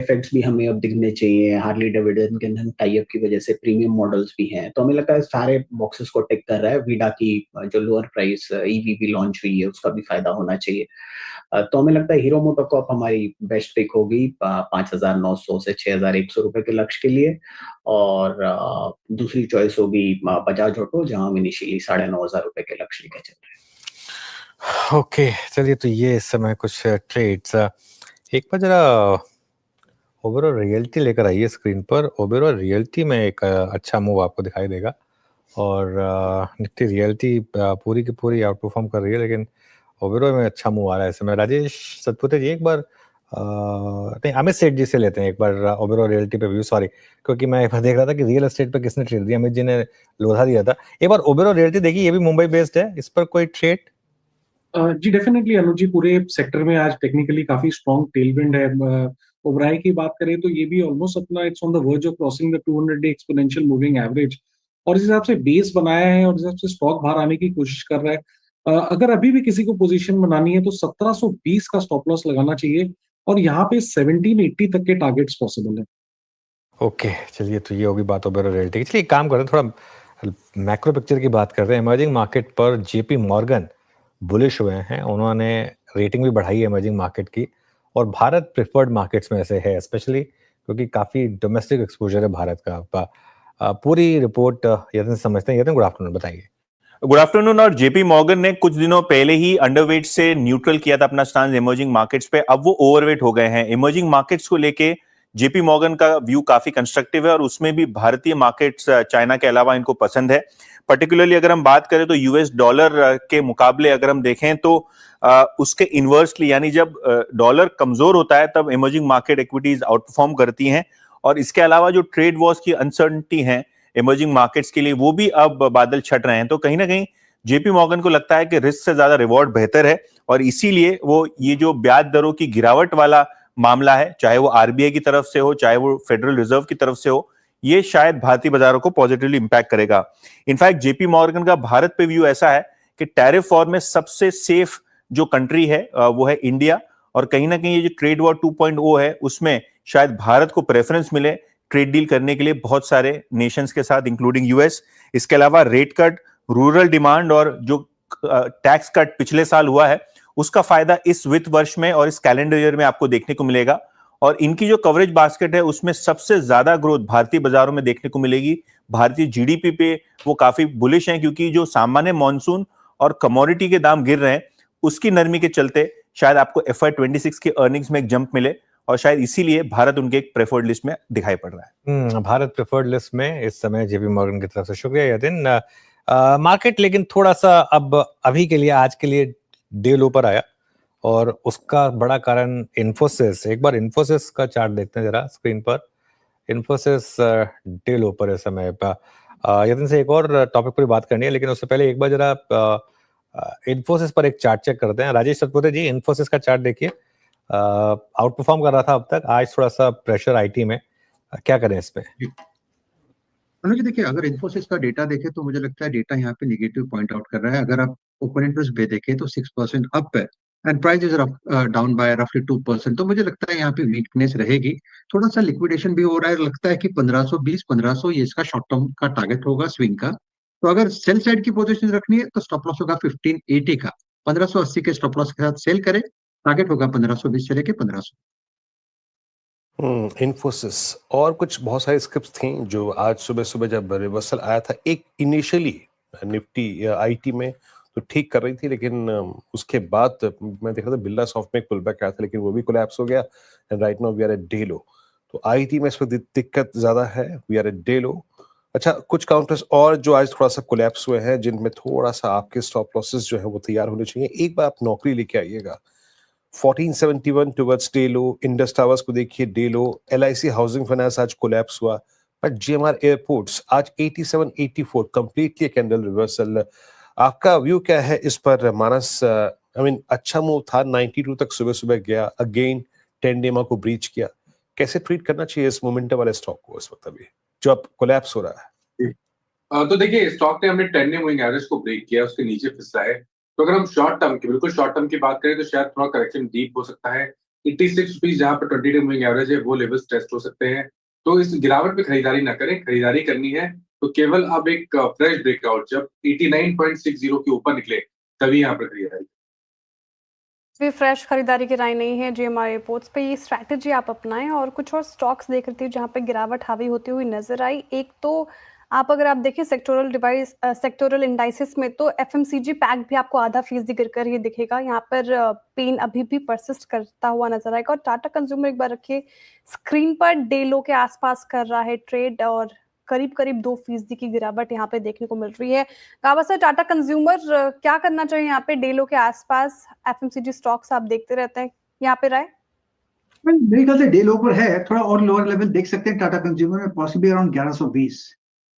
Effects भी हमें अब दिखने चाहिए। हार्ली डेविडसन के टाई अप की वजह से प्रीमियम मॉडल्स भी हैं, तो हमें लगता है सारे बॉक्सेस को टिक कर रहा है। वीडा की जो लोअर प्राइस ईवी भी लॉन्च हुई है, उसका भी फायदा होना चाहिए। तो हमें लगता है हीरो मोटोकॉर्प हमारी बेस्ट पिक होगी 5,900 से 6,100 रुपए के लक्ष्य के लिए। और दूसरी चॉइस होगी बजाज ऑटो, जहां हम इनिशियली 9,500 रुपए के लक्ष्य लेके चल रहे हैं। ओके, चलिए, तो ये इस समय कुछ ट्रेड्स। एक बार जरा ओबेरॉय रियल्टी लेकर आइए स्क्रीन पर। ओबेरॉय रियल्टी में एक अच्छा मूव आपको दिखाई देगा, और निफ्टी रियल्टी पूरी की पूरी आउट परफॉर्म कर रही है, लेकिन ओबेरॉय में अच्छा मूव आ रहा है इस समय। राजेश सतपुते जी, एक बार नहीं, अमित सेठ जी से लेते हैं एक बार ओबेरॉय रियल्टी पे व्यू। सॉरी, क्योंकि मैं एक बार देख रहा था कि रियल एस्टेट पे किसने ट्रेड दिया, अमित जी ने लोधा दिया था। एक बार ओबेरॉय रियल्टी देखिए, ये भी मुंबई बेस्ड है, इस पर कोई ट्रेड? जी डेफिनेटली अनुज जी, पूरे सेक्टर में आज टेक्निकली काफी स्ट्रॉन्ग टेलविंड है। ओबराय की बात करें तो ये भी ऑलमोस्ट अपना it's on the verge of crossing the 200 day exponential moving average, और इस हिसाब से बेस बनाया है और इस हिसाब से स्टॉक बाहर आने की कोशिश कर रहा है। अगर अभी भी किसी को पोजीशन बनानी है तो 1720 का स्टॉप लॉस लगाना चाहिए, और यहाँ पे 1780 तक के टारगेट्स पॉसिबल है। ओके, चलिए, तो ये होगी बात ओबेरॉय रियल्टी की। चलिए, एक काम करते हैं, थोड़ा मैक्रो पिक्चर की बात करते हैं। इमर्जिंग मार्केट पर जेपी मॉर्गन बुलिश हुए हैं, उन्होंने रेटिंग भी बढ़ाई है इमर्जिंग मार्केट की, और भारत प्रेफर्ड मार्केट्स में से है, स्पेशली क्योंकि काफी डोमेस्टिक एक्सपोजर है भारत का। पूरी रिपोर्ट यतन समझते हैं। यतन, गुड आफ्टरनून, बताइए। Good afternoon. और जेपी मॉर्गन ने कुछ दिनों पहले ही अंडरवेट से न्यूट्रल किया था अपना स्टांस इमर्जिंग मार्केट्स पे, अब वो ओवरवेट हो गए हैं। इमर्जिंग मार्केट्स को लेके जेपी मॉर्गन का व्यू काफी कंस्ट्रक्टिव है, और उसमें भी भारतीय मार्केट्स चाइना के अलावा इनको पसंद है। पर्टिकुलरली अगर हम बात करें तो यूएस डॉलर के मुकाबले अगर हम देखें तो उसके इनवर्सली, यानी जब डॉलर कमजोर होता है तब emerging market equities out perform करती हैं। और इसके अलावा जो ट्रेड वॉर्स की अनसर्टनिटी है इमर्जिंग मार्केट्स के लिए, वो भी अब बादल छट रहे हैं। तो कहीं ना कहीं जेपी मॉर्गन को लगता है कि रिस्क से ज्यादा रिवॉर्ड बेहतर है, और इसीलिए वो ये जो ब्याज दरों की गिरावट वाला मामला है, चाहे वो आरबीआई की तरफ से हो, चाहे वो फेडरल रिजर्व की तरफ से हो, ये शायद भारतीय बाजारों को पॉजिटिवली इंपैक्ट करेगा। इनफैक्ट जेपी मॉर्गन का भारत पे व्यू ऐसा है कि टैरिफ वॉर में सबसे सेफ जो कंट्री है वो है इंडिया, और कहीं ना कहीं ये जो ट्रेड वॉर 2.0 है उसमें शायद भारत को प्रेफरेंस मिले ट्रेड डील करने के लिए बहुत सारे नेशंस के साथ, इंक्लूडिंग यूएस। इसके अलावा रेट कट, रूरल डिमांड और जो टैक्स कट पिछले साल हुआ है, उसका फायदा इस वित्त वर्ष में और इस कैलेंडर ईयर में आपको देखने को मिलेगा। और इनकी जो कवरेज बास्केट है उसमें सबसे ज्यादा ग्रोथ भारतीय बाजारों में देखने को मिलेगी। भारतीय जीडीपी पे वो काफी बुलिश हैं, क्योंकि जो सामान्य मॉनसून और कमोडिटी के दाम गिर रहे हैं उसकी नरमी के चलते शायद आपको FY26 के अर्निंग्स में एक जंप मिले, और शायद इसीलिए भारत उनके एक प्रेफर्ड लिस्ट में दिखाई पड़ रहा है। भारत प्रेफर्ड लिस्ट में इस समय जेपी मॉर्गन की तरफ से। शुक्रिया यतिन। मार्केट लेकिन थोड़ा सा अब अभी के लिए, आज के लिए डे लो पर आया, और उसका बड़ा कारण इन्फोसिस। एक बार इन्फोसिस का चार्ट देखते हैं जरा स्क्रीन पर। इन्फोसिस डे लो पर इस समय। यतिन से एक और टॉपिक पर बात करनी है, लेकिन उससे पहले एक बार जरा इन्फोसिस पर एक चार्ट चेक करते हैं। राजेश सतपुते जी, इन्फोसिस का चार्ट देखिए, आउट परफॉर्म कर रहा था अब तक, आज थोड़ा सा प्रेशर आईटी में, क्या करें इस पे? अनुज, देखिए, अगर इन्फोसिस का डेटा देखें तो मुझे लगता है डेटा यहाँ पे निगेटिव पॉइंट आउट कर रहा है। अगर आप ओपन इंटरेस्ट पे देखें तो 6% अप है, and price is down by रफली 2%। तो मुझे लगता है यहाँ पे वीकनेस रहेगी। थोड़ा सा लिक्विडेशन भी हो रहा है, लगता है कि 1520 1500 ये इसका शॉर्ट टर्म का टारगेट होगा स्विंग का। तो अगर सेल साइड की पोजीशन रखनी है तो स्टॉप लॉस होगा 1580 का। 1580 के स्टॉप लॉस के साथ सेल करें, टारगेट होगा 1520 से लेके 1500। इन्फोसिस और कुछ बहुत सारी स्क्रिप्ट्स थी जो आज सुबह सुबह जब रिवर्सल आया था, एक इनिशियली निफ्टी आईटी में तो ठीक कर रही थी, लेकिन उसके बाद मैं देख रहा था बिरला सॉफ्ट में एक पुल बैक आया था, लेकिन वो भी कोलैप्स हो गया, and right now we are at day low. तो आईटी में इस वक्त दिक्कत ज्यादा है, we are at day low. अच्छा, कुछ काउंटर्स और जो आज थोड़ा सा कोलैप्स हुए हैं, जिनमें थोड़ा सा आपके स्टॉप लॉसेस जो है वो तैयार होने चाहिए। एक बार आप नौकरी लेके आइएगा, 1471 टुवर्ड्स डे लो। इंडस टावर्स को देखिए डे लो। LIC हाउसिंग फाइनेंस आज कोलैप्स हुआ, बट GMR एयरपोर्ट्स आज 8784 कंप्लीटली कैंडल रिवर्सल। आपका व्यू क्या है इस पर मानस? आई मीन अच्छा मूव था, 92 तक सुबह सुबह गया, अगेन 10 डे को ब्रीच किया। कैसे ट्रीट करना चाहिए इस मोमेंटम वाले स्टॉक को इस वक्त अभी जो अब कोलैप्स हो रहा है? तो देखिए, स्टॉक ने हमने 10 डे मूविंग एवरेज को ब्रेक किया, उसके नीचे फिसला है। तो अगर हम शॉर्ट टर्म की, बिल्कुल शॉर्ट टर्म की बात करें तो शायद थोड़ा करेक्शन डीप हो सकता है। ₹86 जहां पर 20 डे मूविंग एवरेज है वो लेवल्स टेस्ट हो सकते हैं। तो इस गिरावट पे खरीदारी ना करें, खरीदारी करनी है तो केवल अब एक फ्रेश ब्रेकआउट जब 89.60 के ऊपर निकले तभी यहाँ पर खरीदारी। भी फ्रेश खरीदारी की राय नहीं है जीएमआई रिपोर्ट्स पे। ये स्ट्रैटेजी आप अपनाएं। और कुछ और स्टॉक्स देख रही थी जहां पे गिरावट हावी होती हुई नजर आई। एक तो अगर आप देखें सेक्टोरल इंडाइसिस में तो एफएमसीजी पैक भी आपको आधा फीसदी गिरकर ही दिखेगा। यहाँ पर पेन अभी भी परसिस्ट करता हुआ नजर आएगा। और टाटा कंज्यूमर एक बार रखिए स्क्रीन पर, डे लो के आसपास कर रहा है ट्रेड और करीब 2% की गिरावट यहाँ पे देखने को मिल रही है। गावा सर, टाटा कंज्यूमर क्या करना चाहिए यहाँ पे डे लो के आसपास? एफएमसीजी स्टॉक्स आप देखते रहते हैं, यहाँ पे राय? मेरे ख्याल से डे लो पर है, थोड़ा और लोअर लेवल देख सकते हैं टाटा कंज्यूमर में, पॉसिबली अराउंड 1120,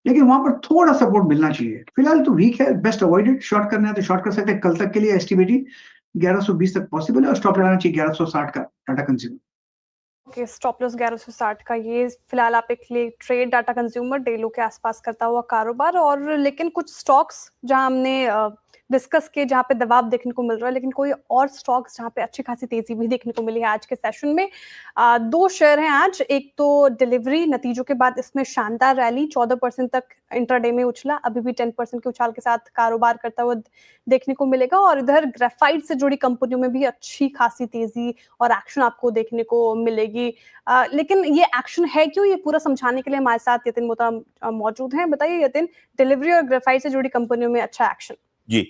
लेकिन वहां पर थोड़ा सपोर्ट मिलना चाहिए। फिलहाल तो वीक है, बेस्ट अवॉइडेड। शॉर्ट करना है तो शॉर्ट कर सकते हैं, कल तक के लिए एस्टिमेटेड 1120 तक पॉसिबल है, और स्टॉप लगाना चाहिए 1160 का Tata consumer. Okay, stop loss 1160 का ये फिलहाल आप एक लिए ट्रेड टाटा कंज्यूमर डे लो के आसपास करता हुआ कारोबार। और लेकिन कुछ स्टॉक्स जहां हमने डिस्कस किए जहां पे दबाव देखने को मिल रहा है, लेकिन कोई और स्टॉक्स जहां पे अच्छी खासी तेजी भी देखने को मिली है आज के सेशन में। दो शेयर हैं आज। एक तो डिलीवरी, नतीजों के बाद इसमें शानदार रैली, 14% तक इंट्राडे में उछला, अभी भी 10% के उछाल के साथ कारोबार करता हुआ देखने को मिलेगा। और इधर ग्रेफाइट से जुड़ी कंपनियों में भी अच्छी खासी तेजी और एक्शन आपको देखने को मिलेगी। लेकिन ये एक्शन है क्यों, ये पूरा समझाने के लिए हमारे साथ यतिन मोहता मौजूद हैं। बताइए यतिन, डिलीवरी और ग्रेफाइट से जुड़ी कंपनियों में अच्छा एक्शन। जी,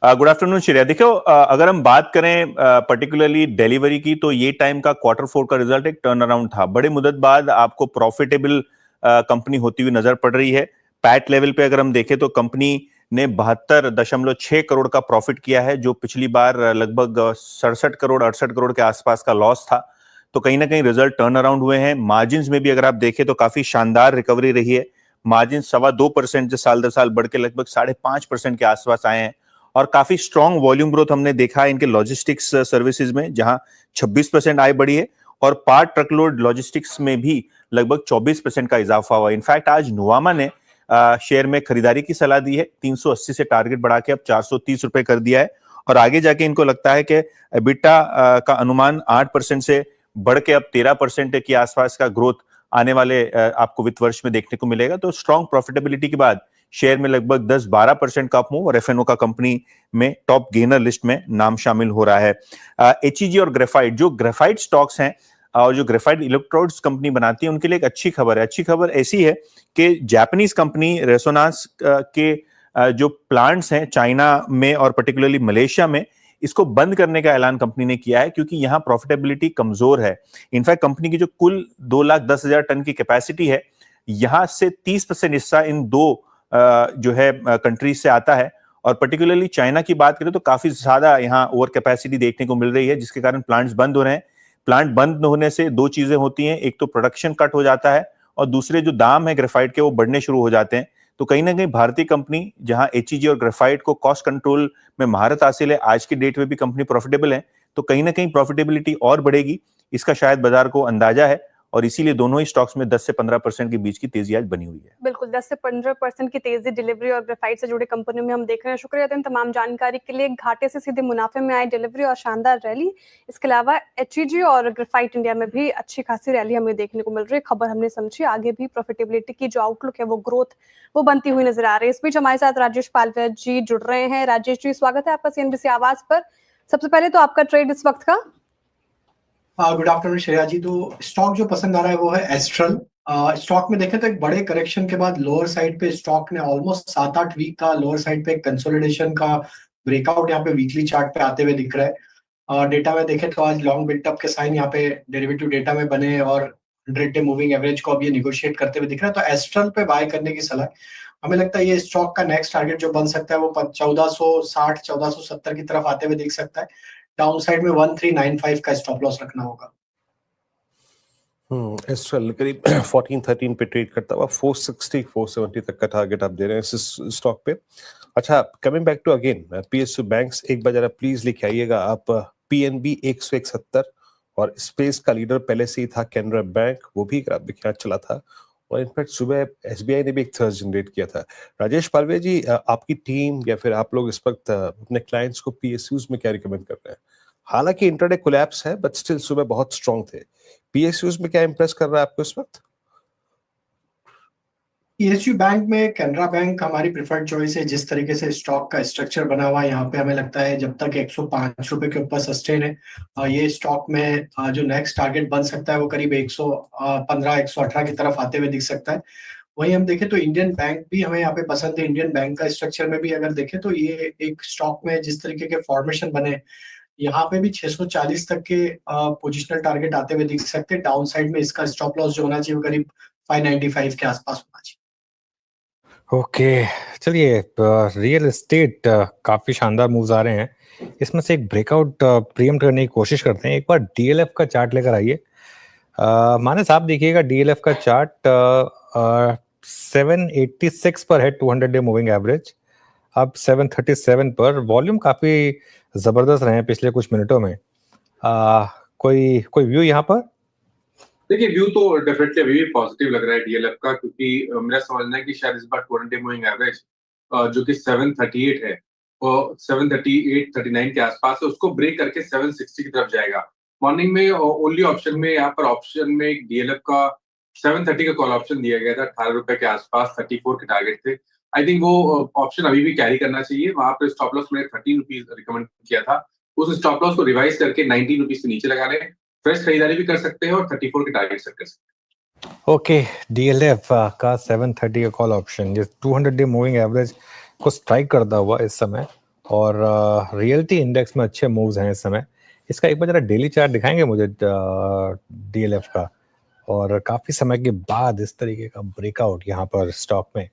गुड आफ्टरनून श्रेया। देखो, अगर हम बात करें पर्टिकुलरली डिलीवरी की, तो ये टाइम का Q4 का रिजल्ट एक टर्न अराउंड था। बड़े मुद्दत बाद आपको प्रॉफिटेबल कंपनी होती हुई नजर पड़ रही है। पैट लेवल पे अगर हम देखें तो कंपनी ने 72.6 करोड़ का प्रॉफिट किया है, जो पिछली बार लगभग 67 करोड़ 68 करोड़ के आसपास का लॉस था। तो कहीं ना कहीं रिजल्ट टर्न अराउंड हुए हैं। मार्जिन में भी अगर आप देखें तो काफी शानदार रिकवरी रही है। मार्जिन 2.25% जो साल दर साल बढ़ के लगभग 5.5% के आसपास आए हैं। और काफी स्ट्रॉन्ग वॉल्यूम ग्रोथ हमने देखा है इनके लॉजिस्टिक्स सर्विसेज में, जहां 26% आय बढ़ी है। और पार्ट ट्रकलोड लॉजिस्टिक्स में भी लगभग 24% का इजाफा हुआ। इनफैक्ट आज नुवामा ने शेयर में खरीदारी की सलाह दी है। 380 से टारगेट बढ़ा के अब 430 रुपए कर दिया है। और आगे जाके इनको लगता है कि एबिटा का अनुमान 8% से बढ़ के अब 13% के आसपास का ग्रोथ आने वाले आपको वित्त वर्ष में देखने को मिलेगा। तो स्ट्रॉन्ग प्रॉफिटेबिलिटी के बाद शेयर में लगभग 10-12% का मूव, और एफएनओ का कंपनी में टॉप गेनर लिस्ट में नाम शामिल हो रहा है। एचईजी और ग्रेफाइट, जो ग्रेफाइट स्टॉक्स हैं और जो ग्रेफाइट इलेक्ट्रोड्स कंपनी बनाती है, उनके लिए एक अच्छी खबर है। अच्छी खबर ऐसी है कि जापानीज कंपनी रेसोनांस के जो प्लांट्स हैं चाइना में और पर्टिकुलरली मलेशिया में, इसको बंद करने का ऐलान कंपनी ने किया है, क्योंकि यहां प्रॉफिटेबिलिटी कमजोर है। इनफैक्ट कंपनी की जो कुल 2,10,000 टन की कैपेसिटी है, यहां से 30% हिस्सा इन दो जो है कंट्रीज से आता है। और पर्टिकुलरली चाइना की बात करें तो काफी ज्यादा यहाँ ओवर कैपेसिटी देखने को मिल रही है, जिसके कारण प्लांट्स बंद हो रहे हैं। प्लांट बंद होने से दो चीजें होती हैं, एक तो प्रोडक्शन कट हो जाता है, और दूसरे जो दाम है ग्रेफाइट के वो बढ़ने शुरू हो जाते हैं। तो कहीं ना कहीं भारतीय कंपनी जहां एचईजी और ग्रेफाइट को कॉस्ट कंट्रोल में महारत हासिल है, आज की डेट में भी कंपनी प्रॉफिटेबल है, तो कहीं ना कहीं प्रॉफिटेबिलिटी और बढ़ेगी, इसका शायद बाजार को अंदाजा है। और इसीलिए दोनों ही स्टॉक्स में 10 से 15% के बीच की तेजी आज बनी हुई है। बिल्कुल, 10 से 15% की तेजी डिलीवरी और ग्रेफाइट से जुड़े कंपनियों में हम देख रहे हैं। शुक्रिया दिन तमाम जानकारी के लिए। घाटे से सीधे मुनाफे में आए डिलीवरी और शानदार रैली। इसके अलावा एचईजी और ग्रेफाइट इंडिया में भी अच्छी खासी रैली हमें देखने को मिल रही है। खबर हमने समझी, आगे भी प्रॉफिटेबिलिटी की जो आउटलुक है, वो ग्रोथ वो बनती हुई नजर आ रही है। इस बीच हमारे साथ राजेश पालवे जी जुड़ रहे हैं। राजेश जी, स्वागत है आपका सीएनबीसी आवाज पर। सबसे पहले तो आपका ट्रेड इस वक्त का। गुड आफ्टरनून श्रेया जी। तो स्टॉक जो पसंद आ रहा है वो है एस्ट्रल। स्टॉक में देखें तो एक बड़े करेक्शन के बाद लोअर साइड पे स्टॉक ने ऑलमोस्ट 7-8 वीक का लोअर साइड पे कंसोलिडेशन का ब्रेकआउट यहाँ पे वीकली चार्ट पे आते हुए दिख रहा है। डेटा में देखें तो आज लॉन्ग बिल्टअप के साइन यहाँ पे डेरिवेटिव डेटा में बने और 100 डे मूविंग एवरेज को अब ये निगोशिएट करते हुए दिख रहा है। तो एस्ट्रल पे बाय करने की सलाह। हमें लगता है ये स्टॉक का नेक्स्ट टारगेट जो बन सकता है वो 1460 1470 की तरफ आते हुए दिख सकता है। डाउन साइड में 1395 का स्टॉप लॉस रखना होगा। एस्ट्रल करीब 14-13 पे ट्रेड करता हुआ 460-470 तक का टारगेट आप दे रहे हैं इस स्टॉक पे। अच्छा, coming back to again PSU banks, एक बार जरा प्लीज लेके आइएगा आप। पीएनबी 171 और स्पेस का लीडर पहले से ही था कैनरा बैंक, वो भी अगर आप देखिए चला था। और इनफैक्ट सुबह एसबीआई ने भी एक थर्स जनरेट किया था। राजेश पालवे जी, आपकी टीम या फिर आप लोग इस वक्त अपने क्लाइंट्स को पीएसयूज में क्या रिकमेंड कर रहे हैं? हालांकि इंट्राडे कोलैप्स है बट स्टिल सुबह बहुत स्ट्रांग थे। पीएसयूज में क्या इंप्रेस कर रहा है आपको इस वक्त? पीएसयू बैंक में कैनरा बैंक हमारी प्रेफर्ड चॉइस है। जिस तरीके से स्टॉक का स्ट्रक्चर बना हुआ है यहाँ पे हमें लगता है जब तक 105 रुपए के ऊपर सस्टेन है ये स्टॉक में जो नेक्स्ट टारगेट बन सकता है वो करीब 115 118 की तरफ आते हुए दिख सकता है। वहीं हम देखें तो इंडियन बैंक भी हमें यहाँ पे पसंद है। इंडियन बैंक का स्ट्रक्चर में भी अगर देखें तो ये एक स्टॉक में जिस तरीके के फॉर्मेशन बने यहाँ पे भी 640 तक के पोजिशनल टारगेट आते हुए दिख सकते हैं। डाउन साइड में इसका स्टॉप लॉस जो होना चाहिए वो करीब 595 के आसपास होना चाहिए। ओके, चलिए रियल एस्टेट काफी शानदार मूव्स आ रहे हैं। इसमें से एक ब्रेकआउट प्रीएम्प्ट करने की कोशिश करते हैं। एक बार डीएलएफ का चार्ट लेकर आइए। मानस आप देखिएगा डीएलएफ का चार्ट 786 पर है 200 डे मूविंग एवरेज, अब 737 पर। वॉल्यूम काफी जबरदस्त रहे हैं पिछले कुछ मिनटों में। कोई व्यू यहाँ पर? देखिए व्यू तो डेफिनेटली अभी भी पॉजिटिव लग रहा है डीएलएफ का, क्योंकि मेरा समझना है कि शायद इस बार 200 डे मूविंग एवरेज जो कि 738 है वो 738 39 के आसपास है, उसको ब्रेक करके 760 की तरफ जाएगा। मॉर्निंग में ओनली ऑप्शन में यहाँ पर ऑप्शन में डीएलएफ का 730 का कॉल ऑप्शन दिया गया था 18 रुपए के आसपास, 34 के टारगेट थे। आई थिंक वो ऑप्शन अभी भी कैरी करना चाहिए। वहां पर स्टॉप लॉस मैंने 13 रुपीज रिकमेंड किया था, उस स्टॉप लॉस को रिवाइज करके 19 रुपीज से नीचे लगा लें। फ्रेश खरीदारी भी कर सकते हैं और 34 के टारगेट सेट कर सकते हैं। ओके, डीएलएफ का 730 का कॉल ऑप्शन ये 200 डे मूविंग एवरेज को स्ट्राइक करता हुआ इस समय, और रियल्टी इंडेक्स में अच्छे मूव्स हैं इस समय। इसका एक बार जरा डेली चार्ट दिखाएंगे मुझे डीएलएफ का, और काफी समय के बाद इस तरीके का ब्रेकआउट यहाँ पर स्टॉक में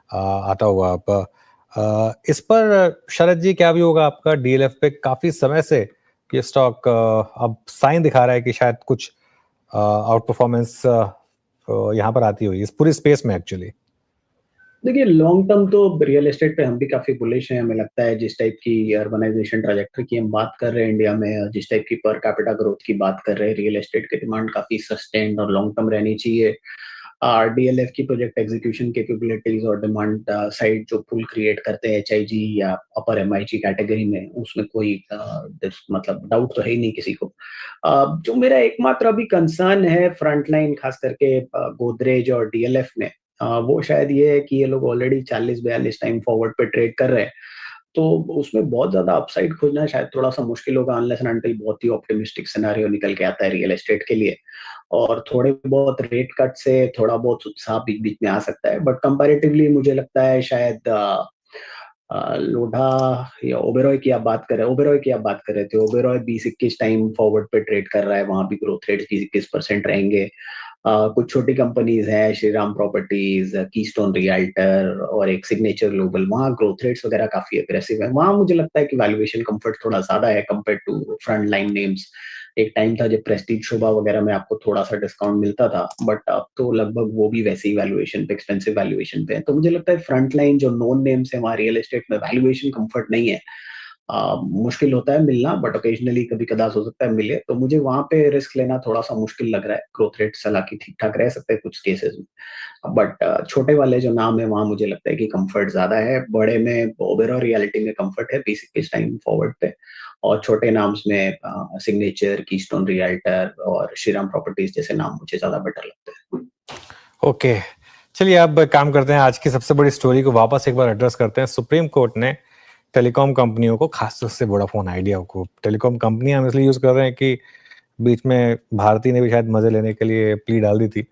आता हुआ। अब इस पर शरद जी क्या भी होगा आपका डीएलएफ पे? काफी समय से ये स्टॉक अब साइन दिखा रहा है कि शायद कुछ आउट परफॉर्मेंस यहाँ पर आती हुई इस पूरी स्पेस में। एक्चुअली देखिए लॉन्ग टर्म तो रियल एस्टेट पे हम भी काफी बुलिश हैं। हमें लगता है जिस टाइप की अर्बनाइजेशन ट्रैजेक्टरी की हम बात कर रहे हैं इंडिया में, जिस टाइप की पर कैपिटा ग्रोथ की बात कर रहे हैं, रियल एस्टेट की डिमांड काफी सस्टेन्ड और लॉन्ग टर्म रहनी चाहिए। डीएलएफ की प्रोजेक्ट एग्जीक्यूशन कैपेबिलिटीज और डिमांड साइड जो पुल क्रिएट करते हैं एचआईजी या अपर एमआईजी कैटेगरी में, उसमें कोई मतलब डाउट तो है ही नहीं किसी को। जो मेरा एकमात्र अभी कंसर्न है फ्रंट लाइन खास करके गोदरेज और डीएलएफ में, वो शायद ये है कि ये लोग ऑलरेडी 40-42 टाइम फॉरवर्ड पे ट्रेड कर रहे हैं, तो उसमें बहुत ज्यादा अपसाइड खोजना शायद थोड़ा सा मुश्किल होगा अनलेस एंड अनटिल बहुत ही ऑप्टिमिस्टिक सिनेरियो निकल के आता है रियल एस्टेट के लिए। और थोड़े बहुत रेट कट से थोड़ा बहुत उत्साह बीच बीच में आ सकता है, बट कंपैरेटिवली मुझे लगता है शायद लोढ़ा या ओबेरॉय की आप बात कर रहे थे। ओबेरॉय 20-21 टाइम फॉरवर्ड पे ट्रेड कर रहा है, वहां भी ग्रोथ रेट 20-21% रहेंगे। कुछ छोटी कंपनीज हैं, श्रीराम प्रॉपर्टीज, कीस्टोन रियल्टर और एक सिग्नेचर ग्लोबल, वहाँ ग्रोथ रेट्स वगैरह काफी अग्रेसिव है। वहाँ मुझे लगता है कि वैल्यूएशन कंफर्ट थोड़ा ज्यादा है compare to front line names. एक टाइम था जब प्रेस्टीज शोभा वगैरह में आपको थोड़ा सा डिस्काउंट मिलता था, बट अब तो लगभग वो भी वैसे ही वैल्यूएशन पे, एक्सपेंसिव वैल्यूएशन पे है। तो मुझे लगता है फ्रंट लाइन जो नोन नेम्स है वहाँ रियल एस्टेट में वैल्यूएशन कंफर्ट नहीं है। मुश्किल होता है मिलना, बट ओकेजनली कभी कदार हो सकता है मिले, तो मुझे वहां पे रिस्क लेना थोड़ा सा मुश्किल लग रहा है। ग्रोथ रेट हालांकि ठीक ठाक रह सकते हैं कुछ केसेस में, बट छोटे वाले जो नाम है वहां मुझे लगता है कि कंफर्ट ज्यादा है। बड़े में ओबेरॉय रियलिटी में कंफर्ट है 20-21 टाइम फॉरवर्ड पे, और छोटे नाम्स में सिग्नेचर, कीस्टोन रियल्टर और श्रीराम प्रॉपर्टीज जैसे नाम मुझे ज्यादा बेटर लगते हैं। ओके, चलिए अब काम करते हैं आज की सबसे बड़ी स्टोरी को वापस एक बार एड्रेस करते हैं। सुप्रीम कोर्ट ने टेलीकॉम कंपनियों को, खासतौर से वोडाफोन आइडिया को, टेलीकॉम कंपनियां हम इसलिए यूज कर रहे हैं कि बीच में भारती ने भी शायद मजे लेने के लिए प्ली डाल दी थी,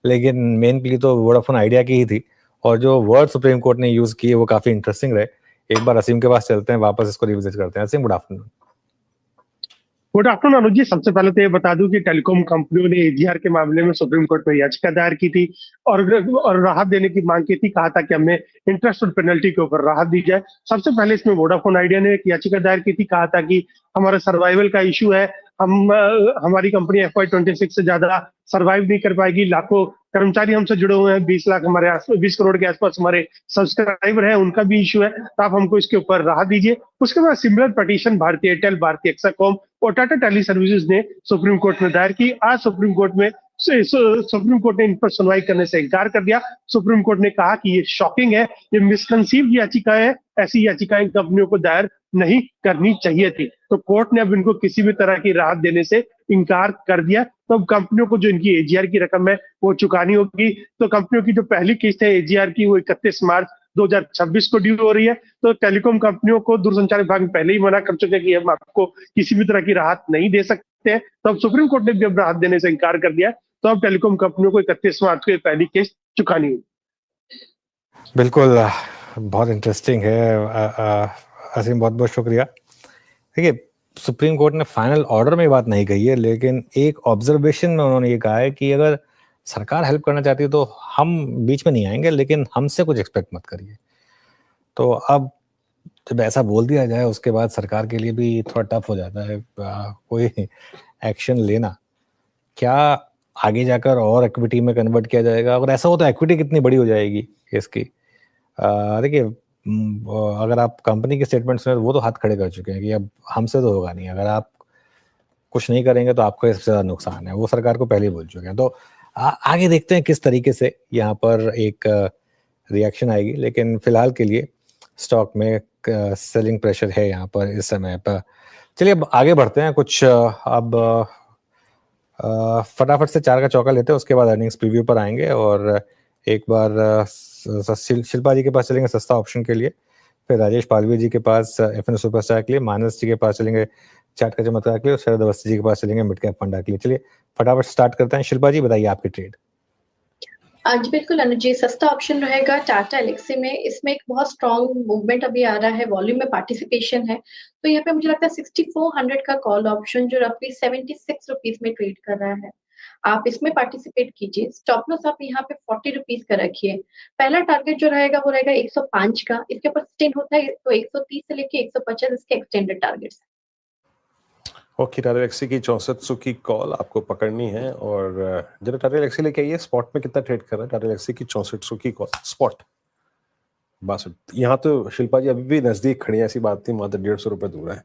लेकिन मेन प्ली तो वोडाफोन आइडिया की ही थी, और जो वर्ड सुप्रीम कोर्ट ने यूज किए वो काफी इंटरेस्टिंग रहे। एक बार असीम के पास चलते हैं, वापस इसको रिविजिट करते हैं। असीम, गुड आफ्टरनून। गुड आफ्टरनून अनुज जी। सबसे पहले तो ये बता दूं कि टेलीकॉम कंपनियों ने एजीआर के मामले में सुप्रीम कोर्ट में याचिका दायर की थी और राहत देने की मांग की थी। कहा था कि हमें इंटरेस्ट और पेनल्टी के ऊपर राहत दी जाए। सबसे पहले इसमें वोडाफोन आइडिया ने एक याचिका दायर की थी। कहा था कि हमारा सर्वाइवल का इशू है, हमारी कंपनी FY26 से ज्यादा सर्वाइव नहीं कर पाएगी। लाखों कर्मचारी हमसे जुड़े हुए हैं, 20 लाख हमारे 20 करोड़ के आसपास हमारे सब्सक्राइबर हैं, उनका भी इशू है, तो आप हमको इसके ऊपर राहत दीजिए। उसके बाद सिमिलर पिटीशन भारतीय एयरटेल, भारतीय एक्साकॉम और टाटा टेली सर्विसेज ने सुप्रीम कोर्ट में दायर की। आज सुप्रीम कोर्ट ने इन पर सुनवाई करने से इनकार कर दिया। सुप्रीम कोर्ट ने कहा कि ये शॉकिंग है, ये मिसकंसीव्ड याचिका है, ऐसी याचिकाएं कंपनियों को दायर नहीं करनी चाहिए थी। तो कोर्ट ने अब इनको किसी भी तरह की राहत देने से इनकार कर दिया। तो अब कंपनियों को जो इनकी एजीआर की रकम है वो चुकानी होगी। तो कंपनियों की जो पहली किस्त है एजीआर की वो 31 मार्च 2026 को ड्यू हो रही है। तो टेलीकॉम कंपनियों को दूरसंचार विभाग में पहले ही मना कर चुके हैं कि हम आपको किसी भी तरह की राहत नहीं दे सकते हैं। तो अब सुप्रीम कोर्ट ने भी अब राहत देने से इनकार कर दिया। तो अब टेलीकॉम कंपनियों को 31 मार्च को पहली किस्त चुकानी होगी। बिल्कुल, बहुत इंटरेस्टिंग है। असीम, बहुत बहुत शुक्रिया। देखिए, सुप्रीम कोर्ट ने फाइनल ऑर्डर में बात नहीं कही है, लेकिन एक ऑब्जर्वेशन में उन्होंने ये कहा है कि अगर सरकार हेल्प करना चाहती है तो हम बीच में नहीं आएंगे, लेकिन हमसे कुछ एक्सपेक्ट मत करिए। तो अब जब ऐसा बोल दिया जाए उसके बाद सरकार के लिए भी थोड़ा टफ हो जाता है कोई एक्शन लेना। क्या आगे जाकर और इक्विटी में कन्वर्ट किया जाएगा? अगर ऐसा हो तो इक्विटी कितनी बड़ी हो जाएगी इसकी? देखिए, अगर आप कंपनी के स्टेटमेंट सुने तो वो तो हाथ खड़े कर चुके हैं कि अब हमसे तो होगा नहीं, अगर आप कुछ नहीं करेंगे तो आपको इससे ज़्यादा नुकसान है, वो सरकार को पहले ही बोल चुके हैं। तो आगे देखते हैं किस तरीके से यहाँ पर एक रिएक्शन आएगी, लेकिन फिलहाल के लिए स्टॉक में सेलिंग प्रेशर है यहाँ पर इस समय पर। चलिए अब आगे बढ़ते हैं कुछ। अब फटाफट से 4 का चौका लेते हैं, उसके बाद अर्निंग्स प्रीव्यू पर आएंगे और एक बार शिल्पा जी के पास चलेंगे सस्ता ऑप्शन के लिए, फिर राजेश पालवी जी के पास एफएन सुपरस्टार के लिए, मानस जी के पास चलेंगे चार्ट का चमत्कार के लिए और शरद अवस्थी जी के पास चलेंगे मिड कैप फंडा के लिए। चलिए फटाफट स्टार्ट करते हैं। शिल्पा जी, बताइए आपकी ट्रेड। आज बिल्कुल अनुज जी, सस्ता ऑप्शन रहेगा टाटा एलेक्सी में। इसमें एक बहुत स्ट्रॉन्ग मूवमेंट अभी आ रहा है, वॉल्यूम में पार्टिसिपेशन है। तो यहाँ पे मुझे लगता है 6400 का कॉल ऑप्शन जो रफली 76 रुपीज में ट्रेड कर रहा है, आप इसमें पार्टिसिपेट कीजिए। स्टॉप लॉस आप यहाँ पे 40 रुपीज का रखिए। पहला टारगेट जो रहेगा वो रहेगा 105 का, इसके ऊपर सस्टेन होता है तो 130 से लेके 150 इसके extended targets. Okay, Tata Elxsi की 6400 की कॉल आपको पकड़नी है और जरा टाटा एलेक्सी लेके आइए। स्पॉट में कितना ट्रेड कर रहा है टाटा एलेक्सी की 6400 की कॉल स्पॉट? 62। यहाँ तो शिल्पा जी अभी भी नजदीक खड़ी है, ऐसी बात नहीं, मात्र 150 रुपए दूर है,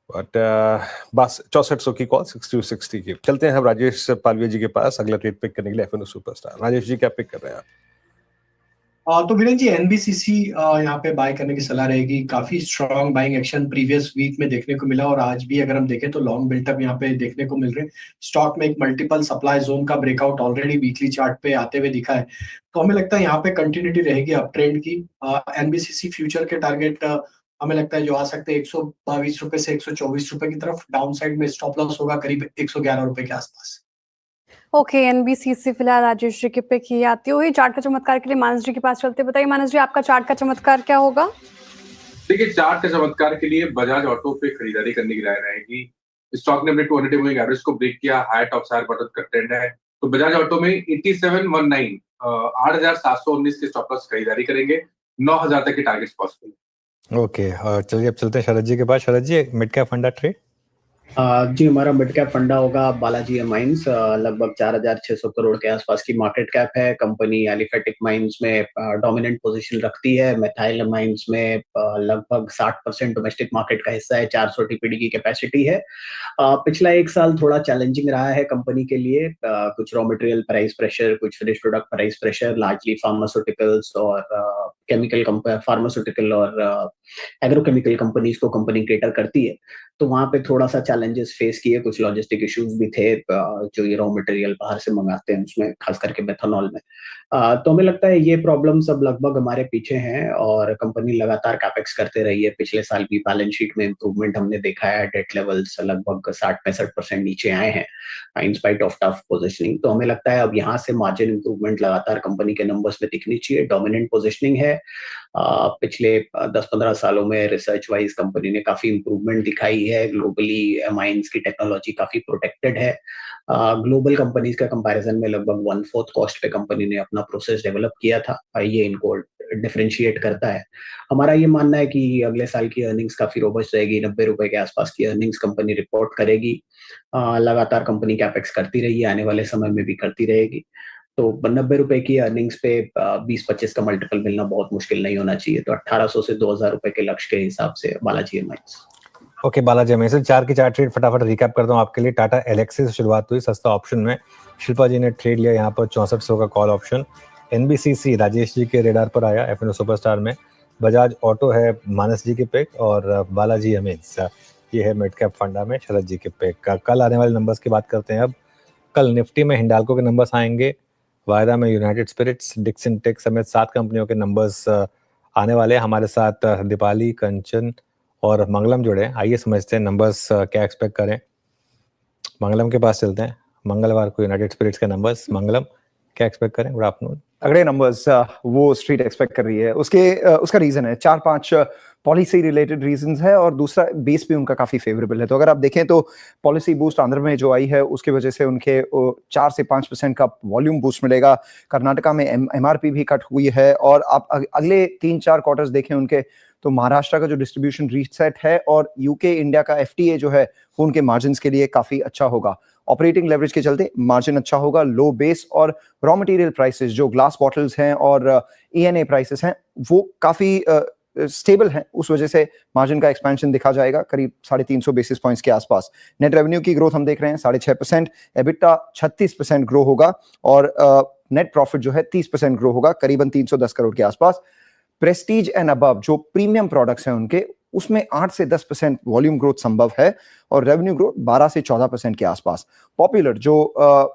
बट बस 6400 की कॉल 60 की। चलते हैं हम राजेश पालवी जी के पास अगला ट्रेड पिक करने के लिए, एफएनओ सुपरस्टार। राजेश जी क्या पिक कर रहे हैं आप? तो वीरेन जी एनबीसीसी यहाँ पे बाय करने की सलाह रहेगी। काफी strong buying action previous week में देखने को मिला और आज भी अगर हम देखें तो लॉन्ग बिल्टअप यहाँ पे देखने को मिल रहे हैं। स्टॉक में एक मल्टीपल सप्लाई जोन का ब्रेकआउट ऑलरेडी वीकली चार्ट पे आते हुए दिखा है, तो हमें लगता है यहाँ पे कंटिन्यूटी रहेगी अप ट्रेंड की। एनबीसीसी फ्यूचर के टारगेट हमें लगता है जो आ सकते हैं 122 रुपए से 124 रुपए की तरफ। डाउन साइड में स्टॉप लॉस होगा करीब 111 रुपए के आसपास। ओके, एनबीसीसी फिलहाल राजेश जी के पे की आती हुई। चार्ट का चमत्कार के लिए मानस जी के पास चलते। बताइए मानस जी, आपका चार्ट का चमत्कार क्या होगा? देखिए, चार्ट का चमत्कार के लिए बजाज ऑटो पे खरीदारी करने की राय रहेगी। स्टॉक ने अपने 200 मूविंग एवरेज को ब्रेक किया, हाई टॉप साइड बढ़त का ट्रेंड है, तो बजाज ऑटो में 8719 8719 के स्टॉप लॉस खरीदारी करेंगे। 9000 तक के टारगेट्स पॉसिबल। ओके, चलिए अब चलते हैं शरद जी के पास। शरद जी, मिड कैप फंडा ट्रेड। जी, हमारा मिड कैप फंडा होगा बालाजी माइंस। लगभग 4600 करोड़ के आसपास की मार्केट कैप है। कंपनी एलिफेटिक माइंस में डोमिनेंट पोजीशन रखती है। मेथाइल माइंस में लगभग 60% डोमेस्टिक मार्केट का हिस्सा है। 400 टीपीडी की कैपेसिटी है। पिछला एक साल थोड़ा चैलेंजिंग रहा है कंपनी के लिए। कुछ रॉ मटेरियल प्राइस प्रेशर, कुछ finish product price pressure, largely pharmaceuticals और फार्मास्यूटिकल और एग्रोकेमिकल कंपनीज को कंपनी केटर करती है, तो वहां पे थोड़ा सा चैलेंजेस फेस किए। कुछ लॉजिस्टिक इश्यूज भी थे जो ये रॉ मटेरियल बाहर से मंगाते हैं उसमें, खास करके मेथनॉल में। तो हमें लगता है ये प्रॉब्लम सब लगभग हमारे पीछे हैं और कंपनी लगातार कैपेक्स करते रही है। पिछले साल भी बैलेंस शीट में इंप्रूवमेंट हमने देखा है। डेट लेवल्स लगभग 60-65% नीचे आए हैं in spite of tough positioning. तो हमें लगता है अब यहाँ से मार्जिन इंप्रूवमेंट लगातार कंपनी के नंबर्स में दिखनी चाहिए। डोमिनेंट पोजिशनिंग है। पिछले 10-15 सालों में रिसर्च वाइज कंपनी ने काफी इंप्रूवमेंट दिखाई है। ग्लोबली माइंस की टेक्नोलॉजी काफी प्रोटेक्टेड है। ग्लोबल कंपनीज का कंपैरिजन में लगभग 1/4 कॉस्ट पे कंपनी ने अपना प्रोसेस डेवलप किया था। ये इनको डिफरेंशिएट करता है। हमारा ये मानना है कि अगले साल की अर्निंग्स काफी रोबस्ट रहेगी। 90 रुपए के आसपास की अर्निंग्स कंपनी रिपोर्ट करेगी। लगातार कंपनी कैपेक्स करती रही है, आने वाले समय में भी करती रहेगी। तो 90 रुपए की अर्निंग्स पे 20-25 का मल्टीपल मिलना बहुत मुश्किल नहीं होना चाहिए। तो 1800 से 2000 रुपए के लक्ष्य के हिसाब से Balaji mines. Okay, Balaji mines 4 की 4 ट्रेड फटाफट रिकैप करता हूँ आपके लिए। टाटा एलेक्सी से शुरुआत हुई सस्ता ऑप्शन में, शिल्पा जी ने ट्रेड लिया यहाँ पर 6400 का call option. NBCC Rajesh ji के रेडार पर आया एफएनओ सुपरस्टार में। बजाज ऑटो है मानस जी के पिक और बालाजी माइंस ये है मिड कैप फंडा में शरद जी के पिक का। कल आने वाले नंबर्स की बात करते हैं। अब कल निफ्टी में हिंडाल्को के नंबर्स आएंगे, वायदा में यूनाइटेड स्पिरिट्स, डिक्सन टेक समेत 7 कंपनियों के नंबर्स आने वाले। हमारे साथ दीपाली, कंचन और मंगलम जुड़े। आइए समझते हैं नंबर्स क्या एक्सपेक्ट करें। मंगलम के पास चलते हैं। मंगलवार को यूनाइटेड स्पिरिट्स के नंबर्स, मंगलम क्या एक्सपेक्ट करें? Good afternoon. तगड़े नंबर्स वो स्ट्रीट एक्सपेक्ट कर रही है। उसका रीजन है 4-5 पॉलिसी रिलेटेड रीजंस है और दूसरा बेस भी उनका काफी फेवरेबल है। तो अगर आप देखें तो पॉलिसी बूस्ट आंध्र में जो आई है उसकी वजह से उनके 4 से 5% का वॉल्यूम बूस्ट मिलेगा। कर्नाटका में एमआरपी भी कट हुई है और आप अगले 3-4 क्वार्टर्स देखें उनके, तो महाराष्ट्र का जो डिस्ट्रीब्यूशन रीसेट है और यूके इंडिया का एफटीए जो है वो उनके मार्जिन के लिए काफी अच्छा होगा। ऑपरेटिंग लेवरेज के चलते मार्जिन अच्छा होगा। लो बेस और रॉ मटेरियल प्राइसेस जो ग्लास बॉटल्स हैं और ईएनए प्राइसेस हैं वो काफी स्टेबल हैं, उस वजह से मार्जिन का एक्सपेंशन दिखा जाएगा करीब 350 बेसिस पॉइंट्स के आसपास। नेट रेवेन्यू की ग्रोथ हम देख रहे हैं 6.5%, एबिटा 36% ग्रो होगा और नेट प्रॉफिट जो है 30% ग्रो होगा, करीबन 310 करोड़ के आसपास। प्रेस्टीज एंड अबव जो प्रीमियम प्रोडक्ट्स हैं उनके, उसमें 8 से 10% वॉल्यूम ग्रोथ संभव है और रेवेन्यू ग्रोथ 12 से 14% के आसपास। पॉपुलर जो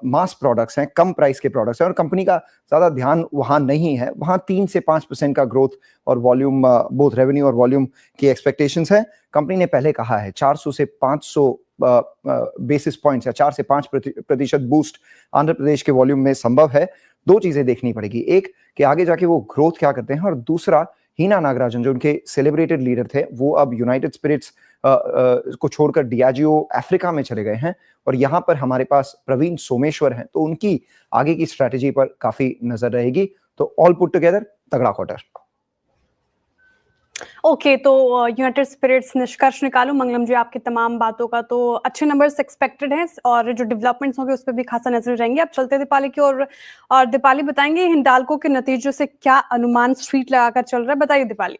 मास प्रोडक्ट्स हैं, कम प्राइस के प्रोडक्ट्स हैं और कंपनी का ज्यादा ध्यान वहां नहीं है, वहां 3 से 5% का ग्रोथ और वॉल्यूम, बोथ रेवेन्यू और वॉल्यूम की एक्सपेक्टेशंस है। कंपनी ने पहले कहा है 400 से 500 बेसिस पॉइंट्स या 4 से 5% बूस्ट आंध्र प्रदेश के वॉल्यूम में संभव है। 2 चीजें देखनी पड़ेगी, एक कि आगे जाके वो ग्रोथ क्या करते हैं और दूसरा हीना नागराजन जो उनके सेलिब्रेटेड लीडर थे वो अब यूनाइटेड स्पिरिट्स को छोड़कर डियाजियो अफ्रीका में चले गए हैं और यहाँ पर हमारे पास प्रवीण सोमेश्वर हैं, तो उनकी आगे की स्ट्रेटेजी पर काफी नजर रहेगी। तो ऑल पुट टुगेदर तगड़ा क्वार्टर। ओके, तो यूनाइटेड स्पिरिट्स निष्कर्ष निकालूं मंगलम जी आपकी तमाम बातों का, तो अच्छे नंबर्स एक्सपेक्टेड हैं और जो डेवलपमेंट्स होंगे उस पर भी खासा नजर रहेंगे। अब चलते दीपाली की ओर और दीपाली बताएंगे हिंडाल्को के नतीजों से क्या अनुमान स्ट्रीट लगाकर चल रहा है, बताइए दीपाली।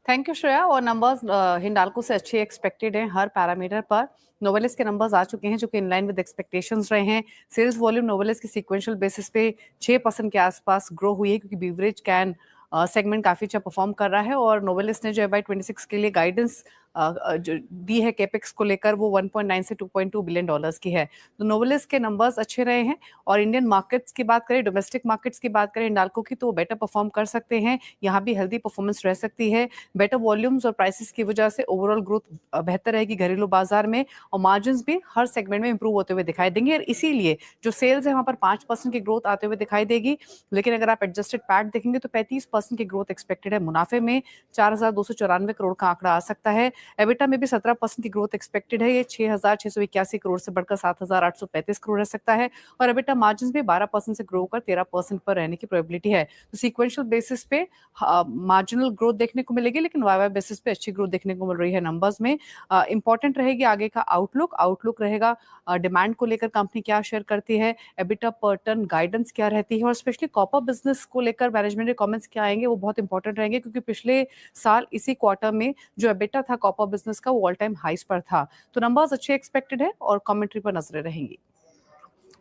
Thank you Shreya. और नंबर्स हिंडाल्को से अच्छे एक्सपेक्टेड हैं हर पैरामीटर पर। नोवेलिस के नंबर्स आ चुके हैं जो कि इन लाइन विद एक्सपेक्टेशंस रहे हैं। सेल्स वॉल्यूम नोवेलिस की सीक्वेंशियल बेसिस पे 6% के आसपास ग्रो हुई है क्योंकि बीवरेज कैन सेगमेंट काफी अच्छा परफॉर्म कर रहा है और नोवेलिस ने जो FY26 के लिए गाइडेंस जो दी है कैपेक्स को लेकर वो 1.9 से 2.2 बिलियन डॉलर्स की है। तो नोवेलिस के नंबर्स अच्छे रहे हैं और इंडियन मार्केट्स की बात करें, डोमेस्टिक मार्केट्स की बात करें हिंडाल्को की, तो वो बेटर परफॉर्म कर सकते हैं। यहाँ भी हेल्दी परफॉर्मेंस रह सकती है। बेटर वॉल्यूम्स और प्राइसेस की वजह से ओवरऑल ग्रोथ बेहतर रहेगी घरेलू बाजार में और मार्जिन भी हर सेगमेंट में इंप्रूव होते हुए दिखाई देंगे और इसीलिए जो सेल्स है वहाँ पर 5% की ग्रोथ आते हुए दिखाई देगी। लेकिन अगर आप एडजस्टेड पैट देखेंगे तो 35% की ग्रोथ एक्सपेक्टेड है। मुनाफे में 4,294 करोड़ का आंकड़ा आ सकता है। एबिटा में भी 17% की ग्रोथ एक्सपेक्टेड है। ये 6,681 करोड़ से बढ़कर 7,835 करोड़ रह सकता है और एबिटा मार्जिन भी 12% से ग्रो कर 13% पर रहने की प्रोबेबिलिटी है। तो सीक्वेंशियल बेसिस पे मार्जिनल ग्रोथ देखने को मिलेगी लेकिन वाई बेसिस पे अच्छी ग्रोथ देखने को मिल रही है नंबर्स में। इंपॉर्टेंट रहेगी आगे का आउटलुक रहेगा डिमांड को लेकर कंपनी क्या शेयर करती है, एबिटा पर टन गाइडेंस क्या रहती है और स्पेशली कॉपर बिजनेस को लेकर मैनेजमेंट के कमेंट्स क्या आएंगे वो बहुत इंपॉर्टेंट रहेंगे क्योंकि पिछले साल इसी क्वार्टर में जो एबिटा था कॉपर बिजनेस का वो ऑल टाइम हाइस पर था। तो नंबर्स अच्छे एक्सपेक्टेड है और कमेंट्री पर नजरें रहेंगी।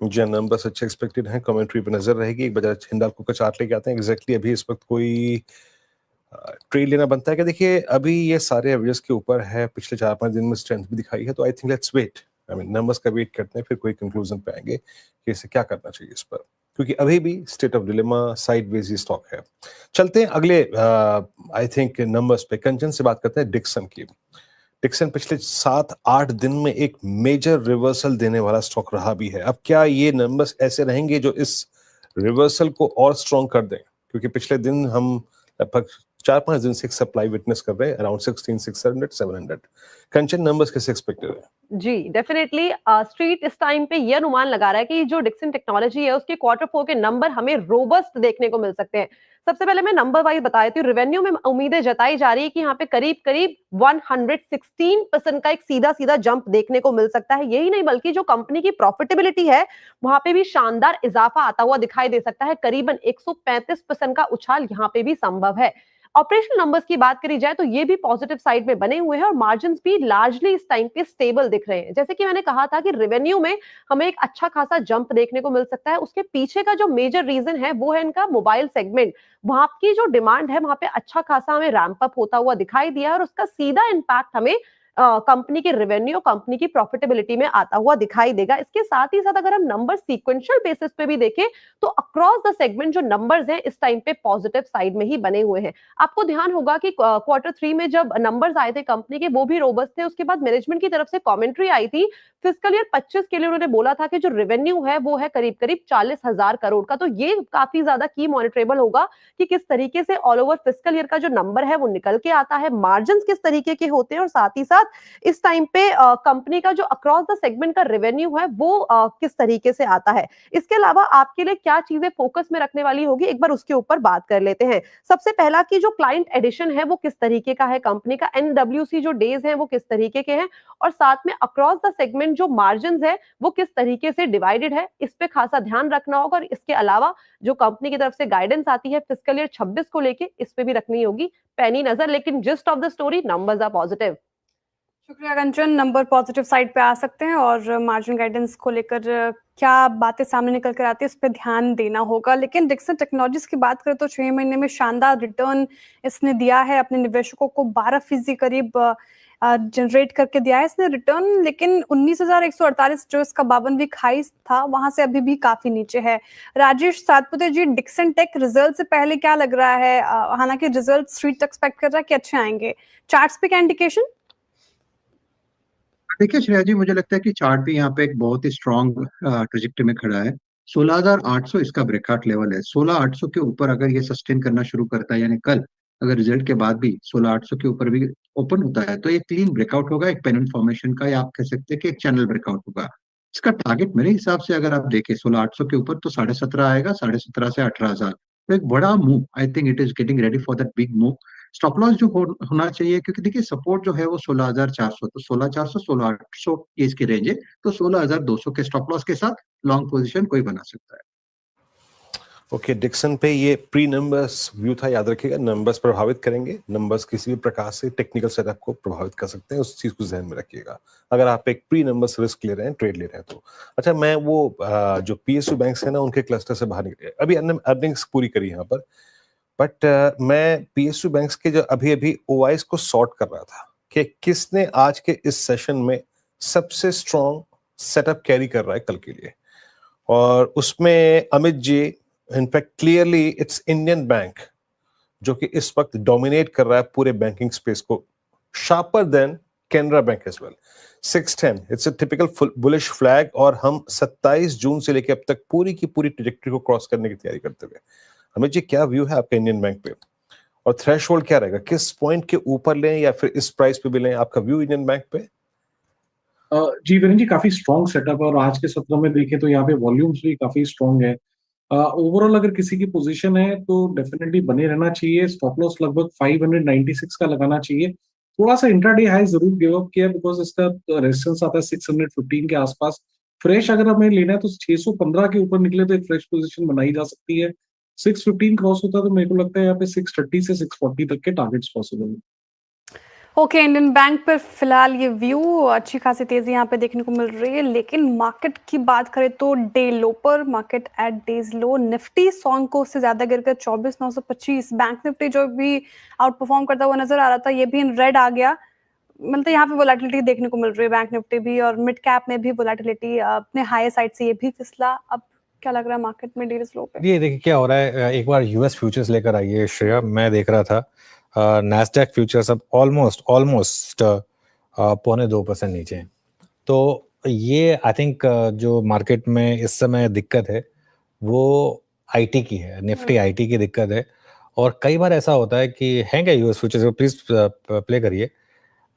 जी, नंबर्स अच्छे एक्सपेक्टेड हैं, कमेंट्री पर नजर रहेगी। एक बजाज हिंडाल्को का चार्ट लेके आते हैं। एग्जैक्टली अभी इस वक्त कोई ट्रेड लेना बनता है कि देखिए अभी ये सारे एवरेज के ऊपर है, पिछले 4-5 दिन में स्ट्रेंथ भी दिखाई है, तो I think let's wait. Numbers का वेट करते हैं फिर कोई कंक्लूजन पे आएंगे कि इसे क्या करना चाहिए इस पर, क्योंकि अभी भी state of dilemma, sideways stock है। चलते हैं अगले आई थिंक नंबर्स पे। कंचन से बात करते हैं डिक्सन की। डिक्सन पिछले 7-8 दिन में एक मेजर रिवर्सल देने वाला स्टॉक रहा भी है। अब क्या ये नंबर्स ऐसे रहेंगे जो इस रिवर्सल को और स्ट्रॉन्ग कर दें, क्योंकि पिछले दिन हम लगभग 4-5 दिन से एक सप्लाई विटनेस कर रहे हैं अराउंड 16,600-700। कंचन नंबर्स कैसे एक्सपेक्टेड है? जी डेफिनेटली स्ट्रीट इस टाइम पे ये अनुमान लगा रहा है कि जो डिक्सन टेक्नोलॉजी है उसके Q4 के नंबर हमें रोबस्ट देखने को मिल सकते हैं। सबसे पहले मैं नंबर वाइज बता देती हूँ। रेवेन्यू में उम्मीदें जताई जा रही है कि यहाँ पे करीब 116% का एक सीधा जंप देखने को मिल सकता है। यही नहीं बल्कि जो कंपनी की प्रॉफिटेबिलिटी है वहां पे भी शानदार इजाफा आता हुआ दिखाई दे सकता है। करीबन 135% का उछाल यहाँ पे भी संभव है। ऑपरेशनल नंबर्स की बात करी जाए तो ये भी पॉजिटिव साइड में बने हुए हैं और मार्जिन्स भी लार्जली इस टाइम पे स्टेबल दिख रहे हैं। जैसे कि मैंने कहा था कि रेवेन्यू में हमें एक अच्छा खासा जंप देखने को मिल सकता है। उसके पीछे का जो मेजर रीजन है वो है इनका मोबाइल सेगमेंट। वहां की जो डिमांड है वहां पे अच्छा खासा हमें रैंप अप होता हुआ दिखाई दिया और उसका सीधा इम्पैक्ट हमें कंपनी के रेवेन्यू, कंपनी की प्रॉफिटेबिलिटी में आता हुआ दिखाई देगा। इसके साथ ही साथ अगर हम नंबर सीक्वेंशियल बेसिस पे भी देखें तो अक्रॉस द सेगमेंट जो नंबर्स हैं इस टाइम पे पॉजिटिव साइड में ही बने हुए हैं। आपको ध्यान होगा कि Q3 में जब नंबर्स आए थे कंपनी के वो भी रोबस्ट थे, उसके बाद मैनेजमेंट की तरफ से कमेंट्री आई थी फिस्कल ईयर 25 के लिए, उन्होंने बोला था कि जो रेवेन्यू है वो है करीब करीब 40,000 करोड़ का। तो ये काफी ज्यादा की मॉनिटरेबल होगा कि किस तरीके से ऑल ओवर फिस्कल ईयर का जो नंबर है वो निकल के आता है, मार्जिन किस तरीके के होते हैं और साथ ही साथ इस टाइम पे कंपनी का जो अक्रॉस द सेगमेंट का रेवेन्यू है वो किस तरीके से आता है। इसके अलावा आपके लिए क्या चीजें फोकस में रखने वाली होगी, एक बार उसके ऊपर बात कर लेते हैं। सबसे पहला कि जो क्लाइंट एडिशन है वो किस तरीके का है, कंपनी का NWC जो डेज है वो किस तरीके के हैं, और साथ में अक्रॉस द सेगमेंट जो मार्जिन है वो किस तरीके से डिवाइडेड है, इस पे खासा ध्यान रखना होगा। और इसके अलावा जो कंपनी की तरफ से गाइडेंस आती है फिस्कल ईयर 26 को लेके, इस पे भी रखनी होगी पैनी नजर। लेकिन gist of the story, numbers are positive. शुक्रिया कंचन, नंबर पॉजिटिव साइड पे आ सकते हैं और मार्जिन गाइडेंस को लेकर क्या बातें सामने निकल कर आती है इस पे ध्यान देना होगा। लेकिन डिक्सन टेक्नोलॉजीज की बात करें तो 6 महीने में शानदार रिटर्न इसने दिया है, अपने निवेशकों को 12% करीब जनरेट करके दिया है इसने रिटर्न। लेकिन 19,148 जो इसका 52 वीक हाई था वहां से अभी भी काफी नीचे है। राजेश सातपुते जी, डिक्सन टेक रिजल्ट से पहले क्या लग रहा है? हालांकि रिजल्ट स्ट्रीट एक्सपेक्ट कर रहा है कि अच्छे आएंगे, चार्ट्स पे क्या इंडिकेशन? देखिए श्रेया जी, मुझे लगता है कि चार्ट भी यहाँ पे एक बहुत ही स्ट्रॉन्ग ट्रेजेक्टरी में खड़ा है। 16,800 इसका ब्रेकआउट लेवल है। 16,800 के ऊपर अगर ये सस्टेन करना शुरू करता है, यानी कल अगर रिजल्ट के बाद भी 16,800 के ऊपर भी ओपन होता है, तो ये क्लीन ब्रेकआउट होगा, एक पेन फॉर्मेशन का, या आप कह सकते हैं कि एक चैनल ब्रेकआउट होगा। इसका टारगेट मेरे हिसाब से अगर आप देखें 16,800 के ऊपर तो 17.5 आएगा, 17.5 से 18,000। तो एक बड़ा move, I think it is getting ready for that big move. Stop loss जो होना चाहिए, क्योंकि देखिए सपोर्ट जो है वो 16,400, तो 16,400 16,800 ये इसकी रेंज है। तो 16,200 के स्टॉप लॉस के साथ लॉन्ग पोजीशन कोई बना सकता है। ओके, डिक्सन पे ये प्री नंबर्स व्यू था, याद रखिएगा नंबर्स प्रभावित करेंगे, नंबर्स किसी भी प्रकार से टेक्निकल सेटअप को प्रभावित कर सकते हैं, उस चीज को ध्यान में रखिएगा अगर आप एक प्री नंबर्स रिस्क ले रहे हैं, ट्रेड ले रहे हैं तो। अच्छा, मैं वो जो PSU बैंक्स है ना उनके क्लस्टर से बाहर निकले, अभी अर्निंग्स पूरी करी यहाँ पर, बट मैं PSU बैंक्स के जो अभी अभी OIs को सॉर्ट कर रहा था कि किसने आज के इस सेशन में सबसे स्ट्रॉन्ग सेटअप कैरी कर रहा है कल के लिए, और उसमें Amit ji, in fact clearly it's Indian bank जो कि इस वक्त डोमिनेट कर रहा है पूरे बैंकिंग स्पेस को, sharper than Canara bank as well. 610 it's a typical bullish flag, और हम 27 जून से लेकर अब तक पूरी की पूरी ट्रैजेक्टरी को क्रॉस करने की तैयारी करते हुए। अमित जी, क्या व्यू है आपका इंडियन बैंक पे, और थ्रेशहोल्ड क्या रहेगा, किस पॉइंट के ऊपर लें या फिर इस प्राइस पे भी लें, आपका व्यू इंडियन बैंक पे? जी वीरेंद्र जी, काफी स्ट्रॉन्ग सेटअप है और आज के सत्र में देखें तो यहाँ पे वॉल्यूम्स भी काफी स्ट्रॉन्ग है। ओवरऑल अगर किसी की पोजीशन है तो डेफिनेटली बने रहना चाहिए। स्टॉप लॉस लगभग 596 का लगाना चाहिए। थोड़ा सा इंट्राडे हाई जरूर गिव अप किया बिकॉज इसका रेजिस्टेंस आता है 615 के आसपास। फ्रेश अगर हमें लेना है तो 615 के ऊपर निकले तो एक फ्रेश पोजीशन बनाई जा सकती है। 615 क्रॉस होता है तो मेरे को लगता है यहाँ पे 630 से 640 तक के टारगेट्स पॉसिबल है। ओके, इंडियन बैंक पर फिलहाल ये व्यू, अच्छी खासी तेजी यहाँ पे देखने को मिल रही है। लेकिन मार्केट की बात करें तो डे लो पर market at days low, Nifty song को उससे ज्यादा गिरकर 24,925, बैंक निफ्टी जो भी आउट परफॉर्म करता हुआ नजर आ रहा था ये भी इन रेड आ गया। मतलब यहाँ पे वोलेटिलिटी देखने को मिल रही है बैंक निफ्टी भी, और मिड कैप में भी वोलेटिलिटी अपने हाई साइड से ये भी फिसला। अब क्या लग रहा है मार्केट में डे स्लो पे? ये देखिए क्या हो रहा है, एक बार US फ्यूचर्स लेकर आइए श्रेया, मैं देख रहा था नैस्डैक फ्यूचर्स अब ऑलमोस्ट 0.25% नीचे हैं। तो ये आई थिंक जो मार्केट में इस समय दिक्कत है वो IT की है, निफ्टी IT की दिक्कत है। और कई बार ऐसा होता है कि है क्या US फ्यूचर्स को प्लीज प्ले करिए,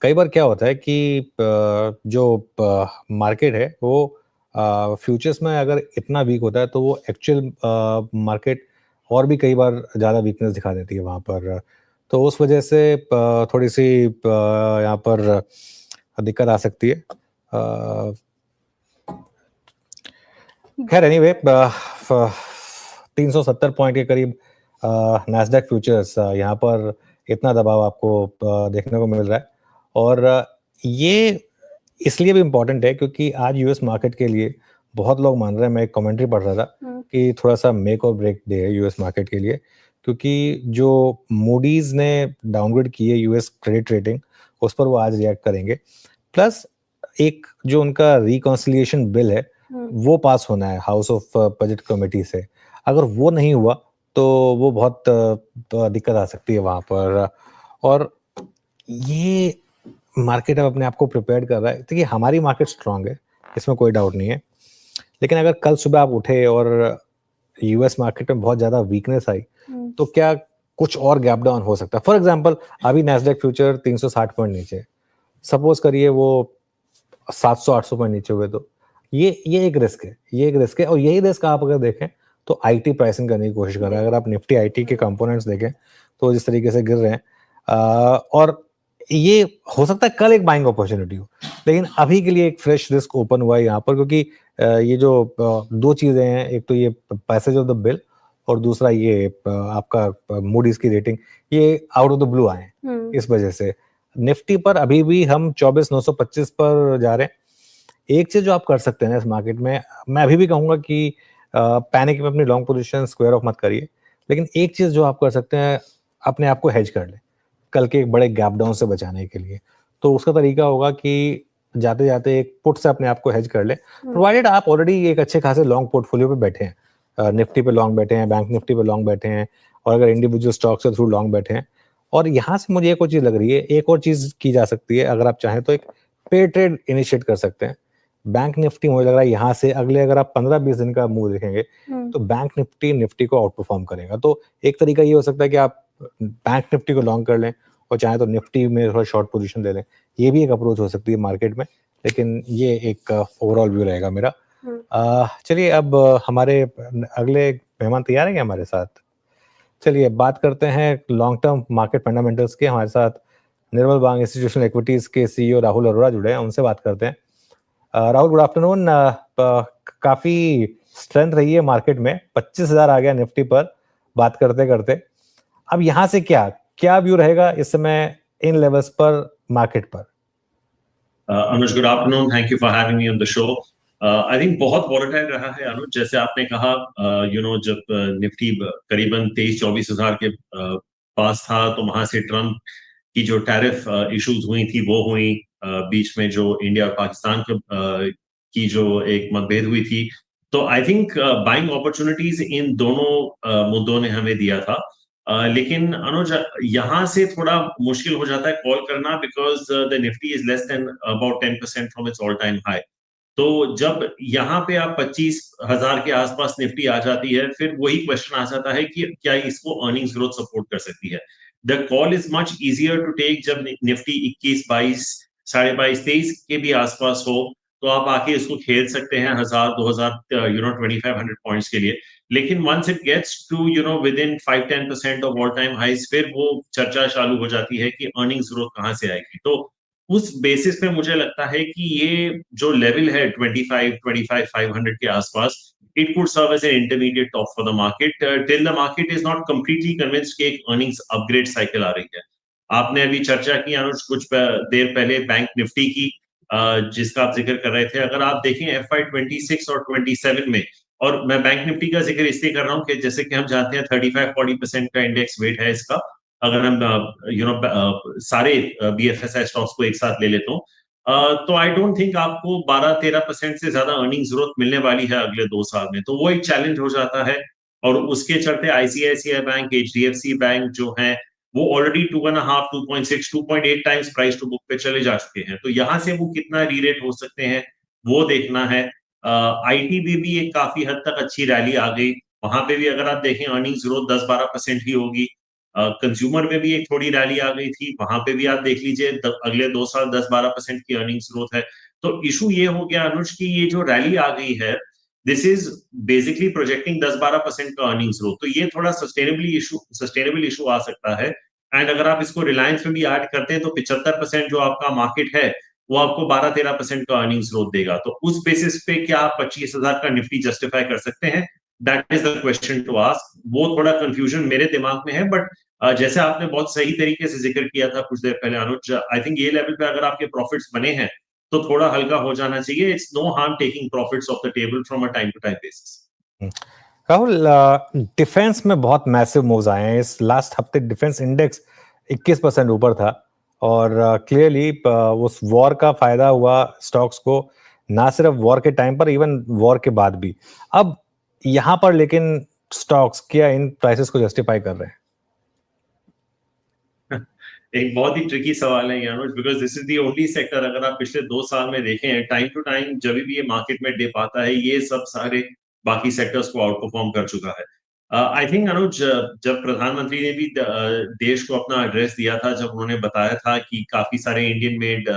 कई बार क्या होता है कि जो मार्केट है वो फ्यूचर्स में अगर इतना वीक होता है तो वो एक्चुअल मार्केट और भी कई बार ज़्यादा वीकनेस दिखा देती है वहाँ पर। तो उस वजह से थोड़ी सी यहाँ पर दिक्कत आ सकती है। खैर एनीवे, 370 पॉइंट के करीब नैस्डैक फ्यूचर्स, यहाँ पर इतना दबाव आपको देखने को मिल रहा है। और ये इसलिए भी इम्पोर्टेंट है क्योंकि आज US मार्केट के लिए बहुत लोग मान रहे हैं, मैं एक कमेंट्री पढ़ रहा था कि थोड़ा सा मेक और ब्रेक डे है US मार्केट के लिए, क्योंकि जो मूडीज ने डाउनग्रेड की है US क्रेडिट रेटिंग उस पर वो आज रिएक्ट करेंगे। प्लस एक जो उनका रिकॉन्सिलिएशन बिल है वो पास होना है हाउस ऑफ बजट कमेटी से, अगर वो नहीं हुआ तो वो बहुत दिक्कत आ सकती है वहां पर। और ये मार्केट अब अपने आप को प्रिपेयर कर रहा है। देखिए हमारी मार्केट स्ट्रांग है, इसमें कोई डाउट नहीं है, लेकिन अगर कल सुबह आप उठे और यूएस मार्केट में बहुत ज्यादा वीकनेस आई तो क्या कुछ और गैप डाउन हो सकता है। फॉर एग्जांपल अभी नैस्डैक फ्यूचर 360 पॉइंट नीचे, सपोज करिए वो 700-800 पॉइंट नीचे हुए तो ये एक रिस्क है, ये एक रिस्क है। और यही रिस्क आप अगर देखें तो आईटी प्राइसिंग करने की कोशिश कर रहा है। अगर आप निफ्टी आईटी के कंपोनेंट्स देखें तो जिस तरीके से गिर रहे हैं और ये हो सकता है कल एक बाइंग अपॉर्चुनिटी हो, लेकिन अभी के लिए एक फ्रेश रिस्क ओपन हुआ है यहाँ पर, क्योंकि ये जो दो चीजें हैं, एक तो ये पैसेज ऑफ द बिल और दूसरा ये आपका मूडीज की रेटिंग, ये आउट ऑफ द ब्लू आए हैं। इस वजह से निफ्टी पर अभी भी हम 24,925 पर जा रहे हैं। एक चीज जो आप कर सकते हैं ना इस मार्केट में, मैं अभी भी कहूंगा कि पैनिक में अपनी लॉन्ग पोजीशन स्क्वायर ऑफ मत करिए, लेकिन एक चीज जो आप कर सकते हैं, अपने आप को हेज कर ले कल के एक बड़े गैप डाउन से बचाने के लिए। तो उसका तरीका होगा कि जाते जाते एक पुट से अपने आप को हेज कर ले, प्रोवाइडेड आप ऑलरेडी एक अच्छे खासे लॉन्ग पोर्टफोलियो पे बैठे हैं, निफ्टी पे लॉन्ग बैठे हैं, बैंक निफ्टी पे लॉन्ग बैठे हैं, और अगर इंडिविजुअल स्टॉक से थ्रू लॉन्ग बैठे हैं। और यहाँ से मुझे एक और चीज लग रही है, एक और चीज की जा सकती है, अगर आप चाहें तो एक पे ट्रेड इनिशिएट कर सकते हैं। बैंक निफ्टी मुझे लग रहा है यहाँ से अगले अगर आप 15-20 दिन का मूव देखेंगे तो बैंक निफ्टी को आउट परफॉर्म करेगा। तो एक तरीका ये हो सकता है कि आप बैंक निफ्टी को लॉन्ग कर लें और चाहे तो निफ्टी में थोड़ा शॉर्ट पोजीशन ले लें, ये भी एक अप्रोच हो सकती है मार्केट में, लेकिन ये एक ओवरऑल व्यू रहेगा मेरा। चलिए अब हमारे अगले मेहमान तैयार हैं हमारे साथ, चलिए बात करते हैं लॉन्ग टर्म मार्केट फंडामेंटल्स के। हमारे साथ निर्मल बांग इंस्टीट्यूशनल इक्विटीज के सीईओ राहुल अरोड़ा जुड़े हैं, उनसे बात करते हैं। Rahul good afternoon. काफी स्ट्रेंथ रही है मार्केट में, 25,000 आ गया निफ्टी पर बात करते करते। अब यहाँ से क्या व्यू रहेगा इस समय इन लेवल्स पर मार्केट पर? Anuj good afternoon, thank you for having me on the show. I think बहुत वॉलेटाइल रहा है अनुज, जैसे आपने कहा जब निफ्टी करीबन 23-24,000 के पास था तो वहां से ट्रम्प की जो टैरिफ इश्यूज हुई थी वो हुई, बीच में जो इंडिया और पाकिस्तान की जो एक मतभेद हुई थी, तो I think buying opportunities in दोनों मुद्दों ने हमें दिया था। लेकिन अनुज यहाँ से थोड़ा मुश्किल हो जाता है कॉल करना, because the Nifty is less than about 10% from its all time high. तो जब यहाँ पे आप 25,000 के आसपास निफ्टी आ जाती है, फिर वही क्वेश्चन आ जाता है कि क्या इसको अर्निंग्स ग्रोथ सपोर्ट कर सकती है। The call is much easier to take जब निफ्टी 21, 22, 22.5, 23 के भी आसपास हो, तो आप आके इसको खेल सकते हैं 1,000, 2,000 2,500 पॉइंट्स के लिए। लेकिन once it gets to with in 5-10% of all time highs, फिर वो चर्चा चालू हो जाती है कि अर्निंग्स ग्रोथ कहाँ से आएगी। तो उस बेसिस पे मुझे लगता है कि ये जो लेवल है 25,500 के आसपास, it could serve as an intermediate top for the market till the market is not completely convinced कि एक अर्निंग्स अपग्रेड साइकिल आ रही है। आपने अभी चर्चा की अनुज कुछ देर पहले बैंक निफ्टी की, जिसका आप जिक्र कर रहे थे। अगर आप देखें FY 26 और 27 में, और मैं बैंक निफ्टी का जिक्र इसलिए कर रहा हूँ कि जैसे कि हम जानते हैं 35-40% का इंडेक्स वेट है इसका, अगर हम सारे BFSI स्टॉक्स को एक साथ ले लेते हो, तो आई डोंट थिंक आपको 12-13% से ज्यादा अर्निंग्स ग्रोथ मिलने वाली है अगले 2 साल में। तो वो एक चैलेंज हो जाता है, और उसके चलते ICICI बैंक, HDFC बैंक जो है वो already 2.5, 2.6, 2.8 times price to book पे चले जा चुके हैं। तो यहाँ से वो कितना रीरेट हो सकते हैं वो देखना है। IT में भी एक काफी हद तक अच्छी रैली आ गई, वहां पे भी अगर आप देखें अर्निंग्स ग्रोथ 10-12% ही होगी। कंज्यूमर में भी एक थोड़ी रैली आ गई थी, वहां पे भी आप देख लीजिए अगले 2 साल 10-12% की अर्निंग्स ग्रोथ है। तो इशू ये हो गया अनुज की ये जो रैली आ गई है, दिस इज बेसिकली प्रोजेक्टिंग 10-12% का अर्निंग्स ग्रोथ, तो ये थोड़ा सस्टेनेबल इशू आ सकता है। एंड अगर आप इसको रिलायंस में भी ऐड करते हैं तो 75% जो आपका मार्केट है वो आपको 12-13% का अर्निंग्स ग्रोथ देगा। तो उस बेसिस पे क्या आप 25,000 का निफ्टी जस्टिफाई कर सकते हैं? That is the question to ask. वो थोड़ा कंफ्यूजन मेरे दिमाग में है, बट जैसे आपने बहुत सही तरीके से जिक्र किया था कुछ देर पहले अनुज, आई थिंक ये लेवल पे अगर आपके प्रॉफिट्स बने हैं तो थोड़ा हल्का हो जाना चाहिए। It's no harm taking profits off the table from a time to time basis. Rahul, defence में बहुत मैसिव मूव्स आए हैं इस लास्ट हफ्ते। डिफेंस इंडेक्स 21% ऊपर था और क्लियरली उस वॉर का फायदा हुआ स्टॉक्स को, ना सिर्फ वॉर के टाइम पर, इवन वॉर के बाद भी। अब यहाँ पर लेकिन स्टॉक्स क्या इन प्राइसेस को जस्टिफाई कर रहे हैं? एक बहुत ही ट्रिकी सवाल है यानुज, because this is the only sector, अगर आप पिछले 2 साल में देखें टाइम टू टाइम जब भी ये मार्केट में डिप आता है, ये सब सारे बाकी सेक्टर्स को आउट परफॉर्म कर चुका है। आई थिंक अनुज, जब प्रधानमंत्री ने भी देश को अपना एड्रेस दिया था, जब उन्होंने बताया था कि काफी सारे इंडियन मेड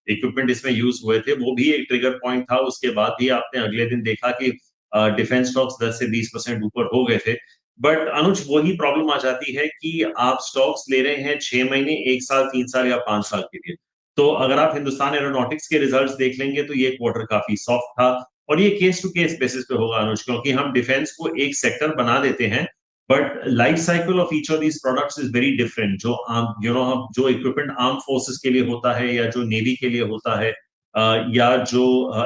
इक्विपमेंट इसमें यूज हुए थे, वो भी एक ट्रिगर पॉइंट था। उसके बाद भी आपने अगले दिन देखा कि डिफेंस स्टॉक्स 10 से 20% ऊपर हो गए थे। बट अनुज, वही प्रॉब्लम आ जाती है कि आप स्टॉक्स ले रहे हैं 6 महीने, 1 साल, 3 साल या 5 साल के लिए। तो अगर आप हिंदुस्तान एरोनॉटिक्स के रिजल्ट्स देख लेंगे तो ये क्वार्टर काफी सॉफ्ट था, और ये केस टू केस बेसिस पे होगा अनुज, क्योंकि हम डिफेंस को एक सेक्टर बना देते हैं, but life cycle of each of these products is very different. जो जो इक्विपमेंट आर्म फोर्सेस के लिए होता है, या जो नेवी के लिए होता है, या जो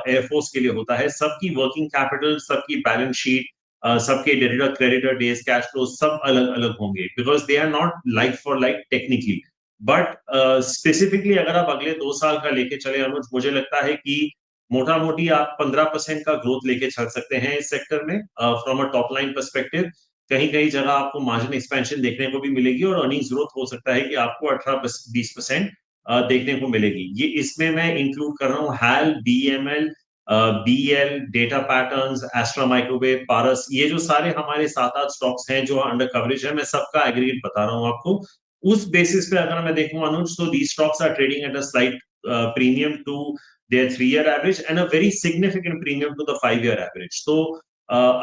एयरफोर्स के लिए होता है, सबकी वर्किंग कैपिटल, सबकी बैलेंस शीट, सबके debtor, creditor, days, cash flow सब अलग अलग होंगे, because they are not like for like technically. But specifically अगर आप अगले 2 साल का लेके चले अनुज, मुझे लगता है कि मोटा मोटी आप 15% का ग्रोथ लेके चल सकते हैं इस सेक्टर में from a top line perspective. कहीं कहीं जगह आपको मार्जिन एक्सपेंशन देखने को भी मिलेगी, और अर्निंग्स ग्रोथ हो सकता है कि आपको 18-20% देखने को मिलेगी। ये इसमें मैं इंक्लूड कर रहा हूँ HAL, BEML, BEL, Data Patterns, Astra Microwave, Paras, ये जो सारे हमारे 7-8 स्टॉक्स हैं जो अंडर कवरेज है, मैं सबका एग्रीगेट बता रहा हूँ आपको। उस बेसिस पे अगर मैं देखूं अनुज, तो the stocks are trading at a slight premium to their 3-year average and a very significant premium to the 5-year average. So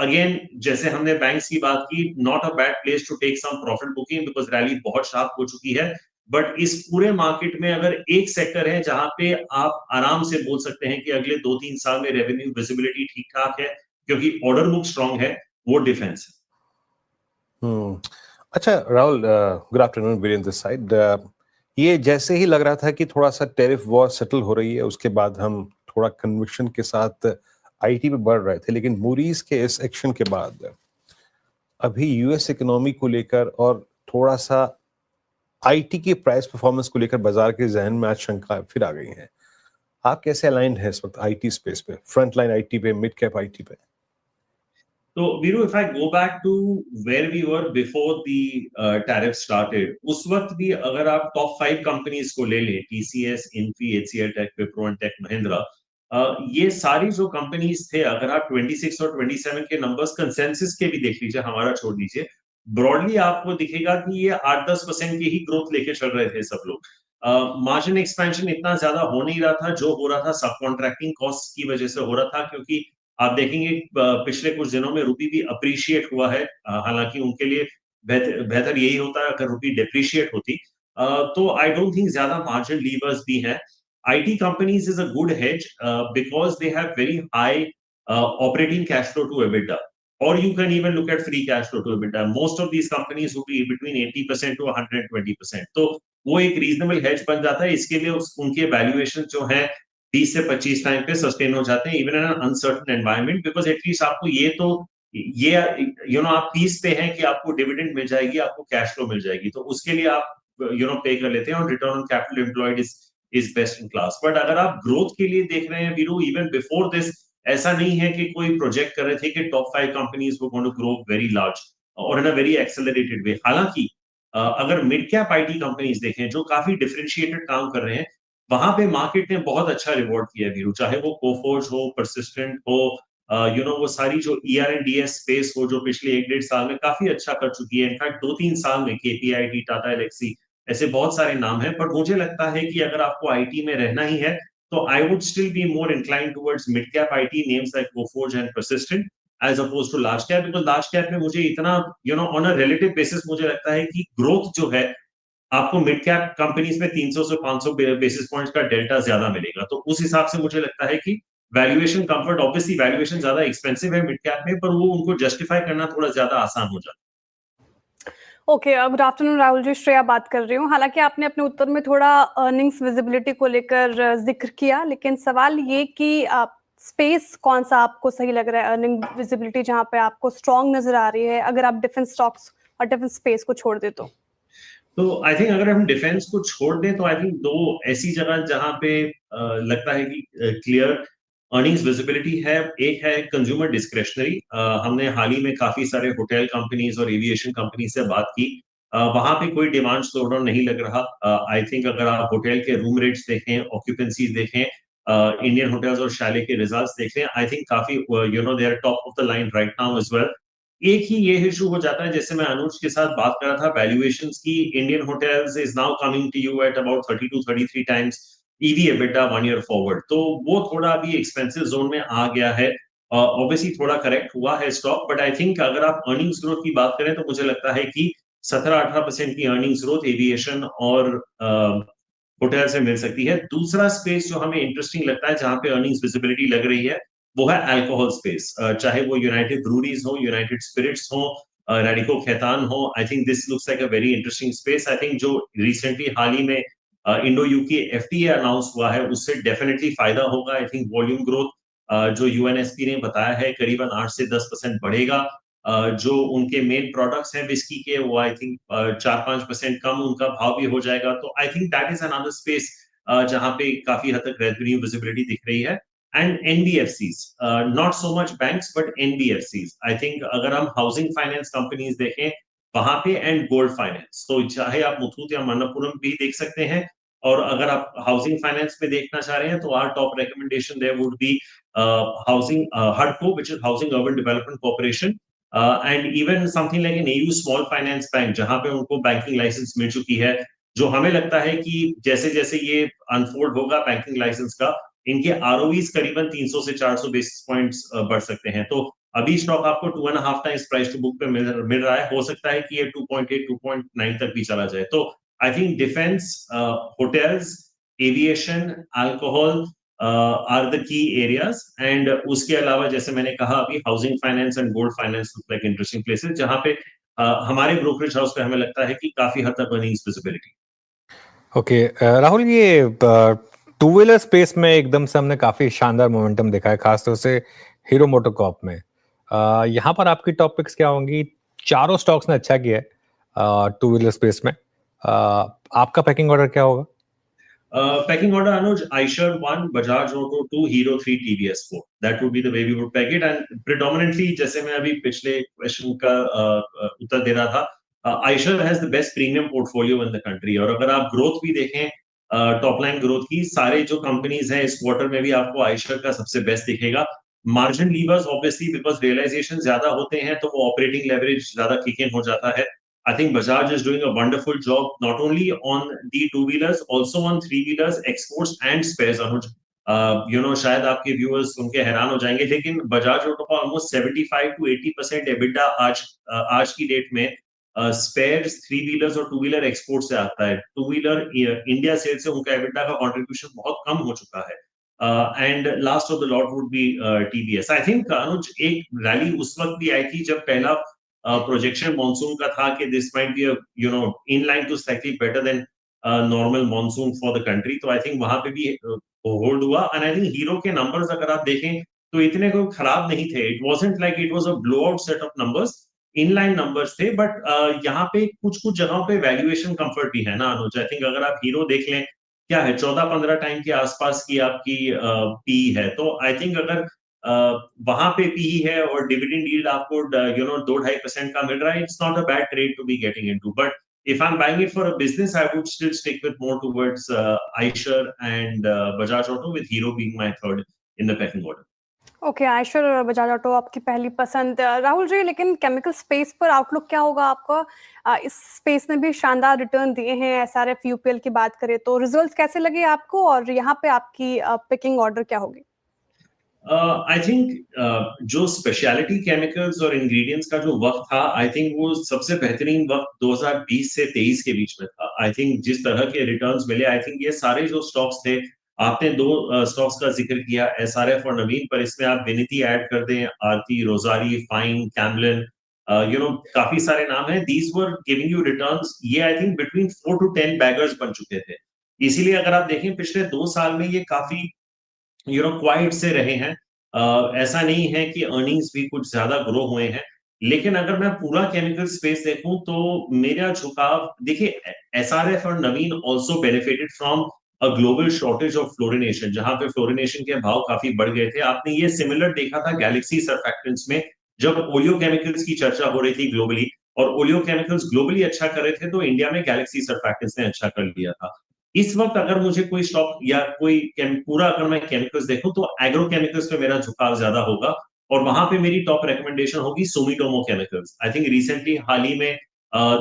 again, जैसे हमने बैंक्स की बात की, not a bad place to take some profit booking because rally बहुत sharp हो चुकी है। But इस पूरे मार्केट में अगर एक सेक्टर है जहां पे आप आराम से बोल सकते हैं कि अगले 2-3 साल में रेवेन्यू विजिबिलिटी ठीक ठाक है, क्योंकि ऑर्डर बुक स्ट्रांग है, वो डिफेंस है। अच्छा Rahul, good afternoon, Virendra this side. ये जैसे ही लग रहा था कि थोड़ा सा टैरिफ वॉर सेटल हो रही है, उसके बाद हम थोड़ा कन्विक्शन के साथ आईटी पे बढ़ रहे थे, लेकिन मूडीज के इस एक्शन के बाद अभी यूएस इकोनॉमी को लेकर और थोड़ा सा आईटी की प्राइस परफॉर्मेंस को लेकर बाजार के जहन में आज शंका फिर आ गई है। आप कैसे अलाइंड है इस वक्त आईटी स्पेस पे, फ्रंट लाइन आईटी पे, मिड कैप आईटी पे? तो Veeru, if I go back to where we were before the tariff started, उस वक्त भी अगर आप टॉप 5 कंपनीज को ले लें, TCS, Infy, HCL tech, Wipro and tech Mahindra, ये सारी जो कंपनीज थे, अगर आप 26 और 27 के नंबर्स कंसेंसस के भी देख लीजिए, हमारा छोड़ दीजिए, ब्रॉडली आपको दिखेगा कि ये 8-10% की ही ग्रोथ लेके चल रहे थे सब लोग। मार्जिन एक्सपेंशन इतना ज्यादा हो नहीं रहा था, जो हो रहा था सब कॉन्ट्रैक्टिंग कॉस्ट की वजह से हो रहा था, क्योंकि आप देखेंगे पिछले कुछ दिनों में रुपी भी अप्रिशिएट हुआ है। हालांकि उनके लिए बेहतर यही होता है अगर रुपी डेप्रिशिएट होती। तो आई डोंट थिंक ज्यादा मार्जिन लीवर्स भी हैं। IT companies is a good hedge because they have very high operating cash flow to EBITDA, or you can even look at free cash flow to EBITDA. Most of these companies will be between 80% to 120%. तो वो एक reasonable hedge बन जाता है। इसके लिए उनके valuation जो है 20 से 25 टाइम पे सस्टेन हो जाते हैं, even in an uncertain environment, because at least आपको ये आप पीस पे हैं कि आपको डिविडेंड मिल जाएगी, आपको कैश फ्लो मिल जाएगी, तो उसके लिए आप पे कर लेते हैं, और return on capital employed is best in class. But अगर आप ग्रोथ के लिए देख रहे हैं वीरू, इवन बिफोर दिस ऐसा नहीं है कि कोई प्रोजेक्ट कर रहे थे कि टॉप 5 कंपनीज वो going to grow very large और इन अ वेरी एक्सेलरेटेड वे। हालांकि अगर मिड कैप आईटी कंपनीज देखें जो काफी डिफरेंशिएटेड काम कर रहे हैं, वहां पे मार्केट ने बहुत अच्छा रिवॉर्ड किया है वीरू, चाहे वो कोफोर्ज हो, परसिस्टेंट हो, वो सारी जो ER&DS स्पेस हो, जो पिछले 1-1.5 साल में काफी अच्छा कर चुकी है। इनफैक्ट 2-3 साल में KPIT, टाटा एलेक्सी, ऐसे बहुत सारे नाम हैं। पर मुझे लगता है कि अगर आपको आईटी में रहना ही है, तो I would still be more inclined towards mid cap IT names like Coforge and Persistent as opposed to large cap, because large cap में मुझे इतना on a relative basis मुझे लगता है कि ग्रोथ जो है आपको मिड कैप कंपनीज में 300 से 500 बेसिस पॉइंट्स का डेल्टा ज्यादा मिलेगा। तो उस हिसाब से मुझे लगता है कि वैल्यूएशन कंफर्ट, ऑब्वियसली वैल्यूएशन ज्यादा एक्सपेंसिव है मिड कैप में, पर वो उनको जस्टिफाई करना थोड़ा ज्यादा आसान हो जाता है। Okay, good afternoon Rahul ji, Shreya बात कर रही हूँ। हालांकि आपने अपने उत्तर में थोड़ा अर्निंग्स विजिबिलिटी को लेकर जिक्र किया, लेकिन सवाल ये कि स्पेस कौन सा आपको सही लग रहा है, अर्निंग विजिबिलिटी जहां पे आपको स्ट्रॉन्ग नजर आ रही है, अगर आप डिफेंस स्टॉक्स और डिफेंस स्पेस को छोड़ दे तो? तो आई थिंक अगर हम डिफेंस को छोड़ दें तो आई थिंक दो ऐसी जगह जहां पे लगता है कि क्लियर अर्निंग्स विजिबिलिटी है। एक है कंज्यूमर डिस्क्रेशनरी। हमने हाल ही में काफी सारे होटल कंपनीज और एविएशन कंपनी से बात की। वहां पे कोई डिमांड स्लोडाउन नहीं लग रहा। आई थिंक अगर आप होटल के रूम रेट्स देखें, ऑक्यूपेंसी देखें, इंडियन होटल्स और शैले के रिजल्ट्स देखें, आई थिंक काफी they are top of the line right now as well. एक ही ये इशू हो जाता है, जैसे मैं अनुज के साथ बात कर रहा था वैल्यूएशंस की। Indian hotels is now coming to you at about 30 to 33 times EV EBITDA 1 year forward. तो वो थोड़ा अभी एक्सपेंसिव जोन में आ गया है। ऑब्वियसली थोड़ा करेक्ट हुआ है स्टॉक, बट आई थिंक अगर आप अर्निंग्स ग्रोथ की बात करें तो मुझे लगता है कि 17-18% की अर्निंग्स ग्रोथ एविएशन और होटल से मिल सकती है। दूसरा स्पेस जो हमें इंटरेस्टिंग लगता है जहां पे अर्निंग्स विजिबिलिटी लग रही है वो है अल्कोहल स्पेस। चाहे वो यूनाइटेड ब्रूरीज हो, यूनाइटेड स्पिरिट्स हो, रेडिको खैतान हो, I think this looks like a very interesting space. I think जो रिसेंटली हाल ही में इंडो यूके एफटीए अनाउंस हुआ है उससे डेफिनेटली फायदा होगा। आई थिंक वॉल्यूम ग्रोथ जो यूएनएसपी ने बताया है करीबन 8 से 10% बढ़ेगा। जो उनके मेन प्रोडक्ट्स हैं विस्की के, वो आई थिंक 4-5% कम उनका भाव भी हो जाएगा। तो I think that is another space जहां पे काफी हद तक रेवेन्यू विजिबिलिटी दिख रही है। And NBFCs, not so much banks but NBFCs, I think अगर हम हाउसिंग फाइनेंस कंपनीज देखें वहां पे, एंड गोल्ड फाइनेंस, तो चाहे आप मुथूट या मनप्पुरम भी देख सकते हैं। और अगर आप हाउसिंग फाइनेंस में देखना चाह रहे हैं तो our top recommendation there would be housing हडको, which is housing urban development corporation, and even something like an AU small finance bank, जहां पे उनको बैंकिंग लाइसेंस मिल चुकी है। जो हमें लगता है कि जैसे जैसे ये अनफोल्ड होगा बैंकिंग लाइसेंस का, इनके आरओईज करीबन 300 से 400 बेसिस पॉइंट्स बढ़ सकते हैं। तो अभी स्टॉक आपको 2.5 टाइम्स प्राइस टू बुक पे मिल रहा है, हो सकता है कि ये 2.8 2.9 तक भी चला जाए। तो I think defence, hotels, aviation, alcohol are the key areas, and उसके अलावा जैसे मैंने कहा अभी housing finance and gold finance look like interesting places जहां पे हमारे ब्रोकरेज हाउस पे हमें लगता है कि काफी हद तक अर्निंग्स विजिबिलिटी। ओके राहुल, ये टू व्हीलर स्पेस में एकदम से हमने काफी शानदार मोमेंटम देखा है, खासतौर से हीरो मोटोकॉर्प में। यहाँ पर आपकी टॉप पिक्स क्या होंगी? चारों स्टॉक्स ने अच्छा किया है टू व्हीलर स्पेस में। आपका पैकिंग ऑर्डर क्या होगा? Pecking order, Anuj, Eicher 1, Bajaj Auto 2, Hero 3, TVS 4. That would be the way we would peg it. And predominantly, जैसे मैं अभी पिछले क्वेश्चन का उत्तर दे रहा था, Eicher has the best premium portfolio in the country. और अगर आप ग्रोथ भी देखें, टॉप लाइन ग्रोथ की, सारे जो कंपनीज हैं इस क्वार्टर में भी आपको Eicher का सबसे बेस्ट दिखेगा। Margin levers obviously because realization ज्यादा होते हैं तो वो ऑपरेटिंग लेवरेज ज्यादा किक इन हो जाता है। I think Bajaj is doing a wonderful job not only on the two-wheelers, also on three-wheelers, exports and spares. Anuj, शायद आपके व्यूअर्स उनके हैरान हो जाएंगे, लेकिन बजाज ऑटो का ऑलमोस्ट 75 to 80% एबिटा आज की डेट में स्पेयर्स, थ्री व्हीलर्स और टू व्हीलर एक्सपोर्ट से आता है। टू व्हीलर इंडिया सेल से उनका एबिटा का कंट्रीब्यूशन बहुत कम हो चुका है। And last of the lot would be TVS. I think Anuj, एक रैली उस वक्त भी आई थी जब पहला प्रोजेक्शन मॉनसून का था कि this might be in line to slightly better than normal monsoon for the country. तो आई थिंक वहां पे भी होल्ड हुआ। एंड आई थिंक हीरो के नंबर्स अगर आप देखें तो इतने कोई खराब नहीं थे। It wasn't like it was a blow out set of numbers, inline numbers थे। बट यहाँ पे कुछ जगहों पे वैल्यूएशन कंफर्ट भी है ना अनुज। आई थिंक अगर आप हीरो देख लें, क्या है 14-15 टाइम के आसपास की आपकी पी है। तो आई थिंक अगर वहां पे पी है और डिविडेंड यील्ड आपको 2-2.5% का मिल रहा है, it's not a bad trade to be getting into. But if I'm buying it for a business, I would still stick with more towards Eicher and Bajaj Auto, with Hero being my third in the pecking order. Okay, Eicher और Bajaj auto आपकी पहली पसंद। राहुल जी, लेकिन chemical space पर outlook क्या होगा आपका? इस स्पेस ने भी शानदार रिटर्न दिए हैं। एसआरएफ यूपीएल की बात करें तो रिजल्ट्स कैसे लगे आपको, और यहाँ पे आपकी पिकिंग ऑर्डर क्या होगी? आई थिंक जो स्पेशलिटी केमिकल्स और इंग्रेडिएंट्स का जो वक्त था, आई थिंक वो सबसे बेहतरीन वक्त 2020 से 23 के बीच में था। आई थिंक जिस तरह के रिटर्न्स मिले, आई थिंक ये सारे जो स्टॉक्स थे, आपने दो स्टॉक्स का जिक्र किया, एसआरएफ और नवीन, पर इसमें आप विनिति ऐड कर दें, आरती, रोजारी, फाइन, कैमलिन, काफी सारे नाम हैं। These were giving you returns. ये I think between 4 to 10 baggers बन चुके थे। इसीलिए अगर आप देखें पिछले 2 साल में ये काफी क्वाइट से रहे हैं। ऐसा नहीं है कि अर्निंग्स भी कुछ ज्यादा ग्रो हुए हैं। लेकिन अगर मैं पूरा केमिकल स्पेस देखूं तो मेरा झुकाव, देखिए एसआरएफ और Navin also benefited from a global shortage of fluorination, जहां पे फ्लोरिनेशन के भाव काफी बढ़ गए थे। आपने ये सिमिलर देखा था गैलेक्सी सर्फैक्टेंट्स में, जब ओलियोकेमिकल्स की चर्चा हो रही थी ग्लोबली और ओलियोकेमिकल्स ग्लोबली अच्छा कर रहे थे, तो इंडिया में गैलेक्सी सर्फैक्टेंट्स ने अच्छा कर लिया था। इस वक्त अगर मुझे कोई स्टॉक या कोई पूरा अगर मैं केमिकल्स देखूं तो एग्रोकेमिकल्स पे मेरा झुकाव ज्यादा होगा, और वहां पे मेरी टॉप रिकमेंडेशन होगी Sumitomo chemicals. I think recently हाल ही में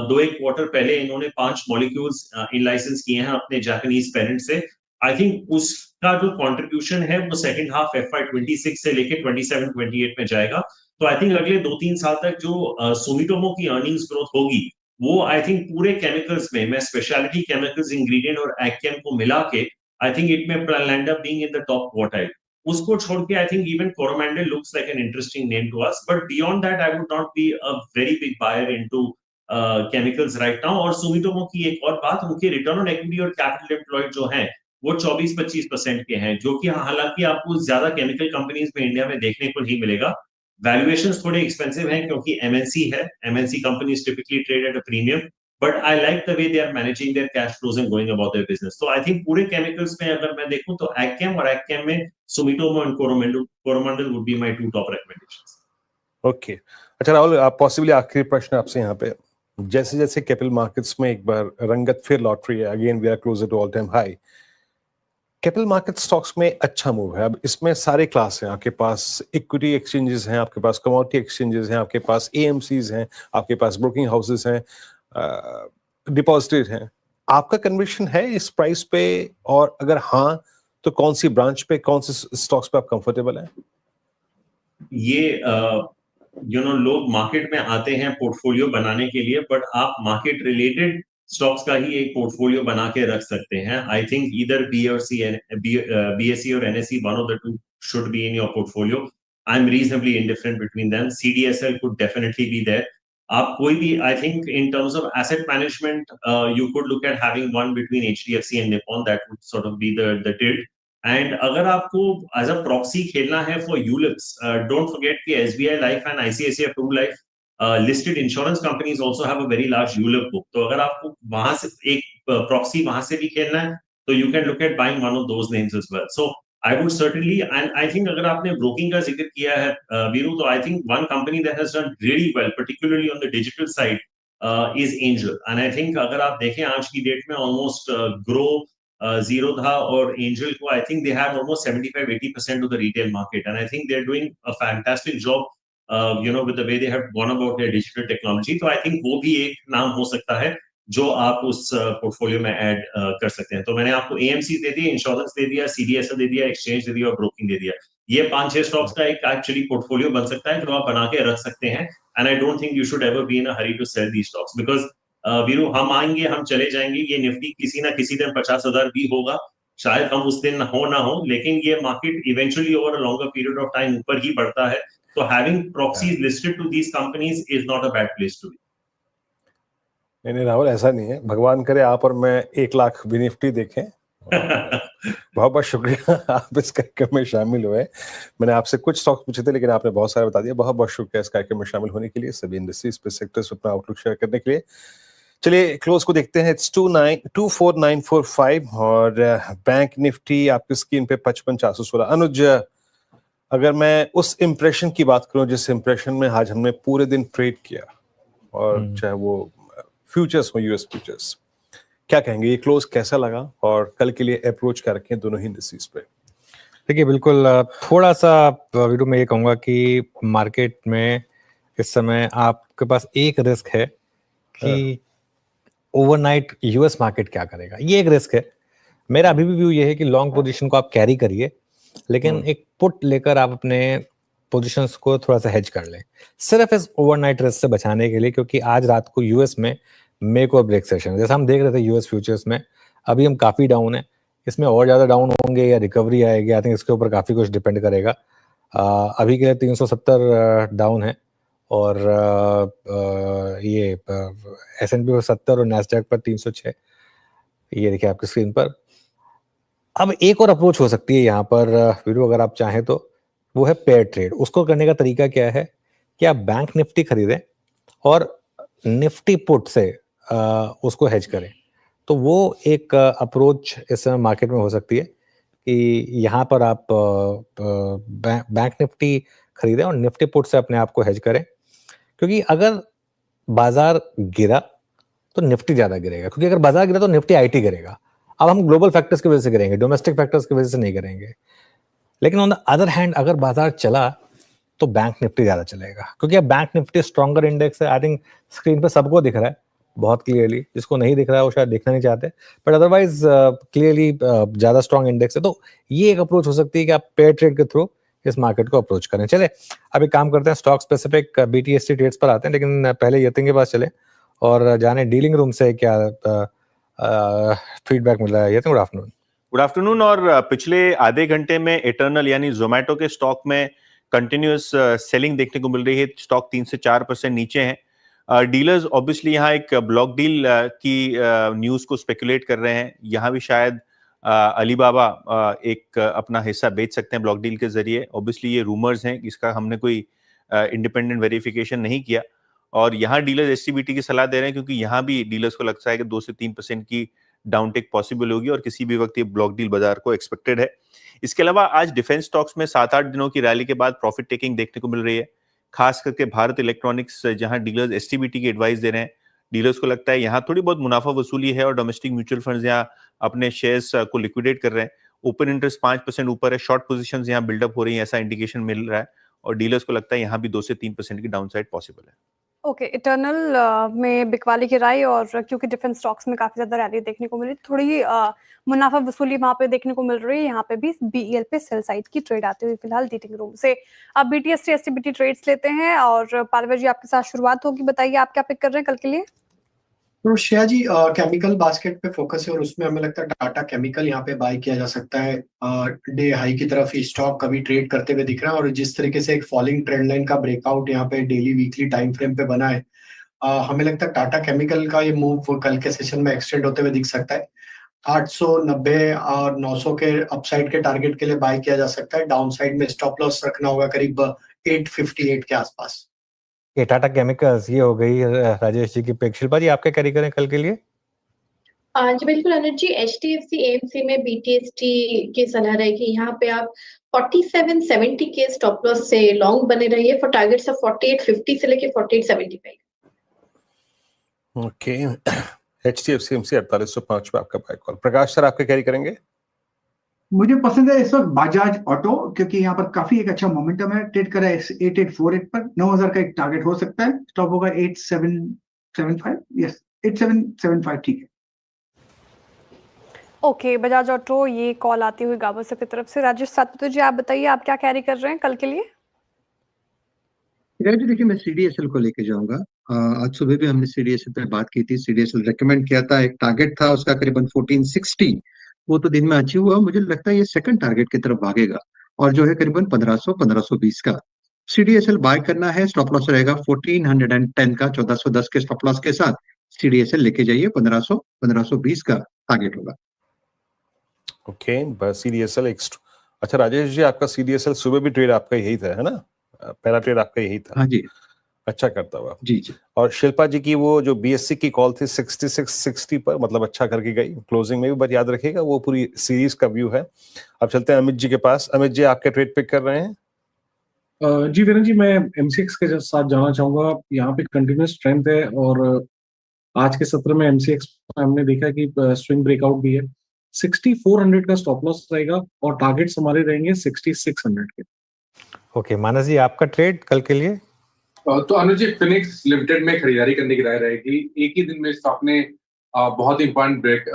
2-1 क्वार्टर पहले इन्होंने 5 मॉलिक्यूल्स इन लाइसेंस किए हैं अपने जापानीज पेरेंट से। आई थिंक उसका जो कंट्रीब्यूशन है वो सेकंड हाफ FY26 से लेके 27-28 में जाएगा। तो आई थिंक अगले 2-3 साल तक जो सुमिटोमो की अर्निंग्स ग्रोथ होगी वो आई थिंक पूरे केमिकल्स में, मैं स्पेशलिटी केमिकल्स इंग्रेडिएंट और एग्केम को मिला के I think it may land up being in the top quartile. उसको छोड़ के I think even Coromandel looks like an interesting name to us, but beyond that I would not be a very big buyer into chemicals right now. और Sumitomo की एक और बात, उनके return on equity और कैपिटल एम्प्लॉयड जो है वो 24-25% के हैं, जो कि हालांकि आपको ज्यादा केमिकल कंपनीज में इंडिया में देखने को नहीं मिलेगा। वैल्यूएशंस थोड़े एक्सपेंसिव हैं क्योंकि एमएनसी है, MNC companies typically trade at a premium, but I like the way they are managing their cash flows and going about their business. तो आई थिंक पूरे केमिकल्स में अगर मैं देखूं तो एग्केम और एग्केम में Sumitomo and Coromandel would be my 2 top recommendations. Okay, अच्छा राहुल, आप पॉसिबली आखिरी प्रश्न आपसे यहाँ पे, जैसे जैसे कैपिटल मार्केट्स में एक बार रंगत फिर लौट रही है, again we are closer to all time high, capital market stocks में अच्छा मूव है। अब इसमें सारे क्लास हैं, आपके पास इक्विटी एक्सचेंजेस हैं, आपके पास कमोडिटी एक्सचेंजेस हैं, आपके पास एएमसीज हैं, आपके पास ब्रोकिंग हाउसेस हैं, डिपॉजिटरीज हैं। आपका कन्विक्शन है इस प्राइस पे, और अगर हाँ तो कौन सी ब्रांच पे, कौन से स्टॉक्स पे आप कंफर्टेबल हैं? ये लोग मार्केट में आते हैं पोर्टफोलियो बनाने के लिए, बट आप मार्केट रिलेटेड स्टॉक्स का ही एक पोर्टफोलियो बना के रख सकते हैं। आई थिंक ईदर BSE और NSE, one of the two should be in your portfolio. I am reasonably indifferent between them. CDSL could definitely be there. आप कोई भी, I think in terms of asset management, you could look at having one between HDFC and Nippon, that would sort of be the tilt. And अगर आपको as a proxy खेलना है for ULIPs, don't forget कि SBI life and ICICI Pru life listed insurance companies also have a very large ULIP book. तो अगर आपको वहां से एक प्रॉक्सी वहां से भी खेलना है तो you can look at buying one of those names as well. So I would certainly, and I think अगर आपने ब्रोकिंग का जिक्र किया है वीरू, तो I think one company that has done really well particularly on the digital side is Angel. And I think अगर आप देखें आज की डेट में ऑलमोस्ट ग्रो Zero था और Angel को, I think they have almost 75-80% of the retail market, and I think they're doing a fantastic job, with the way they have gone about their digital technology. तो I think वो भी एक नाम हो सकता है जो आप उस पोर्टफोलियो में ऐड कर सकते हैं। तो मैंने आपको AMC दे दिया, इंश्योरेंस दे दिया, CDSL दे दिया, एक्सचेंज दे दिया और ब्रोकिंग दे दिया। ये 5-6 स्टॉक्स का एक एक्चुअली पोर्टफोलियो बन सकता है जो आप बना के रख सकते हैं। And I don't think you should ever be in a hurry to sell the stocks, because Viru, हम आएंगे, हम चले जाएंगे, ये निफ्टी किसी ना किसी दिन 50,000 भी होगा, शायद हम उस दिन हो ना हो, लेकिन ये market eventually over a longer period of time ऊपर ही बढ़ता है। तो having proxies listed to these companies is not a bad place to be. नहीं राहुल, ऐसा नहीं है, भगवान करे आप और मैं 1 लाख भी निफ्टी देखें। बहुत बहुत शुक्रिया आप इस कार्यक्रम में शामिल हुए। मैंने आपसे कुछ स्टॉक्स पूछे थे लेकिन आपने बहुत सारे बता दिया। बहुत बहुत शुक्रिया इस कार्यक्रम में शामिल होने के लिए, सभी इंडस्ट्रीज पे सेक्टर्स पे अपना आउटलुक शेयर करने के लिए। चलिए क्लोज को देखते हैं। इट्स 24945 और बैंक निफ्टी आपकी स्क्रीन पे 55,416। अनुज, अगर मैं उस इंप्रेशन की बात करूं जिस इंप्रेशन में आज हमने पूरे दिन ट्रेड किया, और चाहे वो फ्यूचर्स हो, यूएस फ्यूचर्स, क्या कहेंगे, ये क्लोज कैसा लगा और कल के लिए अप्रोच क्या रखें दोनों ही इंडस्ट्रीज पे? देखिए बिल्कुल, थोड़ा सा वीडियो में ये कहूँगा कि मार्केट में इस समय आपके पास एक रिस्क है कि ओवरनाइट यूएस मार्केट क्या करेगा, ये एक रिस्क है। मेरा अभी भी व्यू ये है कि लॉन्ग पोजीशन को आप कैरी करिए, लेकिन एक पुट लेकर आप अपने पोजीशंस को थोड़ा सा हेज कर लें, सिर्फ इस ओवरनाइट रिस्क से बचाने के लिए, क्योंकि आज रात को यूएस में मेक और ब्रेक सेशन, जैसा हम देख रहे थे यूएस फ्यूचर्स में, अभी हम काफी डाउन है, इसमें और ज्यादा डाउन होंगे या रिकवरी आएगी, आई थिंक इसके ऊपर काफी कुछ डिपेंड करेगा। अभी के लिए 370 डाउन है, और ये S&P पर 70 और नैस्डैक पर 306, ये देखिए आपकी स्क्रीन पर। अब एक और अप्रोच हो सकती है यहाँ पर वीडियो, अगर आप चाहें तो, वो है पेयर ट्रेड। उसको करने का तरीका क्या है कि आप बैंक निफ्टी खरीदें और निफ्टी पुट से उसको हेज करें। तो वो एक अप्रोच इस समय मार्केट में हो सकती है कि यहाँ पर आप बैंक निफ्टी खरीदें और निफ्टी पुट से अपने आप को हेज करें, क्योंकि अगर बाजार गिरा तो निफ्टी ज्यादा गिरेगा, क्योंकि अगर बाजार गिरा तो निफ्टी आईटी गिरेगा। अब हम ग्लोबल फैक्टर्स की वजह से गिरेंगे, डोमेस्टिक फैक्टर्स की वजह से नहीं गिरेंगे। लेकिन ऑन द अदर हैंड अगर बाजार चला तो बैंक निफ्टी ज्यादा चलेगा, क्योंकि अब बैंक निफ्टी स्ट्रॉन्गर इंडेक्स है। आई थिंक स्क्रीन पे सबको दिख रहा है बहुत क्लियरली, जिसको नहीं दिख रहा है वो शायद देखना नहीं चाहते, बट अदरवाइज क्लियरली ज्यादा स्ट्रॉन्ग इंडेक्स है। तो ये एक अप्रोच हो सकती है कि आप पेयर ट्रेड के थ्रू इस मार्केट को अप्रोच करें। चले अब एक काम करते हैं, स्टॉक स्पेसिफिक बीटीएसटी ट्रेड्स पर आते हैं, लेकिन पहले यतिन के पास चले और जाने डीलिंग रूम से क्या फीडबैक मिल रहा है। Yatin, good afternoon. Good afternoon. और पिछले आधे घंटे में इटर्नल यानी जोमेटो के स्टॉक में कंटिन्यूअस सेलिंग देखने को मिल रही है। स्टॉक 3 से 4% नीचे है। डीलर्स ऑब्वियसली यहाँ एक ब्लॉक डील की न्यूज को स्पेकुलेट कर रहे हैं। यहाँ भी शायद अलीबाबा एक अपना हिस्सा बेच सकते हैं ब्लॉक डील के जरिए। ऑब्वियसली ये रूमर्स हैं, इसका हमने कोई इंडिपेंडेंट वेरिफिकेशन नहीं किया। और यहाँ डीलर्स एससीबीटी की सलाह दे रहे हैं, क्योंकि यहाँ भी डीलर्स को लगता है कि 2 से 3% की डाउनटेक पॉसिबल होगी और किसी भी वक्त ये ब्लॉक डील बाजार को एक्सपेक्टेड है। इसके अलावा आज डिफेंस स्टॉक्स में 7-8 दिनों की रैली के बाद प्रॉफिट टेकिंग देखने को मिल रही है, खास करके भारत इलेक्ट्रॉनिक्स, जहां डीलर्स एसटीबीटी की एडवाइस दे रहे हैं। डीलर्स को लगता है यहाँ थोड़ी बहुत मुनाफा वसूली है और डोमेस्टिक म्यूचुअल फंड्स यहाँ अपने शेयर्स को लिक्विडेट कर रहे हैं। ओपन इंटरेस्ट 5% ऊपर है, शॉर्ट पोजीशंस यहाँ बिल्डअप हो रही है, ऐसा इंडिकेशन मिल रहा है और डीलर्स को लगता है यहाँ भी 2 से 3% की डाउनसाइड पॉसिबल है। ओके, इटर्नल में बिकवाली की राय, और क्योंकि डिफेंस स्टॉक्स में काफी ज्यादा रैली देखने को मिली, थोड़ी मुनाफा वसूली वहां पे देखने को मिल रही है। यहाँ पे भी बीईएल पे सेल साइड की ट्रेड आती हुई फिलहाल डीलिंग रूम से। अब बीटीएसटी एसटीबीटी ट्रेड्स लेते हैं और पारवेज जी आपके साथ शुरुआत होगी। बताइए आप क्या पिक कर रहे हैं कल के लिए? तो श्रेया जी, केमिकल बास्केट पे फोकस है और उसमें हमें लगता है टाटा केमिकल यहाँ पे बाय किया जा सकता है। डे हाई की तरफ ये स्टॉक कभी ट्रेड करते हुए दिख रहा है और जिस तरीके से एक फॉलिंग ट्रेंड लाइन का ब्रेकआउट यहाँ पे डेली वीकली टाइम फ्रेम पे बना है, हमें लगता है टाटा केमिकल का ये मूव कल के सेशन में एक्सटेंड होते हुए दिख सकता है। 890 और 900 के अपसाइड के टारगेट के लिए बाय किया जा सकता है। डाउन साइड में स्टॉप लॉस रखना होगा करीब 858 के आसपास। ये टाटा केमिकल्स ये हो गई राजेश जी की पिक। शिल्पा जी आप क्या कैरी करें कल के लिए? जी बिल्कुल अनुज जी, एचडीएफसी एएमसी में बीटीएसटी की सलाह रहेगी। यहाँ पे आप 4770 के स्टॉप लॉस से लॉन्ग बने रहिए फॉर टारगेट्स ऑफ 4850 से लेके 4875। ओके, एचडीएफसी एएमसी 4805 पे आपका बाय कॉल। प्रकाश सर आपके कैरी करेंगे? मुझे पसंद है इस वक्त बजाज ऑटो, क्योंकि यहाँ पर काफी एक अच्छा मोमेंटम है। ट्रेड कर रहा है 8848 पर, 9000 का एक टारगेट हो सकता है। स्टॉप होगा 8775। यस, 8775 ठीक है। ओके, बजाज ऑटो ये कॉल आती हुई गावस्कर की तरफ से। राजेश सातपुते जी आप बताइए आप क्या कैरी कर रहे हैं कल के लिए? जी देखिए, मैं सीडीएसएल को लेके जाऊंगा। आज सुबह भी हमने सीडीएसएल पे बात की थी। सीडीएसएल रेकमेंड किया था, एक टारगेट था उसका करीबन 1460, वो तो दिन में अचीव हुआ। मुझे लगता है ये सेकंड टारगेट की तरफ भागेगा और जो है करीबन 1500-1520 का सीडीएसएल बाय करना है। स्टॉप लॉस रहेगा 1410 का, 1410 के स्टॉप लॉस के साथ सीडीएसएल लेके जाइए। 1500-1520 का टारगेट होगा। ओके, बस सीडीएसएल अच्छा राजेश जी, आपका सीडीएसएल सुबह भी ट्रेड आपका यही था है ना? पहला ट्रेड आपका यही था? हाँ जी, अच्छा करता हुआ जी जी। और शिल्पा जी की वो जो बीएससी की कॉल थी 6660 पर, मतलब अच्छा करके गई क्लोजिंग में भी, बस याद रखिएगा वो पूरी सीरीज का व्यू है। अब चलते हैं अमित जी के पास। अमित जी आपके ट्रेड पिक कर रहे हैं? जी वीरेन जी, मैं एमसीएक्स के साथ जाना चाहूंगा। यहाँ पे कंटिन्यूस स्ट्रेंथ है और आज के सत्र में एमसीएक्स हमने देखा कि स्विंग ब्रेकआउट भी है। 6400 का स्टॉप लॉस रहेगा और टारगेट्स हमारे रहेंगे 6600 के। ओके, मानस जी आपका ट्रेड कल के लिए? तो अनुज जी, फिनिक्स लिमिटेड में खरीदारी करने की राय रहेगी। एक ही दिन में स्टॉक ने बहुत important break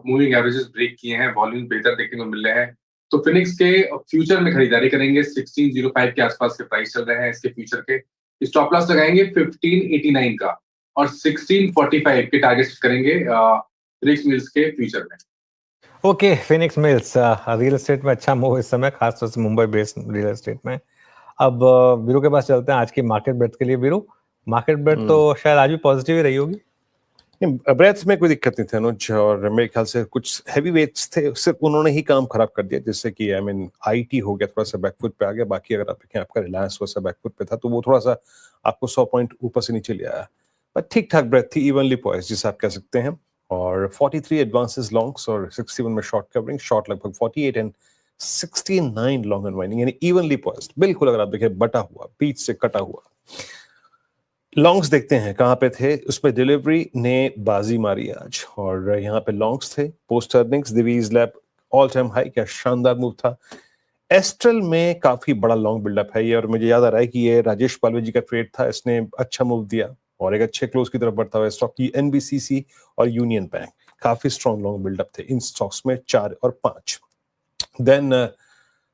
moving averages break किए हैं, वॉल्यूम बेहतर देखने को मिल रहे हैं। तो फिनिक्स के फ्यूचर में खरीदारी करेंगे। 1605 के आसपास के प्राइस चल रहे हैं इसके फ्यूचर के। स्टॉप लॉस लगाएंगे 1589 का और 1645 के टारगेट करेंगे फिनिक्स मिल्स के फ्यूचर में। Okay, Phoenix mills real estate में अच्छा मूव इस समय, खासतौर से मुंबई बेस्ड रियल एस्टेट में। अब वीरू के पास चलते हैं आज की मार्केट ब्रेथ के लिए। वीरू, मार्केट ब्रेथ तो शायद आज भी पॉजिटिव ही रही होगी। ब्रेथ में कोई दिक्कत नहीं थी अनुज, और मेरे ख्याल से कुछ हैवी वेट्स थे, सिर्फ उन्होंने ही काम खराब कर दिया, जिससे कि आईटी हो गया थोड़ा सा बैकफुट पे आ गया। बाकी अगर आप देखें आपका रिलायंस थोड़ा सा बैकफुट पे था, तो वो थोड़ा सा आपको 100 पॉइंट ऊपर से नीचे ले आया। बट ठीक ठाक ब्रेथ थी, इवनली पॉइज्ड जिसे आप कह सकते हैं। और 43 एडवांसेस लॉन्ग्स और 61 में शॉर्ट कवरिंग, शॉर्ट लगभग 48 एंड 69 लॉन्ग अनवाइंडिंग, यानी इवनली पॉइज्ड, बिल्कुल अगर आप देखें बटा हुआ, बीच से कटा हुआ। लॉन्ग्स देखते हैं कहां पे थे, उसमें डिलीवरी ने बाजी मारी आज, और यहाँ पे लॉन्ग्स थे। Post earnings Divi's lab all time high, क्या शानदार मूव था। एस्ट्रल में काफी बड़ा लॉन्ग बिल्डअप है ये, और मुझे याद आ रहा है कि ये राजेश पालवे जी का ट्रेड था, इसने अच्छा मूव दिया और एक अच्छे क्लोज की तरफ बढ़ता हुआ स्टॉक की। एनबीसीसी और यूनियन बैंक काफी स्ट्रॉन्ग लॉन्ग बिल्डअप थे इन स्टॉक्स में, 4 और 5। देन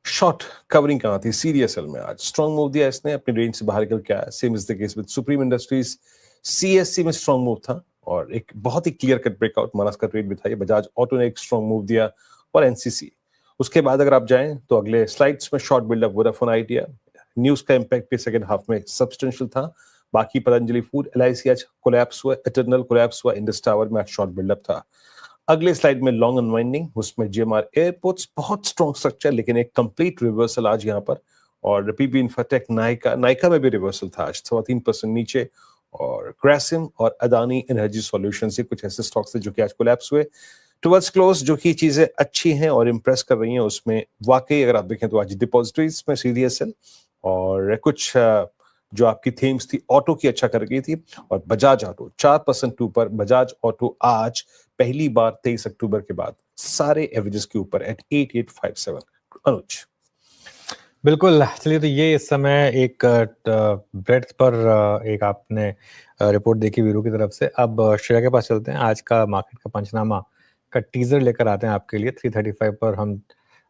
शॉर्ट कवरिंग कहां थी, सीरियसएल में आज स्ट्रॉन्ग मूव दिया इसने, अपनी रेंज से बाहर निकल के आया। Same is the case with supreme industries. CSC में स्ट्रॉन्ग मूव था और एक बहुत ही क्लियर कट ब्रेकआउट मानस का ट्रेड भी था ये। बजाज ऑटो ने एक स्ट्रॉन्ग मूव दिया और एनसीसी। उसके बाद अगर आप जाएं तो अगले स्लाइड्स में short buildup Vodafone Idea, news का इंपैक्ट भी सेकंड हाफ में सब्सटेंशियल था। बाकी पतंजलि फूड, एलआईसी आज कोलैप्स हुआ, इटर्नल कोलैप्स हुआ, इंडस टावर में आज शॉर्ट बिल्डअप था। अगले स्लाइड में लॉन्ग अनवाइंडिंग, उसमें जीएमआर एयरपोर्ट्स बहुत स्ट्रॉन्ग स्ट्रक्चर, लेकिन एक कंप्लीट रिवर्सल आज यहाँ पर। और पीबी इंफ्राटेक, नाइका में भी रिवर्सल था आज, 3% नीचे। और ग्रासिम और अदानी एनर्जी सॉल्यूशन से कुछ ऐसे स्टॉक्स थे जो कि आज कोलैप्स हुए। टुवर्ड्स क्लोज जो कि चीजें अच्छी हैं और इंप्रेस कर रही हैं, उसमें वाकई अगर आप देखें तो आज डिपॉजिटरीज में सीडीएसएल और कुछ जो आपकी थीम्स थी ऑटो की अच्छा कर गई थी। और बजाज ऑटो 4% ऊपर, बजाज ऑटो आज पहली बार 23 अक्टूबर के बाद सारे एवरेजेस के ऊपर एट 8857। अनुज बिल्कुल, चलिए तो ये इस समय एक ब्रेड्थ पर एक आपने रिपोर्ट देखी वीरू की तरफ से। अब श्रेया के पास चलते हैं, आज का मार्केट का पंचनामा का टीजर लेकर आते हैं आपके लिए। 3:35 पर हम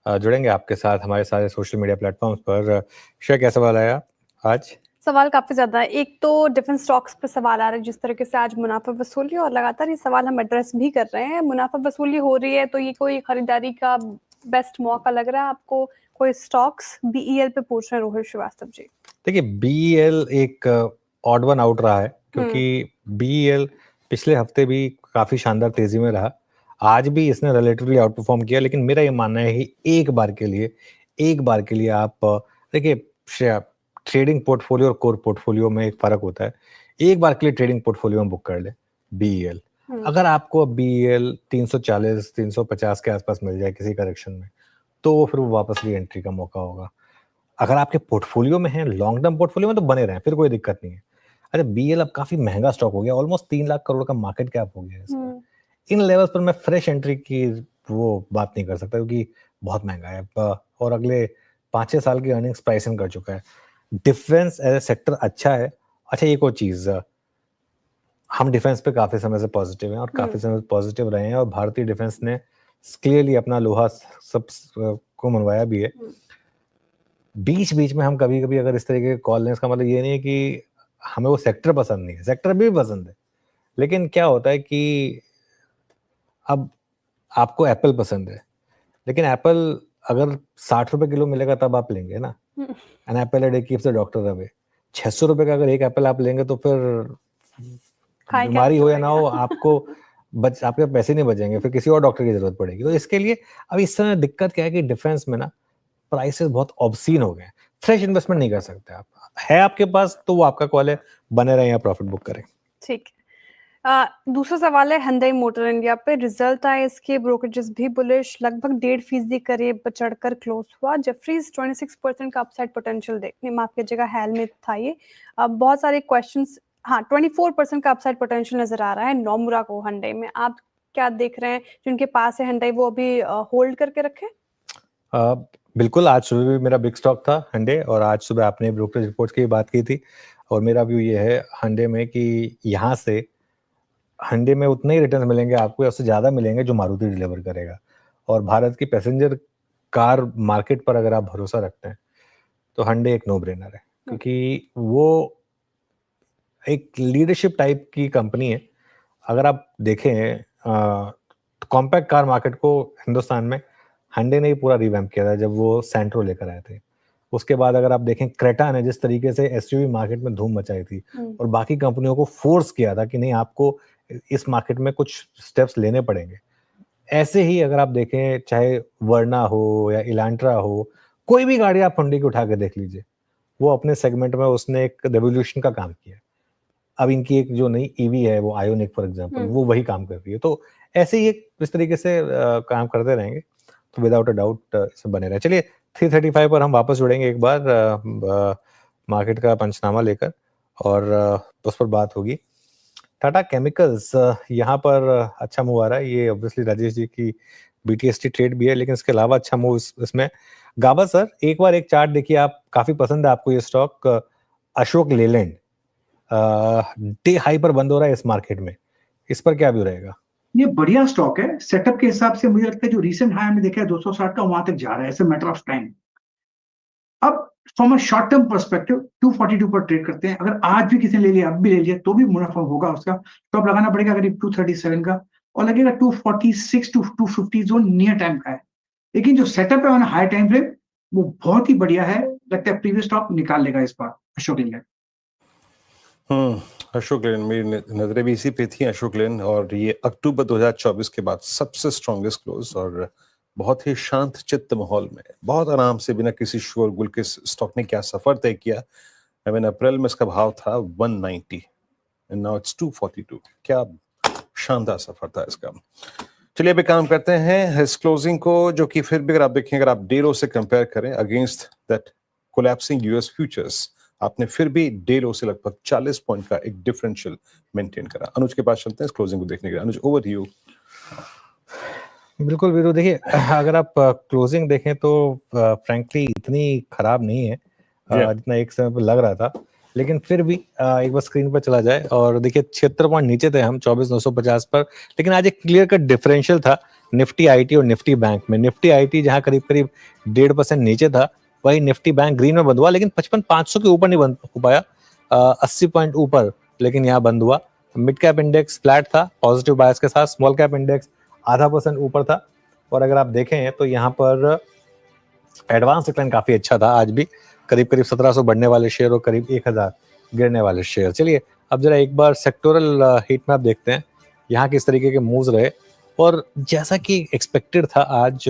जुड़ेंगे आपके साथ हमारे सारे सोशल मीडिया प्लेटफॉर्म्स पर। श्रेया, क्या सवाल आया आज? सवाल काफी ज्यादा है। एक तो डिफरेंट स्टॉक्स पे सवाल आ रहा है, जिस तरीके से आज मुनाफा वसूली, और लगातार ये सवाल हम एड्रेस भी कर रहे हैं। मुनाफा वसूली हो रही है तो ये कोई खरीदारी का बेस्ट मौका लग रहा है आपको? कोई स्टॉक्स बीईएल पे पूछ रहे हैं रोहित श्रीवास्तव जी। देखिए, बीईएल एक ऑड वन आउट रहा है, क्योंकि बीईएल पिछले हफ्ते भी काफी शानदार तेजी में रहा, आज भी इसने रिलेटिवली आउट परफॉर्म किया। लेकिन मेरा ये मानना है कि एक बार के लिए आप देखिए श्रेया, ट्रेडिंग पोर्टफोलियो और कोर पोर्टफोलियो में एक फर्क होता है। एक बार के लिए ट्रेडिंग पोर्टफोलियो में बुक कर ले बीईएल। अगर आपको बीईएल 340 350 के आसपास मिल जाए किसी करेक्शन में, तो फिर वो वापस री एंट्री का मौका होगा। अगर आपके पोर्टफोलियो में है, लॉन्ग टर्म पोर्टफोलियो में, तो बने रहें, फिर कोई दिक्कत नहीं है। अरे बीईएल अब काफी महंगा स्टॉक हो गया, ऑलमोस्ट 3 लाख करोड़ का मार्केट कैप हो गया इसका। इन लेवल्स पर मैं फ्रेश एंट्री की वो बात नहीं कर सकता, क्योंकि बहुत महंगा है और अगले 5-6 साल की अर्निंग्स प्राइस इन कर चुका है। डिफेंस एज ए सेक्टर अच्छा है। अच्छा, एक और चीज, हम डिफेंस पे काफी समय से पॉजिटिव हैं और काफी समय से पॉजिटिव रहे हैं, और भारतीय डिफेंस ने क्लियरली अपना लोहा सब को मनवाया भी है। बीच बीच में हम कभी कभी अगर इस तरीके के कॉल लें, इसका मतलब ये नहीं है कि हमें वो सेक्टर पसंद नहीं है, सेक्टर भी पसंद है। लेकिन क्या होता है कि अब आपको एप्पल पसंद है, लेकिन एप्पल अगर 60 रुपए किलो मिलेगा तब आप लेंगे ना। An apple a day keeps the doctor away. 600 रुपए का अगर एक एप्पल आप लेंगे तो फिर बीमारी हो या ना हो, आपके पैसे नहीं बचेंगे, फिर किसी और डॉक्टर की जरूरत पड़ेगी। तो इसके लिए अब इस समय दिक्कत क्या है कि डिफेंस में ना प्राइसेस बहुत ऑब्सीन हो गए। फ्रेश इन्वेस्टमेंट नहीं कर सकते आप, है आपके पास तो वो आपका कॉल है, बने रहें या प्रॉफिट बुक करें। ठीक है। दूसरा सवाल है हुंडई मोटर इंडिया पे। रिजल्ट आए इसके, ब्रोकरेजेस भी बुलिश, लगभग 1.5% करीब चढ़कर क्लोज हुआ। जेफरीज 26% का अपसाइड पोटेंशियल देखने, माफ कीजिएगा हैल में था ये। बहुत सारे क्वेश्चंस, हाँ 24% का अपसाइड पोटेंशियल नजर आ रहा है नोमुरा को हुंडई में। आप क्या देख रहे हैं? जिनके पास है हुंडई वो अभी होल्ड करके रखें? बिल्कुल, आज सुबह भी मेरा बिग स्टॉक था हुंडई, और आज सुबह आपने ब्रोकरेज रिपोर्ट्स की बात की थी, और मेरा व्यू ये है हुंडई में कि यहाँ से हुंडई में उतने ही रिटर्न मिलेंगे आपको, या उससे ज्यादा मिलेंगे जो मारुति डिलीवर करेगा। और भारत की पैसेंजर कार मार्केट पर अगर आप भरोसा रखते हैं तो हुंडई एक नो ब्रेनर है, क्योंकि वो एक लीडरशिप टाइप की कंपनी है। अगर आप देखें कॉम्पैक्ट कार मार्केट को हिंदुस्तान में हुंडई ने ही पूरा रिवैम्प किया था जब वो सेंट्रो लेकर आए थे। उसके बाद अगर आप देखें क्रेटा ने जिस तरीके से एसयूवी मार्केट में धूम मचाई थी और बाकी कंपनियों को फोर्स किया था कि नहीं, आपको इस मार्केट में कुछ स्टेप्स लेने पड़ेंगे। ऐसे ही अगर आप देखें, चाहे वर्ना हो या इलांट्रा हो, कोई भी गाड़ी आप हुंडई की उठा के देख लीजिए, वो अपने सेगमेंट में उसने एक रेवोल्यूशन का काम किया। अब इनकी एक जो नई ईवी है, वो आयोनिक फॉर एग्जांपल, वो वही काम कर रही है। तो ऐसे ही इस तरीके से काम करते रहेंगे तो विदाउट अ डाउट इसमें बने रहे। चलिए 335 पर हम वापस जुड़ेंगे एक बार मार्केट का पंचनामा लेकर, और उस पर बात होगी। टाटा केमिकल्स यहाँ पर अच्छा मूव आ रहा है। ये ऑब्वियसली राजेश जी की बीटीएसटी ट्रेड भी है, लेकिन इसके अलावा अच्छा मूव इसमें। गाबा सर, एक बार एक चार्ट देखिए, आप काफी पसंद है आपको ये stock, Ashok Leyland day high पर बंद हो रहा है इस मार्केट में, इस पर क्या व्यू रहेगा? ये बढ़िया स्टॉक है। सेटअप के हिसाब से मुझे लगता है जो रीसेंट हाई हमने देखा है 260 का, वहां तक जा रहा है as a matter of time. अब from a short term perspective 242 पर ट्रेड करते हैं। अगर आज भी किसी ने ले लिया, अब भी ले लिया, तो भी मुनाफा होगा उसका। स्टॉप लगाना पड़ेगा करीब 237 का, और लगेगा 246 टू 250 जोन नियर टाइम का है। लेकिन जो सेटअप है ऑन हाई टाइम फ्रेम वो बहुत ही बढ़िया है। लगता है प्रीवियस स्टॉक निकाल लेगा इस बार अशोक लेलैंड। अशोक लेलैंड, मेरी नजरें भी इसी पे थी, अशोक लेलैंड। और ये अक्टूबर 2024 के बाद सबसे स्ट्रॉन्गेस्ट क्लोज, और बहुत ही शांत चित्त माहौल में बहुत आराम से बिना किसी शोरगुल के स्टॉक ने क्या सफर तय किया। आई मीन अप्रैल में इसका भाव था 190 एंड नाउ इट्स 242। क्या शानदार सफर था इसका। चलिए अभी काम करते हैं इस क्लोजिंग को, जो कि फिर भी अगर आप देखें, अगर आप डे लो से कंपेयर करें against that collapsing US futures, आपने फिर भी डे लो से लगभग 40 पॉइंट का एक डिफरेंशियल मेंटेन करा। अनुज के पास चलते हैं इस क्लोजिंग को देखने के लिए। अनुज, ओवर टू यू। बिल्कुल वीरू, देखिए अगर आप क्लोजिंग देखें तो फ्रैंकली इतनी खराब नहीं है जितना एक समय पर लग रहा था, लेकिन फिर भी एक बार स्क्रीन पर चला जाए और देखिए 76 पॉइंट नीचे थे हम 24,950 पर, लेकिन आज एक क्लियर कट डिफरेंशियल था निफ्टी आईटी और निफ्टी बैंक में। निफ्टी आईटी जहां करीब करीब 1.5% नीचे था, वही निफ्टी बैंक ग्रीन में बंद हुआ, लेकिन 55,500 के ऊपर नहीं बंद हो पाया, 80 पॉइंट ऊपर लेकिन यहाँ बंद हुआ। मिड कैप इंडेक्स फ्लैट था पॉजिटिव बायस के साथ, स्मॉल कैप इंडेक्स 0.5% ऊपर था। और अगर आप देखें तो यहाँ पर एडवांस डिक्लाइन काफी अच्छा था आज भी, करीब करीब 1700 बढ़ने वाले शेयर और करीब 1000 गिरने वाले शेयर। चलिए अब जरा एक बार सेक्टोरल हीट मैप देखते हैं, यहाँ किस तरीके के मूव्स रहे। और जैसा कि एक्सपेक्टेड था, आज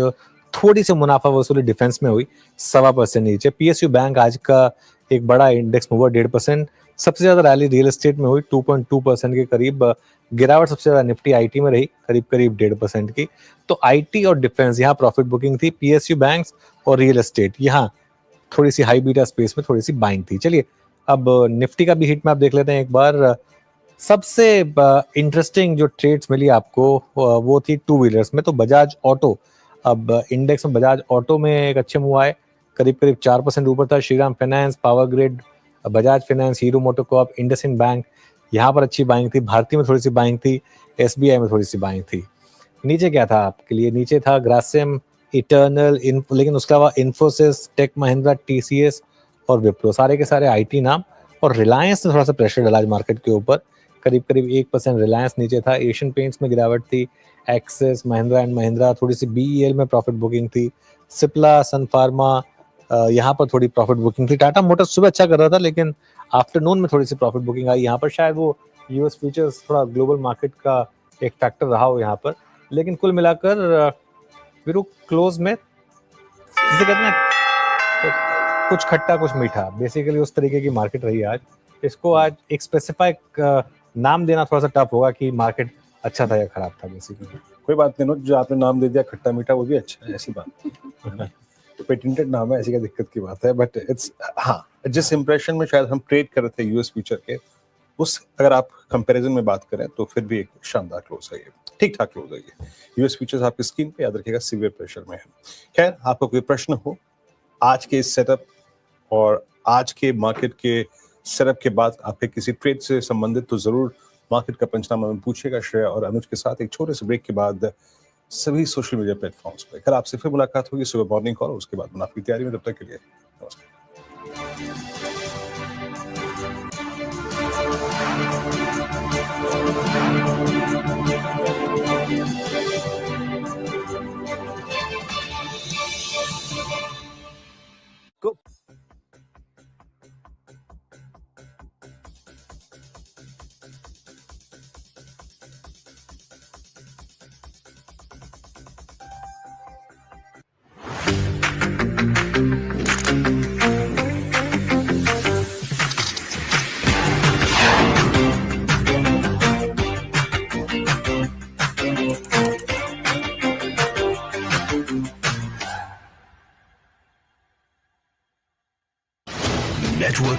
थोड़ी सी मुनाफा वसूली डिफेंस में हुई 1.25% नीचे। पीएसयू बैंक आज का एक बड़ा इंडेक्स मूवर 1.5%। सबसे ज्यादा रैली रियल एस्टेट में हुई 2.2% के करीब। गिरावट सबसे ज्यादा निफ्टी आईटी में रही करीब करीब 1.5% की। तो आईटी और डिफेंस यहाँ प्रॉफिट बुकिंग थी, पीएसयू बैंक्स और रियल एस्टेट यहाँ थोड़ी सी हाई बीटा स्पेस में थोड़ी सी बाइंग थी। चलिए अब निफ्टी का भी हिट मैप देख लेते हैं एक बार। सबसे इंटरेस्टिंग जो ट्रेड्स मिली आपको वो थी टू व्हीलर्स में, तो बजाज ऑटो, अब इंडेक्स में बजाज ऑटो में एक अच्छे मूव आए, करीब करीब 4% ऊपर था। Shriram finance, power grid, Bajaj finance, hero MotoCorp, IndusInd bank, यहाँ पर अच्छी बाइंग थी। भारती में थोड़ी सी बाइंग थी, एसबीआई में थोड़ी सी बाइंग थी। नीचे क्या था आपके लिए? नीचे था ग्रासिम, इटर्नल, लेकिन उसके अलावा इन्फोसिस, टेक महिंद्रा, टीसीएस और विप्रो, सारे के सारे आईटी नाम। और रिलायंस ने थोड़ा सा प्रेशर डाला आज मार्केट के ऊपर, करीब करीब 1% रिलायंस नीचे था। एशियन पेंट्स में गिरावट थी, एक्सिस, महिंद्रा एंड महिंद्रा, थोड़ी सी बीईएल में प्रॉफिट बुकिंग थी। सिप्ला, सन फार्मा, यहाँ पर थोड़ी प्रॉफिट बुकिंग थी। टाटा मोटर्स सुबह अच्छा कर रहा था, लेकिन आफ्टरनून में थोड़ी सी प्रॉफिट बुकिंग आई। यहाँ पर शायद वो यूएस फ्यूचर्स थोड़ा ग्लोबल मार्केट का एक फैक्टर रहा हो यहाँ पर। लेकिन कुल मिलाकर वीरू क्लोज में जिसे कहते हैं कुछ खट्टा कुछ मीठा, बेसिकली उस तरीके की मार्केट रही आज। इसको आज एक स्पेसिफाइक नाम देना थोड़ा सा टफ होगा कि मार्केट अच्छा था या खराब था। बेसिकली कोई बात नहीं, जो आपने नाम दे दिया खट्टा मीठा, वो भी अच्छा है, ऐसी बात पेटेंटेड नाम है, ऐसी क्या दिक्कत की बात है। बट इट्स, हाँ, जिस इंप्रेशन में शायद हम ट्रेड कर रहे थे यूएस फ्यूचर के, उस अगर आप कंपैरिजन में बात करें तो फिर भी एक शानदार क्लोज है ये, ठीक ठाक क्लोज है ये। यूएस फ्यूचर्स आपकी स्क्रीन पे याद रखिएगा सीवियर प्रेशर में है। खैर, आपको कोई प्रश्न हो आज के इस सेटअप और आज के मार्केट के सेटअप के बाद आपके किसी ट्रेड से संबंधित, तो जरूर मार्केट का पंचनामा में पूछेगा श्रेया और अनुज के साथ एक छोटे से ब्रेक के बाद सभी सोशल मीडिया प्लेटफॉर्म्स पे। कल आपसे फिर मुलाकात होगी सुबह मॉर्निंग कॉल, उसके बाद मैं आपकी तैयारी में। तब तक के लिए नमस्कार।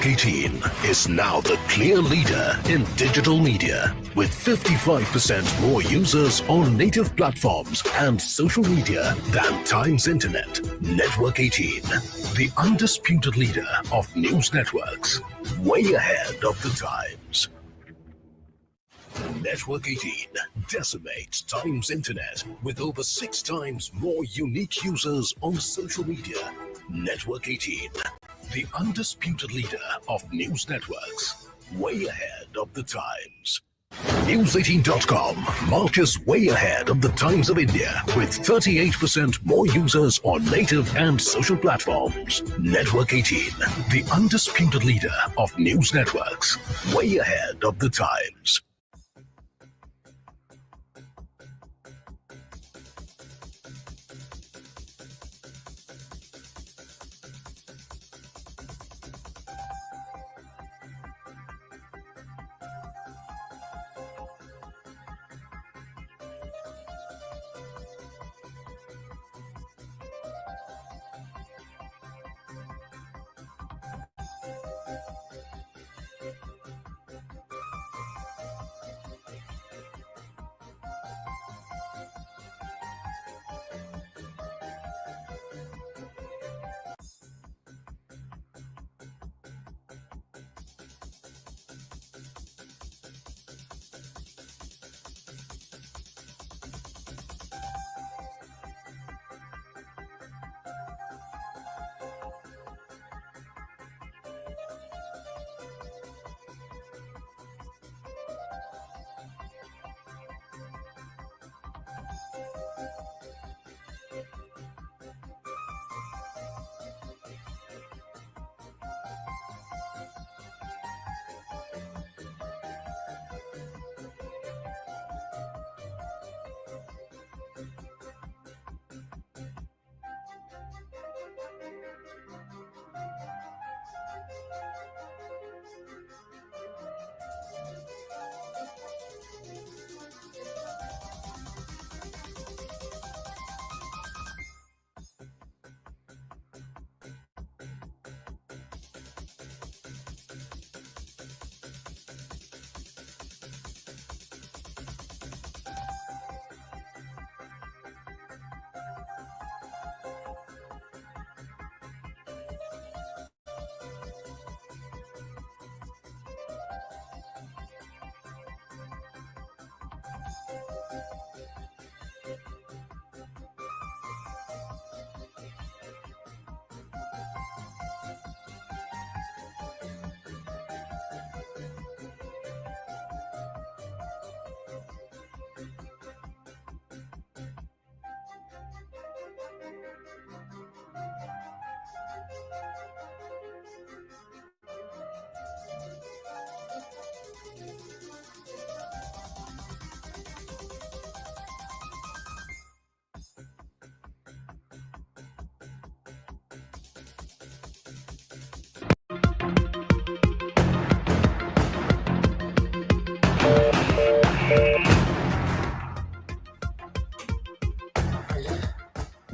Network 18 is now the clear leader in digital media with 55% more users on native platforms and social media than Times Internet. Network 18, the undisputed leader of news networks, way ahead of the times. Network 18 decimates Times Internet with over 6 times more unique users on social media. Network 18, the undisputed leader of news networks, way ahead of the times. News18.com marches way ahead of the Times of India with 38% more users on native and social platforms. Network 18, the undisputed leader of news networks, way ahead of the times.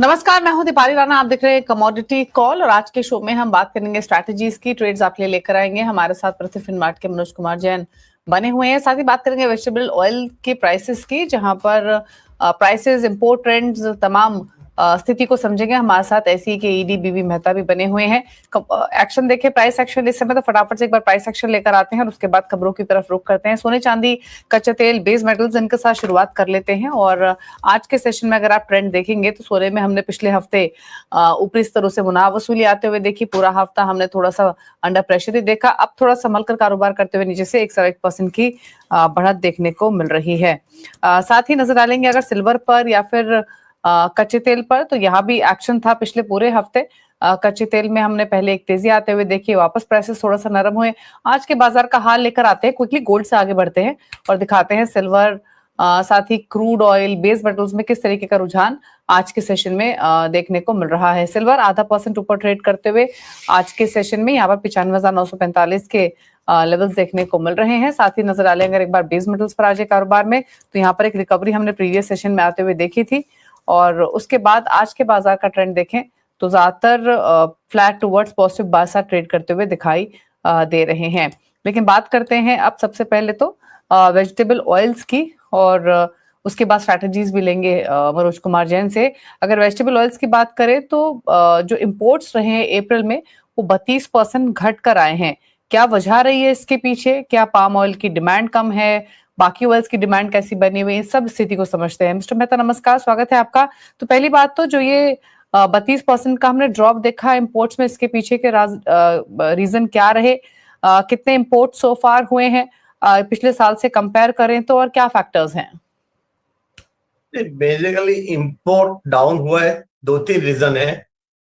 नमस्कार, मैं हूं दीपाली राणा। आप देख रहे हैं commodity call और आज के शो में हम बात करेंगे स्ट्रैटेजीज की। ट्रेड्स आपके लिए लेकर आएंगे। हमारे साथ प्रति फिनमार्ट के मनोज कुमार जैन बने हुए हैं। साथ ही बात करेंगे वेजिटेबल ऑयल के प्राइसेस की, जहां पर प्राइसेस, इंपोर्ट ट्रेंड्स, तमाम स्थिति को समझेंगे। हमारे साथ ऐसी के ईडी बीवी मेहता भी बने हुए हैं। एक्शन देखे, प्राइस एक्शन इस समय, तो फटाफट से एक बार प्राइस एक्शन लेकर आते हैं और उसके बाद खबरों की तरफ रुख करते हैं। सोने, चांदी, कच्चे तेल, बेस मेटल्स, इनके साथ शुरुआत कर लेते हैं। और आज के सेशन में अगर आप ट्रेंड देखेंगे तो सोने में हमने पिछले हफ्ते ऊपरी स्तरों से मुनाफा वसूली आते हुए देखी। पूरा हफ्ता हमने थोड़ा सा अंडर प्रेशर ही देखा। अब थोड़ा संभल कर कारोबार करते हुए नीचे से 1.1% की बढ़त देखने को मिल रही है। साथ ही नजर डालेंगे अगर सिल्वर पर या फिर कच्चे तेल पर, तो यहाँ भी एक्शन था पिछले पूरे हफ्ते। कच्चे तेल में हमने पहले एक तेजी आते हुए देखी, वापस प्राइसेस थोड़ा सा नरम हुए। आज के बाजार का हाल लेकर आते हैं, क्विकली गोल्ड से आगे बढ़ते हैं और दिखाते हैं सिल्वर, साथ ही क्रूड ऑयल, बेस मेटल्स में किस तरीके का रुझान आज के सेशन में देखने को मिल रहा है। सिल्वर 0.5% ऊपर ट्रेड करते हुए आज के सेशन में यहाँ पर 95,945 के लेवल्स देखने को मिल रहे हैं। साथ ही नजर डालें अगर एक बार बेस मेटल्स पर आज कारोबार में, तो यहाँ पर एक रिकवरी हमने प्रीवियस सेशन में आते हुए देखी थी। और उसके बाद आज के बाजार का ट्रेंड देखें तो ज्यादातर फ्लैट टुवर्ड्स पॉजिटिव बाजार ट्रेड करते हुए दिखाई दे रहे हैं। लेकिन बात करते हैं अब सबसे पहले तो वेजिटेबल ऑयल्स की, और उसके बाद स्ट्रैटेजीज भी लेंगे मनोज कुमार जैन से। अगर वेजिटेबल ऑयल्स की बात करें तो जो इंपोर्ट्स रहे हैं अप्रैल में वो 32% घट कर आए हैं। क्या वजह रही है इसके पीछे? क्या पाम ऑयल की डिमांड कम है, बाकी ऑयल्स की डिमांड कैसी बनी हुई है, इस सब स्थिति को समझते हैं। मिस्टर मेहता नमस्कार, स्वागत है आपका। तो पहली बात तो जो ये 32% का हमने ड्रॉप देखा इंपोर्ट्स में, इसके पीछे के रीजन क्या रहे? कितने इंपोर्ट सो फार हुए हैं पिछले साल से कंपेयर करें तो, और क्या फैक्टर्स हैं? बेसिकली इंपोर्ट डाउन हुआ है, 2-3 रीजन है।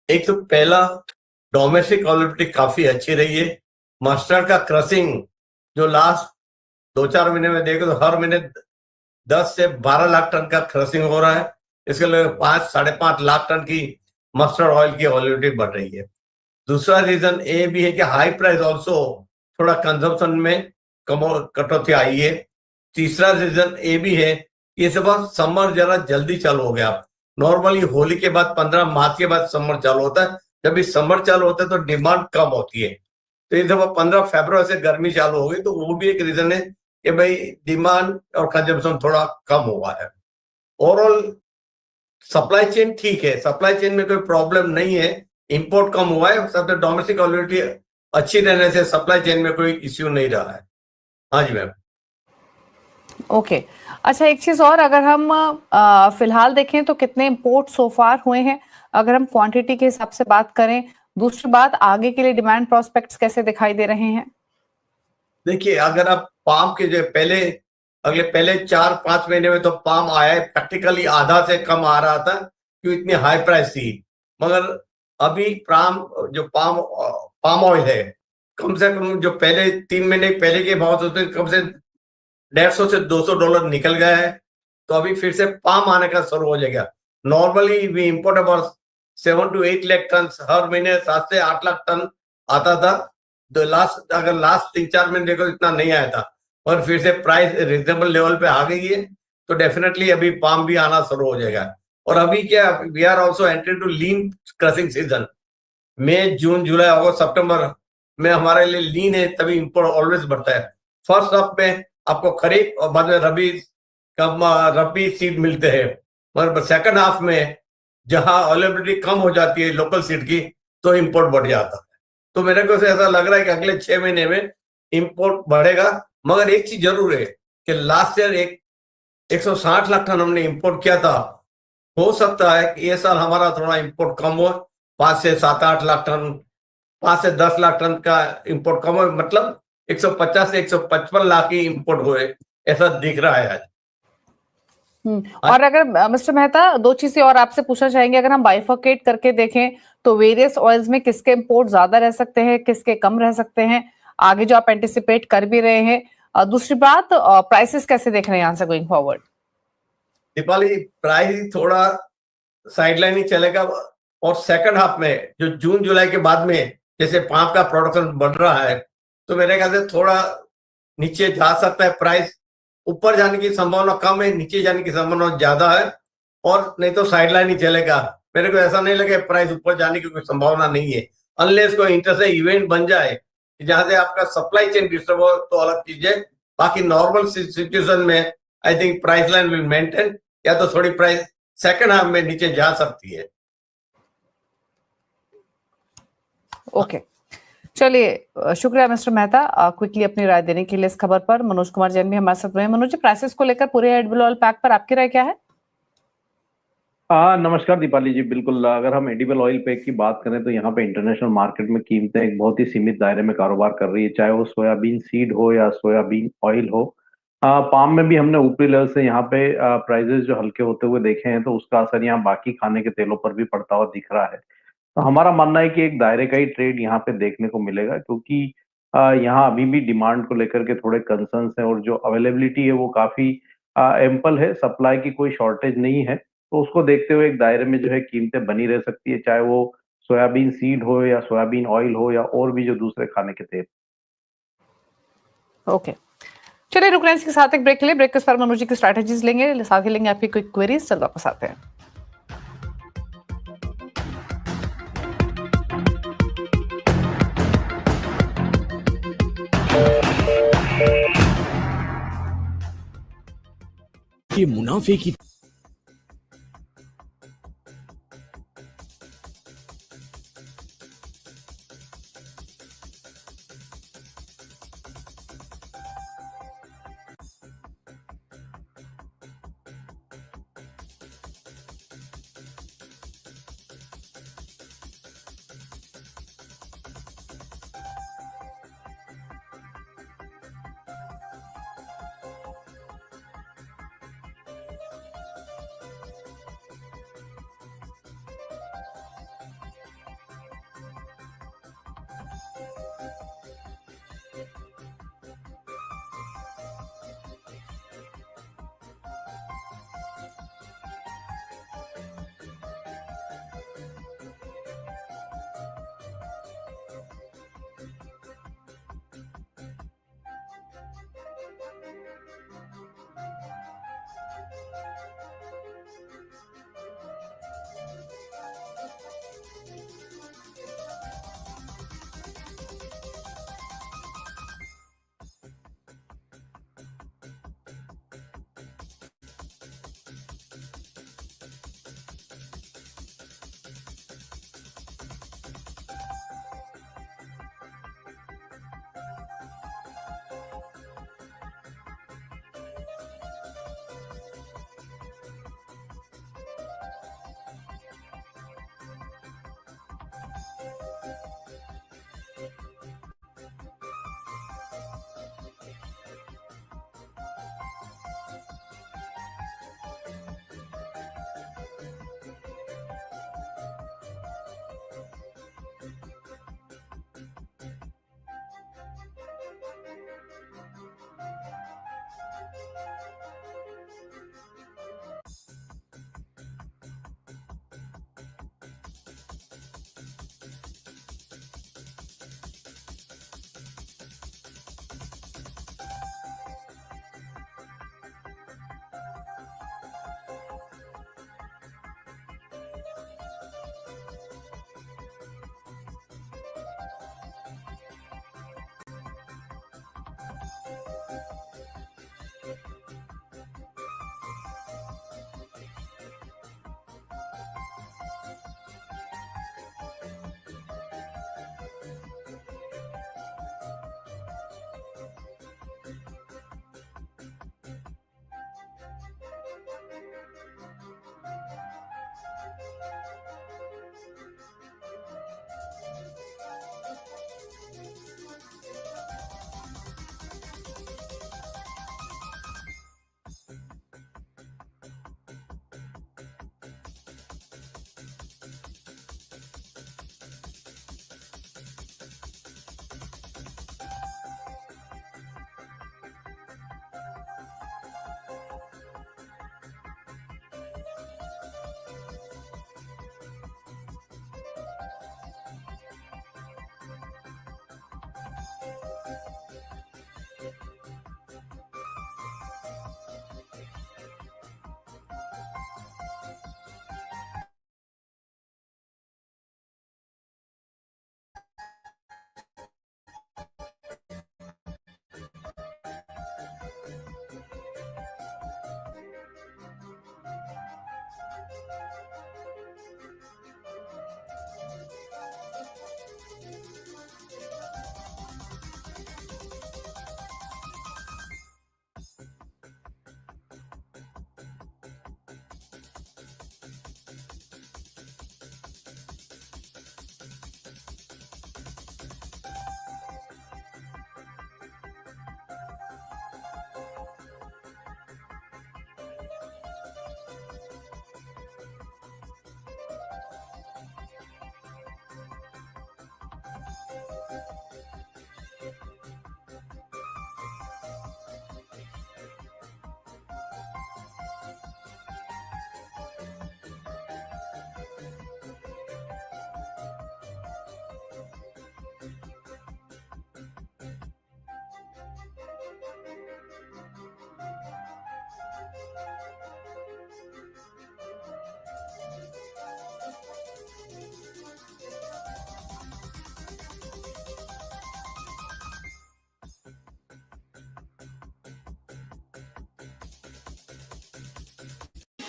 एक तो पहला, डोमेस्टिक क्वालिटी काफी अच्छी रही है। मस्टर्ड का क्रशिंग जो लास्ट 2-4 महीने में देखो तो हर महीने 10 से 12 लाख टन का क्रशिंग हो रहा है। इसके लिए 5-5.5 लाख टन की मस्टर्ड ऑयल की अवेलेबिलिटी बढ़ रही है। दूसरा रीजन ये भी है कि हाई प्राइस ऑल्सो थोड़ा कंजम्पशन में कटौती आई है। तीसरा रीजन ये भी है, ये सब समर जरा जल्दी चालू हो गया। नॉर्मली होली के बाद 15 मार्च के बाद समर चालू होता है। जब भी समर चालू होता है तो डिमांड कम होती है, तो ये सब 15 फरवरी से गर्मी चालू हो गई, तो वो भी एक रीजन है कि भाई डिमांड और कंजम्पशन थोड़ा कम हुआ है। ओवरऑल सप्लाई चेन ठीक है, सप्लाई चेन में कोई प्रॉब्लम नहीं है। इंपोर्ट कम हुआ है, सबसे डोमेस्टिक क्वालिटी अच्छी रहने से सप्लाई चेन में कोई इश्यू नहीं रहा है। हाँ जी मैम। ओके अच्छा, एक चीज और, अगर हम फिलहाल देखें तो कितने इंपोर्ट सो फार हुए हैं अगर हम क्वांटिटी के हिसाब से बात करें? दूसरी बात, आगे के लिए डिमांड प्रोस्पेक्ट्स कैसे दिखाई दे रहे हैं? देखिए, अगर आप पाम के जो पहले 4-5 महीने में तो पाम आया है, प्रैक्टिकली आधा से कम आ रहा था क्योंकि इतनी हाई प्राइस थी। मगर अभी पाम ऑयल है, कम से कम जो पहले 3 महीने पहले के भाव से कम से $150 से $200 निकल गया है। तो अभी फिर से पाम आने का शुरू हो जाएगा। Normally we import about 7 to 8 lakh tonne हर महीने, 7 से 8 लाख टन आता था। अगर लास्ट 3-4 महीने देखो इतना नहीं आया था, और फिर से प्राइस रीजनेबल लेवल पे आ गई है, तो डेफिनेटली अभी पाम भी आना शुरू हो जाएगा। और अभी क्या, we are also entering to lean crushing season. मई, जून, जुलाई, अगस्त, सितंबर में हमारे लिए लीन है, तभी इंपोर्ट ऑलवेज बढ़ता है। फर्स्ट हाफ में आपको खरीफ और बाद में रबी सीड मिलते हैं, मगर सेकंड हाफ में जहां अवेलेबिलिटी कम हो जाती है लोकल सीड की, तो इंपोर्ट बढ़ जाता है। तो मेरे को ऐसा लग रहा है कि अगले 6 महीने में इंपोर्ट बढ़ेगा। मगर एक चीज जरूर है कि लास्ट ईयर 160 लाख टन हमने इंपोर्ट किया था। हो सकता है कि ये साल हमारा थोड़ा इंपोर्ट कम हो, 5 से 7-8 लाख टन, 5 से 10 लाख टन का इंपोर्ट कम हो, मतलब 150 से 155 लाख ही इंपोर्ट हुए, ऐसा दिख रहा है आज। और अगर मिस्टर मेहता, 2 चीजें और आपसे पूछना चाहेंगे। अगर हम बाइफर्केट करके देखें तो वेरियस ऑयल्स में किसके इंपोर्ट ज्यादा रह सकते हैं, किसके कम रह सकते हैं, आगे जो आप एंटिसिपेट कर भी रहे हैं? दूसरी बात, प्राइसेस कैसे देख रहे हैं यहाँ से गोइंग फॉरवर्ड? दीपाली, प्राइस थोड़ा साइडलाइन ही चलेगा, और सेकंड हाफ में जो जून जुलाई के बाद में जैसे पाम का प्रोडक्शन बढ़ रहा है, तो मेरे ख्याल से थोड़ा नीचे जा सकता है प्राइस। ऊपर जाने की संभावना कम है, नीचे जाने की संभावना ज्यादा है, और नहीं तो साइडलाइन ही चलेगा। मेरे को ऐसा नहीं लगे प्राइस ऊपर जाने की कोई संभावना नहीं है, अनलेस कोई इंटरेस्ट इवेंट बन जाए जहां से आपका सप्लाई चेन डिस्टर्ब हो, तो अलग चीज है। बाकी नॉर्मल सिचुएशन में I think price line will maintain, या तो थोड़ी प्राइस सेकंड हाफ में नीचे जा सकती है। ओके चलिए, शुक्रिया मिस्टर मेहता क्विकली अपनी राय देने के लिए इस खबर पर। मनोज कुमार जैन भी हमारे साथ हैं। मनोज जी, प्राइसेस को लेकर पूरे एडिबल ऑयल पैक पर आपकी राय क्या है? नमस्कार दीपाली जी। बिल्कुल, अगर हम एडिबल ऑयल पैक की बात करें तो यहाँ पे इंटरनेशनल मार्केट में कीमतें एक बहुत ही सीमित दायरे में कारोबार कर रही है, चाहे वो सोयाबीन सीड हो या सोयाबीन ऑयल हो। पाम में भी हमने ऊपरी लेवल से यहाँ पे प्राइजेस जो हल्के होते हुए देखे हैं, तो उसका असर यहाँ बाकी खाने के तेलों पर भी पड़ता हुआ दिख रहा है। तो हमारा मानना है कि एक दायरे का ही ट्रेड यहाँ पे देखने को मिलेगा, क्योंकि यहाँ अभी भी डिमांड को लेकर के थोड़े कंसर्न्स हैं, और जो अवेलेबिलिटी है वो काफी एम्पल है, सप्लाई की कोई शॉर्टेज नहीं है। तो उसको देखते हुए एक दायरे में जो है कीमतें बनी रह सकती है, चाहे वो सोयाबीन सीड हो या सोयाबीन ऑयल हो या और भी जो दूसरे खाने के तेल। ओके चलिए, रुक रहे हैं इसके साथ एक ब्रेक के लिए। ब्रेक के बाद मनोज जी की स्ट्रैटेजीज लेंगे, साथ ही लेंगे आपकी क्विक क्वेरीज। चल वापस आते हैं। के मुनाफे की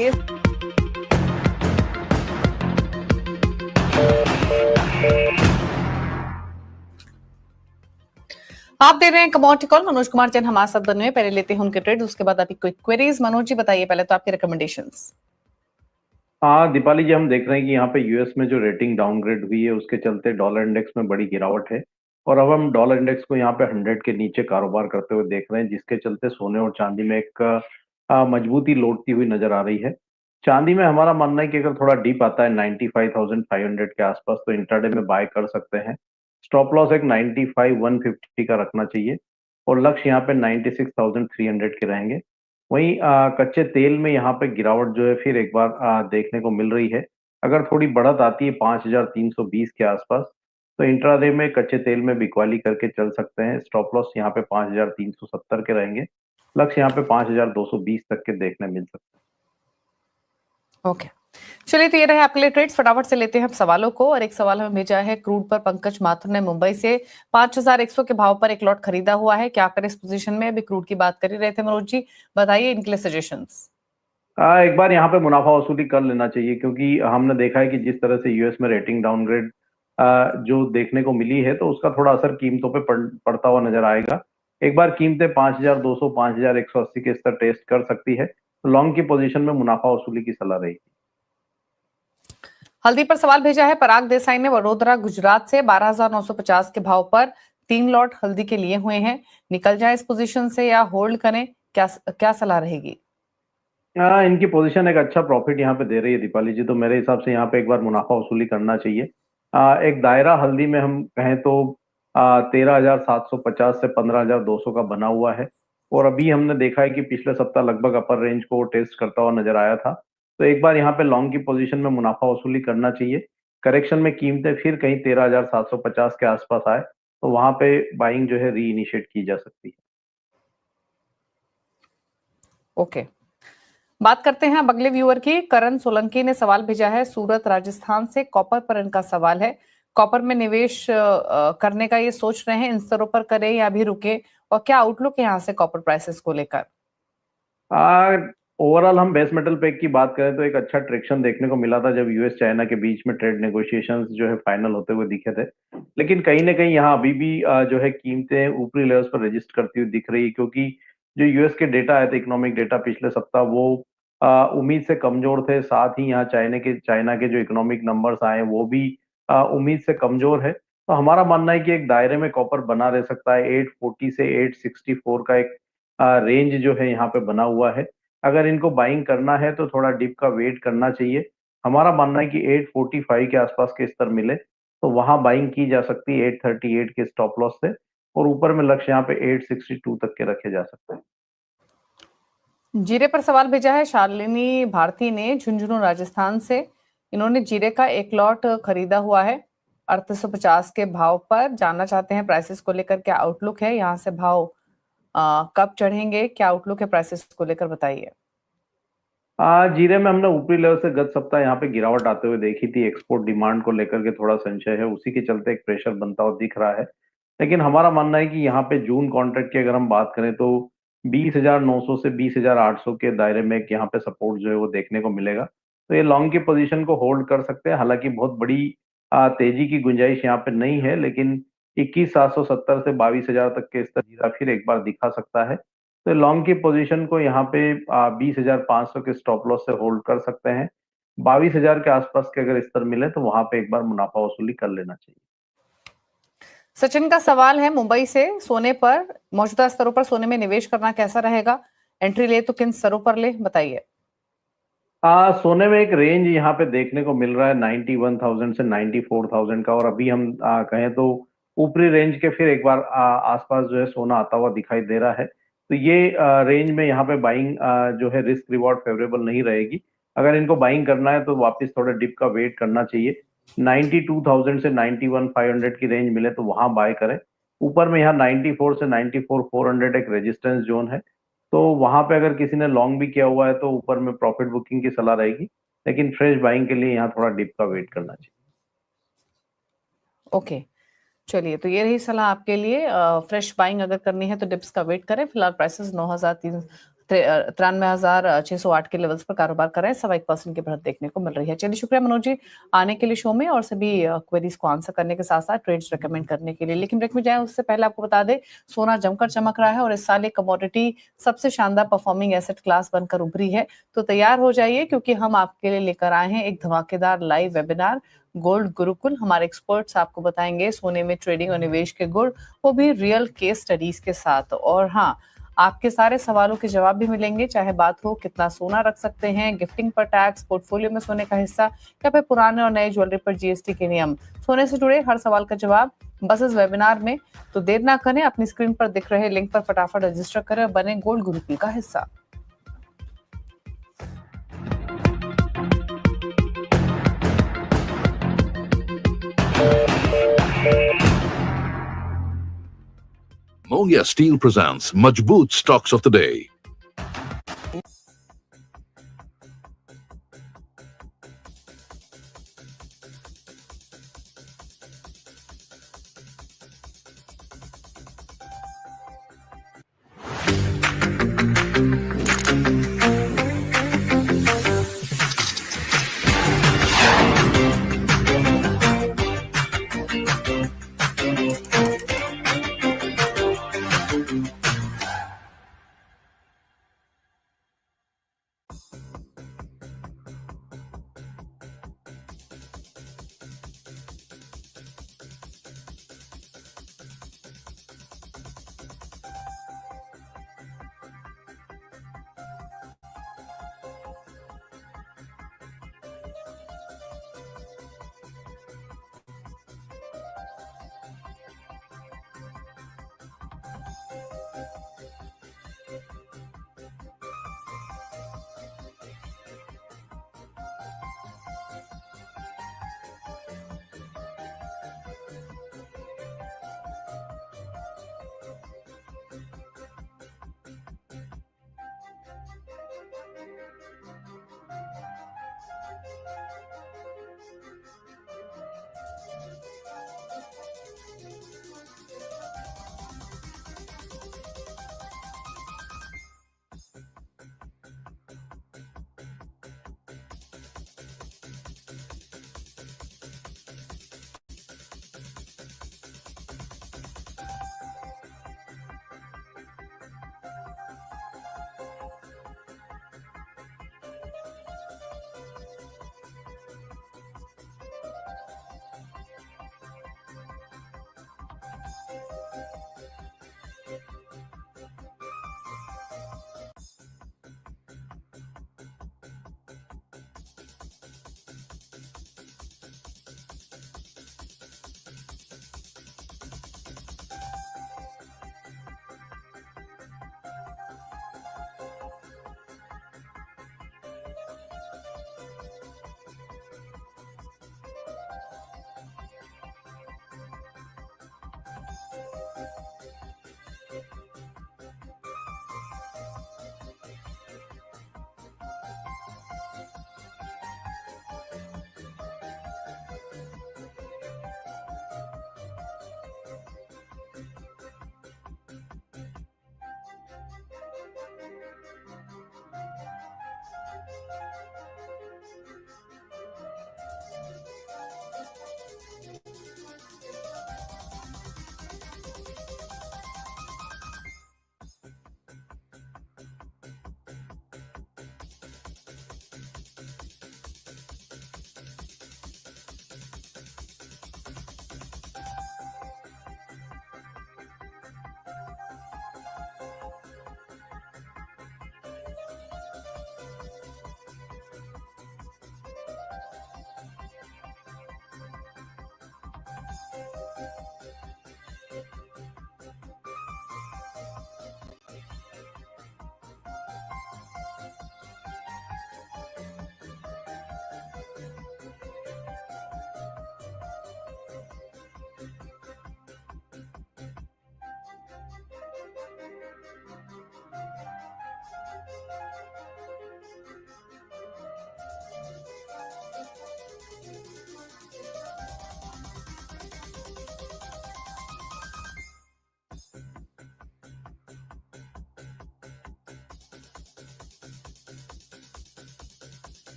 देखिए। आप दे रहे हैं कमोडिटी कॉल, मनोज कुमार जैन हमारे साथ बने हुए। पहले लेते हैं उनके ट्रेड, उसके बाद आपकी क्विक क्वेरीज। मनोज जी बताइए पहले तो आपके रिकमेंडेशंस। हाँ दीपाली जी, हम देख रहे हैं कि यहाँ पे यूएस में जो रेटिंग डाउनग्रेड हुई है उसके चलते डॉलर इंडेक्स में बड़ी गिरावट है और अब हम डॉलर इंडेक्स को यहाँ पे 100 के नीचे कारोबार करते हुए देख रहे हैं, जिसके चलते सोने और चांदी में एक मजबूती लौटती हुई नजर आ रही है। चांदी में हमारा मानना है कि अगर थोड़ा डीप आता है 95,500 के आसपास तो इंट्राडे में बाय कर सकते हैं। स्टॉप लॉस एक 95,150 का रखना चाहिए और लक्ष्य यहाँ पे 96,300 के रहेंगे। वहीं कच्चे तेल में यहाँ पे गिरावट जो है फिर एक बार देखने को मिल रही है। अगर थोड़ी बढ़त आती है 5,320 के आसपास तो इंट्राडे में कच्चे तेल में बिकवाली करके चल सकते हैं। स्टॉप लॉस यहाँ पे 5,370 के रहेंगे, लक्ष्य यहाँ पे 5,220 तक के देखने मिल सकते हैं। ओके, चलिए तो ये रहे आपके लिए ट्रेड्स। फटाफट से लेते हैं हम सवालों को। और एक सवाल हमें भेजा है क्रूड पर पंकज माथुर ने मुंबई से 5,100 के भाव पर एक लॉट खरीदा हुआ है, क्या करें इस पोजीशन में? अभी क्रूड की बात कर ही रहे थे मनोज जी, बताइए इनके लिए सजेशंस। एक बार यहाँ पे मुनाफा वसूली कर लेना चाहिए क्योंकि हमने देखा है कि जिस तरह से यूएस में रेटिंग डाउनग्रेड जो देखने को मिली है तो उसका थोड़ा असर कीमतों पे पड़ता हुआ नजर आएगा। एक बार कीमतें 5,200 5,180 के स्तर टेस्ट कर सकती है तो लॉन्ग की पोजीशन में मुनाफा वसूली की सलाह रहेगी। हल्दी पर सवाल भेजा है पराग देसाई ने वडोदरा गुजरात से 12,950 के भाव पर 3 लॉट हल्दी के लिए हुए हैं, निकल जाए इस पोजीशन से या होल्ड करें, क्या सलाह रहेगी? इनकी पोजीशन एक अच्छा प्रॉफिट यहाँ पे दे रही है दीपाली जी, तो मेरे हिसाब से यहाँ पे एक बार मुनाफा वसूली करना चाहिए। एक दायरा हल्दी में हम कहें तो 13,750 से 15,200 का बना हुआ है और अभी हमने देखा है कि पिछले सप्ताह लगभग अपर रेंज को टेस्ट करता हुआ नजर आया था, तो एक बार यहाँ पे लॉन्ग की पोजीशन में मुनाफा वसूली करना चाहिए। करेक्शन में कीमतें फिर कहीं 13,750 के आसपास आए तो वहां पे बाइंग जो है री इनिशिएट की जा सकती है। ओके, बात करते हैं अब अगले व्यूअर की। करण सोलंकी ने सवाल भेजा है सूरत राजस्थान से, कॉपर पर इनका सवाल है। कॉपर में निवेश करने का ये सोच रहे हैं, इन स्तरों पर करें या अभी रुके, और क्या आउटलुक है यहाँ से कॉपर प्राइसेस को लेकर? ओवरऑल हम बेस मेटल पैक की बात करें तो एक अच्छा ट्रेक्शन देखने को मिला था जब यूएस चाइना के बीच में ट्रेड नेगोशिएशंस जो है फाइनल होते हुए दिखे थे, लेकिन कहीं ना कहीं यहाँ अभी भी जो है कीमतें ऊपरी लेवल्स पर रजिस्ट करती हुई दिख रही है क्योंकि जो यूएस के डेटा आए थे इकोनॉमिक डेटा पिछले सप्ताह वो उम्मीद से कमजोर थे। साथ ही यहाँ चाइना के जो इकोनॉमिक नंबर्स आए वो भी उम्मीद से कमजोर है। तो हमारा मानना है कि एक दायरे में कॉपर बना रह सकता है। 840 से 864 का एक रेंज जो है यहाँ पे बना हुआ है। अगर इनको बाइंग करना है तो थोड़ा डिप का वेट करना चाहिए। हमारा मानना है कि 845 के आसपास के स्तर मिले तो वहां बाइंग की जा सकती है 838 के स्टॉप लॉस से और ऊपर में लक्ष्य यहाँ पे 862 तक के रखे जा सकते हैं। जीरे पर सवाल भेजा है शालिनी भारती ने झुंझुनू राजस्थान से। इन्होंने जीरे का एक लॉट खरीदा हुआ है 3850 के भाव पर, जानना चाहते हैं प्राइसेस को लेकर क्या आउटलुक है, यहाँ से भाव कब चढ़ेंगे, क्या आउटलुक है प्राइसेस को लेकर, बताइए। जीरे में हमने ऊपरी लेवल से गत सप्ताह यहाँ पे गिरावट आते हुए देखी थी। एक्सपोर्ट डिमांड को लेकर के थोड़ा संशय है, उसी के चलते एक प्रेशर बनता हुआ दिख रहा है। लेकिन हमारा मानना है कि यहाँ पे जून कॉन्ट्रैक्ट की अगर हम बात करें तो 20,900 से 20,800 के दायरे में यहाँ पे सपोर्ट जो है वो देखने को मिलेगा, तो ये लॉन्ग की पोजीशन को होल्ड कर सकते हैं। हालांकि बहुत बड़ी तेजी की गुंजाइश यहाँ पे नहीं है, लेकिन 21,770 से 22,000 तक के स्तर जीरा फिर एक बार दिखा सकता है। तो लॉन्ग की पोजीशन को यहाँ पे 20,500 के स्टॉप लॉस से होल्ड कर सकते हैं। 22,000 के आसपास के अगर स्तर मिले तो वहां पे एक बार मुनाफा वसूली कर लेना चाहिए। सचिन का सवाल है मुंबई से, सोने पर मौजूदा स्तरों पर सोने में निवेश करना कैसा रहेगा, एंट्री ले तो किन स्तरों पर ले, बताइए। सोने में एक रेंज यहाँ पे देखने को मिल रहा है 91,000 से 94,000 का और अभी हम कहें तो ऊपरी रेंज के फिर एक बार आसपास जो है सोना आता हुआ दिखाई दे रहा है। तो ये रेंज में यहाँ पे बाइंग जो है रिस्क रिवॉर्ड फेवरेबल नहीं रहेगी। अगर इनको बाइंग करना है तो वापस थोड़ा डिप का वेट करना चाहिए। 92,000 से 91,500 की रेंज मिले तो वहां बाय करें। ऊपर में यहाँ 94 से 94,400 एक रेजिस्टेंस जोन है, तो वहां पे अगर किसी ने लॉन्ग भी किया हुआ है तो ऊपर में प्रॉफिट बुकिंग की सलाह रहेगी, लेकिन फ्रेश बाइंग के लिए यहाँ थोड़ा डिप का वेट करना चाहिए। ओके, चलिए तो ये रही सलाह आपके लिए। फ्रेश बाइंग अगर करनी है तो डिप्स का वेट करें। फिलहाल प्राइसेस 93,608 के लेवल्स पर कारोबार कर रहे हैं। 1.25% की बढ़त देखने को मिल रही है। चलिए शुक्रिया मनोज जी आने के लिए शो में और सभी क्वेरीज को आंसर करने के साथ साथ ट्रेड्स रेकमेंड करने के लिए। लेकिन ब्रेक में जाए उससे पहले आपको बता दें सोना जमकर चमक रहा है और इस साल एक कमोडिटी सबसे शानदार परफॉर्मिंग एसेट क्लास बनकर उभरी है। तो तैयार हो जाइए क्योंकि हम आपके लिए लेकर आए हैं एक धमाकेदार लाइव वेबिनार गोल्ड गुरुकुल। हमारे एक्सपर्ट्स आपको बताएंगे सोने में ट्रेडिंग और निवेश के गुर, वो भी रियल केस स्टडीज के साथ। और हाँ, आपके सारे सवालों के जवाब भी मिलेंगे, चाहे बात हो कितना सोना रख सकते हैं, गिफ्टिंग पर टैक्स, पोर्टफोलियो में सोने का हिस्सा या फिर पुराने और नए ज्वेलरी पर जीएसटी के नियम। सोने से जुड़े हर सवाल का जवाब बस इस वेबिनार में। तो देर ना करें, अपनी स्क्रीन पर दिख रहे लिंक पर फटाफट रजिस्टर करें और बने गोल्ड गुरुकुल का हिस्सा। Monia Steel presents Majboot Stocks of the Day.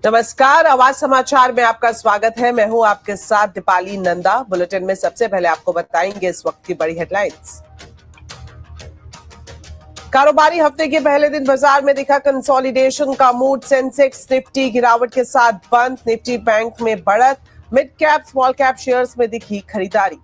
नमस्कार, आवाज समाचार में आपका स्वागत है। मैं हूं आपके साथ दीपाली नंदा। बुलेटिन में सबसे पहले आपको बताएंगे इस वक्त की बड़ी हेडलाइंस। कारोबारी हफ्ते के पहले दिन बाजार में दिखा कंसोलिडेशन का मूड। सेंसेक्स निफ्टी गिरावट के साथ बंद। निफ्टी बैंक में बढ़त। Mid cap small cap shares में दिखी खरीदारी।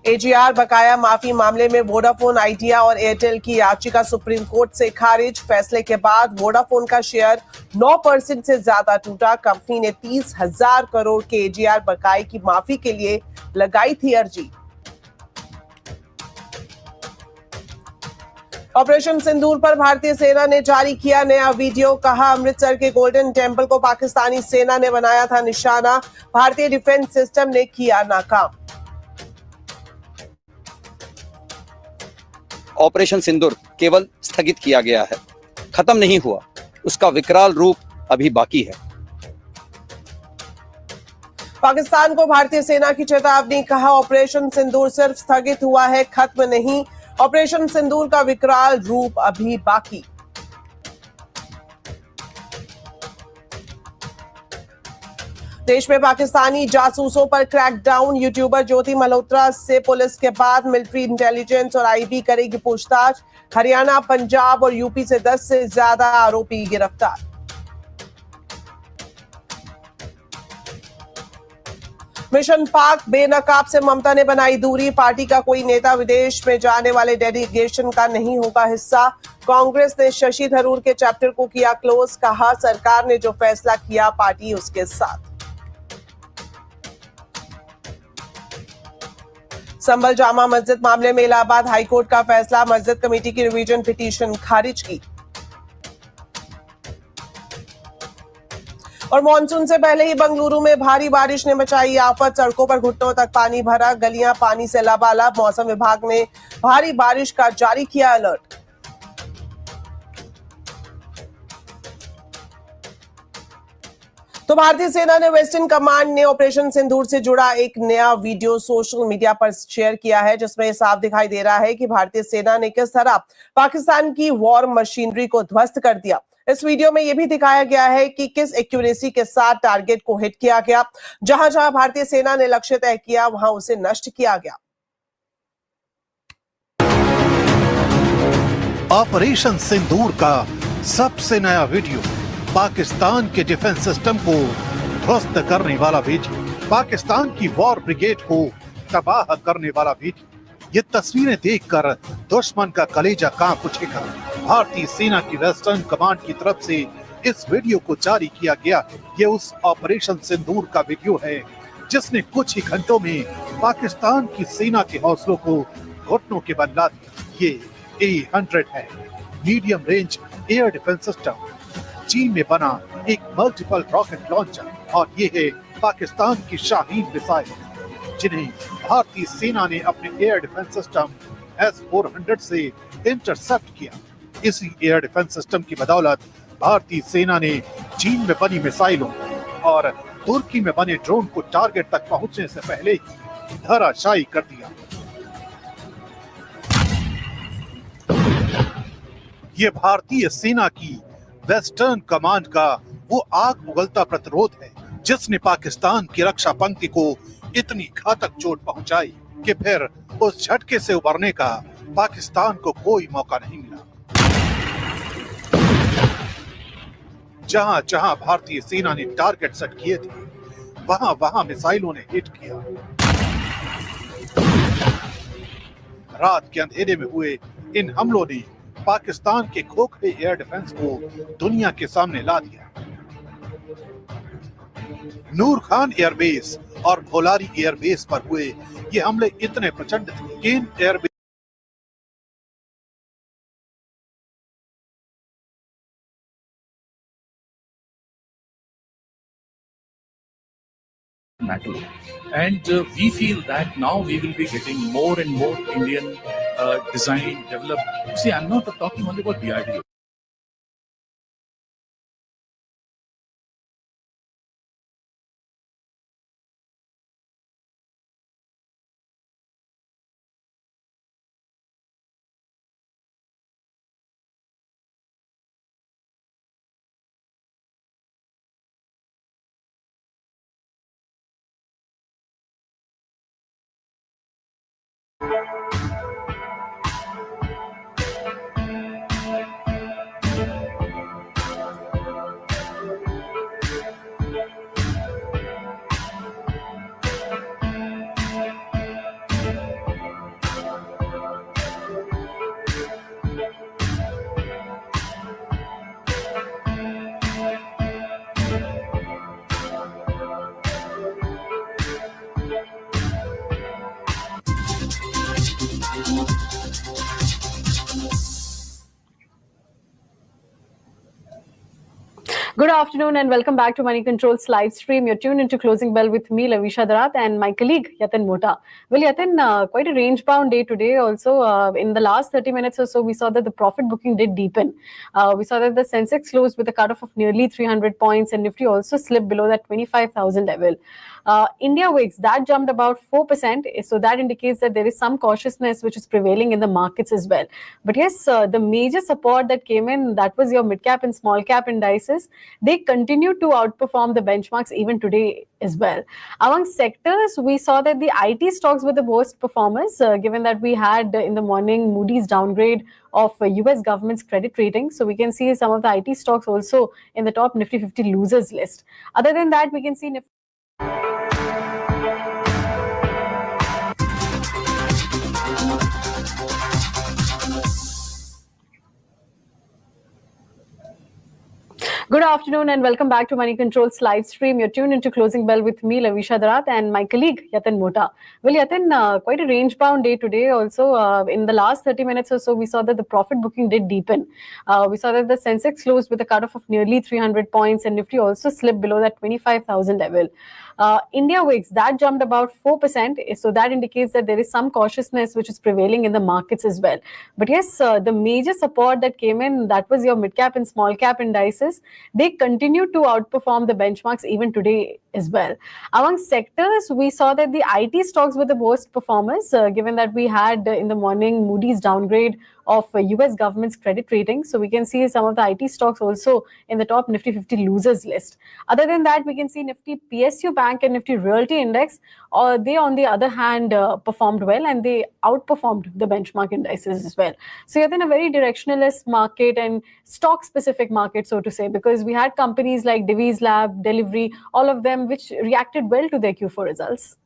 एजीआर बकाया माफी मामले में वोडाफोन, आइडिया और एयरटेल की याचिका सुप्रीम कोर्ट से खारिज। फैसले के बाद वोडाफोन का शेयर 9% से ज्यादा टूटा। कंपनी ने 30,000 करोड़ के एजीआर बकाये की माफी के लिए लगाई थी अर्जी। ऑपरेशन सिंदूर पर भारतीय सेना ने जारी किया नया वीडियो। कहा, अमृतसर के गोल्डन टेम्पल को पाकिस्तानी सेना ने बनाया था निशाना। भारतीय डिफेंस सिस्टम ने किया नाकाम। ऑपरेशन सिंदूर केवल स्थगित किया गया है, खत्म नहीं हुआ। उसका विकराल रूप अभी बाकी है। पाकिस्तान को भारतीय सेना की चेतावनी। कहा, ऑपरेशन सिंदूर सिर्फ स्थगित हुआ है, खत्म नहीं। ऑपरेशन सिंदूर का विकराल रूप अभी बाकी। देश में पाकिस्तानी जासूसों पर क्रैकडाउन। यूट्यूबर ज्योति मल्होत्रा से पुलिस के बाद मिलिट्री इंटेलिजेंस और आईबी करेगी पूछताछ। हरियाणा, पंजाब और यूपी से 10 से ज्यादा आरोपी गिरफ्तार। मिशन पाक बेनकाब से ममता ने बनाई दूरी। पार्टी का कोई नेता विदेश में जाने वाले डेलीगेशन का नहीं होगा हिस्सा। कांग्रेस ने शशि थरूर के चैप्टर को किया क्लोज। कहा, सरकार ने जो फैसला किया पार्टी उसके साथ। संभल जामा मस्जिद मामले में इलाहाबाद हाईकोर्ट का फैसला। मस्जिद कमेटी की रिवीजन पिटीशन खारिज की। और मॉनसून से पहले ही बंगलुरु में भारी बारिश ने मचाई आफत। सड़कों पर घुटनों तक पानी भरा, गलियां पानी से लबालब। मौसम विभाग ने भारी बारिश का जारी किया अलर्ट। तो भारतीय सेना ने वेस्टर्न कमांड ने ऑपरेशन सिंदूर से जुड़ा एक नया वीडियो सोशल मीडिया पर शेयर किया है, जिसमें साफ दिखाई दे रहा है कि भारतीय सेना ने किस तरह पाकिस्तान की वॉर मशीनरी को ध्वस्त कर दिया। इस वीडियो में यह भी दिखाया गया है कि किस एक्यूरेसी के साथ टारगेट को हिट किया गया। जहां जहां भारतीय सेना ने लक्ष्य तय किया, वहां उसे नष्ट किया गया। ऑपरेशन सिंदूर का सबसे नया वीडियो, पाकिस्तान के डिफेंस सिस्टम को ध्वस्त करने वाला वीडियो, पाकिस्तान की वॉर ब्रिगेड को तबाह करने वाला वीडियो। ये तस्वीरें देखकर दुश्मन का कलेजा कांप उठेगा। भारतीय सेना की वेस्टर्न कमांड की तरफ से इस वीडियो को जारी किया गया। ये उस ऑपरेशन सिंदूर का वीडियो है जिसने कुछ ही घंटों में पाकिस्तान की सेना के हौसलों को घुटनों के बल ला दिया। ये A-100 है, medium range air defence system, चीन में बना एक मल्टीपल रॉकेट लॉन्चर। और ये है पाकिस्तान की शाहीन मिसाइल, जिन्हें भारतीय सेना ने अपने एयर डिफेंस सिस्टम S-400 से इंटरसेप्ट किया। इसी एयर डिफेंस सिस्टम की बदौलत भारतीय सेना ने चीन में बनी मिसाइलों और तुर्की में बने ड्रोन को टारगेट तक पहुंचने से पहले ही धराशायी कर दिया। ये भारतीय सेना की वेस्टर्न कमांड का वो आग उगलता प्रतिरोध है जिसने पाकिस्तान की रक्षा पंक्ति को इतनी घातक चोट पहुंचाई कि फिर उस झटके से उबरने का पाकिस्तान को कोई मौका नहीं मिला। जहां जहां भारतीय सेना ने टारगेट सेट किए थे, वहां वहां मिसाइलों ने हिट किया। रात के अंधेरे में हुए इन हमलों ने पाकिस्तान के खोखले एयर डिफेंस को दुनिया के सामने ला दिया। नूर खान एयरबेस और भोलारी एयरबेस पर हुए ये हमले इतने प्रचंड थे कि इन airbase battle. And we feel that now we will be getting more and more Indian design, developed. See, I'm not talking only about DRDO. Good afternoon and welcome back to Moneycontrol's live stream. You're tuned into Closing Bell with me, Lavisha Darat, and my colleague, Yatin Mota. Well, Yatin, quite a range-bound day today also. In the last 30 minutes or so, we saw that the profit booking did deepen. We saw that the Sensex closed with a cutoff of nearly 300 points and Nifty also slipped below that 25,000 level. India Wix, that jumped about 4%. So that indicates that there is some cautiousness which is prevailing in the markets as well. But yes, the major support that came in, that was your mid-cap and small-cap indices. They continue to outperform the benchmarks even today as well. Among sectors, we saw that the IT stocks were the worst performers, given that we had in the morning Moody's downgrade of US government's credit rating. So we can see some of the IT stocks also in the top Nifty 50 losers list. Other than that, we can see Nifty. Good afternoon and welcome back to Moneycontrol's live stream. You're tuned into Closing Bell with me, Lavisha Darat, and my colleague, Yatin Mota. Well, Yatin, quite a range-bound day today also. In the last 30 minutes or so, we saw that the profit booking did deepen. We saw that the Sensex closed with a cutoff of nearly 300 points and Nifty also slipped below that 25,000 level. India Wix, that jumped about 4%. So that indicates that there is some cautiousness which is prevailing in the markets as well. But yes, the major support that came in, that was your mid-cap and small-cap indices. They continue to outperform the benchmarks even today as well. Among sectors, we saw that the IT stocks were the worst performers, given that we had in the morning Moody's downgrade of US government's credit rating. So we can see some of the IT stocks also in the top Nifty 50 losers list. Other than that, we can see Nifty PSU Bank and Nifty Realty Index. They, on the other hand, performed well and they outperformed the benchmark indices as well. So you're in a very directionalist market and stock-specific market, so to say, because we had companies like Divi's Lab, Delivery, all of them which reacted well to their Q4 results.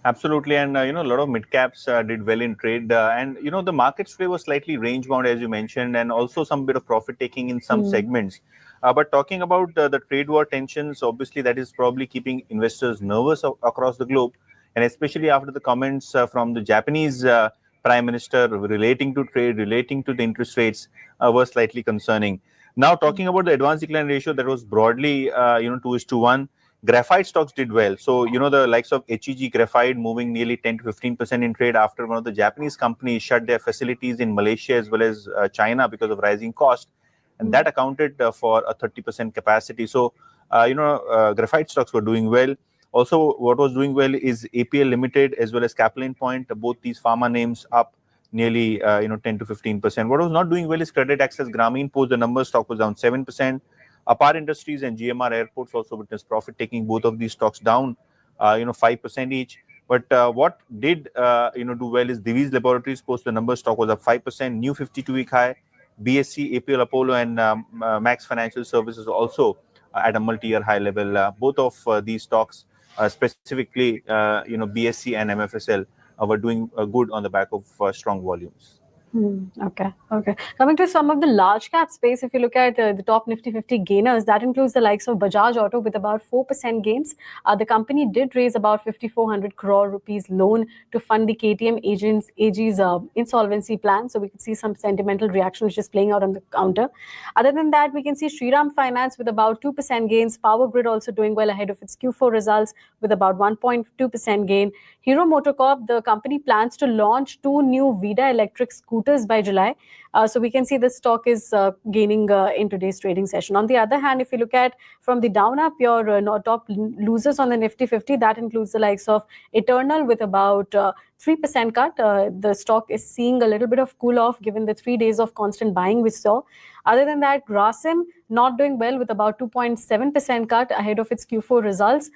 Absolutely, and a lot of mid caps did well in trade, and the markets today was slightly range bound, as you mentioned, and also some bit of profit taking in some segments. But talking about the trade war tensions, obviously that is probably keeping investors nervous across the globe, and especially after the comments from the Japanese Prime Minister relating to trade, relating to the interest rates, were slightly concerning. Now, talking about the advanced decline ratio, that was broadly 2:1. Graphite stocks did well. So, the likes of HEG Graphite moving nearly 10 to 15% in trade after one of the Japanese companies shut their facilities in Malaysia as well as China because of rising cost. And that accounted for a 30% capacity. So, graphite stocks were doing well. Also, what was doing well is APL Limited as well as Capilin Point. Both these pharma names up nearly 10 to 15%. What was not doing well is Credit Access Grameen Post. The number stock was down 7%. Apar Industries and GMR Airports also witnessed profit taking. Both of these stocks down 5% each. But what did do well is Divi's Laboratories Post. The number stock was up 5%. New 52-week high. BSC, APL Apollo and Max Financial Services also at a multi-year high level. Both of these stocks, specifically BSC and MFSL, were doing good on the back of strong volumes. Okay. Coming to some of the large cap space, if you look at the top Nifty 50 gainers, that includes the likes of Bajaj Auto with about 4% gains. The company did raise about 5,400 crore rupees loan to fund the KTM AG's insolvency plan. So we could see some sentimental reaction which is playing out on the counter. Other than that, we can see Shriram Finance with about 2% gains. Power Grid also doing well ahead of its Q4 results with about 1.2% gain. Hero MotoCorp, the company plans to launch 2 new Vida electric scooters by July. So we can see the stock is gaining in today's trading session. On the other hand, if you look at from the down up, your top losers on the Nifty 50, that includes the likes of Eternal with about 3% cut. The stock is seeing a little bit of cool off given the 3 days of constant buying we saw. Other than that, Grasim not doing well with about 2.7% cut ahead of its Q4 results.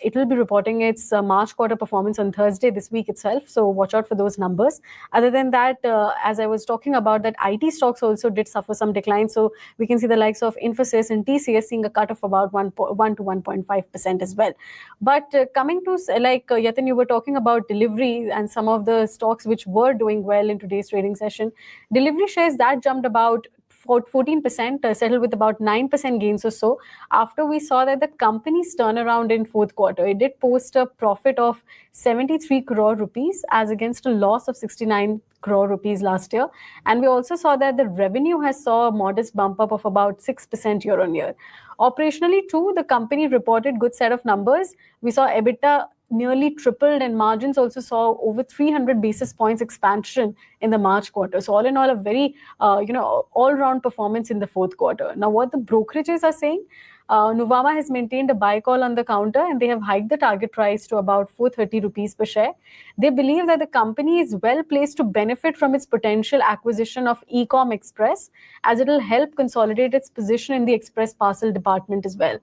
It will be reporting its March quarter performance on Thursday this week itself, so watch out for those numbers. Other than that, as I was talking about, that IT stocks also did suffer some decline, so we can see the likes of Infosys and TCS seeing a cut of about 1 to 1.5% as well. But coming to, Yatin, you were talking about delivery and some of the stocks which were doing well in today's trading session. Delivery shares that jumped about 14%, settled with about 9% gains or so, after we saw that the company's turnaround in fourth quarter. It did post a profit of 73 crore rupees as against a loss of 69 crore rupees last year. And we also saw that the revenue has saw a modest bump up of about 6% year on year. Operationally too, the company reported good set of numbers. We saw EBITDA nearly tripled and margins also saw over 300 basis points expansion in the March quarter. So all in all, a very, all-round performance in the fourth quarter. Now, what the brokerages are saying, Nuvama has maintained a buy call on the counter and they have hiked the target price to about 430 rupees per share. They believe that the company is well placed to benefit from its potential acquisition of Ecom Express, as it will help consolidate its position in the express parcel department as well.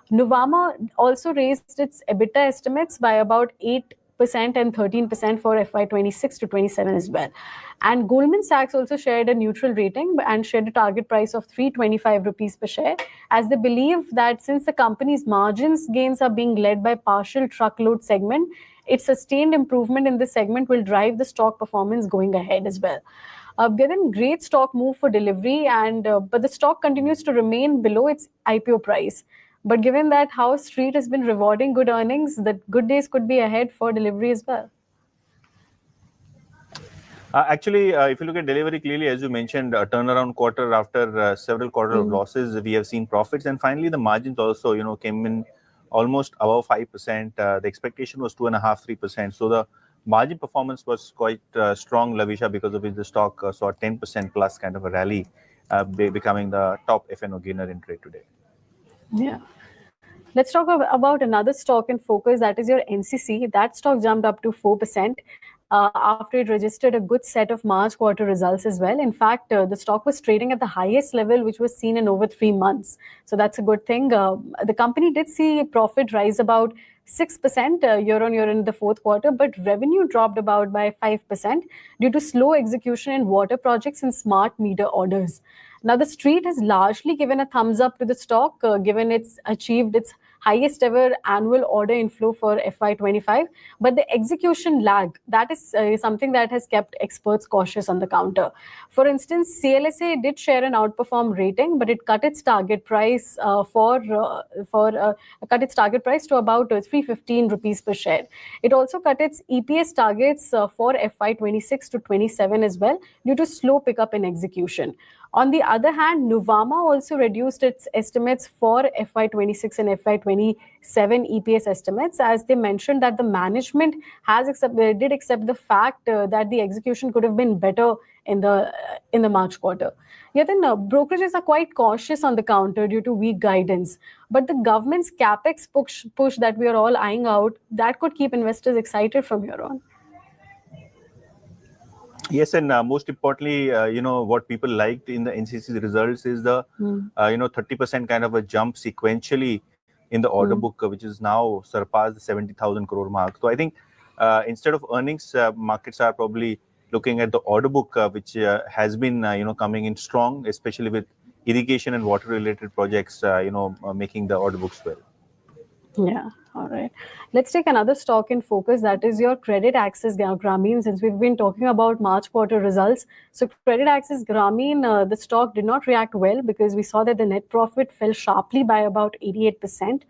Nuvama also raised its EBITDA estimates by about 8% and 13% for FY26 to 27 as well. And Goldman Sachs also shared a neutral rating and shared a target price of 325 rupees per share, as they believe that since the company's margins gains are being led by partial truckload segment, its sustained improvement in this segment will drive the stock performance going ahead as well. Given great stock move for delivery, but the stock continues to remain below its IPO price. But given that how Street has been rewarding good earnings, that good days could be ahead for delivery as well. Actually, if you look at delivery, clearly, as you mentioned, a turnaround quarter after several quarters of losses, we have seen profits. And finally, the margins also, came in almost above 5%. The expectation was 2.5–3%. So the margin performance was quite strong, Lavisha, because of which the stock saw a 10% plus kind of a rally, becoming the top F&O gainer in trade today. Yeah. Let's talk about another stock in focus, that is your NCC. That stock jumped up to 4% after it registered a good set of March quarter results as well. In fact, the stock was trading at the highest level which was seen in over 3 months. So that's a good thing. The company did see profit rise about 6% year on year in the fourth quarter, but revenue dropped about by 5% due to slow execution in water projects and smart meter orders. Now, the street has largely given a thumbs up to the stock, given it's achieved its highest ever annual order inflow for FY25. But the execution lag, that is something that has kept experts cautious on the counter. For instance, CLSA did share an outperform rating, but it cut its target price to about 315 rupees per share. It also cut its EPS targets for FY26 to 27 as well due to slow pickup in execution. On the other hand, Nuvama also reduced its estimates for FY26 and FY27 EPS estimates, as they mentioned that the management did accept the fact that the execution could have been better in the March quarter. Yet then, brokerages are quite cautious on the counter due to weak guidance. But the government's capex push that we are all eyeing out, that could keep investors excited from here on. Yes, and most importantly, what people liked in the NCC results is the 30% kind of a jump sequentially in the order book, which is now surpassed the 70,000 crore mark. So I think instead of earnings, markets are probably looking at the order book, which has been coming in strong, especially with irrigation and water related projects, making the order books well. Yeah. All right. Let's take another stock in focus, that is your Credit Access Grameen, since we've been talking about March quarter results. So Credit Access Grameen, the stock did not react well because we saw that the net profit fell sharply by about 88%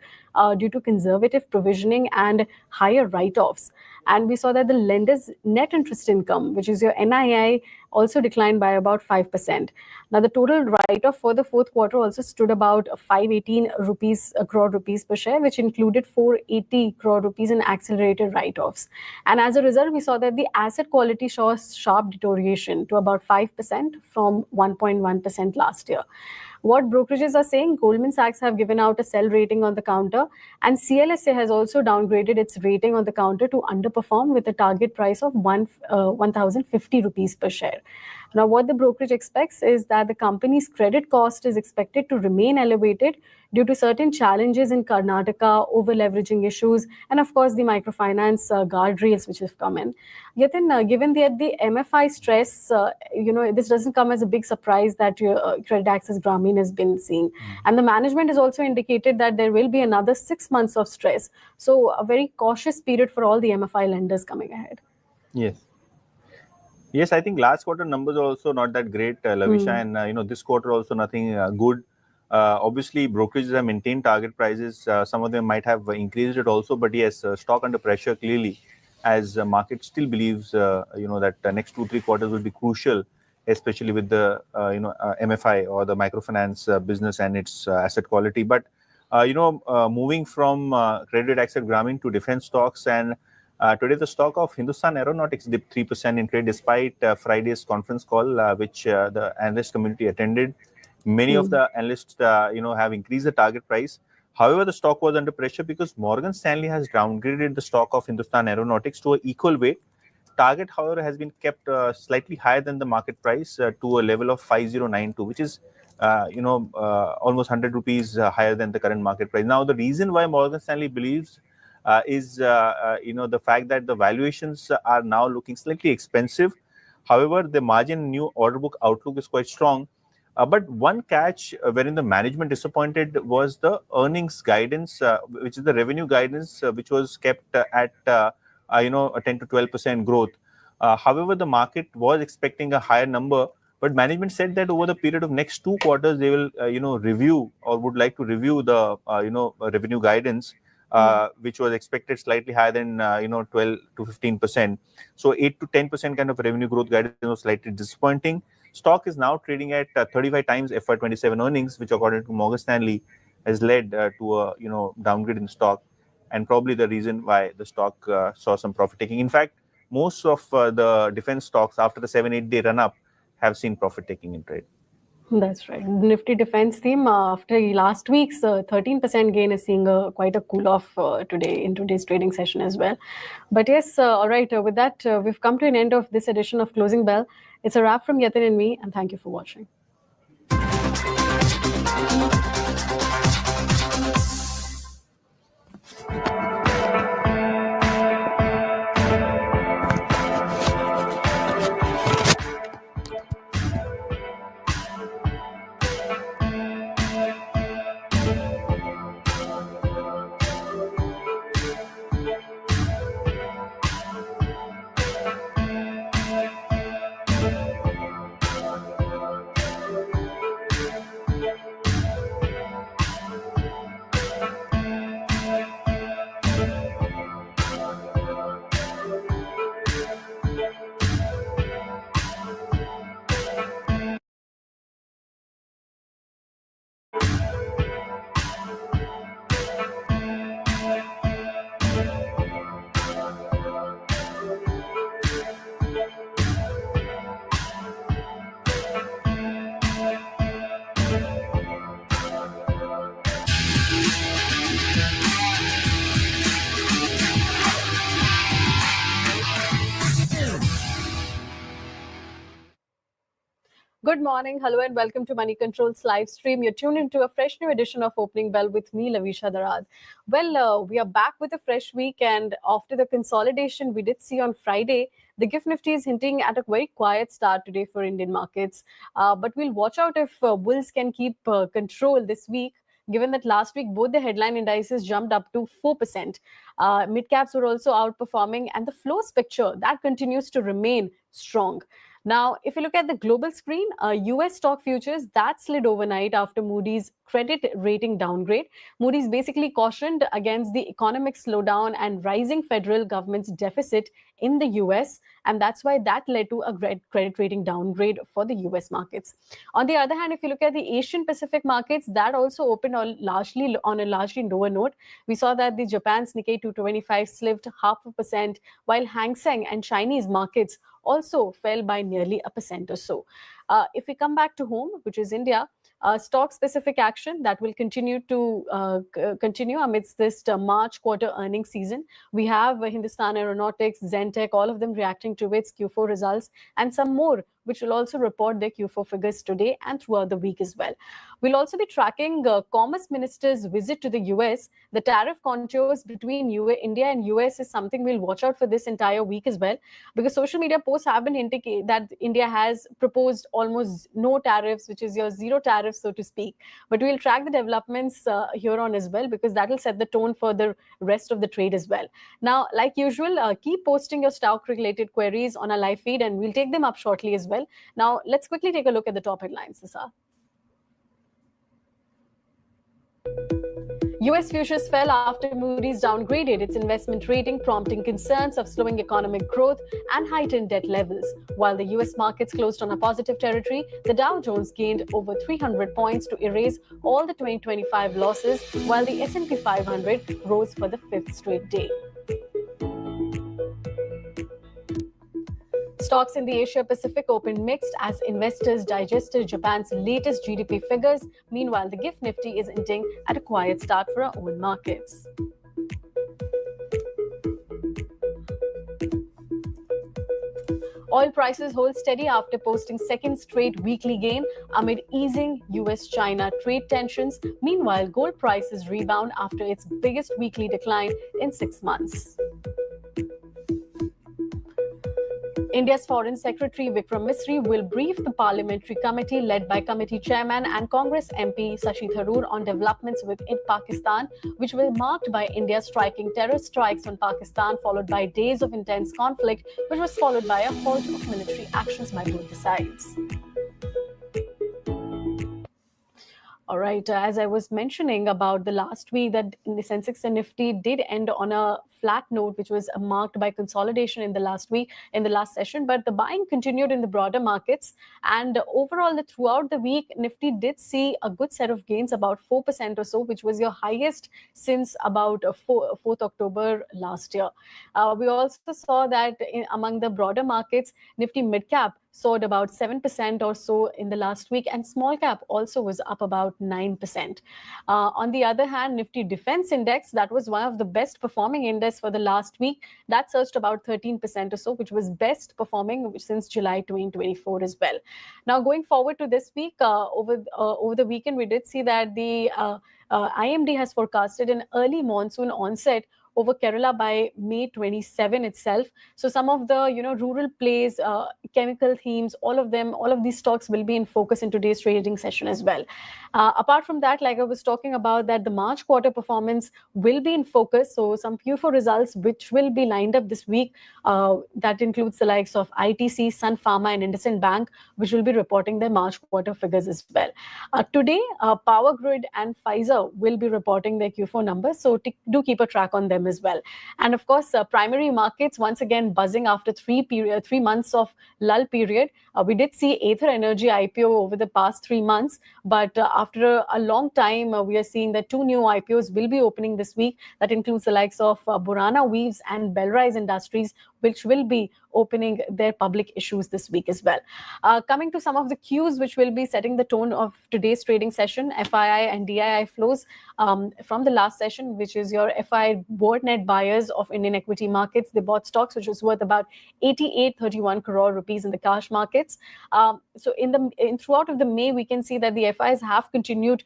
due to conservative provisioning and higher write-offs. And we saw that the lender's net interest income, which is your NII, also declined by about 5%. Now, the total write-off for the fourth quarter also stood about 518 crore rupees per share, which included 480 crore rupees in accelerated write-offs. And as a result, we saw that the asset quality saw a sharp deterioration to about 5% from 1.1% last year. What brokerages are saying, Goldman Sachs have given out a sell rating on the counter, and CLSA has also downgraded its rating on the counter to underperform with a target price of 1,050 rupees per share. Now, what the brokerage expects is that the company's credit cost is expected to remain elevated due to certain challenges in Karnataka, over-leveraging issues, and of course the microfinance guardrails which have come in. Yatin, given that the MFI stress, this doesn't come as a big surprise that Credit Access Grameen has been seeing. And the management has also indicated that there will be another 6 months of stress. So a very cautious period for all the MFI lenders coming ahead. Yes, I think last quarter numbers are also not that great, Lavisha, and this quarter also nothing good. Obviously, brokerages have maintained target prices. Some of them might have increased it also, but yes, stock under pressure clearly, as market still believes that the next 2-3 quarters will be crucial, especially with the MFI or the microfinance business and its asset quality. But moving from Credit Access Grameen to defense stocks, and today the stock of Hindustan Aeronautics dipped 3% in trade despite Friday's conference call, which the analyst community attended. Many of the analysts, have increased the target price. However, the stock was under pressure because Morgan Stanley has downgraded the stock of Hindustan Aeronautics to an equal weight. Target, however, has been kept slightly higher than the market price to a level of 5092, which is almost 100 rupees higher than the current market price. Now, the reason why Morgan Stanley believes is the fact that the valuations are now looking slightly expensive. However, the margin new order book outlook is quite strong. But one catch wherein the management disappointed was the earnings guidance, which is the revenue guidance, which was kept at a 10 to 12% growth. However, the market was expecting a higher number, but management said that over the period of next 2 quarters, they will review or would like to review the revenue guidance, which was expected slightly higher than 12 to 15%. So 8 to 10% kind of revenue growth guidance was slightly disappointing. Stock is now trading at 35 times FY27 earnings, which according to Morgan Stanley has led to a downgrade in the stock, and probably the reason why the stock saw some profit taking. In fact, most of the defense stocks after the 7-8 day run up have seen profit taking in trade. That's right. Nifty defense theme after last week's 13% gain is seeing quite a cool off today in today's trading session as well. But yes, all right. With that, we've come to an end of this edition of Closing Bell. It's a wrap from Yatin and me, and thank you for watching. Good morning, hello and welcome to Moneycontrol's live stream. You're tuned into a fresh new edition of Opening Bell with me, Lavisha Darad. Well, we are back with a fresh week, and after the consolidation we did see on Friday, the GIFT Nifty is hinting at a very quiet start today for Indian markets. But we'll watch out if bulls can keep control this week, given that last week both the headline indices jumped up to 4%. Mid-caps were also outperforming, and the flows picture, that continues to remain strong. Now, if you look at the global screen, US stock futures, that slid overnight after Moody's credit rating downgrade. Moody's basically cautioned against the economic slowdown and rising federal government's deficit in the US, and that's why that led to a credit rating downgrade for the US markets. On the other hand, if you look at the Asian Pacific markets, that also opened on a largely lower note. We saw that the Japan's Nikkei 225 slipped 0.5%, while Hang Seng and Chinese markets also fell by nearly 1% or so. If we come back to home, which is India, stock-specific action that will continue to continue amidst this March quarter earnings season. We have Hindustan Aeronautics, Zentech, all of them reacting to its Q4 results, and some more which will also report their Q4 figures today and throughout the week as well. We'll also be tracking Commerce Minister's visit to the US. The tariff contours between India and US is something we'll watch out for this entire week as well, because social media posts have been indicating that India has proposed almost no tariffs, which is your zero tariffs, so to speak. But we'll track the developments here on as well, because that will set the tone for the rest of the trade as well. Now, like usual, keep posting your stock-related queries on our live feed, and we'll take them up shortly as well. Now, let's quickly take a look at the top headlines, Nisa. US futures fell after Moody's downgraded its investment rating, prompting concerns of slowing economic growth and heightened debt levels. While the US markets closed on a positive territory, the Dow Jones gained over 300 points to erase all the 2025 losses, while the S&P 500 rose for the fifth straight day. Stocks in the Asia-Pacific opened mixed as investors digested Japan's latest GDP figures. Meanwhile, the GIFT Nifty is ending at a quiet start for our own markets. Oil prices hold steady after posting second straight weekly gain amid easing US-China trade tensions. Meanwhile, gold prices rebound after its biggest weekly decline in 6 months. India's Foreign Secretary Vikram Misri will brief the parliamentary committee led by committee chairman and Congress MP Shashi Tharoor on developments within Pakistan, which were marked by India striking terror strikes on Pakistan, followed by days of intense conflict, which was followed by a halt of military actions by both the sides. All right, as I was mentioning about the last week, that the Sensex and Nifty did end on a flat note, which was marked by consolidation in the last week, in the last session, but the buying continued in the broader markets. And overall, throughout the week, Nifty did see a good set of gains, about 4% or so, which was your highest since about 4th October last year. We also saw that among the broader markets, Nifty midcap soared about 7% or so in the last week, and small cap also was up about 9%. On the other hand, Nifty Defense Index, that was one of the best performing index for the last week, that surged about 13% or so, which was best performing since July 2024 as well. Now, going forward to this week, over the weekend, we did see that the IMD has forecasted an early monsoon onset over Kerala by May 27 itself. So some of the rural plays, chemical themes, all of these stocks will be in focus in today's trading session as well. Apart from that, like I was talking about, that the March quarter performance will be in focus. So some Q4 results which will be lined up this week, that includes the likes of ITC, Sun Pharma and IndusInd Bank, which will be reporting their March quarter figures as well. Today, Power Grid and Pfizer will be reporting their Q4 numbers. So do keep a track on them as well. And of course, primary markets once again buzzing after 3 months of lull period. We did see Aether Energy IPO over the past 3 months, but after a long time, we are seeing that 2 new IPOs will be opening this week. That includes the likes of Burana Weaves and Bellrise Industries, which will be opening their public issues this week as well. Coming to some of the cues which will be setting the tone of today's trading session, FII and DII flows from the last session, which is your FII board net buyers of Indian equity markets. They bought stocks which was worth about 8831 crore rupees in the cash markets. So throughout of the May, we can see that the FIs have continued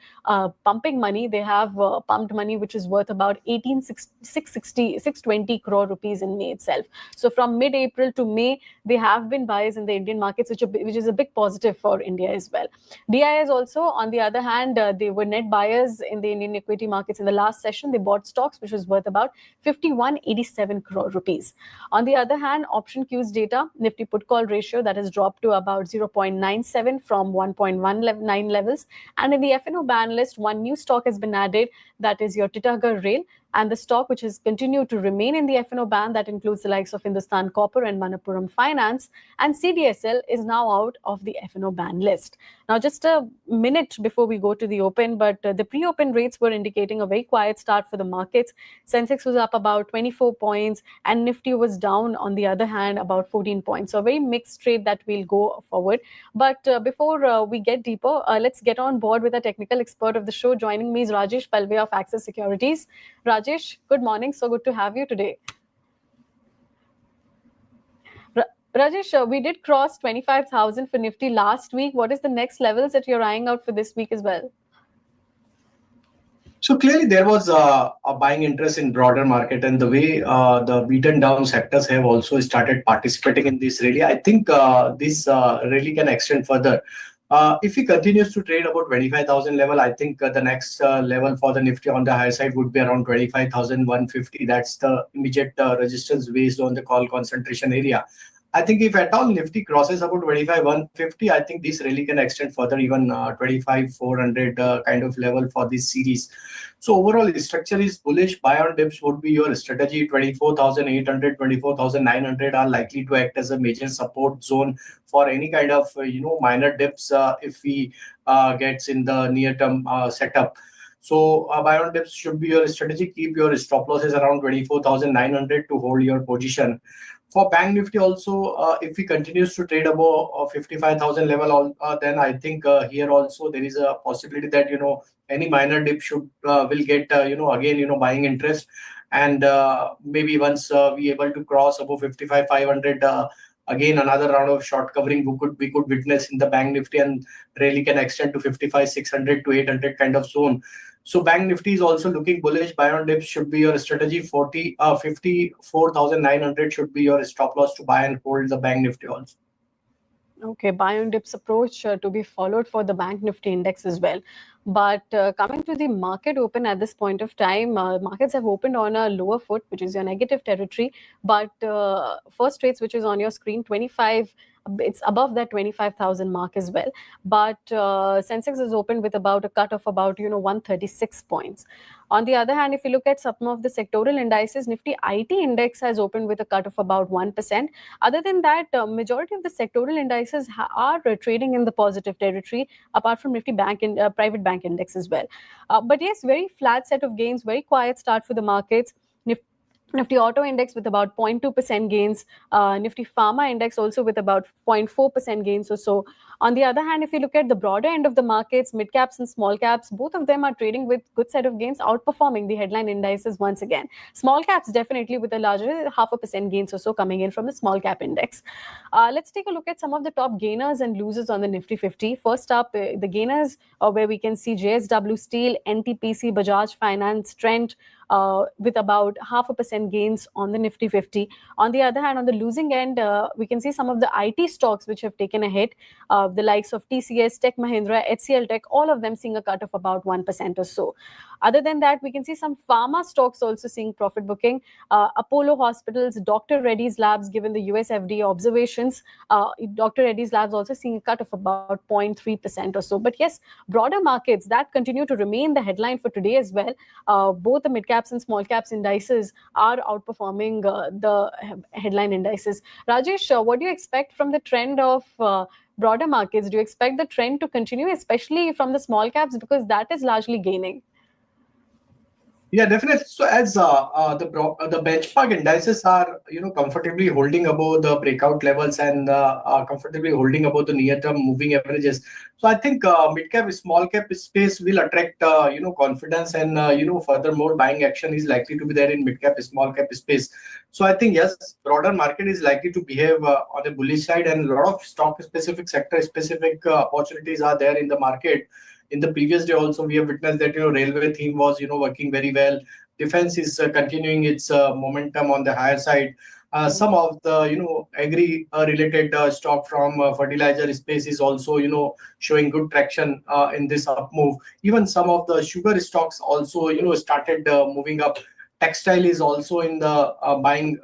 pumping money. They have pumped money which is worth about 620 crore rupees in May itself. So from mid-April to May, they have been buyers in the Indian markets, which is a big positive for India as well. DIIs also, on the other hand, they were net buyers in the Indian equity markets in the last session. They bought stocks which was worth about 5187 crore rupees. On the other hand, option Qs data, Nifty put call ratio, that has dropped to about 0.97 from 1.19 levels. And in the F&O ban list, one new stock has been added, that is your Titagarh Rail. And the stock which has continued to remain in the F&O ban, that includes the likes of Hindustan Copper and Manappuram Finance, and CDSL is now out of the F&O ban list. Now, just a minute before we go to the open, but the pre-open rates were indicating a very quiet start for the markets. Sensex was up about 24 points and Nifty was down, on the other hand, about 14 points. So a very mixed trade that we'll go forward. But before we get deeper, let's get on board with a technical expert of the show. Joining me is Rajesh Palve of Axis Securities. Rajesh, good morning. So good to have you today. Rajesh, we did cross 25,000 for Nifty last week. What is the next levels that you're eyeing out for this week as well? So clearly there was a buying interest in broader market, and the way the beaten down sectors have also started participating in this rally, I think this rally can extend further. If he continues to trade about 25,000 level, I think the next level for the Nifty on the higher side would be around 25,150. That's the immediate resistance based on the call concentration area. I think if at all Nifty crosses about 25,150, I think this rally can extend further, even 25,400 kind of level for this series. So overall, the structure is bullish. Buy on dips would be your strategy. 24,800, 24,900 are likely to act as a major support zone for any kind of minor dips if we gets in the near term setup. So buy on dips should be your strategy. Keep your stop losses around 24,900 to hold your position. For Bank Nifty also, if he continues to trade above 55,000 level, then I think here also there is a possibility that any minor dip should will get again buying interest, and maybe once we able to cross above 55,500. Again, another round of short covering we could witness in the Bank Nifty, and really can extend to 55,600 to 800 kind of zone. So Bank Nifty is also looking bullish. Buy on dips should be your strategy. 54,900 should be your stop loss to buy and hold the Bank Nifty also. Okay, buy on dips approach to be followed for the Bank Nifty index as well. But coming to the market open at this point of time, markets have opened on a lower foot, which is your negative territory. But first trades, which is on your screen, 25. It's above that 25,000 mark as well. But Sensex is opened with about a cut of about 136 points. On the other hand, if you look at some of the sectoral indices, Nifty IT index has opened with a cut of about 1%. Other than that, majority of the sectoral indices are trading in the positive territory, apart from Nifty Bank and private bank index as well. But yes, very flat set of gains, very quiet start for the markets. Nifty Auto Index with about 0.2% gains, Nifty Pharma Index also with about 0.4% gains or so. On the other hand, if you look at the broader end of the markets, mid caps and small caps, both of them are trading with good set of gains, outperforming the headline indices once again. Small caps definitely with a larger 0.5% gains or so coming in from the small cap index. Let's take a look at some of the top gainers and losers on the Nifty 50. First up, the gainers where we can see JSW Steel, NTPC, Bajaj Finance, Trent, with about 0.5% gains on the Nifty 50. On the other hand, on the losing end, we can see some of the IT stocks which have taken a hit, the likes of TCS, Tech Mahindra, HCL Tech, all of them seeing a cut of about 1% or so. Other than that, we can see some pharma stocks also seeing profit booking. Apollo Hospitals, Dr. Reddy's Labs, given the US FDA observations, Dr. Reddy's Labs also seeing a cut of about 0.3% or so. But yes, broader markets that continue to remain the headline for today as well. Both the mid caps and small caps indices are outperforming the headline indices. Rajesh, what do you expect from the trend of broader markets? Do you expect the trend to continue, especially from the small caps, because that is largely gaining? Yeah, definitely. So as the benchmark indices are comfortably holding above the breakout levels and comfortably holding above the near-term moving averages. So I think mid-cap, small-cap space will attract confidence, and furthermore buying action is likely to be there in mid-cap, small-cap space. So I think yes, broader market is likely to behave on the bullish side, and a lot of stock-specific, sector-specific opportunities are there in the market. In the previous day also, we have witnessed that railway theme was working very well. Defense is continuing its momentum on the higher side. Some of the agri related stock from fertilizer space is also showing good traction in this up move. Even some of the sugar stocks also started moving up. Textile is also in the buying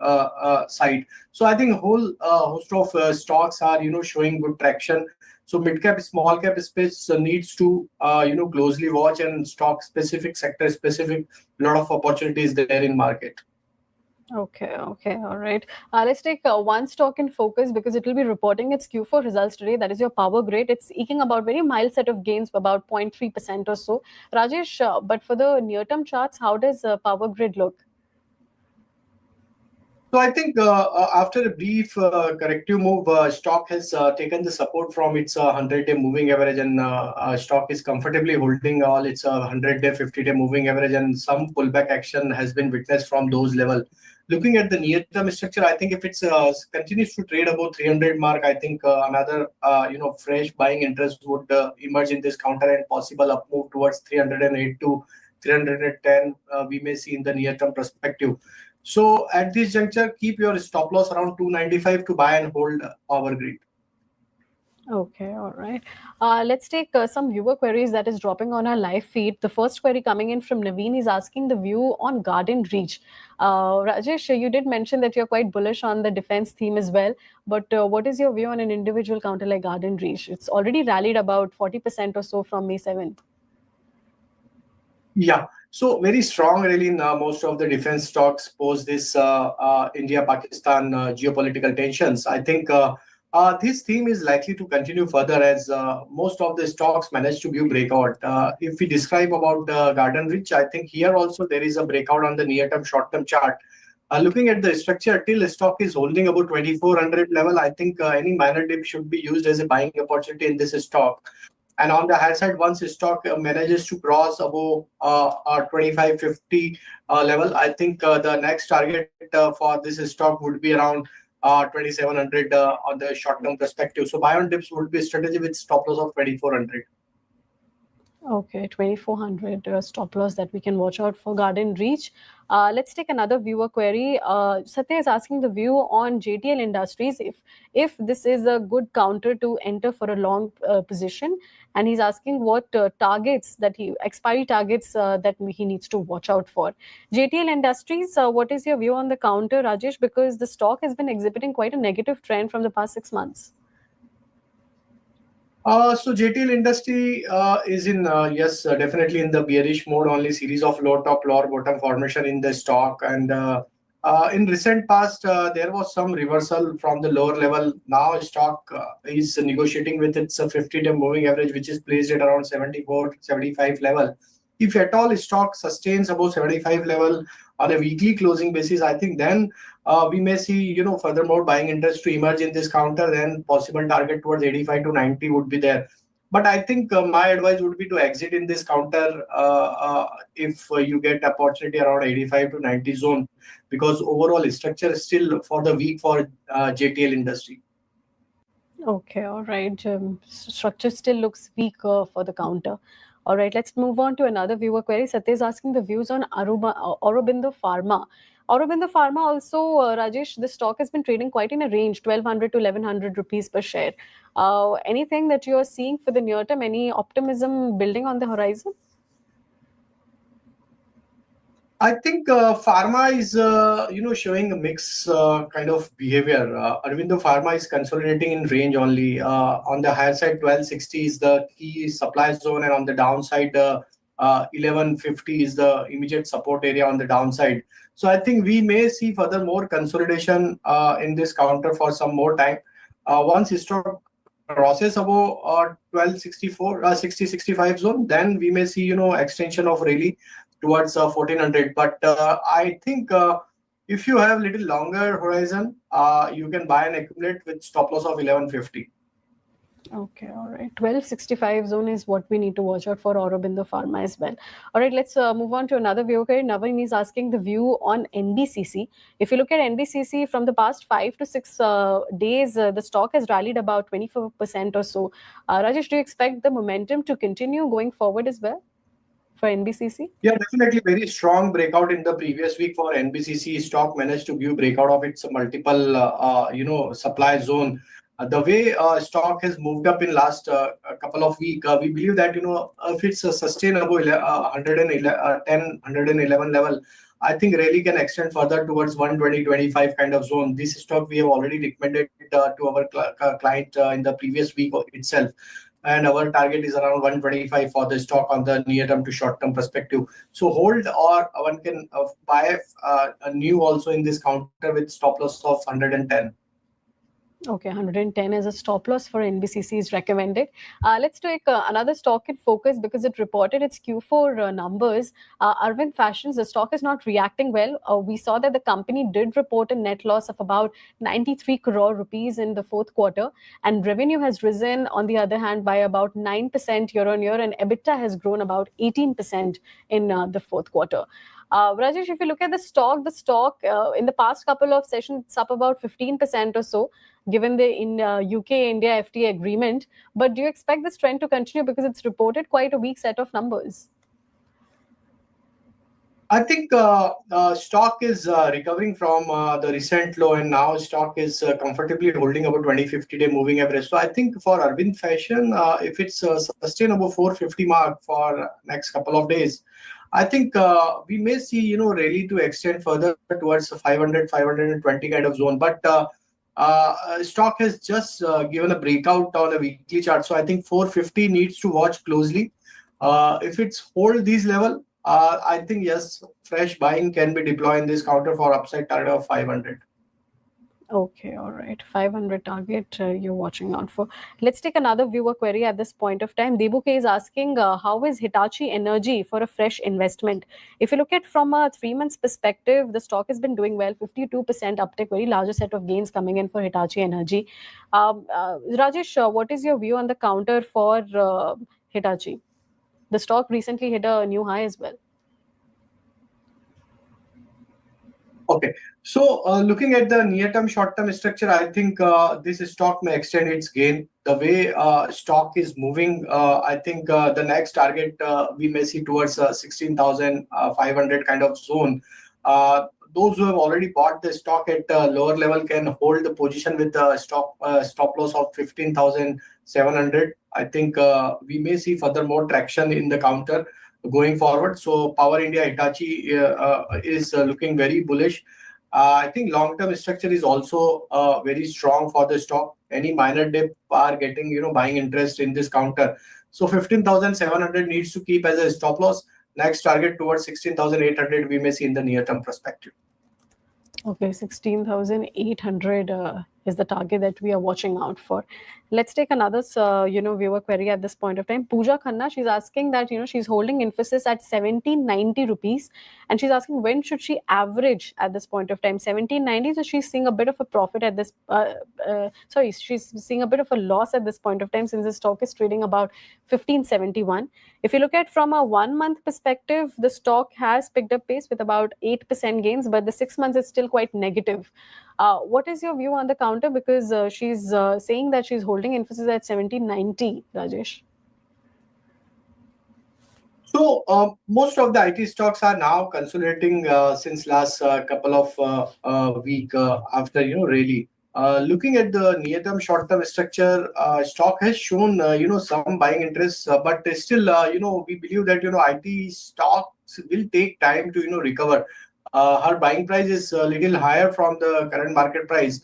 side. So I think whole host of stocks are showing good traction. So mid cap, small cap space needs to closely watch, and stock specific, sector specific, lot of opportunities there in market. Okay, all right. Let's take one stock in focus because it will be reporting its Q4 results today. That is your Power Grid. It's eking about very mild set of gains, about 0.3% or so. Rajesh, but for the near-term charts, how does Power Grid look? So I think after a brief corrective move, stock has taken the support from its 100-day moving average, and stock is comfortably holding all its 100-day, 50-day moving average, and some pullback action has been witnessed from those levels. Looking at the near-term structure, I think if it continues to trade above 300 mark, I think another fresh buying interest would emerge in this counter, and possible up move towards 308 to 310 we may see in the near-term perspective. So at this juncture, keep your stop loss around 295 to buy and hold Power Grid. Okay, all right. Let's take some viewer queries that is dropping on our live feed. The first query coming in from Naveen is asking the view on Garden Reach. Rajesh, you did mention that you're quite bullish on the defense theme as well, but what is your view on an individual counter like Garden Reach? It's already rallied about 40% or so from May 7th. Yeah, so very strong rally in most of the defense stocks post this India-Pakistan geopolitical tensions. I think this theme is likely to continue further as most of the stocks managed to view breakout. If we describe about Garden Reach, I think here also there is a breakout on the near-term, short-term chart. Looking at the structure, till the stock is holding about 2400 level, I think any minor dip should be used as a buying opportunity in this stock. And on the high side, once stock manages to cross above 2550 level, I think the next target for this stock would be around 2700 on the short-term perspective. So buy on dips would be a strategy with stop loss of 2400. Okay, 2400 stop loss that we can watch out for Garden Reach. Let's take another viewer query. Satya is asking the view on JTL Industries, if this is a good counter to enter for a long position, and he's asking what expiry targets that he needs to watch out for. JTL Industries, what is your view on the counter, Rajesh? Because the stock has been exhibiting quite a negative trend from the past 6 months. So JTL industry is in definitely in the bearish mode. Only series of low top, lower bottom formation in the stock, and in recent past there was some reversal from the lower level. Now stock is negotiating with its 50-day moving average, which is placed at around 74-75 level. If at all stock sustains above 75 level on a weekly closing basis, I think then we may see furthermore buying interest to emerge in this counter. Then possible target towards 85 to 90 would be there. But I think my advice would be to exit in this counter if you get opportunity around 85 to 90 zone, because overall structure is still for the weak for JTL industry. Okay, all right. Structure still looks weak for the counter. All right, let's move on to another viewer query. Satya is asking the views on Aurobindo Pharma. Aurobindo Pharma also, Rajesh, the stock has been trading quite in a range, 1200 to 1100 rupees per share. Anything that you are seeing for the near term? Any optimism building on the horizon? I think pharma is showing a mix kind of behavior. Aurobindo Pharma is consolidating in range only. On the higher side, 1260 is the key supply zone, and on the downside, 1150 is the immediate support area on the downside. So I think we may see further more consolidation in this counter for some more time. Once stock crosses above 1264, 60-65 zone, then we may see extension of rally towards 1400. But I think if you have little longer horizon, you can buy and accumulate with stop loss of 1150. Okay, all right. 1265 zone is what we need to watch out for Aurobindo Pharma as well. All right, let's move on to another viewer. Naveen is asking the view on NBCC. If you look at NBCC from the past 5 to 6 days, the stock has rallied about 24% or so. Rajesh, do you expect the momentum to continue going forward as well for NBCC? Yeah, definitely very strong breakout in the previous week for NBCC. Stock managed to view breakout of its multiple supply zone. The way stock has moved up in last couple of weeks, we believe that if it's a sustainable 111 level, I think rally can extend further towards 120-25 kind of zone. This stock we have already recommended to our client in the previous week itself. And our target is around 125 for the stock on the near term to short term perspective. So hold, or one can buy a new also in this counter with stop loss of 110. Okay, 110 as a stop loss for NBCC is recommended. Let's take another stock in focus because it reported its Q4 numbers. Arvind Fashions, the stock is not reacting well. We saw that the company did report a net loss of about 93 crore rupees in the fourth quarter, and revenue has risen, on the other hand, by about 9% year on year, and EBITDA has grown about 18% in the fourth quarter. Rajesh, if you look at the stock in the past couple of sessions, it's up about 15% or so, given the UK-India FTA agreement. But do you expect this trend to continue because it's reported quite a weak set of numbers? I think stock is recovering from the recent low, and now stock is comfortably holding about 20-50-day moving average. So I think for Arvind Fashion, if it's sustainable 450 mark for next couple of days, I think we may see rally to extend further towards the 500, 520 kind of zone. But stock has just given a breakout on a weekly chart, so I think 450 needs to watch closely. If it's hold these level, I think yes, fresh buying can be deployed in this counter for upside target of 500. Okay, all right. 500 target you're watching out for. Let's take another viewer query at this point of time. Debu K is asking, how is Hitachi Energy for a fresh investment? If you look at from a 3 months perspective, the stock has been doing well, 52% uptick, very larger set of gains coming in for Hitachi Energy. Rajesh, what is your view on the counter for Hitachi? The stock recently hit a new high as well. Okay, so looking at the near-term, short-term structure, I think this stock may extend its gain. The way stock is moving, I think the next target we may see towards 16,500 kind of zone. Those who have already bought the stock at a lower level can hold the position with a stop loss of 15,700. I think we may see further more traction in the counter going forward. So Power India Hitachi is looking very bullish. I think long-term structure is also very strong for the stock. Any minor dip are getting buying interest in this counter. So 15,700 needs to keep as a stop loss. Next target towards 16,800 we may see in the near-term perspective. Okay, 16,800 is the target that we are watching out for. Let's take another, viewer query at this point of time. Pooja Khanna, she's asking that, she's holding Infosys at 1790 rupees, and she's asking when should she average at this point of time. 1790, so she's seeing a bit of a profit at this, she's seeing a bit of a loss at this point of time since the stock is trading about 1571. If you look at from a 1 month perspective, the stock has picked up pace with about 8% gains, but the 6 months is still quite negative. What is your view on the counter? Because she's saying that she's holding Infosys at 1790, Rajesh. So most of the IT stocks are now consolidating since last couple of week after rally. Looking at the near-term, short-term structure, stock has shown some buying interest, but still we believe that IT stocks will take time to recover. Her buying price is a little higher from the current market price,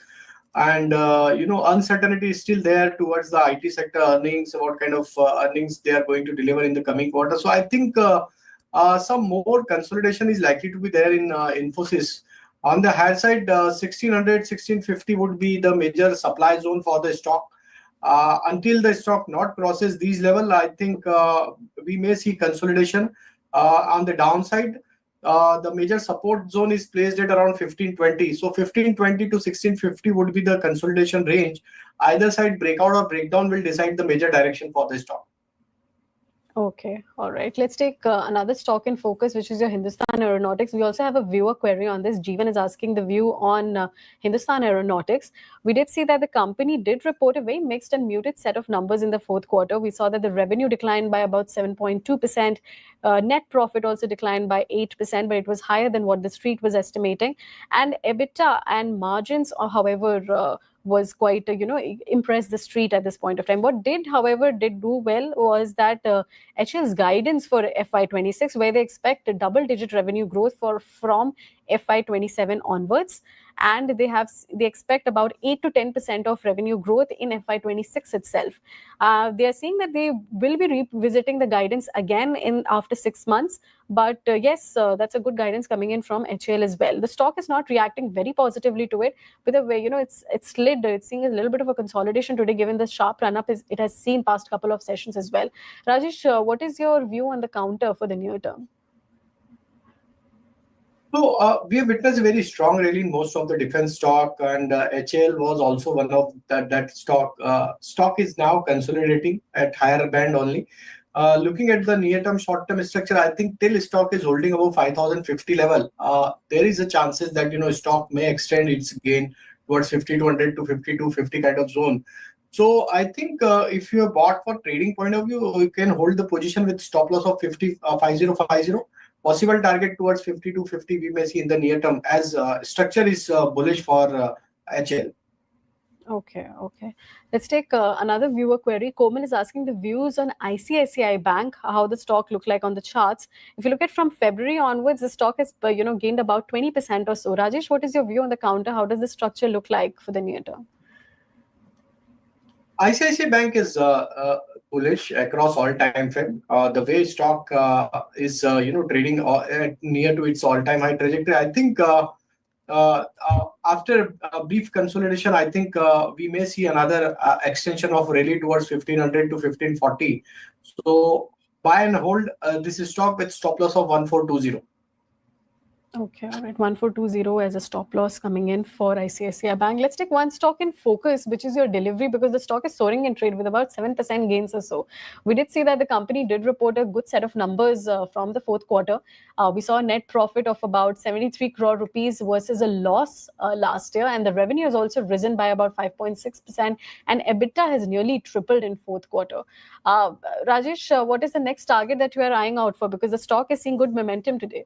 and uncertainty is still there towards the IT sector earnings, what kind of earnings they are going to deliver in the coming quarter. So I think some more consolidation is likely to be there in Infosys. On the higher side, 1600, 1650 would be the major supply zone for the stock. Until the stock not crosses these levels, I think we may see consolidation on the downside. The major support zone is placed at around 1520. So 1520 to 1650 would be the consolidation range. Either side breakout or breakdown will decide the major direction for the stock. Okay, all right. Let's take another stock in focus, which is your Hindustan Aeronautics. We also have a viewer query on this. Jeevan is asking the view on Hindustan Aeronautics. We did see that the company did report a very mixed and muted set of numbers in the fourth quarter. We saw that the revenue declined by about 7.2%. Net profit also declined by 8%, but it was higher than what the street was estimating. And EBITDA and margins, however, was quite, impressed the street at this point of time. What did do well was that HL's guidance for FY26, where they expect a double-digit revenue growth from FY27 onwards. and they expect about 8 to 10% of revenue growth in FY26 itself. They are saying that they will be revisiting the guidance again in after 6 months. But yes, that's a good guidance coming in from HAL as well. The stock is not reacting very positively to it. With a way, it's slid. It's seeing a little bit of a consolidation today, given the sharp run up it has seen past couple of sessions as well. Rajesh, what is your view on the counter for the near term? So we have witnessed a very strong rally in most of the defense stock, and HAL was also one of that stock. Stock is now consolidating at higher band only. Looking at the near-term, short-term structure, I think till stock is holding above 5,050 level, there is a chances that stock may extend its gain towards 5,200 to 5,250 kind of zone. So I think if you have bought for trading point of view, you can hold the position with stop loss of 50. Possible target towards 5250 we may see in the near term, as structure is bullish for HL. Okay. Let's take another viewer query. Komal is asking the views on ICICI Bank, how the stock look like on the charts. If you look at from February onwards, the stock has gained about 20% or so. Rajesh, what is your view on the counter? How does the structure look like for the near term? ICICI Bank is bullish across all time frame. The way stock is trading near to its all-time high trajectory, I think after a brief consolidation, I think we may see another extension of rally towards 1500 to 1540. So buy and hold this stock with stop loss of 1420. Okay, all right. 1420 as a stop loss coming in for ICICI Bank. Let's take one stock in focus, which is your delivery, because the stock is soaring in trade with about 7% gains or so. We did see that the company did report a good set of numbers from the fourth quarter. We saw a net profit of about 73 crore rupees versus a loss last year. And the revenue has also risen by about 5.6%. And EBITDA has nearly tripled in fourth quarter. Rajesh, what is the next target that you are eyeing out for? Because the stock is seeing good momentum today.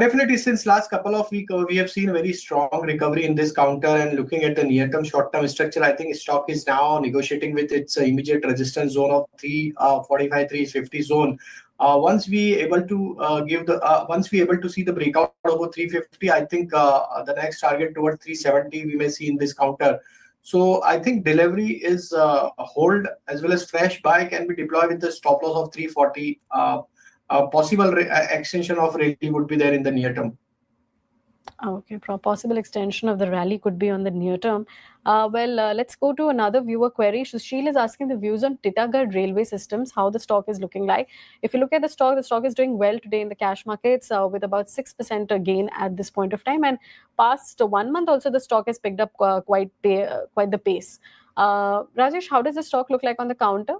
Definitely, since last couple of weeks, we have seen a very strong recovery in this counter. And looking at the near-term, short-term structure, I think stock is now negotiating with its immediate resistance zone of 345, 350 zone. Once we able to see the breakout over 350, I think the next target towards 370 we may see in this counter. So I think delivery is a hold as well as fresh buy can be deployed with the stop loss of 340. Possible extension of rally would be there in the near term. Okay, possible extension of the rally could be on the near term. Let's go to another viewer query. Sushil is asking the views on Titagarh Railway Systems, how the stock is looking like. If you look at the stock is doing well today in the cash markets with about 6% gain at this point of time. And past 1 month also, the stock has picked up quite the pace. Rajesh, how does the stock look like on the counter?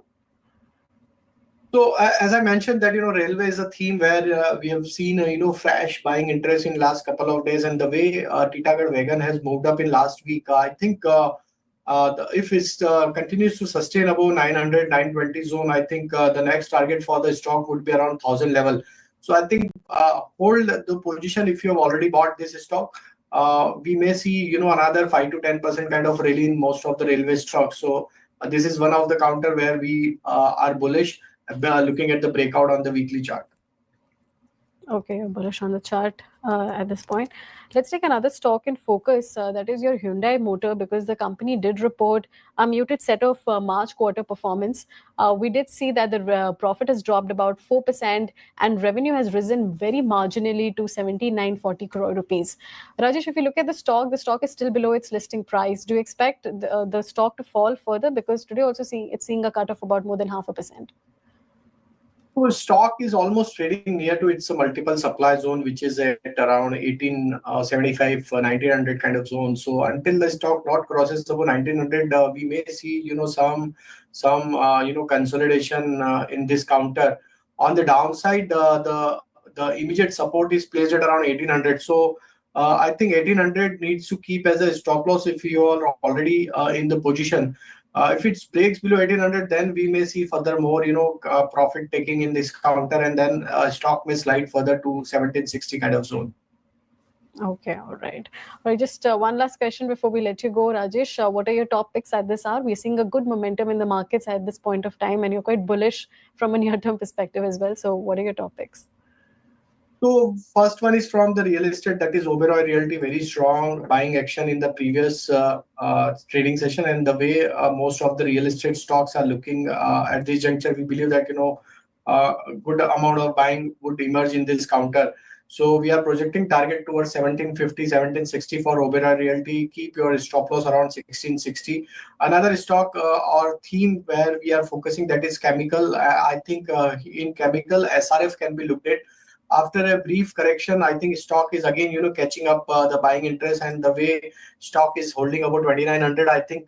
So as I mentioned that railway is a theme where we have seen fresh buying interest in last couple of days, and the way Titagarh Wagon has moved up in last week, I think if it continues to sustain above 900 920 zone, I think the next target for the stock would be around 1000 level. So I think hold the position if you have already bought this stock. We may see another 5 to 10% kind of rally in most of the railway stocks. So this is one of the counter where we are bullish. Looking at the breakout on the weekly chart. Okay, you're bullish on the chart at this point. Let's take another stock in focus. That is your Hyundai Motor, because the company did report a muted set of March quarter performance. We did see that the profit has dropped about 4% and revenue has risen very marginally to 7940 crore rupees. Rajesh, if you look at the stock is still below its listing price. Do you expect the stock to fall further? Because today also it's seeing a cut of about more than 0.5%. So stock is almost trading near to its multiple supply zone, which is at around 1875, 1900 kind of zone. So until the stock not crosses over 1900, we may see some consolidation in this counter. On the downside, the immediate support is placed at around 1800. So I think 1800 needs to keep as a stop loss if you are already in the position. If it breaks below 1800, then we may see further more, profit taking in this counter, and then stock may slide further to 1760 kind of zone. Okay, all right. Just one last question before we let you go, Rajesh. What are your top picks at this hour? We're seeing a good momentum in the markets at this point of time, and you're quite bullish from a near-term perspective as well. So what are your top picks? So first one is from the real estate, that is Oberoi Realty, very strong buying action in the previous trading session, and the way most of the real estate stocks are looking at this juncture, we believe that a good amount of buying would emerge in this counter. So we are projecting target towards 1750, 1760 for Oberoi Realty. Keep your stop loss around 1660. Another stock or theme where we are focusing, that is chemical. I think in chemical, SRF can be looked at. After a brief correction, I think stock is again, catching up the buying interest, and the way stock is holding about 2900. I think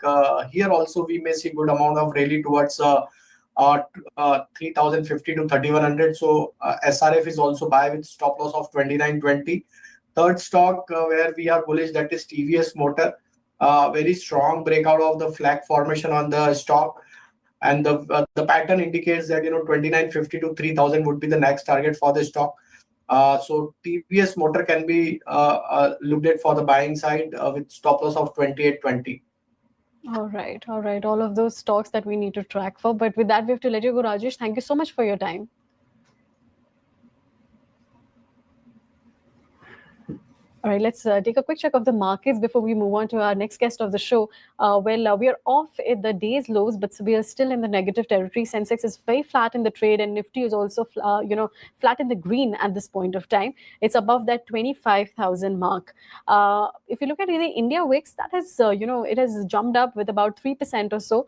here also we may see good amount of rally towards 3050 to 3100. So SRF is also buy with stop loss of 2920. Third stock where we are bullish, that is TVS Motor. Very strong breakout of the flag formation on the stock, and the pattern indicates that 2950 to 3000 would be the next target for the stock. So TVS Motor can be looked at for the buying side with stop loss of 2820. All right. All of those stocks that we need to track for. But with that, we have to let you go, Rajesh. Thank you so much for your time. All right, let's take a quick check of the markets before we move on to our next guest of the show. We are off at the day's lows, but we are still in the negative territory. Sensex is very flat in the trade, and Nifty is also flat in the green at this point of time. It's above that 25,000 mark. If you look at the India Wix, that has it has jumped up with about 3% or so,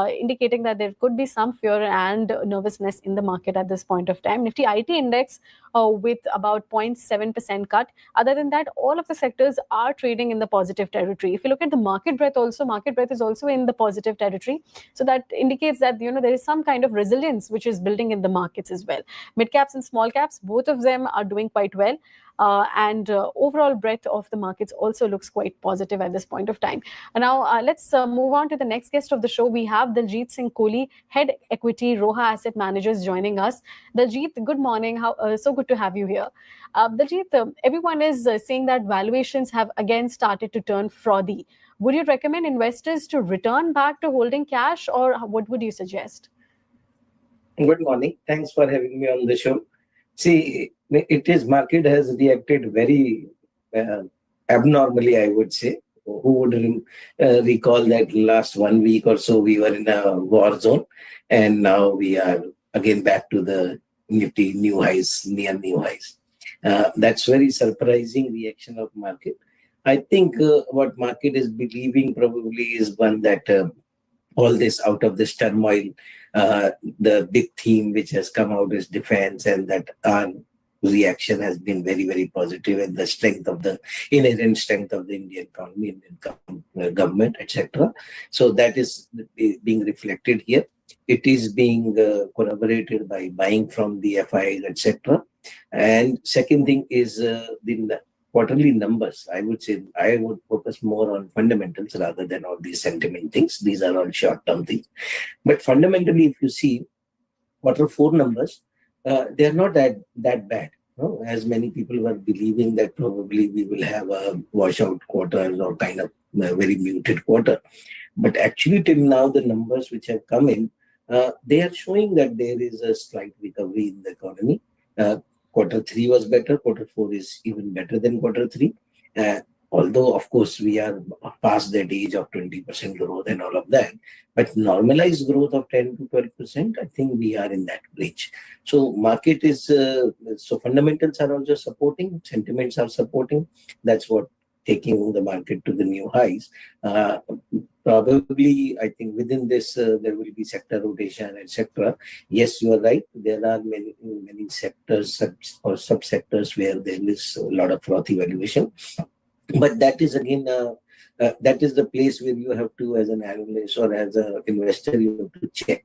indicating that there could be some fear and nervousness in the market at this point of time. Nifty IT index with about 0.7% cut. Other than that, all of the sectors are trading in the positive territory. If you look at the market breadth also, market breadth is also in the positive territory. So that indicates that there is some kind of resilience which is building in the markets as well. Mid caps and small caps, both of them are doing quite well. And overall breadth of the markets also looks quite positive at this point of time. And now let's move on to the next guest of the show. We have Daljit Singh Kohli, Head Equity, Roha Asset Managers, joining us. Daljit, good morning. So good to have you here. Daljit, everyone is saying that valuations have again started to turn frothy. Would you recommend investors to return back to holding cash, or what would you suggest? Good morning. Thanks for having me on the show. See, market has reacted very abnormally, I would say. Who would recall that last 1 week or so we were in a war zone, and now we are again back to the Nifty new highs, near new highs. That's very surprising reaction of market. I think what market is believing probably is one that all this out of this turmoil, the big theme which has come out is defense, and that our reaction has been very, very positive, and the strength of the inherent strength of the Indian economy, Indian government, etc. So that is being reflected here. It is being corroborated by buying from the FIs, etc. And second thing is the quarterly numbers. I would say I would focus more on fundamentals rather than all these sentiment things. These are all short-term things. But fundamentally, if you see Q4 numbers, they are not that bad. No? As many people were believing that probably we will have a washout quarter or kind of a very muted quarter. But actually till now, the numbers which have come in, they are showing that there is a slight recovery in the economy. Q3 was better. Q4 is even better than Q3. Although, of course, we are past that age of 20% growth and all of that. But normalized growth of 10 to 12%, I think we are in that range. So market is, so fundamentals are also supporting, sentiments are supporting. That's what taking the market to the new highs. Probably, I think within this, there will be sector rotation, etc. Yes, you are right. There are many sectors or subsectors where there is a lot of frothy valuation. But that is again, that is the place where you have to, as an analyst or as an investor, you have to check.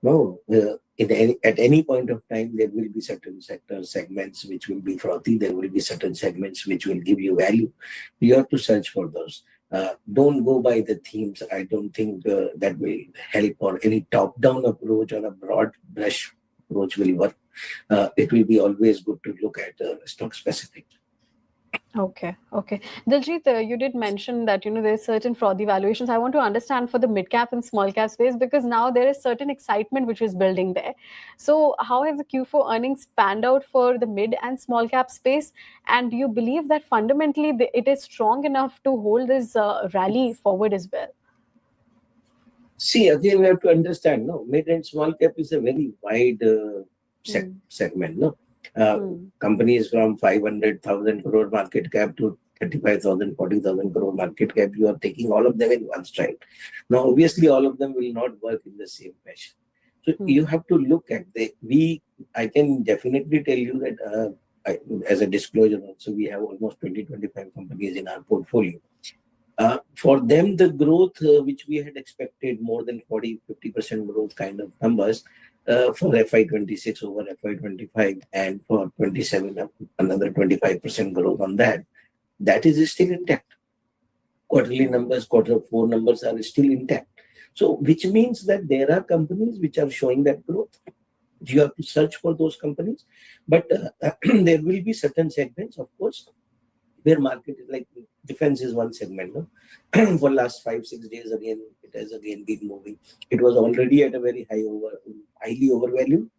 No, at any point of time, there will be certain sector segments which will be frothy. There will be certain segments which will give you value. You have to search for those. Don't go by the themes. I don't think that will help, or any top-down approach or a broad brush approach will work. It will be always good to look at stock specific. Okay. Diljit, you did mention that there's certain frothy valuations. I want to understand for the mid cap and small cap space, because now there is certain excitement which is building there. So how have the Q4 earnings panned out for the mid and small cap space? And do you believe that fundamentally it is strong enough to hold this rally forward as well? See, again, we have to understand, no, mid and small cap is a very wide segment, no. Companies from 500,000 crore market cap to 35,000, 40,000 crore market cap, you are taking all of them in one stride. Now, obviously, all of them will not work in the same fashion. So you have to look at I can definitely tell you that as a disclosure also, we have almost 20-25 companies in our portfolio. For them, the growth which we had expected, more than 40-50% growth kind of numbers, for FY26 over FY25, and for 27 another 25% growth on that is still intact. Quarterly numbers, Q4 numbers are still intact. So which means that there are companies which are showing that growth. You have to search for those companies, but there will be certain segments, of course, where market is like defense is one segment. No? For last 5-6 days again, it has again been moving. It was already at a very highly overvalued.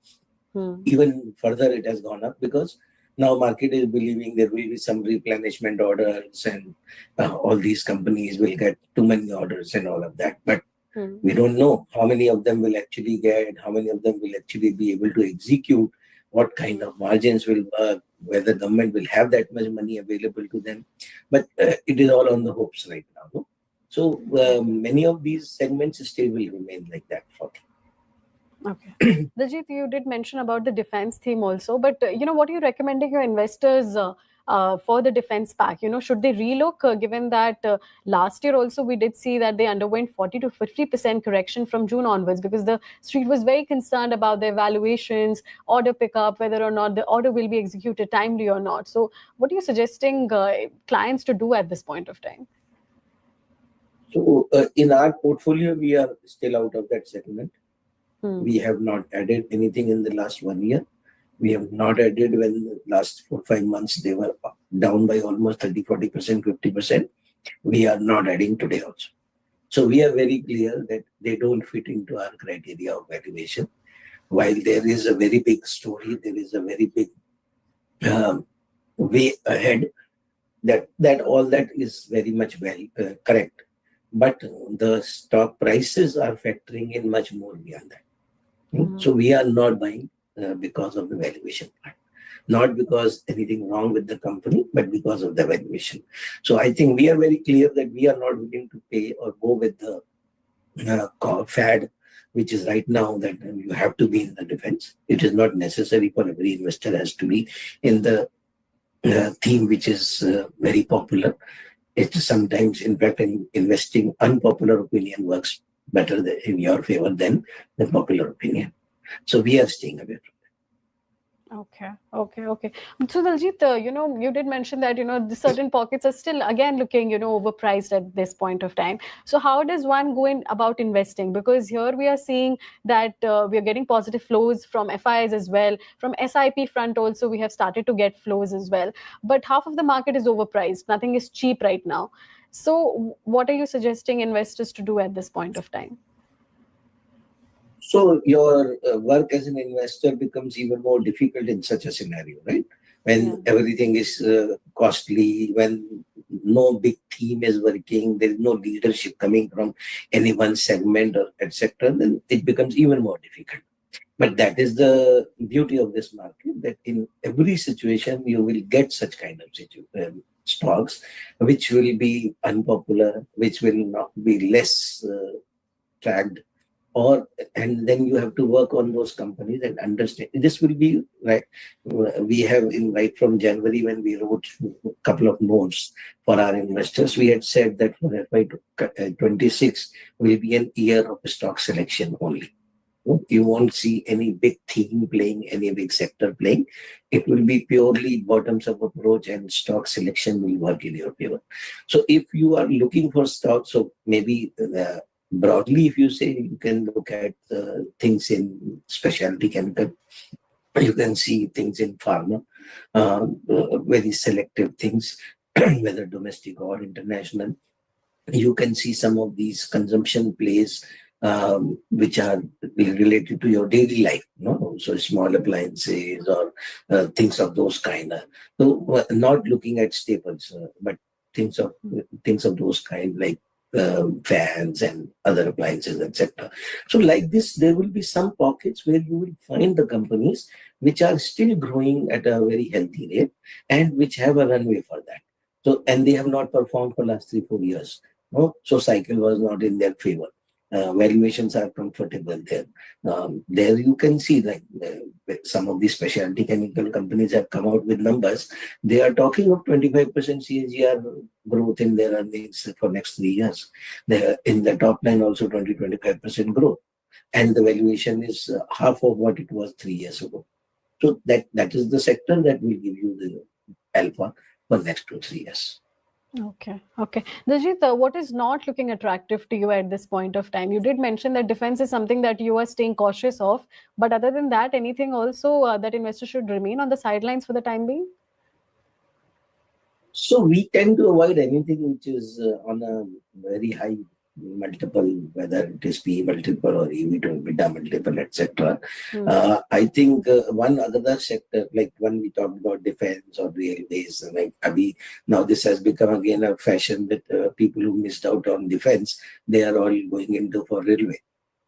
Even further, it has gone up because now market is believing there will be some replenishment orders and all these companies will get too many orders and all of that. But we don't know how many of them will actually get, how many of them will actually be able to execute, what kind of margins will work, whether government will have that much money available to them. But it is all on the hopes right now. No? So many of these segments still will remain like that for them. Okay. Diljit, you did mention about the defense theme also, but what are you recommending your investors for the defense pack? Should they relook, given that last year also we did see that they underwent 40 to 50% correction from June onwards, because the street was very concerned about their valuations, order pickup, whether or not the order will be executed timely or not. So what are you suggesting clients to do at this point of time? So in our portfolio, we are still out of that segment. We have not added anything in the last 1 year. We have not added when the last 4-5 months they were down by almost 30-40%, 50%. We are not adding today also. So we are very clear that they don't fit into our criteria of valuation. While there is a very big story, there is a very big way ahead. That all that is very much correct. But the stock prices are factoring in much more beyond that. So we are not buying because of the valuation part. Not because anything wrong with the company, but because of the valuation. So I think we are very clear that we are not willing to pay or go with the fad, which is right now that you have to be in the defense. It is not necessary for every investor has to be in the theme which is very popular. It's sometimes, in fact, investing unpopular opinion works better in your favor than the popular opinion. So we are staying away from that. Okay. So Diljit, you did mention that, the certain pockets are still again looking, overpriced at this point of time. So how does one go in about investing? Because here we are seeing that we are getting positive flows from FIs as well. From SIP front also, we have started to get flows as well. But half of the market is overpriced. Nothing is cheap right now. So what are you suggesting investors to do at this point of time? So your work as an investor becomes even more difficult in such a scenario, right? When everything is costly, when no big team is working, there is no leadership coming from any one segment or etc., then it becomes even more difficult. But that is the beauty of this market, that in every situation you will get such kind of stocks which will be unpopular, which will not be less tracked. And then you have to work on those companies and understand. This will be right. We have right from January, when we wrote a couple of notes for our investors, we had said that for FY26 will be an year of stock selection only. You won't see any big theme playing, any big sector playing. It will be purely bottoms up approach, and stock selection will work in your favor. So if you are looking for stocks, so maybe broadly, if you say, you can look at things in specialty chemical, you can see things in pharma, very selective things. whether domestic or international. You can see some of these consumption plays which are related to your daily life, so small appliances or things of those kind. So not looking at staples, but things of those kind, like fans and other appliances, etc. So like this, there will be some pockets where you will find the companies which are still growing at a very healthy rate and which have a runway for that. So, and they have not performed for last 3-4 years. So cycle was not in their favor. Valuations are comfortable there. There you can see, like some of these specialty chemical companies have come out with numbers. They are talking of 25% CAGR growth in their earnings for next 3 years. In the top line also 20-25% growth, and the valuation is half of what it was 3 years ago. So that is the sector that will give you the alpha for next 2-3 years. Okay. Diljit, what is not looking attractive to you at this point of time? You did mention that defense is something that you are staying cautious of, but other than that, anything also that investors should remain on the sidelines for the time being? So we tend to avoid anything which is on a very high multiple, whether it is P multiple or EV to EBITDA multiple, etc. I think one other sector, like when we talk about defense or railways, like now this has become again a fashion that people who missed out on defense, they are all going into for railway,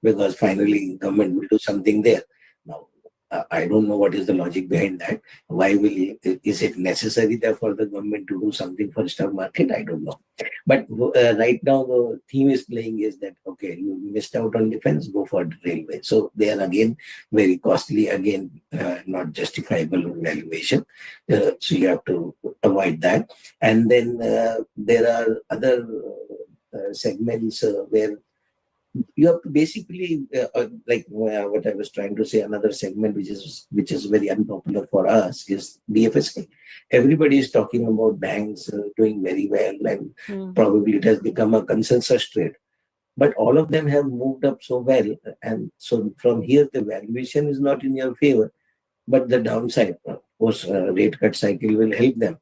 because finally government will do something there. Now, I don't know what is the logic behind that. Is it necessary there for the government to do something for stock market? I don't know. But right now the theme is playing is that, okay, you missed out on defense, go for railway. So they are again very costly, again not justifiable valuation. So you have to avoid that. And then there are other segments where you have to basically like what I was trying to say, another segment which is very unpopular for us is BFSI. Everybody is talking about banks doing very well, and probably it has become a consensus trade. But all of them have moved up so well, and so from here the valuation is not in your favor, but the downside, of course, rate cut cycle will help them.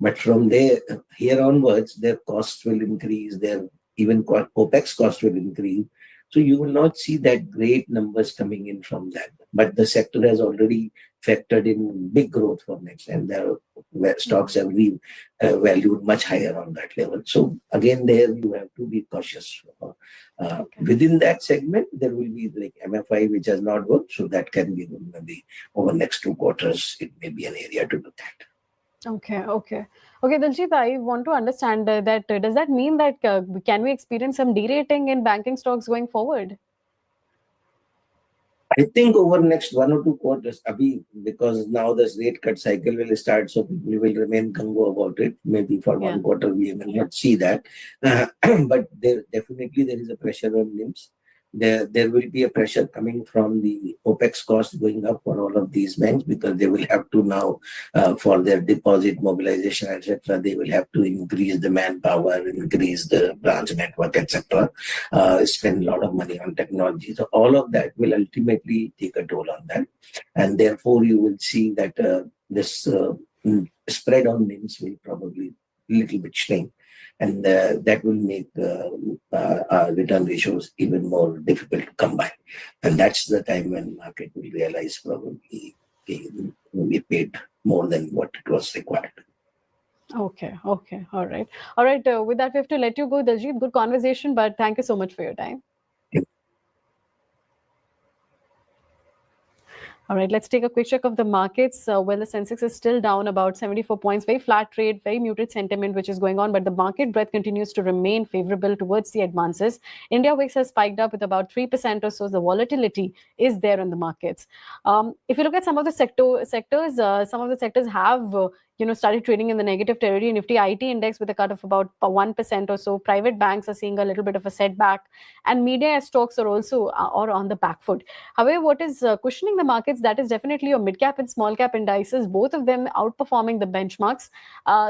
But from here onwards, their costs will increase, their even OPEX cost will increase. So you will not see that great numbers coming in from that. But the sector has already factored in big growth for next, and their stocks have been valued much higher on that level. So again, there you have to be cautious. Within that segment, there will be like MFI, which has not worked. So that can be maybe over next 2 quarters, it may be an area to look at. Okay, Diljit, I want to understand that does that mean that can we experience some derating in banking stocks going forward? I think over next 1 or 2 quarters, because now this rate cut cycle will start, so people will remain gung-ho about it. Maybe for 1 quarter we will not see that, but there is a pressure on NIMs. There will be a pressure coming from the OPEX cost going up for all of these banks, because they will have to now, for their deposit mobilization, etc., they will have to increase the manpower, increase the branch network, etc., spend a lot of money on technology. So all of that will ultimately take a toll on that. And therefore, you will see that this spread on NIMs will probably a little bit shrink. And that will make our return ratios even more difficult to come by. And that's the time when market will realize probably we paid more than what it was required. Okay. All right. With that, we have to let you go, Diljit. Good conversation, but thank you so much for your time. All right, let's take a quick check of the markets. Well, the Sensex is still down about 74 points. Very flat trade, very muted sentiment which is going on, but the market breadth continues to remain favorable towards the advances. India VIX has spiked up with about 3% or so. The volatility is there in the markets. If you look at some of the sectors, some of the sectors have started trading in the negative territory. Nifty IT index with a cut of about 1% or so. Private banks are seeing a little bit of a setback, and media stocks are also on the back foot. However, what is cushioning the markets, that is definitely your mid-cap and small-cap indices, both of them outperforming the benchmarks.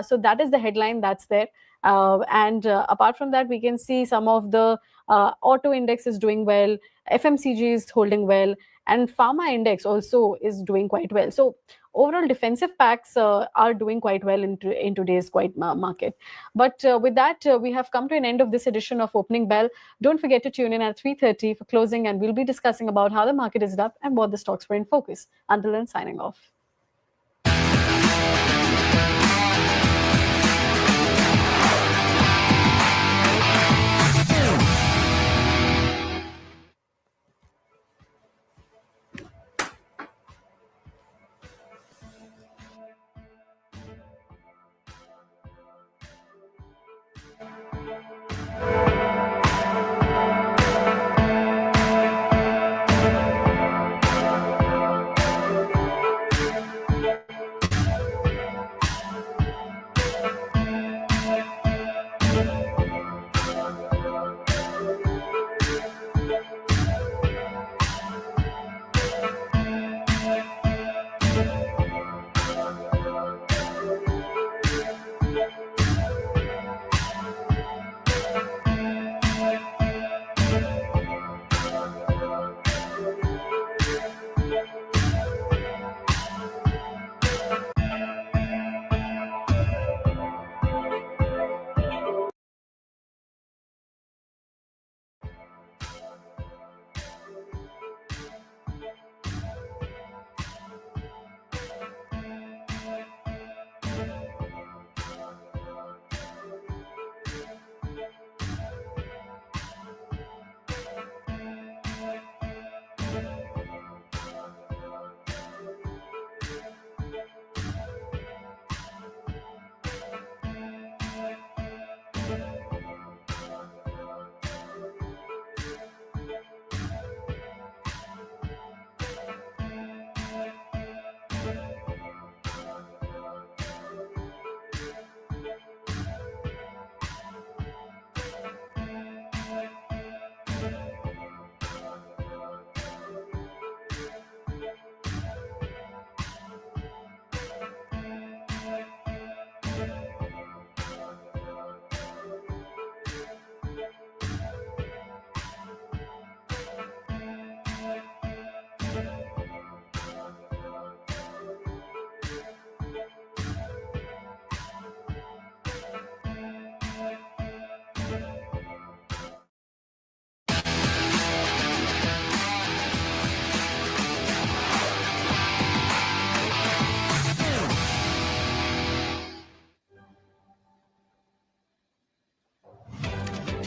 So that is the headline that's there. And apart from that, we can see some of the auto index is doing well, FMCG is holding well, and pharma index also is doing quite well. So overall defensive packs are doing quite well in today's market. But with that, we have come to an end of this edition of Opening Bell. Don't forget to tune in at 3:30 for closing, and we'll be discussing about how the market is up and what the stocks were in focus. Until then, signing off.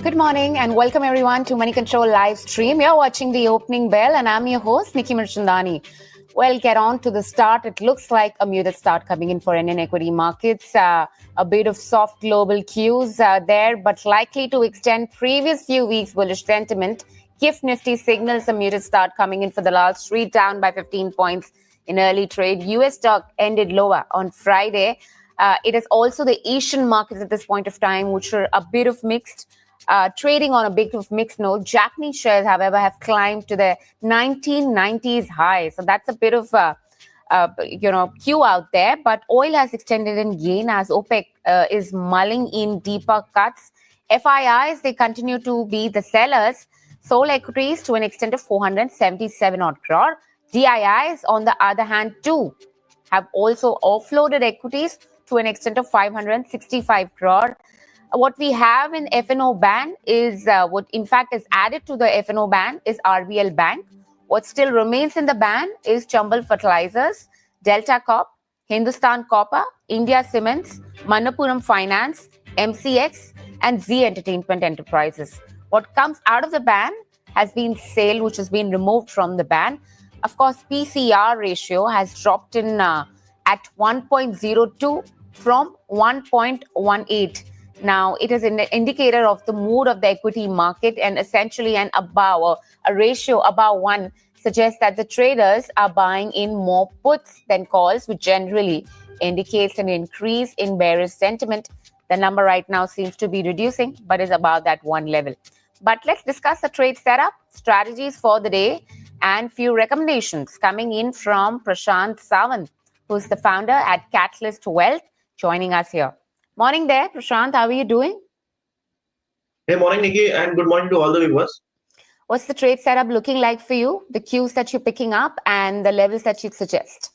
Good morning and welcome everyone to Moneycontrol live stream. You're watching the Opening Bell and I'm your host, Nikki Mirchandani. Well, get on to the start. It looks like a muted start coming in for Indian equity markets. A bit of soft global cues there, but likely to extend previous few weeks' bullish sentiment. GIFT Nifty signals a muted start coming in for the last street, down by 15 points in early trade. US stock ended lower on Friday. It is also the Asian markets at this point of time, which are a bit of mixed. Trading on a bit of mixed note. Japanese shares, however, have climbed to the 1990s high. So that's a bit of queue out there. But oil has extended in gain as OPEC is mulling in deeper cuts. FIIs, they continue to be the sellers. Sold equities to an extent of 477 odd crore. DIIs, on the other hand, too, have also offloaded equities to an extent of 565 crore. What we have in F&O ban is what in fact is added to the F&O ban is RBL Bank. What still remains in the ban is Chambal Fertilizers, Delta Corp, Hindustan Copper, India Cements, Manappuram Finance, MCX, and Z Entertainment Enterprises. What comes out of the ban has been SAIL, which has been removed from the ban. Of course, PCR ratio has dropped in at 1.02 from 1.18. Now, it is an indicator of the mood of the equity market, and essentially a ratio above 1 suggests that the traders are buying in more puts than calls, which generally indicates an increase in bearish sentiment. The number right now seems to be reducing, but is about that 1 level. But let's discuss the trade setup, strategies for the day, and few recommendations coming in from Prashant Sawant, who's the founder at Catalyst Wealth, joining us here. Morning there, Prashant. How are you doing? Hey, morning, Nikki, and good morning to all the viewers. What's the trade setup looking like for you? The cues that you're picking up and the levels that you'd suggest?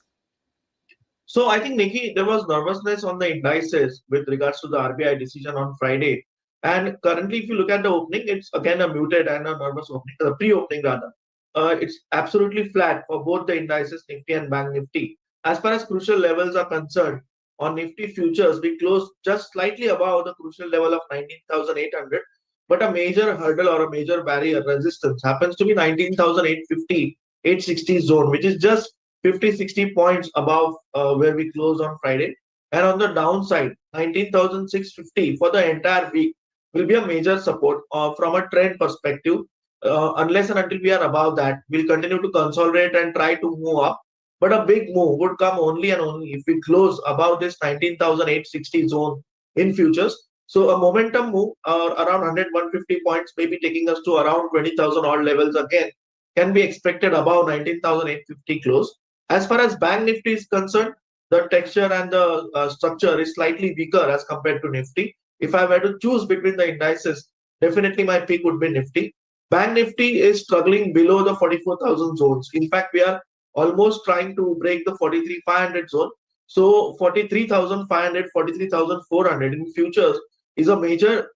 So I think, Nikki, there was nervousness on the indices with regards to the RBI decision on Friday. And currently, if you look at the opening, it's again a muted and a nervous opening, the pre-opening rather. It's absolutely flat for both the indices, Nifty and Bank Nifty. As far as crucial levels are concerned, on Nifty futures, we closed just slightly above the crucial level of 19,800. But a major hurdle or a major barrier resistance happens to be 19,850, 860 zone, which is just 50-60 points above where we closed on Friday. And on the downside, 19,650 for the entire week will be a major support from a trend perspective. Unless and until we are above that, we'll continue to consolidate and try to move up. But a big move would come only and only if we close above this 19,860 zone in futures. So a momentum move around 100-150 points, maybe taking us to around 20,000 odd levels again, can be expected above 19,850 close. As far as Bank Nifty is concerned, the texture and the structure is slightly weaker as compared to Nifty. If I were to choose between the indices, definitely my pick would be Nifty. Bank Nifty is struggling below the 44,000 zones. In fact, we are almost trying to break the 43,500 zone. So 43,500, 43,400 in futures is a major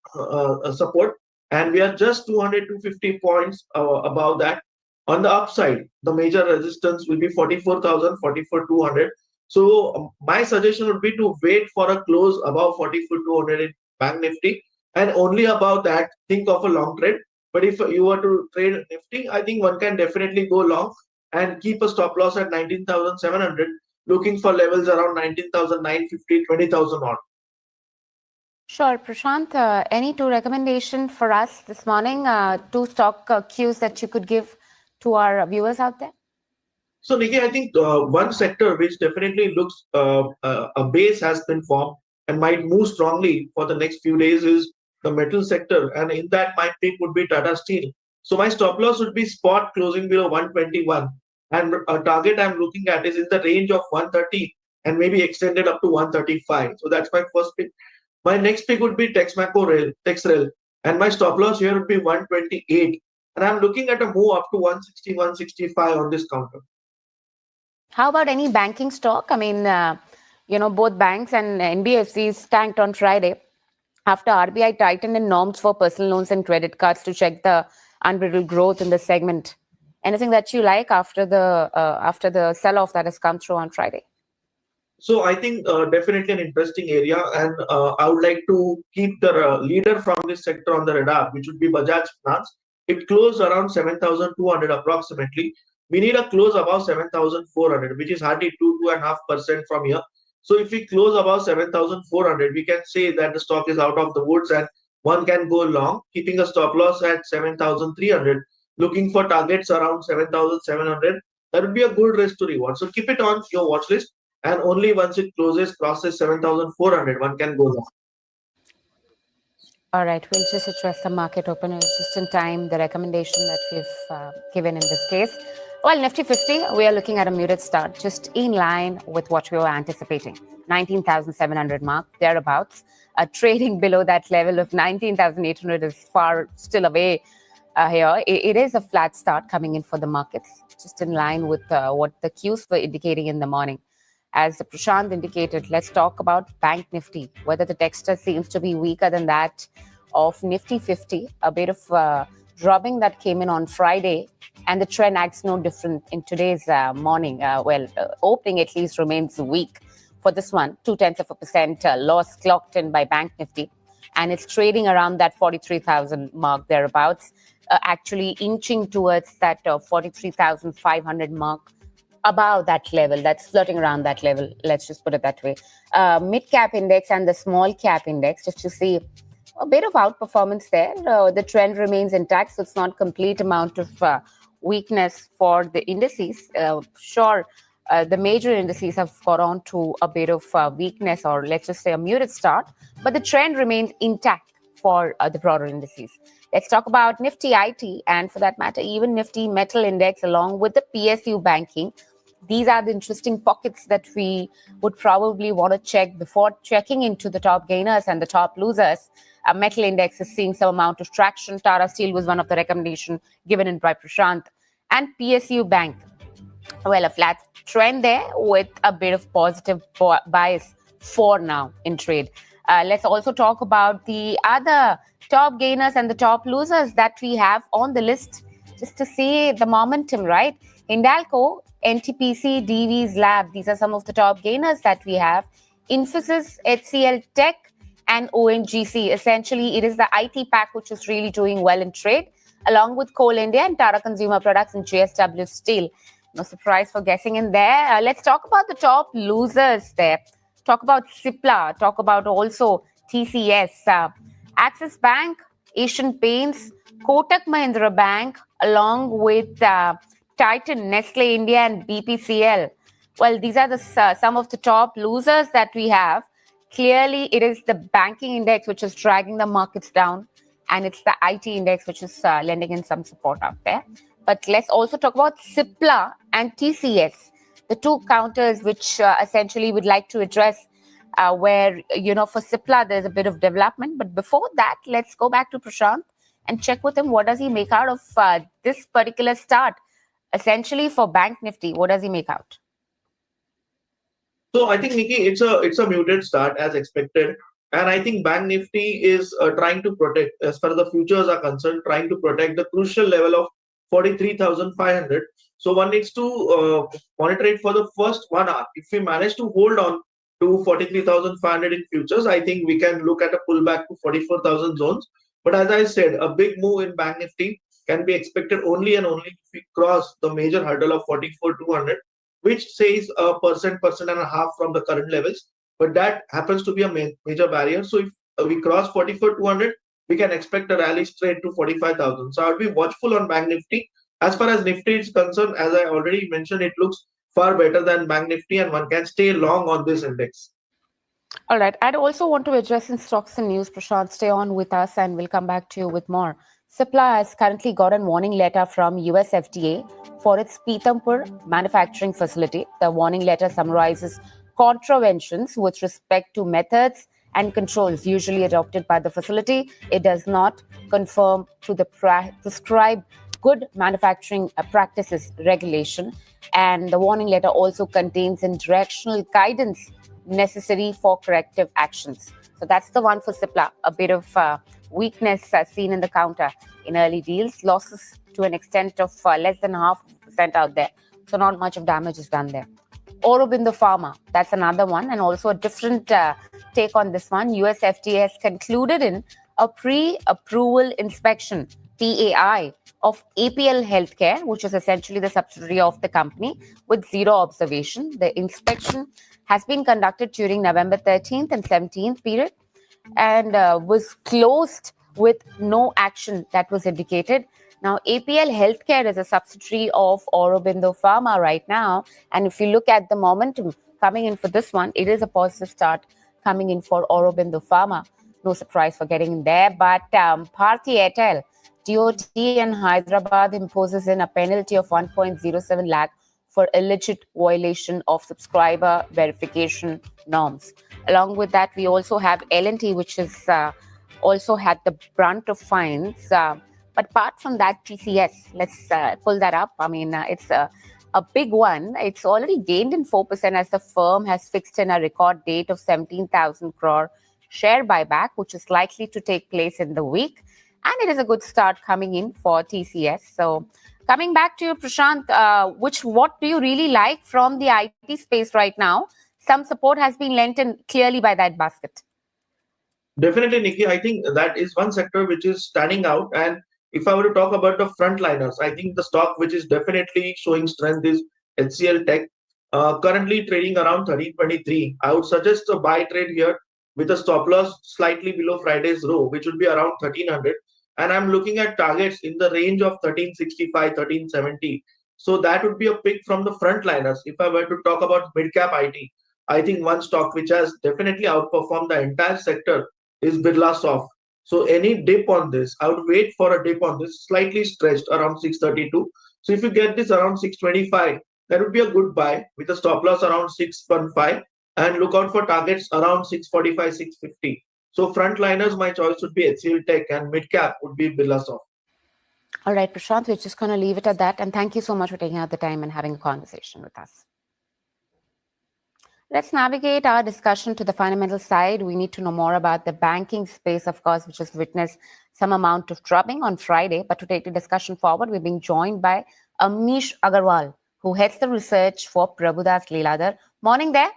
support, and we are just 200-250 points above that. On the upside, the major resistance will be 44,000, 44,200. So my suggestion would be to wait for a close above 44,200 in Bank Nifty, and only above that think of a long trade. But if you were to trade Nifty, I think one can definitely go long and keep a stop loss at 19,700, looking for levels around 19,950, 20,000 odd. Sure, Prashant. Any two recommendations for us this morning? Two stock cues that you could give to our viewers out there? So, Nikki, I think one sector which definitely looks a base has been formed and might move strongly for the next few days is the metal sector. And in that, my pick would be Tata Steel. So my stop loss would be spot closing below 121. And a target I'm looking at is in the range of 130 and maybe extended up to 135. So that's my first pick. My next pick would be Texrail. And my stop loss here would be 128. And I'm looking at a move up to 160, 165 on this counter. How about any banking stock? I mean, both banks and NBFCs tanked on Friday after RBI tightened in norms for personal loans and credit cards to check the unbridled growth in the segment. Anything that you like after the sell-off that has come through on Friday? So I think definitely an interesting area, and I would like to keep the leader from this sector on the radar, which would be Bajaj Finance. It closed around 7,200 approximately. We need a close above 7,400, which is hardly 2.5% from here. So if we close above 7,400, we can say that the stock is out of the woods and one can go long, keeping a stop loss at 7,300, looking for targets around 7,700. That would be a good risk to reward. So keep it on your watch list, and only once it crosses 7,400, one can go long. All right, we'll just address the market opener just in time, the recommendation that we've given in this case. Well, Nifty 50, we are looking at a muted start, just in line with what we were anticipating. 19,700 mark, thereabouts. Trading below that level of 19,800 is far still away here. It is a flat start coming in for the markets, just in line with what the cues were indicating in the morning. As Prashant indicated, let's talk about Bank Nifty, whether the texture seems to be weaker than that of Nifty 50, a bit of dropping that came in on Friday, and the trend acts no different in today's morning. Opening at least remains weak for this one. 0.2% loss clocked in by Bank Nifty, and it's trading around that 43,000 mark thereabouts, actually inching towards that 43,500 mark. Above that level, that's flirting around that level, let's just put it that way. Mid-cap index and the small cap index, just to see a bit of outperformance there. The trend remains intact, so it's not complete amount of weakness for the indices. The major indices have got on to a bit of weakness, or let's just say a muted start, but the trend remains intact for the broader indices. Let's talk about Nifty IT, and for that matter, even Nifty Metal Index along with the PSU banking. these are the interesting pockets that we would probably want to check before checking into the top gainers and the top losers. Metal index is seeing some amount of traction. Tata Steel was one of the recommendations given in by Prashant. And PSU Bank, well, a flat trend there with a bit of positive bias for now in trade. Let's also talk about the other top gainers and the top losers that we have on the list, just to see the momentum, right? Hindalco, NTPC, DV's Lab, these are some of the top gainers that we have. Infosys, HCL Tech, and ONGC. Essentially, it is the IT pack which is really doing well in trade, along with Coal India and Tata Consumer Products and JSW Steel. No surprise for guessing in there. Let's talk about the top losers there. Talk about Cipla, talk about also TCS, Axis Bank, Asian Paints, Kotak Mahindra Bank, along with Titan, Nestle India, and BPCL. Well, these are the some of the top losers that we have. Clearly, it is the banking index which is dragging the markets down, and it's the IT index which is lending in some support out there. But let's also talk about Cipla and TCS, the two counters which essentially would like to address where, for Cipla, there's a bit of development. But before that, let's go back to Prashant and check with him what does he make out of this particular start, essentially for Bank Nifty. What does he make out? So I think, Nikki, it's a muted start as expected. And I think Bank Nifty is trying to protect, as far as the futures are concerned, trying to protect the crucial level of 43,500. So one needs to monitor it for the first 1 hour. If we manage to hold on to 43,500 in futures, I think we can look at a pullback to 44,000 zones. But as I said, a big move in Bank Nifty can be expected only and only if we cross the major hurdle of 44,200, which says a percent and a half from the current levels. But that happens to be a major barrier. So if we cross 44,200, we can expect a rally straight to 45,000. So I would be watchful on Bank Nifty. As far as Nifty is concerned, as I already mentioned, it looks far better than Bank Nifty, and one can stay long on this index. All right. I'd also want to address in stocks and news, Prashant. Stay on with us and we'll come back to you with more. Cipla has currently got a warning letter from US FDA for its Pithampur manufacturing facility. The warning letter summarizes contraventions with respect to methods and controls usually adopted by the facility. It does not conform to the prescribed good manufacturing practices regulation. And the warning letter also contains directional guidance necessary for corrective actions. So that's the one for Cipla. A bit of weakness seen in the counter in early deals. Losses to an extent of less than 0.5% out there. So not much of damage is done there. Aurobindo Pharma, that's another one, and also a different take on this one. US FDA has concluded in a pre-approval inspection, PAI, of APL Healthcare, which is essentially the subsidiary of the company, with zero observation. The inspection has been conducted during November 13th and 17th period and was closed with no action that was indicated. Now, APL Healthcare is a subsidiary of Aurobindo Pharma right now. And if you look at the momentum coming in for this one, it is a positive start coming in for Aurobindo Pharma. No surprise for getting in there. But Bharti Airtel, DOT in Hyderabad imposes in a penalty of 1.07 lakh for alleged violation of subscriber verification norms. Along with that, we also have L&T, which is also had the brunt of fines. But apart from that, TCS, let's pull that up. I mean, it's a big one. It's already gained in 4% as the firm has fixed in a record date of 17,000 crore share buyback, which is likely to take place in the week. And it is a good start coming in for TCS. So coming back to you, Prashant, what do you really like from the IT space right now? Some support has been lent in clearly by that basket. Definitely, Nikki. I think that is one sector which is standing out. And if I were to talk about the frontliners, I think the stock which is definitely showing strength is HCL Tech, currently trading around 1323. I would suggest a buy trade here with a stop loss slightly below Friday's low, which would be around 1300. And I'm looking at targets in the range of 1365, 1370. So that would be a pick from the frontliners. If I were to talk about midcap IT, I think one stock which has definitely outperformed the entire sector is Birlasoft. So any dip on this, I would wait for a dip on this, slightly stretched around 632. So if you get this around 625, that would be a good buy with a stop loss around 615 and look out for targets around 645, 650. So frontliners, my choice would be HCL Tech and midcap would be Birlasoft. All right, Prashant, we're just going to leave it at that. And thank you so much for taking out the time and having a conversation with us. Let's navigate our discussion to the fundamental side. We need to know more about the banking space, of course, which has witnessed some amount of drubbing on Friday. But to take the discussion forward, we're being joined by Amnish Agarwal, who heads the research for Prabhudas Leeladhar. Morning there.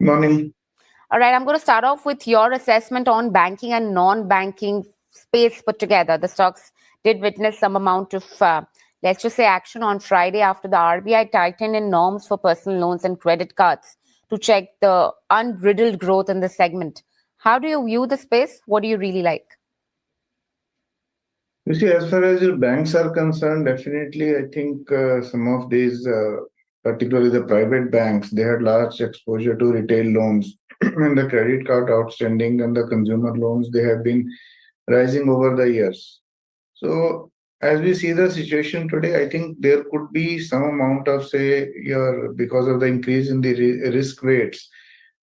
Morning. All right, I'm going to start off with your assessment on banking and non-banking space put together. The stocks did witness some amount of, let's just say, action on Friday after the RBI tightened in norms for personal loans and credit cards to check the unbridled growth in the segment. How do you view the space? What do you really like? You see, as far as your banks are concerned, definitely, I think some of these, particularly the private banks, they had large exposure to retail loans and the credit card outstanding and the consumer loans, they have been rising over the years. So as we see the situation today, I think there could be some amount of, say, because of the increase in the risk rates,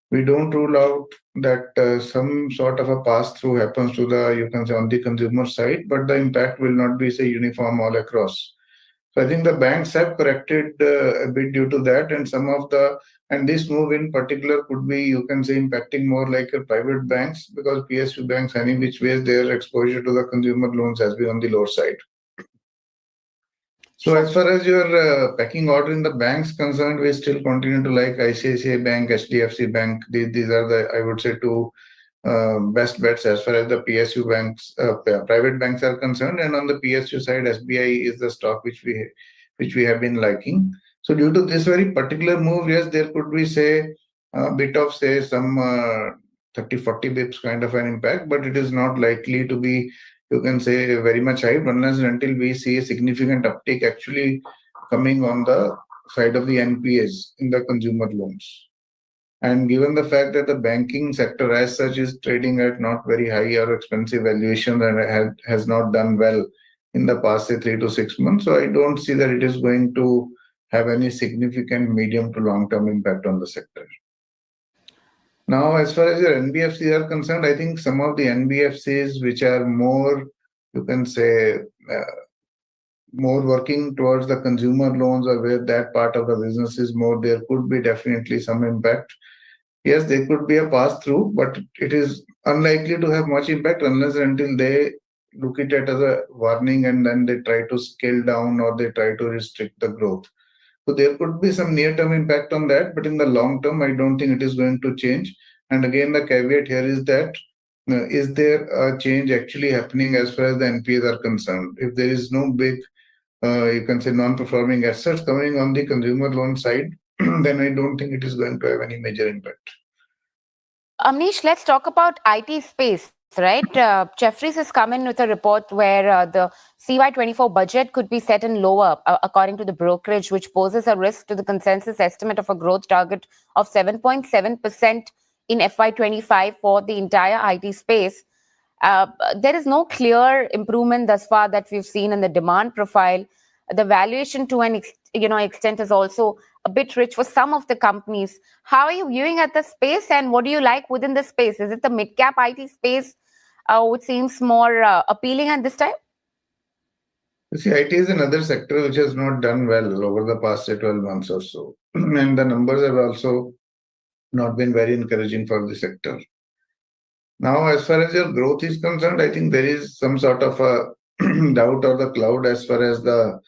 we don't rule out that some sort of a pass-through happens to the, you can say, on the consumer side, but the impact will not be, say, uniform all across. So I think the banks have corrected a bit due to that, and this move in particular could be, you can say, impacting more like private banks, because PSU banks, any which ways, their exposure to the consumer loans has been on the lower side. So as far as your pecking order in the banks concerned, we still continue to like ICICI Bank, HDFC Bank. These are the, I would say, two best bets as far as the PSU banks, private banks are concerned. And on the PSU side, SBI is the stock which we have been liking. So due to this very particular move, yes, there could be, say, a bit of, say, some 30-40 bips kind of an impact, but it is not likely to be, you can say, very much high unless and until we see a significant uptick actually coming on the side of the NPAs in the consumer loans. And given the fact that the banking sector as such is trading at not very high or expensive valuation and has not done well in the past, say, 3 to 6 months, so I don't see that it is going to have any significant medium to long-term impact on the sector. Now, as far as your NBFCs are concerned, I think some of the NBFCs which are more, you can say, more working towards the consumer loans or where that part of the business is more, there could be definitely some impact. Yes, there could be a pass-through, but it is unlikely to have much impact unless and until they look at it as a warning and then they try to scale down or they try to restrict the growth. So there could be some near-term impact on that, but in the long term, I don't think it is going to change. And again, the caveat here is that, is there a change actually happening as far as the NPAs are concerned? If there is no big, you can say, non-performing assets coming on the consumer loan side, then I don't think it is going to have any major impact. Amnish, let's talk about IT space. Right, Jefferies has come in with a report where the CY24 budget could be set in lower, according to the brokerage, which poses a risk to the consensus estimate of a growth target of 7.7% in FY25 for the entire IT space. There is no clear improvement thus far that we've seen in the demand profile. The valuation to an extent is also a bit rich for some of the companies. How are you viewing at the space, and what do you like within the space? Is it the mid-cap IT space which seems more appealing at this time? You see, IT is another sector which has not done well over the past 12 months or so. And the numbers have also not been very encouraging for the sector. Now, as far as your growth is concerned, I think there is some sort of a doubt or the cloud as far as the,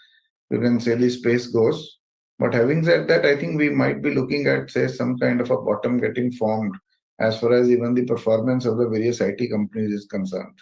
you can say, the space goes. But having said that, I think we might be looking at, say, some kind of a bottom getting formed as far as even the performance of the various IT companies is concerned.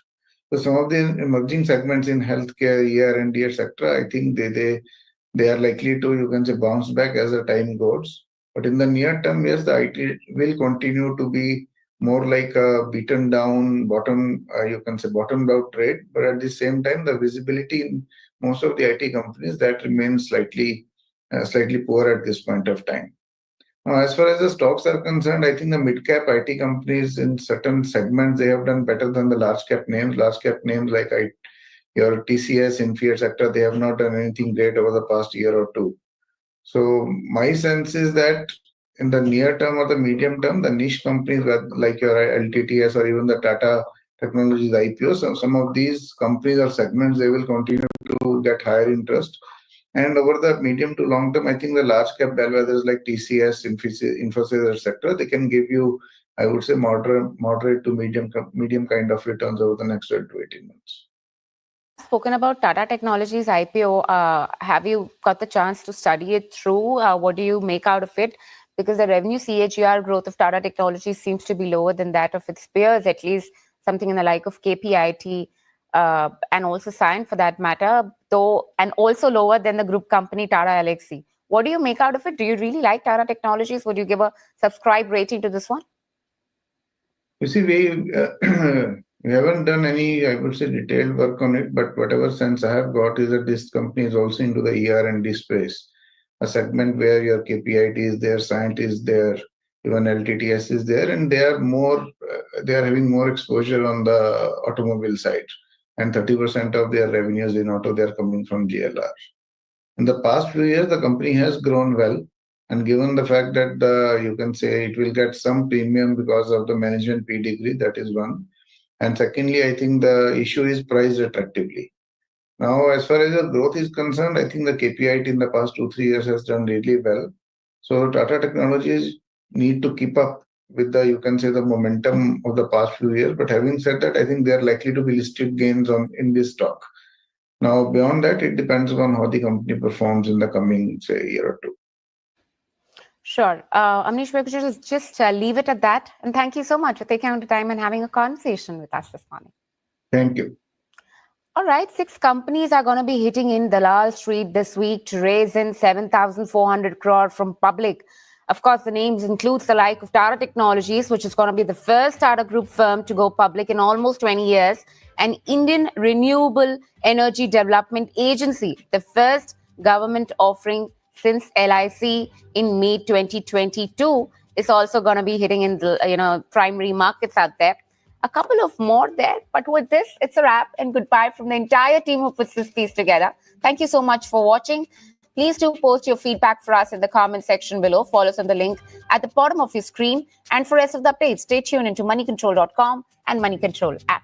So some of the emerging segments in healthcare, ER&D, etc., I think they are likely to, you can say, bounce back as the time goes. But in the near term, yes, the IT will continue to be more like a beaten down bottom, you can say, bottomed out trade. But at the same time, the visibility in most of the IT companies that remains slightly poor at this point of time. Now, as far as the stocks are concerned, I think the mid-cap IT companies in certain segments, they have done better than the large-cap names. Large-cap names like your TCS, Infier sector, they have not done anything great over the past year or two. So my sense is that in the near term or the medium term, the niche companies like your LTTS or even the Tata Technologies IPO, some of these companies or segments, they will continue to get higher interest. And over the medium to long term, I think the large cap bellwethers like TCS, Infosys, etc., they can give you, I would say, moderate to medium kind of returns over the next 12 to 18 months. Spoken about Tata Technologies IPO. Have you got the chance to study it through? What do you make out of it? Because the revenue CAGR growth of Tata Technologies seems to be lower than that of its peers, at least something in the like of KPIT and also Cyient for that matter, though, and also lower than the group company Tata Elxsi. What do you make out of it? Do you really like Tata Technologies? Would you give a subscribe rating to this one? You see, we haven't done any, I would say, detailed work on it, but whatever sense I have got is that this company is also into the ER&D space, a segment where your KPIT is there, Cyient is there, even LTTS is there, and they are having more exposure on the automobile side, and 30% of their revenues in auto, they are coming from GLR. In the past few years, the company has grown well. And given the fact that you can say it will get some premium because of the management pedigree, that is one. And secondly, I think the issue is priced attractively. Now, as far as the growth is concerned, I think the KPIT in the past 2-3 years has done really well. So Tata Technologies need to keep up with the, you can say, the momentum of the past few years. But having said that, I think they are likely to be listed gains in this stock. Now, beyond that, it depends on how the company performs in the coming, say, year or two. Sure. Amnish, we could just leave it at that. And thank you so much for taking out the time and having a conversation with us this morning. Thank you. All right. 6 companies are going to be hitting in Dalal Street this week to raise in 7,400 crore from public. Of course, the names includes the like of Tata Technologies, which is going to be the first Tata Group firm to go public in almost 20 years, and Indian Renewable Energy Development Agency, the first government offering since LIC in May 2022, is also going to be hitting in the primary markets out there. A couple of more there, but with this, it's a wrap and goodbye from the entire team who puts this piece together. Thank you so much for watching. Please do post your feedback for us in the comment section below. Follow us on the link at the bottom of your screen. And for rest of the updates, stay tuned into moneycontrol.com and Moneycontrol app.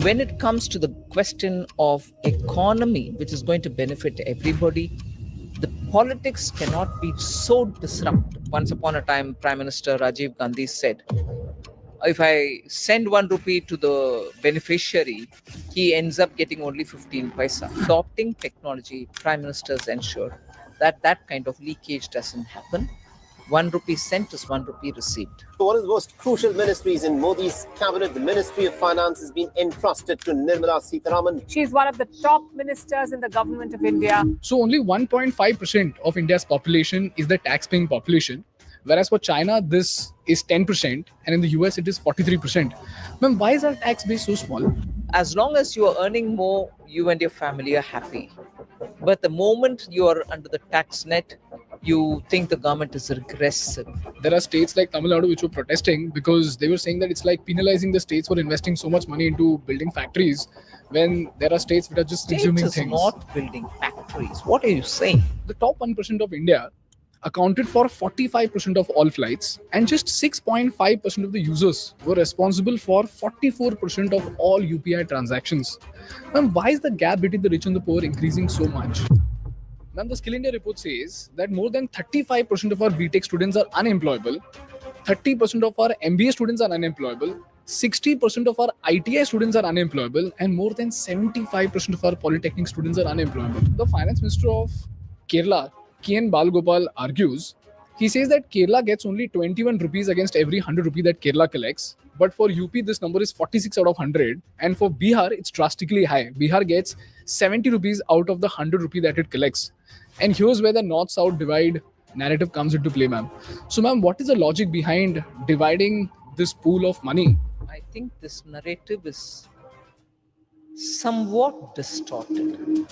When it comes to the question of economy, which is going to benefit everybody, the politics cannot be so disruptive. Once upon a time, Prime Minister Rajiv Gandhi said, if I send 1 rupee to the beneficiary, he ends up getting only 15 paisa. Adopting technology, Prime Ministers ensure that that kind of leakage doesn't happen. 1 rupee sent is 1 rupee received. One of the most crucial ministries in Modi's cabinet, the Ministry of Finance, has been entrusted to Nirmala Sitharaman. She's one of the top ministers in the government of India. So only 1.5% of India's population is the tax-paying population, whereas for China, this is 10%, and in the US, it is 43%. Ma'am, why is our tax base so small? As long as you are earning more, you and your family are happy. But the moment you are under the tax net, you think the government is regressive. There are states like Tamil Nadu which were protesting because they were saying that it's like penalizing the states for investing so much money into building factories when there are states which are just consuming things. States is not building factories. What are you saying? The top 1% of India accounted for 45% of all flights, and just 6.5% of the users were responsible for 44% of all UPI transactions. Ma'am, why is the gap between the rich and the poor increasing so much? Ma'am, the Skill India report says that more than 35% of our BTech students are unemployable, 30% of our MBA students are unemployable, 60% of our ITI students are unemployable and more than 75% of our polytechnic students are unemployable. The finance minister of Kerala, Kian Balgopal, argues, he says that Kerala gets only 21 rupees against every 100 rupee that Kerala collects. But for UP, this number is 46 out of 100. And for Bihar, it's drastically high. Bihar gets 70 rupees out of the 100 rupee that it collects. And here's where the north-south divide narrative comes into play, ma'am. So, ma'am, what is the logic behind dividing this pool of money? I think this narrative is somewhat distorted.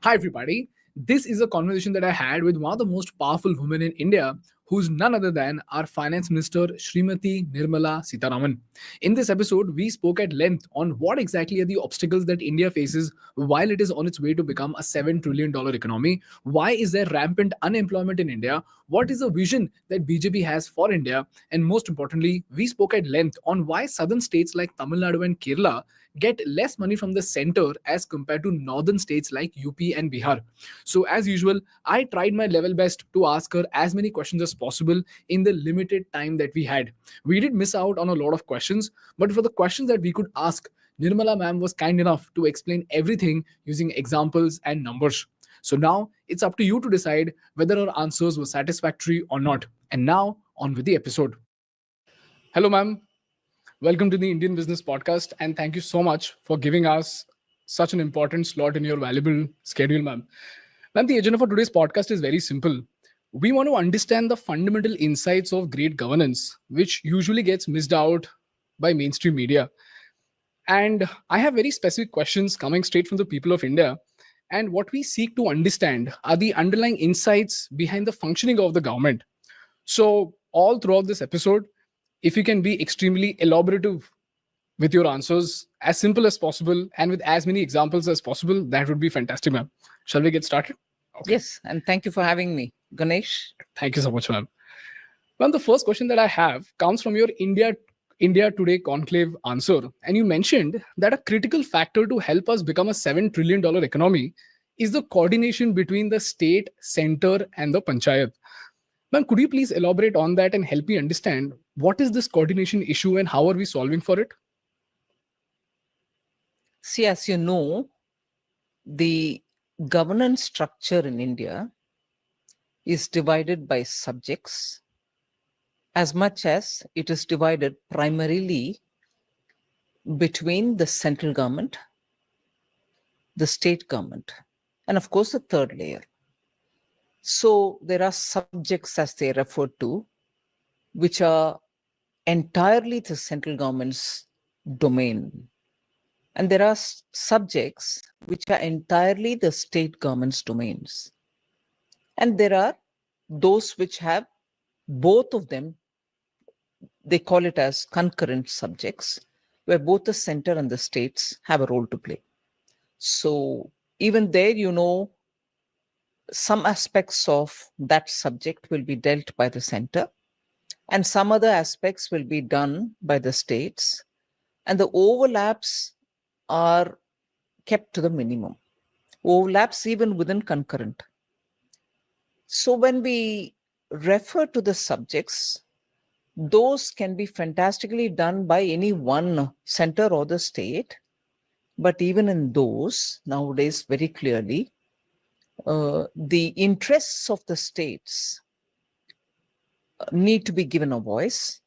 Hi, everybody. This is a conversation that I had with one of the most powerful women in India, who's none other than our Finance Minister, Srimati Nirmala Sitharaman. In this episode, we spoke at length on what exactly are the obstacles that India faces while it is on its way to become a $7 trillion economy. Why is there rampant unemployment in India? What is the vision that BJP has for India? And most importantly, we spoke at length on why southern states like Tamil Nadu and Kerala get less money from the center as compared to northern states like UP and Bihar. So as usual, I tried my level best to ask her as many questions as possible in the limited time that we had. We did miss out on a lot of questions, but for the questions that we could ask, Nirmala ma'am was kind enough to explain everything using examples and numbers. So now it's up to you to decide whether our answers were satisfactory or not. And now on with the episode. Hello, ma'am. Welcome to the Indian Business Podcast, and thank you so much for giving us such an important slot in your valuable schedule, ma'am. Ma'am, the agenda for today's podcast is very simple. We want to understand the fundamental insights of great governance, which usually gets missed out by mainstream media. And I have very specific questions coming straight from the people of India. And what we seek to understand are the underlying insights behind the functioning of the government. So all throughout this episode, if you can be extremely elaborative with your answers, as simple as possible, and with as many examples as possible, that would be fantastic, ma'am. Shall we get started? Okay. Yes, and thank you for having me, Ganesh. Thank you so much, ma'am. Ma'am, the first question that I have comes from your India Today conclave answer. And you mentioned that a critical factor to help us become a $7 trillion economy is the coordination between the state, center, and the panchayat. Ma'am, could you please elaborate on that and help me understand what is this coordination issue and how are we solving for it? See, as you know, the governance structure in India is divided by subjects as much as it is divided primarily between the central government, the state government, and of course the third layer. So there are subjects, as they refer to, which are entirely the central government's domain. And there are subjects which are entirely the state government's domains. And there are those which have both of them, they call it as concurrent subjects, where both the center and the states have a role to play. So even there, you know, some aspects of that subject will be dealt by the center, and some other aspects will be done by the states, and the overlaps are kept to the minimum. Overlaps even within concurrent. So when we refer to the subjects, those can be fantastically done by any one center or the state, but even in those, nowadays very clearly, the interests of the states need to be given a voice,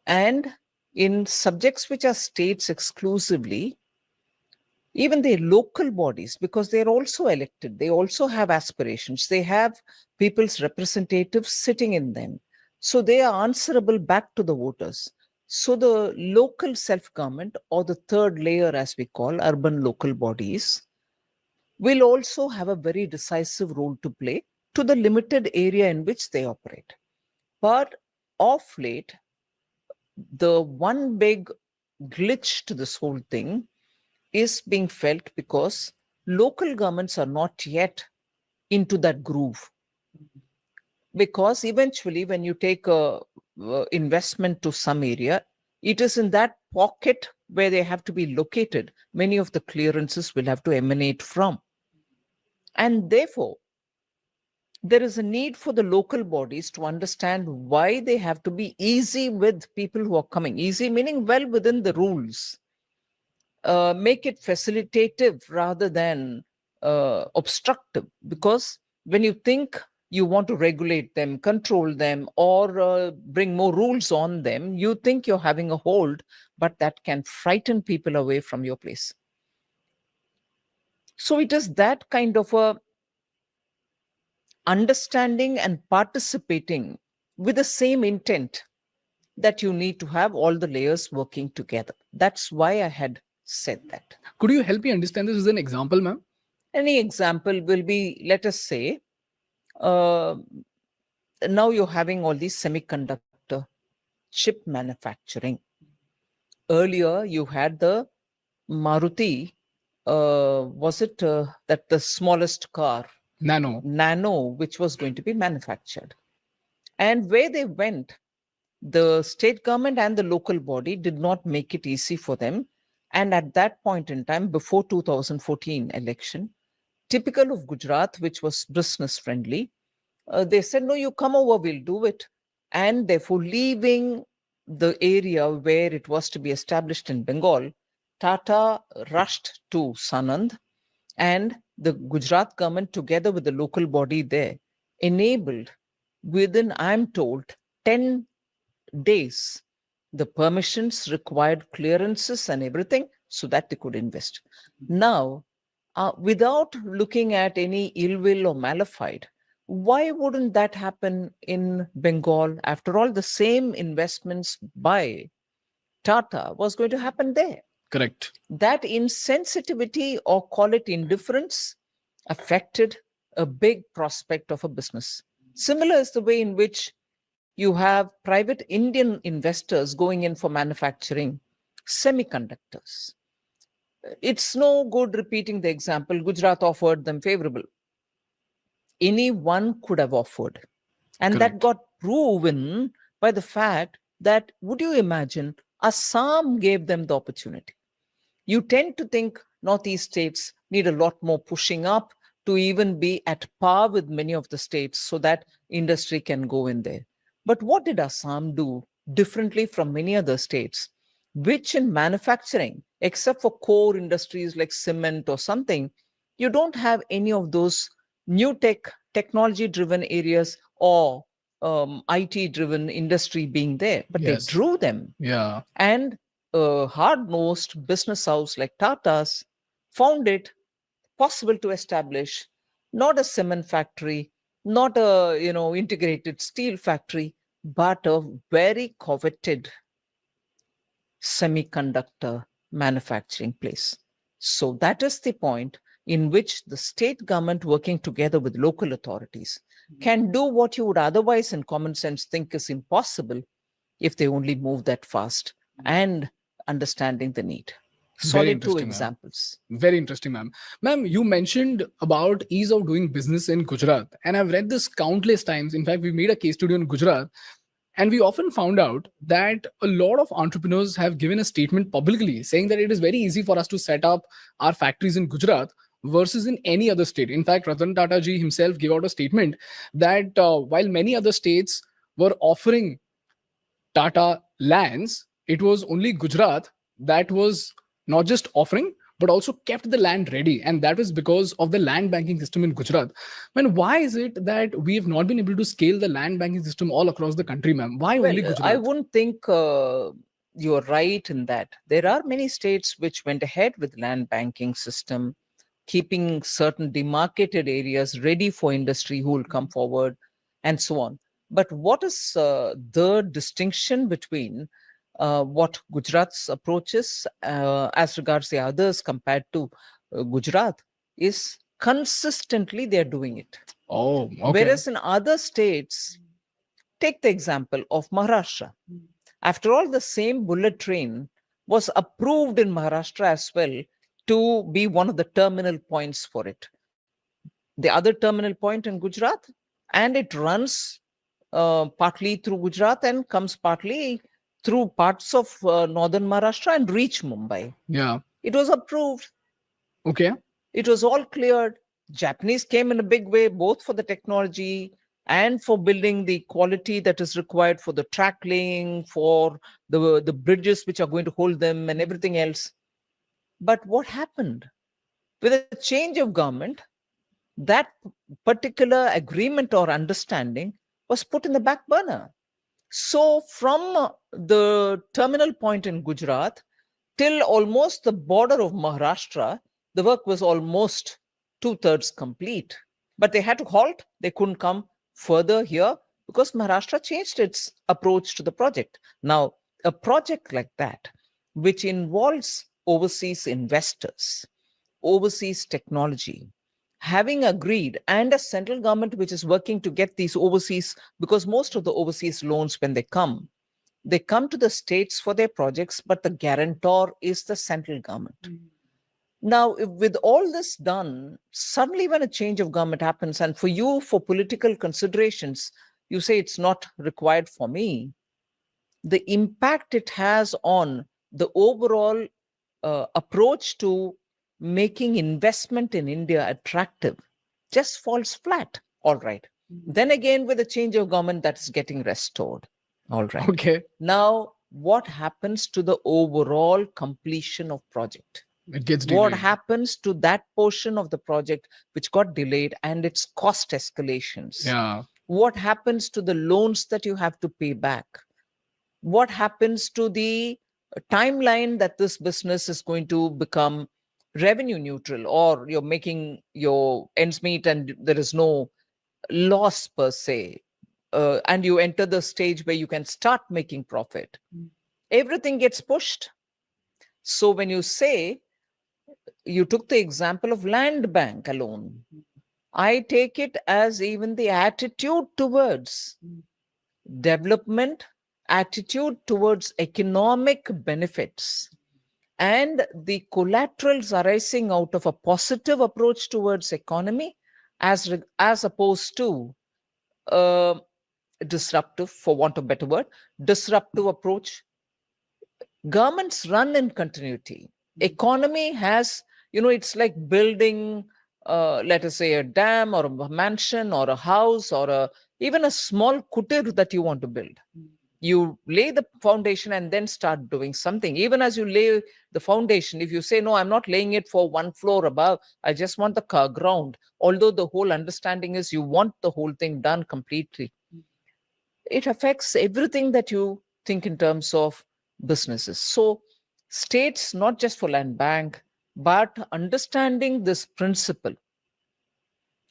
and in subjects which are states exclusively, even their local bodies, because they're also elected, they also have aspirations, they have people's representatives sitting in them, so they are answerable back to the voters. So the local self-government, or the third layer as we call urban local bodies, will also have a very decisive role to play to the limited area in which they operate. But of late, the one big glitch to this whole thing is being felt because local governments are not yet into that groove. Because eventually, when you take a investment to some area, it is in that pocket where they have to be located, many of the clearances will have to emanate from. And therefore, there is a need for the local bodies to understand why they have to be easy with people who are coming. Easy meaning well within the rules. Make it facilitative rather than obstructive. Because when you think you want to regulate them, control them, or bring more rules on them, you think you're having a hold, but that can frighten people away from your place. So it is that kind of a understanding and participating with the same intent that you need to have all the layers working together. That's why I had said that. Could you help me understand this as an example, ma'am? Any example will be, let us say, now you're having all these semiconductor chip manufacturing. Earlier, you had the Maruti, was it that the smallest car? Nano, which was going to be manufactured. And where they went, the state government and the local body did not make it easy for them. And at that point in time, before 2014 election, typical of Gujarat, which was business friendly, they said, no, you come over, we'll do it. And therefore, leaving the area where it was to be established in Bengal, Tata rushed to Sanand, and the Gujarat government, together with the local body there, enabled within, I'm told, 10 days, the permissions, required clearances and everything, so that they could invest. Now, without looking at any ill will or malafide, why wouldn't that happen in Bengal? After all, the same investments by Tata was going to happen there. Correct. That insensitivity, or call it indifference, affected a big prospect of a business. Similar is the way in which you have private Indian investors going in for manufacturing semiconductors. It's no good repeating the example. Gujarat offered them favorable. Anyone could have offered. And that got proven by the fact that, would you imagine, Assam gave them the opportunity. You tend to think Northeast states need a lot more pushing up to even be at par with many of the states so that industry can go in there. But what did Assam do differently from many other states, which in manufacturing, except for core industries like cement or something, you don't have any of those new technology-driven areas or IT-driven industry being there, but Yes. they drew them. Yeah. And a hard-nosed business house like Tata's found it possible to establish not a cement factory, not a integrated steel factory, but a very coveted semiconductor manufacturing place. So that is the point in which the state government, working together with local authorities, can do what you would otherwise in common sense think is impossible if they only move that fast and understanding the need. Very Solid two interesting, ma'am. examples. Very interesting, ma'am. Ma'am, you mentioned about ease of doing business in Gujarat, and I've read this countless times. In fact, we made a case study on Gujarat, and we often found out that a lot of entrepreneurs have given a statement publicly saying that it is very easy for us to set up our factories in Gujarat versus in any other state. In fact, Ratan Tata ji himself gave out a statement that while many other states were offering Tata lands, it was only Gujarat that was not just offering, but also kept the land ready. And that is because of the land banking system in Gujarat. Man, why is it that we have not been able to scale the land banking system all across the country, ma'am? Why only Gujarat? I wouldn't think you're right in that. There are many states which went ahead with land banking system, keeping certain demarcated areas ready for industry who will come forward and so on. But what is the distinction between what Gujarat's approach is as regards the others compared to Gujarat is consistently they're doing it. Oh, okay. Whereas in other states, take the example of Maharashtra. After all, the same bullet train was approved in Maharashtra as well to be one of the terminal points for it. The other terminal point in Gujarat, and it runs partly through Gujarat and comes partly through parts of northern Maharashtra and reach Mumbai. Yeah. It was approved. Okay. It was all cleared. Japanese came in a big way, both for the technology and for building the quality that is required for the track laying, for the bridges which are going to hold them and everything else. But what happened? With a change of government, that particular agreement or understanding was put in the back burner. So from the terminal point in Gujarat till almost the border of Maharashtra, the work was almost 2/3 complete. But they had to halt. They couldn't come further here because Maharashtra changed its approach to the project. Now, a project like that, which involves overseas investors, overseas technology, having agreed, and a central government which is working to get these overseas, because most of the overseas loans, when they come to the states for their projects, but the guarantor is the central government. Now, with all this done, suddenly when a change of government happens, and for you, for political considerations, you say it's not required for me, the impact it has on the overall approach to making investment in India attractive just falls flat. All right. Then again, with a change of government, that's getting restored. All right. Okay. Now, what happens to the overall completion of project? It gets What delayed. happens to that portion of the project which got delayed and its cost escalations? Yeah. What happens to the loans that you have to pay back? What happens to the timeline that this business is going to become revenue neutral, or you're making your ends meet and there is no loss per se, and you enter the stage where you can start making profit? Everything gets pushed. So when you say, you took the example of land bank alone, I take it as even the attitude towards development, attitude towards economic benefits, and the collaterals arising out of a positive approach towards economy as opposed to disruptive, for want of a better word, disruptive approach. Governments run in continuity. Economy has, it's like building, let us say, a dam or a mansion or a house or even a small kutir that you want to build. You lay the foundation and then start doing something. Even as you lay the foundation, if you say, no, I'm not laying it for one floor above, I just want the ground, although the whole understanding is you want the whole thing done completely, it affects everything that you think in terms of businesses. So states, not just for land bank, but understanding this principle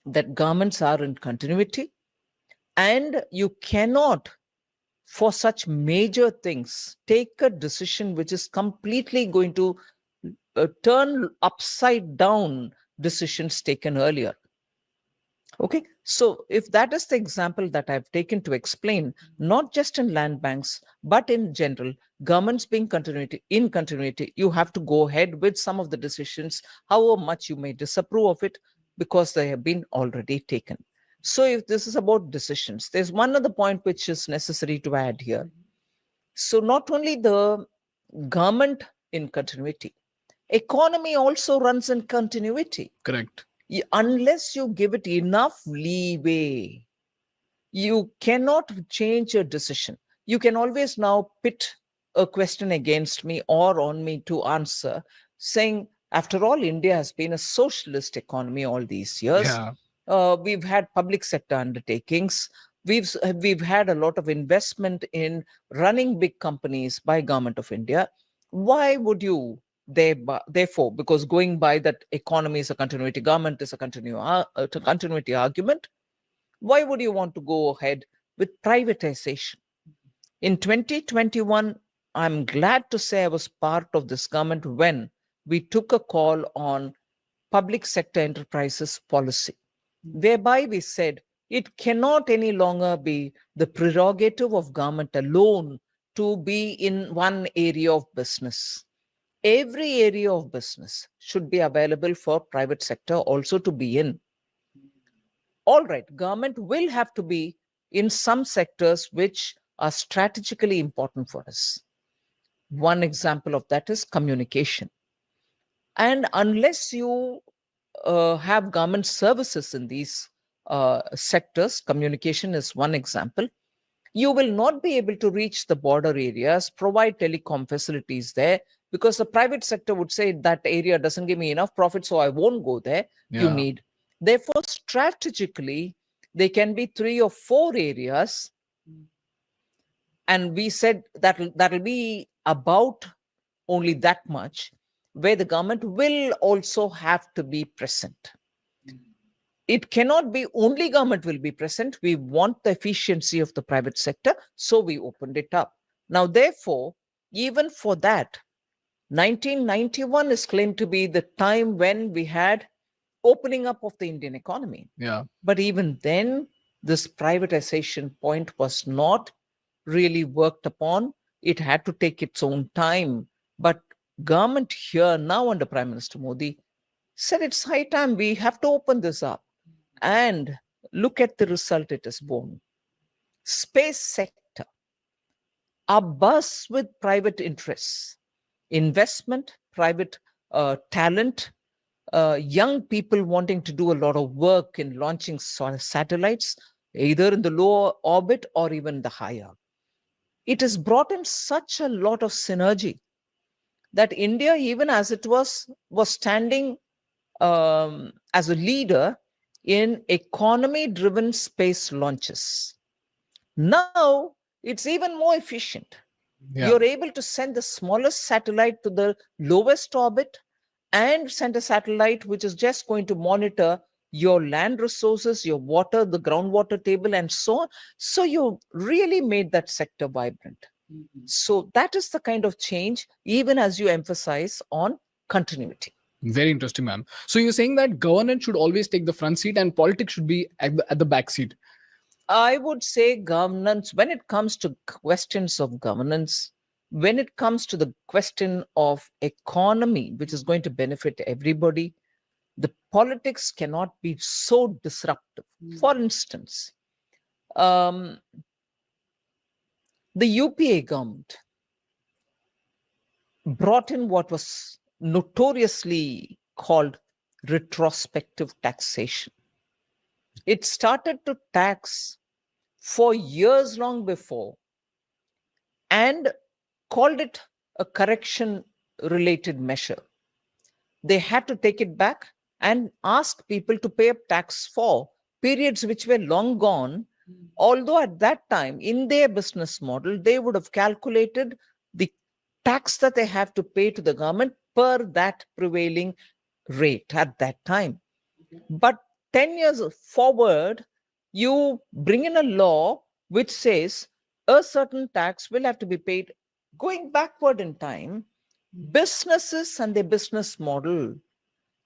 that governments are in continuity, and you cannot, for such major things, take a decision which is completely going to turn upside down decisions taken earlier. Okay, so if that is the example that I've taken to explain, not just in land banks, but in general, governments being in continuity, you have to go ahead with some of the decisions, however much you may disapprove of it, because they have been already taken. So if this is about decisions, there's one other point which is necessary to add here. So not only the government in continuity, economy also runs in continuity. Correct. Unless you give it enough leeway, you cannot change a decision. You can always now pit a question against me or on me to answer, saying, after all, India has been a socialist economy all these years. Yeah. We've had public sector undertakings. We've had a lot of investment in running big companies by Government of India. Why would you therefore, because going by that economy is a continuity, government is a continuity argument, why would you want to go ahead with privatization? In 2021, I'm glad to say I was part of this government when we took a call on public sector enterprises policy, whereby we said it cannot any longer be the prerogative of government alone to be in one area of business. Every area of business should be available for private sector also to be in. All right, government will have to be in some sectors which are strategically important for us. One example of that is communication. And unless you have government services in these sectors, communication is one example, you will not be able to reach the border areas, provide telecom facilities there, because the private sector would say that area doesn't give me enough profit, so I won't go there. You Yeah. need. Therefore, strategically, there can be 3 or 4 areas. And we said that'll be about only that much, where the government will also have to be present. It cannot be only government will be present. We want the efficiency of the private sector, so we opened it up. Now, therefore, even for that, 1991 is claimed to be the time when we had opening up of the Indian economy. Yeah. But even then, this privatization point was not really worked upon. It had to take its own time. But government here now under Prime Minister Modi said it's high time we have to open this up. And look at the result it has borne. Space sector, a buzz with private interests, investment, private talent, young people wanting to do a lot of work in launching satellites, either in the lower orbit or even the higher. It has brought in such a lot of synergy that India, even as it was standing as a leader in economy-driven space launches. Now, it's even more efficient. Yeah. You're able to send the smallest satellite to the lowest orbit and send a satellite which is just going to monitor your land resources, your water, the groundwater table, and so on. So you really made that sector vibrant. So that is the kind of change, even as you emphasize on continuity. Very interesting, ma'am. So you're saying that governance should always take the front seat and politics should be at the back seat. I would say governance, when it comes to questions of governance, when it comes to the question of economy, which is going to benefit everybody, the politics cannot be so disruptive. For instance, the UPA government brought in what was notoriously called retrospective taxation. It started to tax for years long before and called it a correction related measure. They had to take it back and ask people to pay up tax for periods which were long gone, although at that time in their business model they would have calculated the tax that they have to pay to the government per that prevailing rate at that time. But 10 years forward, you bring in a law which says a certain tax will have to be paid. Going backward in time, businesses and their business model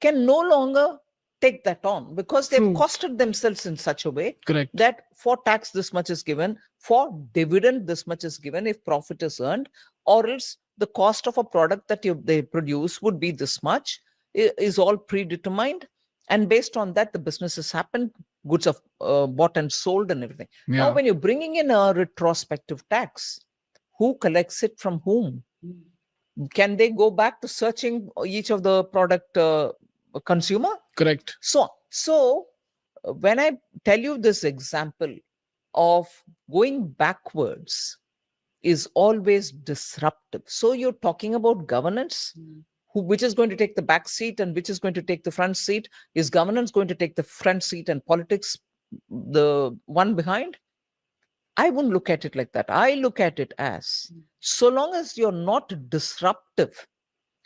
can no longer take that on because they've costed themselves in such a way that for tax this much is given, for dividend this much is given if profit is earned, or else the cost of a product that they produce would be this much, is all predetermined. And based on that, the businesses happen, goods are bought and sold and everything. Yeah. Now, when you're bringing in a retrospective tax, who collects it from whom? Can they go back to searching each of the product consumer? Correct. So when I tell you this example of going backwards is always disruptive. So you're talking about governance, which is going to take the back seat and which is going to take the front seat. Is governance going to take the front seat and politics the one behind? I wouldn't look at it like that. I look at it as, so long as you're not disruptive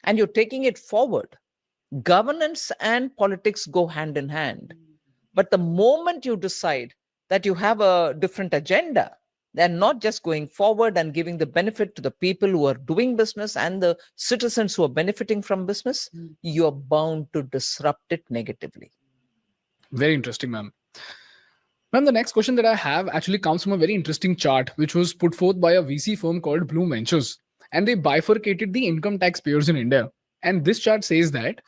and you're taking it forward, governance and politics go hand in hand. But the moment you decide that you have a different agenda, they're not just going forward and giving the benefit to the people who are doing business and the citizens who are benefiting from business, you're bound to disrupt it negatively. Very interesting, ma'am. Ma'am, the next question that I have actually comes from a very interesting chart, which was put forth by a VC firm called Bloom Ventures. And they bifurcated the income tax payers in India. And this chart says that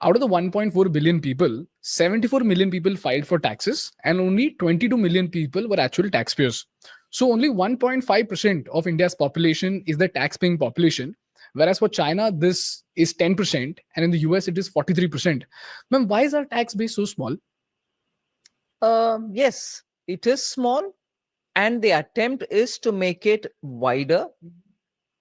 Out of the 1.4 billion people, 74 million people filed for taxes and only 22 million people were actual taxpayers. So only 1.5% of India's population is the tax-paying population, whereas for China, this is 10%, and in the US, it is 43%. Ma'am, why is our tax base so small? Yes, it is small, and the attempt is to make it wider.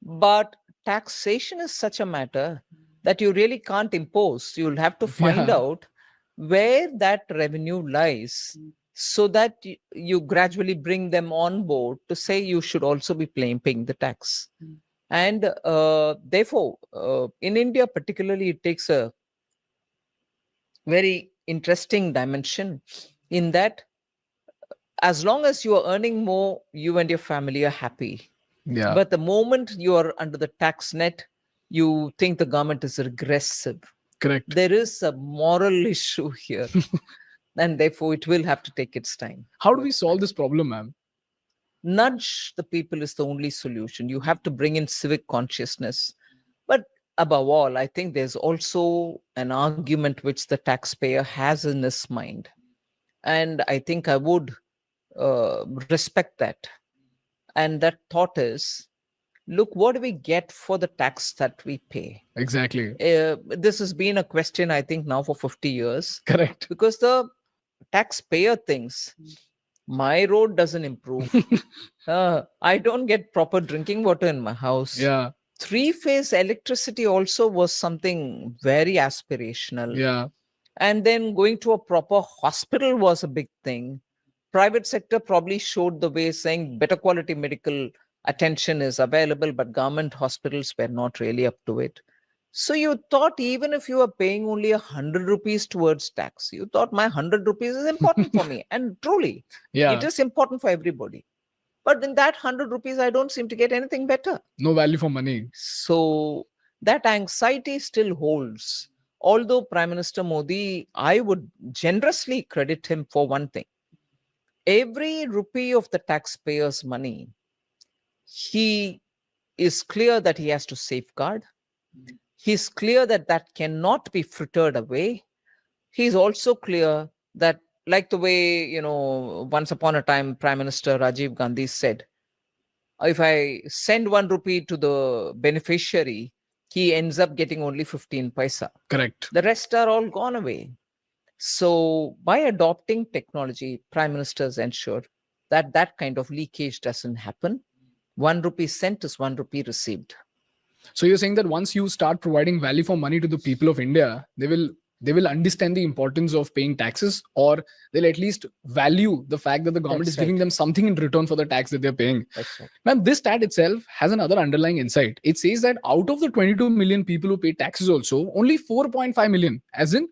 But taxation is such a matter that you really can't impose. You'll have to find out where that revenue lies so that you gradually bring them on board to say you should also be paying the tax. And therefore, in India particularly, it takes a very interesting dimension in that as long as you are earning more, you and your family are happy. Yeah. But the moment you are under the tax net, you think the government is regressive. Correct. There is a moral issue here. And therefore, it will have to take its time. How do we solve this problem, ma'am? Nudge the people is the only solution. You have to bring in civic consciousness. But above all, I think there's also an argument which the taxpayer has in his mind. And I think I would respect that. And that thought is, look, what do we get for the tax that we pay? Exactly. This has been a question, I think, now for 50 years. Correct. Because the taxpayer thinks, my road doesn't improve. I don't get proper drinking water in my house. Yeah. Three-phase electricity also was something very aspirational. Yeah. And then going to a proper hospital was a big thing. Private sector probably showed the way, saying better quality medical attention is available, but government hospitals were not really up to it. So you thought even if you were paying only 100 rupees towards tax, you thought my 100 rupees is important for me. And truly, Yeah. it is important for everybody. But in that 100 rupees, I don't seem to get anything better. No value for money. So that anxiety still holds. Although Prime Minister Modi, I would generously credit him for one thing. Every rupee of the taxpayers' money, he is clear that he has to safeguard. He's clear that that cannot be frittered away. He's also clear that, like the way, once upon a time, Prime Minister Rajiv Gandhi said, if I send 1 rupee to the beneficiary, he ends up getting only 15 paisa. Correct. The rest are all gone away. So by adopting technology, prime ministers ensure that that kind of leakage doesn't happen. 1 rupee sent is 1 rupee received. So you're saying that once you start providing value for money to the people of India, they will understand the importance of paying taxes, or they'll at least value the fact that the government is giving them something in return for the tax that they're paying. That's right. Ma'am, this stat itself has another underlying insight. It says that out of the 22 million people who pay taxes also, only 4.5 million, as in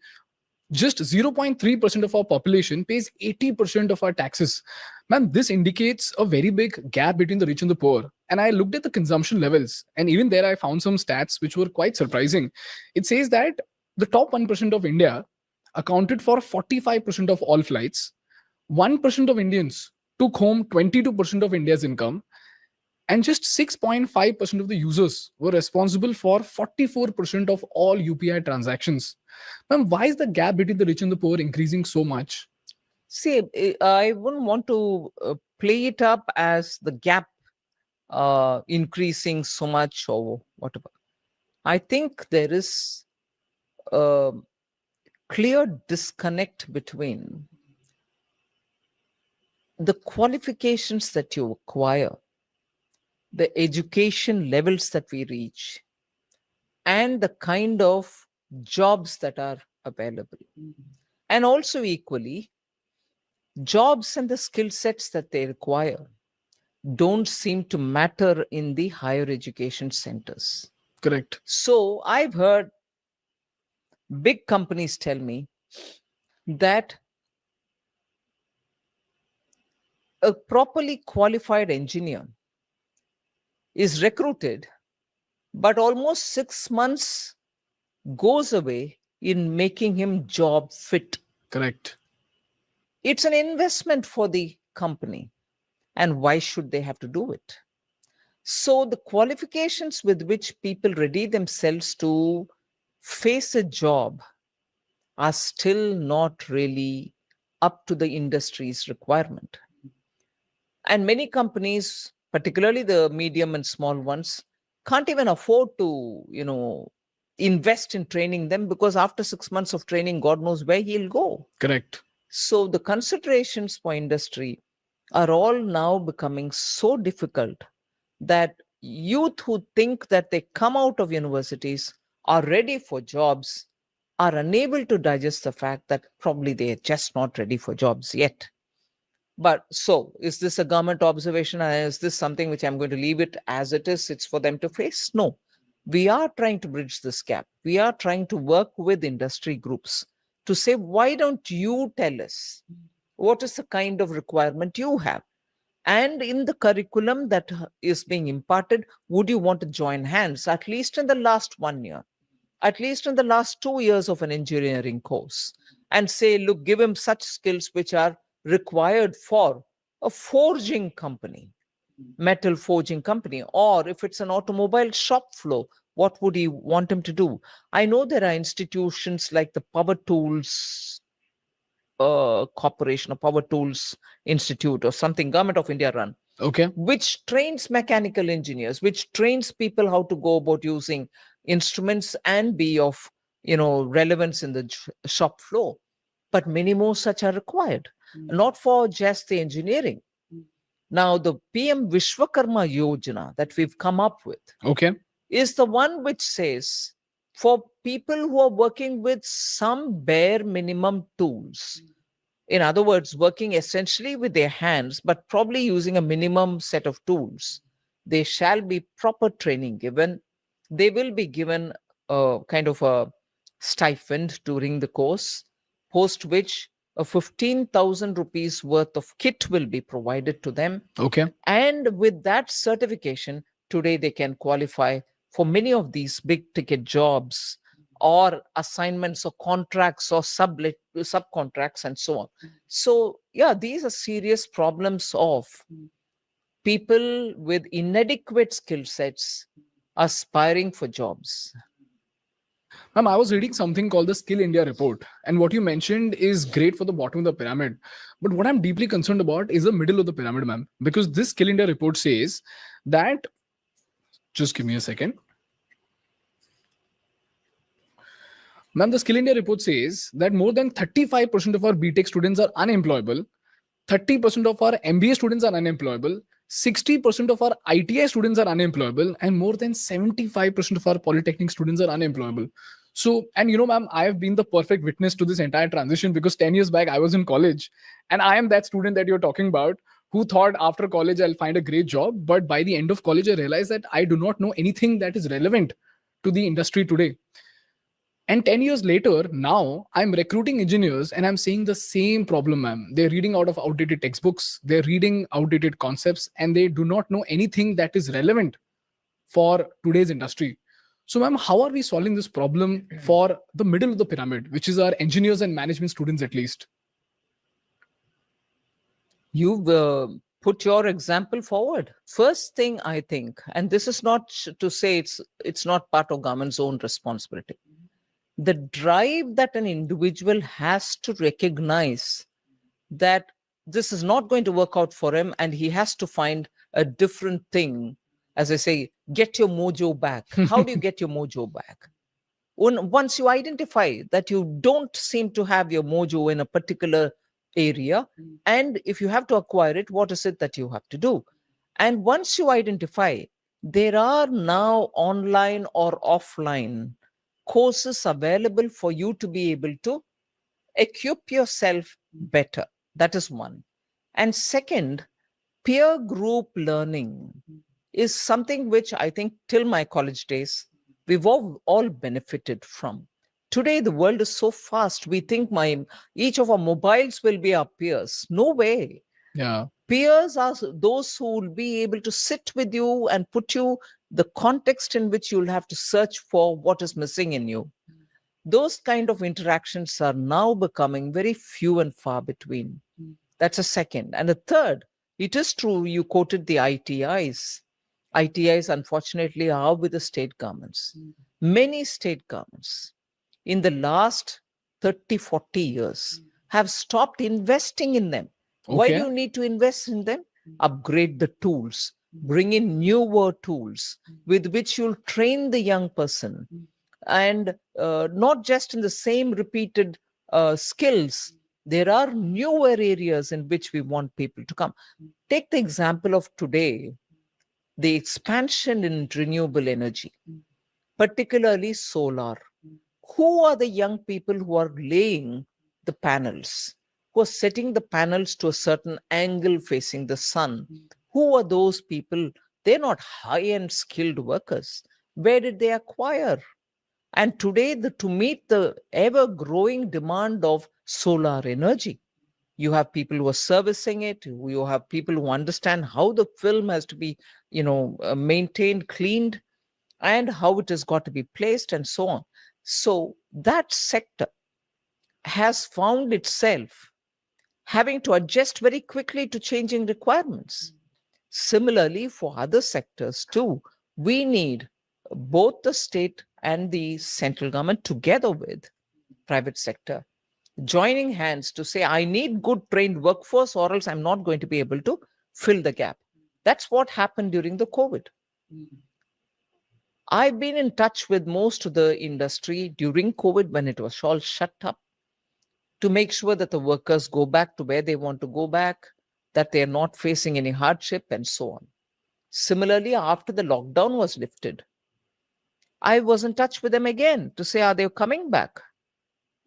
just 0.3% of our population, pays 80% of our taxes. Ma'am, this indicates a very big gap between the rich and the poor. And I looked at the consumption levels, and even there I found some stats which were quite surprising. It says that the top 1% of India accounted for 45% of all flights. 1% of Indians took home 22% of India's income. And just 6.5% of the users were responsible for 44% of all UPI transactions. Ma'am, why is the gap between the rich and the poor increasing so much? See, I wouldn't want to play it up as the gap increasing so much or whatever. I think there is a clear disconnect between the qualifications that you acquire, the education levels that we reach, and the kind of jobs that are available. And also equally, jobs and the skill sets that they require don't seem to matter in the higher education centers. Correct. So I've heard big companies tell me that a properly qualified engineer is recruited, but almost 6 months goes away in making him job fit. Correct. It's an investment for the company. And why should they have to do it? So the qualifications with which people ready themselves to face a job are still not really up to the industry's requirement. And many companies, particularly the medium and small ones, can't even afford to, invest in training them, because after 6 months of training, God knows where he'll go. Correct. So the considerations for industry are all now becoming so difficult that youth who think that they come out of universities are ready for jobs are unable to digest the fact that probably they are just not ready for jobs yet. But so, is this a government observation? Is this something which I'm going to leave it as it is? It's for them to face? No. We are trying to bridge this gap. We are trying to work with industry groups to say, why don't you tell us what is the kind of requirement you have? And in the curriculum that is being imparted, would you want to join hands, at least in the last 1 year, at least in the last 2 years of an engineering course, and say, look, give him such skills which are required for a forging company, metal forging company, or if it's an automobile shop floor, what would he want him to do? I know there are institutions like the Power Tools Corporation or Power Tools Institute or something, Government of India run, Okay. which trains mechanical engineers, which trains people how to go about using instruments and be of relevance in the shop floor. But many more such are required, not for just the engineering. Now, the PM Vishwakarma Yojana that we've come up with Okay. is the one which says for people who are working with some bare minimum tools, in other words, working essentially with their hands, but probably using a minimum set of tools, they shall be proper training given. They will be given a kind of a stipend during the course, post which a 15,000 rupees worth of kit will be provided to them. Okay. And with that certification, today they can qualify for many of these big ticket jobs or assignments or contracts or subcontracts and so on. So, yeah, these are serious problems of people with inadequate skill sets aspiring for jobs. Ma'am, I was reading something called the Skill India report, and what you mentioned is great for the bottom of the pyramid. But what I'm deeply concerned about is the middle of the pyramid, ma'am, because this Skill India report says that, just give me a second. Ma'am, the Skill India report says that more than 35% of our BTech students are unemployable, 30% of our MBA students are unemployable, 60% of our ITI students are unemployable, and more than 75% of our polytechnic students are unemployable. So, and ma'am, I have been the perfect witness to this entire transition, because 10 years back I was in college, and I am that student that you're talking about who thought after college I'll find a great job. But by the end of college, I realized that I do not know anything that is relevant to the industry today. And 10 years later, now I'm recruiting engineers and I'm seeing the same problem, ma'am. They're reading out of outdated textbooks, they're reading outdated concepts, and they do not know anything that is relevant for today's industry. So, ma'am, how are we solving this problem for the middle of the pyramid, which is our engineers and management students at least? You've put your example forward. First thing I think, and this is not to say it's not part of government's own responsibility, the drive that an individual has to recognize that this is not going to work out for him and he has to find a different thing. As I say, get your mojo back. How do you get your mojo back? Once you identify that you don't seem to have your mojo in a particular area, and if you have to acquire it, what is it that you have to do? And once you identify, there are now online or offline courses available for you to be able to equip yourself better. That is one. And second, peer group learning is something which I think till my college days, we've all benefited from. Today, the world is so fast. We think each of our mobiles will be our peers. No way. Yeah. Peers are those who will be able to sit with you and put you the context in which you'll have to search for what is missing in you. Those kind of interactions are now becoming very few and far between. That's a second. And a third, it is true, you quoted the ITIs. ITIs, unfortunately, are with the state governments. Many state governments in the last 30, 40 years have stopped investing in them. Why do you need to invest in them? Upgrade the tools, bring in newer tools with which you'll train the young person, and not just in the same repeated skills. There are newer areas in which we want people to come. Take the example of today, the expansion in renewable energy, particularly solar. Who are the young people who are laying the panels, who are setting the panels to a certain angle facing the sun? Who are those people? They're not high-end skilled workers. Where did they acquire? And today, to meet the ever-growing demand of solar energy, you have people who are servicing it. You have people who understand how the film has to be, maintained, cleaned, and how it has got to be placed, and so on. So that sector has found itself having to adjust very quickly to changing requirements. Similarly, for other sectors too, we need both the state and the central government together with private sector joining hands to say, I need good trained workforce or else I'm not going to be able to fill the gap. That's what happened during the COVID. I've been in touch with most of the industry during COVID when it was all shut up to make sure that the workers go back to where they want to go back, that they're not facing any hardship, and so on. Similarly, after the lockdown was lifted, I was in touch with them again to say, are they coming back?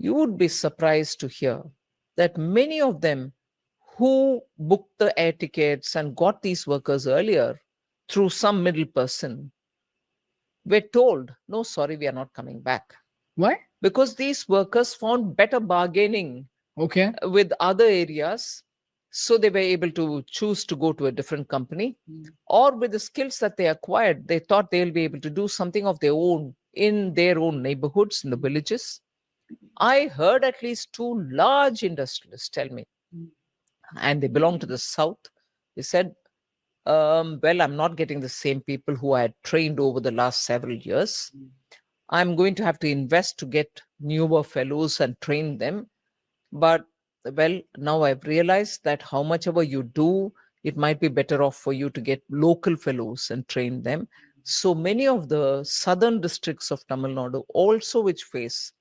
You would be surprised to hear that many of them who booked the air tickets and got these workers earlier through some middle person were told, no, sorry, we are not coming back. Why? Because these workers found better bargaining with other areas. So they were able to choose to go to a different company, or with the skills that they acquired, they thought they'll be able to do something of their own in their own neighborhoods, in the villages. I heard at least 2 large industrialists tell me, and they belong to the South. They said, well, I'm not getting the same people who I had trained over the last several years. I'm going to have to invest to get newer fellows and train them. But, well, now I've realized that how much ever you do, it might be better off for you to get local fellows and train them. So many of the southern districts of Tamil Nadu also which face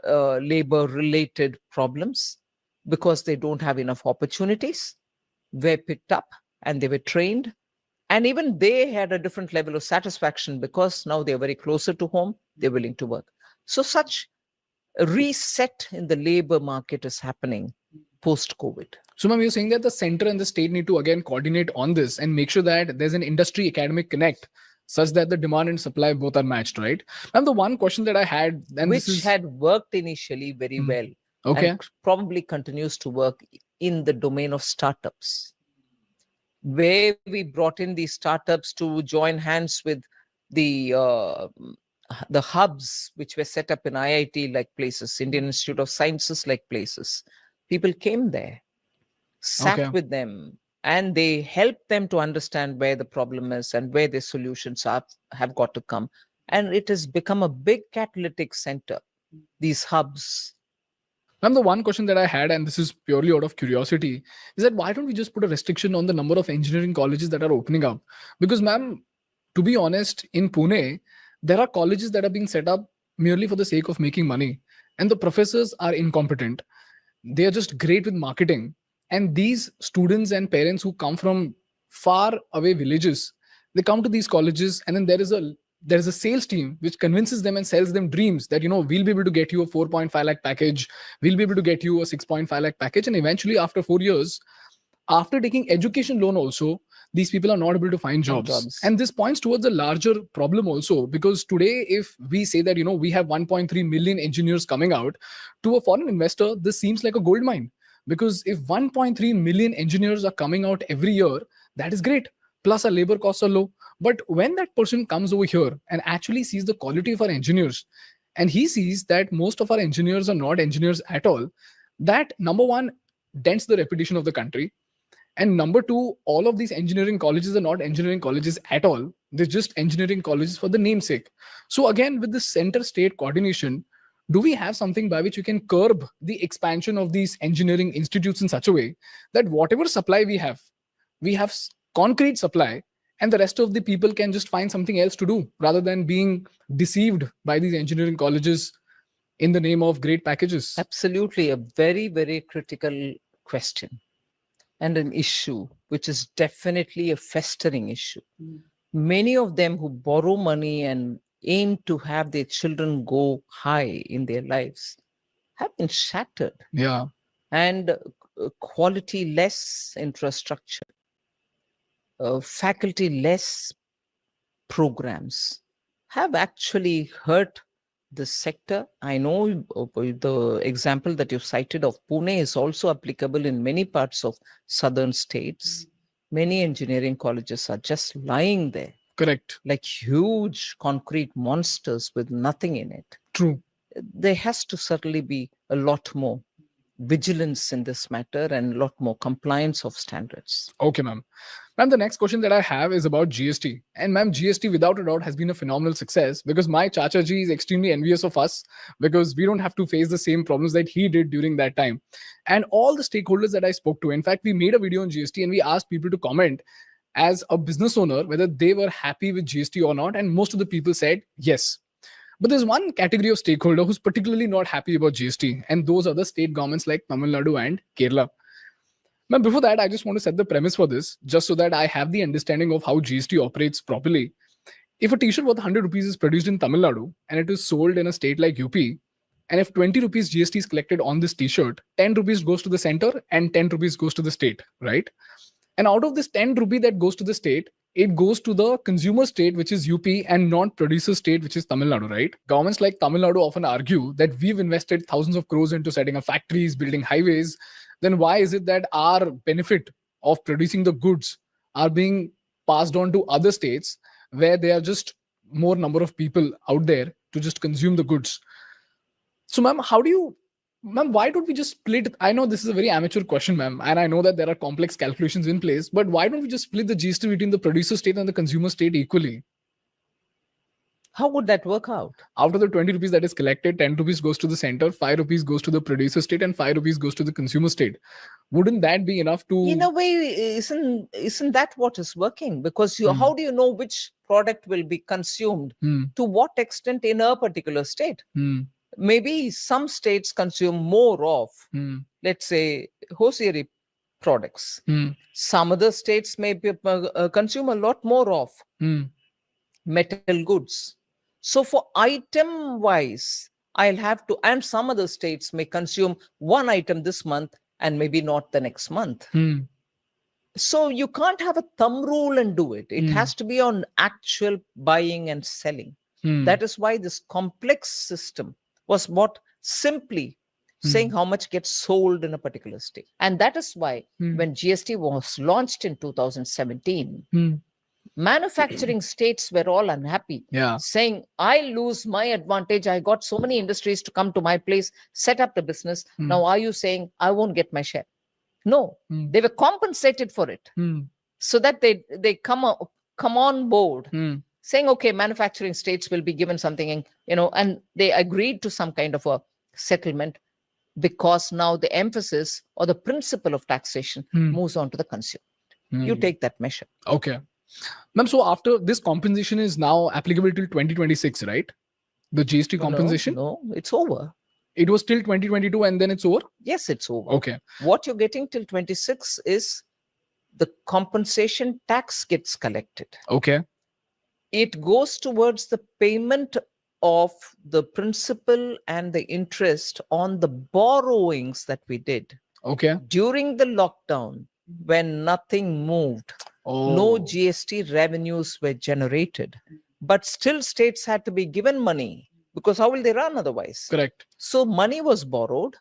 labor-related problems because they don't have enough opportunities, were picked up and they were trained. And even they had a different level of satisfaction because now they're very closer to home, they're willing to work. So such a reset in the labor market is happening post-COVID. So, ma'am, you're saying that the center and the state need to again coordinate on this and make sure that there's an industry academic connect such that the demand and supply both are matched, right? And the one question that I had, and which had worked initially very well, and probably continues to work in the domain of startups, where we brought in these startups to join hands with the hubs which were set up in IIT like places, Indian Institute of Sciences like places. People came there, sat with them, and they helped them to understand where the problem is and where the solutions have got to come. And it has become a big catalytic center, these hubs. Ma'am, the one question that I had, and this is purely out of curiosity, is that why don't we just put a restriction on the number of engineering colleges that are opening up? Because, ma'am, to be honest, in Pune, there are colleges that are being set up merely for the sake of making money. And the professors are incompetent. They are just great with marketing. And these students and parents who come from far away villages, they come to these colleges, and then there is a sales team which convinces them and sells them dreams that, we'll be able to get you a 4.5 lakh package. We'll be able to get you a 6.5 lakh package. And eventually after 4 years, after taking education loan also, these people are not able to find jobs. And this points towards a larger problem also, because today, if we say that, we have 1.3 million engineers coming out, to a foreign investor, this seems like a gold mine. Because if 1.3 million engineers are coming out every year, that is great. Plus our labor costs are low. But when that person comes over here and actually sees the quality of our engineers, and he sees that most of our engineers are not engineers at all, that number one, dents the reputation of the country. And number two, all of these engineering colleges are not engineering colleges at all. They're just engineering colleges for the namesake. So again, with the center-state coordination, do we have something by which we can curb the expansion of these engineering institutes in such a way that whatever supply we have concrete supply, and the rest of the people can just find something else to do rather than being deceived by these engineering colleges in the name of great packages? Absolutely, a very, very critical question and an issue which is definitely a festering issue. Many of them who borrow money and aim to have their children go high in their lives have been shattered. Yeah. And quality less infrastructure, faculty less programs have actually hurt the sector. I know the example that you cited of Pune is also applicable in many parts of southern states. Many engineering colleges are just lying there. Correct. Like huge concrete monsters with nothing in it. True. There has to certainly be a lot more vigilance in this matter and a lot more compliance of standards. Okay, ma'am. Ma'am, the next question that I have is about GST. And ma'am, GST without a doubt has been a phenomenal success because my Chacha ji is extremely envious of us because we don't have to face the same problems that he did during that time. And all the stakeholders that I spoke to, in fact, we made a video on GST and we asked people to comment as a business owner whether they were happy with GST or not. And most of the people said yes. But there's one category of stakeholder who's particularly not happy about GST, and those are the state governments like Tamil Nadu and Kerala. Now, before that, I just want to set the premise for this, just so that I have the understanding of how GST operates properly. If a t-shirt worth 100 rupees is produced in Tamil Nadu and it is sold in a state like UP, and if 20 rupees GST is collected on this t-shirt, 10 rupees goes to the center and 10 rupees goes to the state, right? And out of this 10 rupee that goes to the state, it goes to the consumer state, which is UP, and not producer state, which is Tamil Nadu, right? Governments like Tamil Nadu often argue that we've invested thousands of crores into setting up factories, building highways. Then why is it that our benefit of producing the goods are being passed on to other states where there are just more number of people out there to just consume the goods? So, ma'am, why don't we just split? I know this is a very amateur question, ma'am, and I know that there are complex calculations in place, but why don't we just split the GST between the producer state and the consumer state equally? How would that work out? Out of the 20 rupees that is collected, 10 rupees goes to the center, 5 rupees goes to the producer state, and 5 rupees goes to the consumer state. Wouldn't that be enough to... In a way, isn't that what is working? Because how do you know which product will be consumed to what extent in a particular state? Maybe some states consume more of, let's say, hosiery products. Some other states may consume a lot more of metal goods. So for item wise, I'll have to, and some other states may consume one item this month and maybe not the next month. So you can't have a thumb rule and do it. It has to be on actual buying and selling. That is why this complex system was bought simply saying how much gets sold in a particular state. And that is why when GST was launched in 2017, manufacturing states were all unhappy, saying, I lose my advantage. I got so many industries to come to my place, set up the business. Now, are you saying I won't get my share? No, they were compensated for it so that they come on board saying, okay, manufacturing states will be given something, and they agreed to some kind of a settlement because now the emphasis or the principle of taxation moves on to the consumer. You take that measure. Okay. Ma'am, so after this compensation is now applicable till 2026, right? The GST compensation? No, it's over. It was till 2022 and then it's over? Yes, it's over. Okay. What you're getting till 26 is the compensation tax gets collected. Okay. It goes towards the payment of the principal and the interest on the borrowings that we did. Okay. During the lockdown, when nothing moved, no GST revenues were generated, but still states had to be given money because how will they run otherwise? Correct. So money was borrowed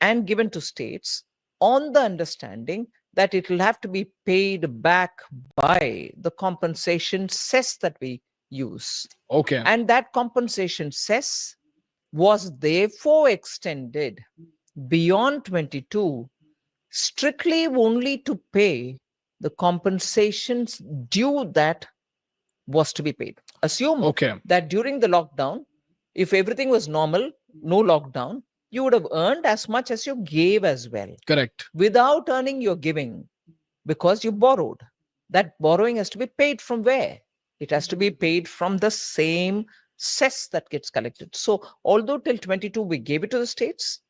and given to states on the understanding that it will have to be paid back by the compensation cess that we use. Okay. And that compensation cess was therefore extended beyond 22, strictly only to pay the compensations due that was to be paid. Assume that during the lockdown, if everything was normal, no lockdown, you would have earned as much as you gave as well. Correct. Without earning, you're giving because you borrowed. That borrowing has to be paid from where? It has to be paid from the same cess that gets collected. So although till 22 we gave it to the states,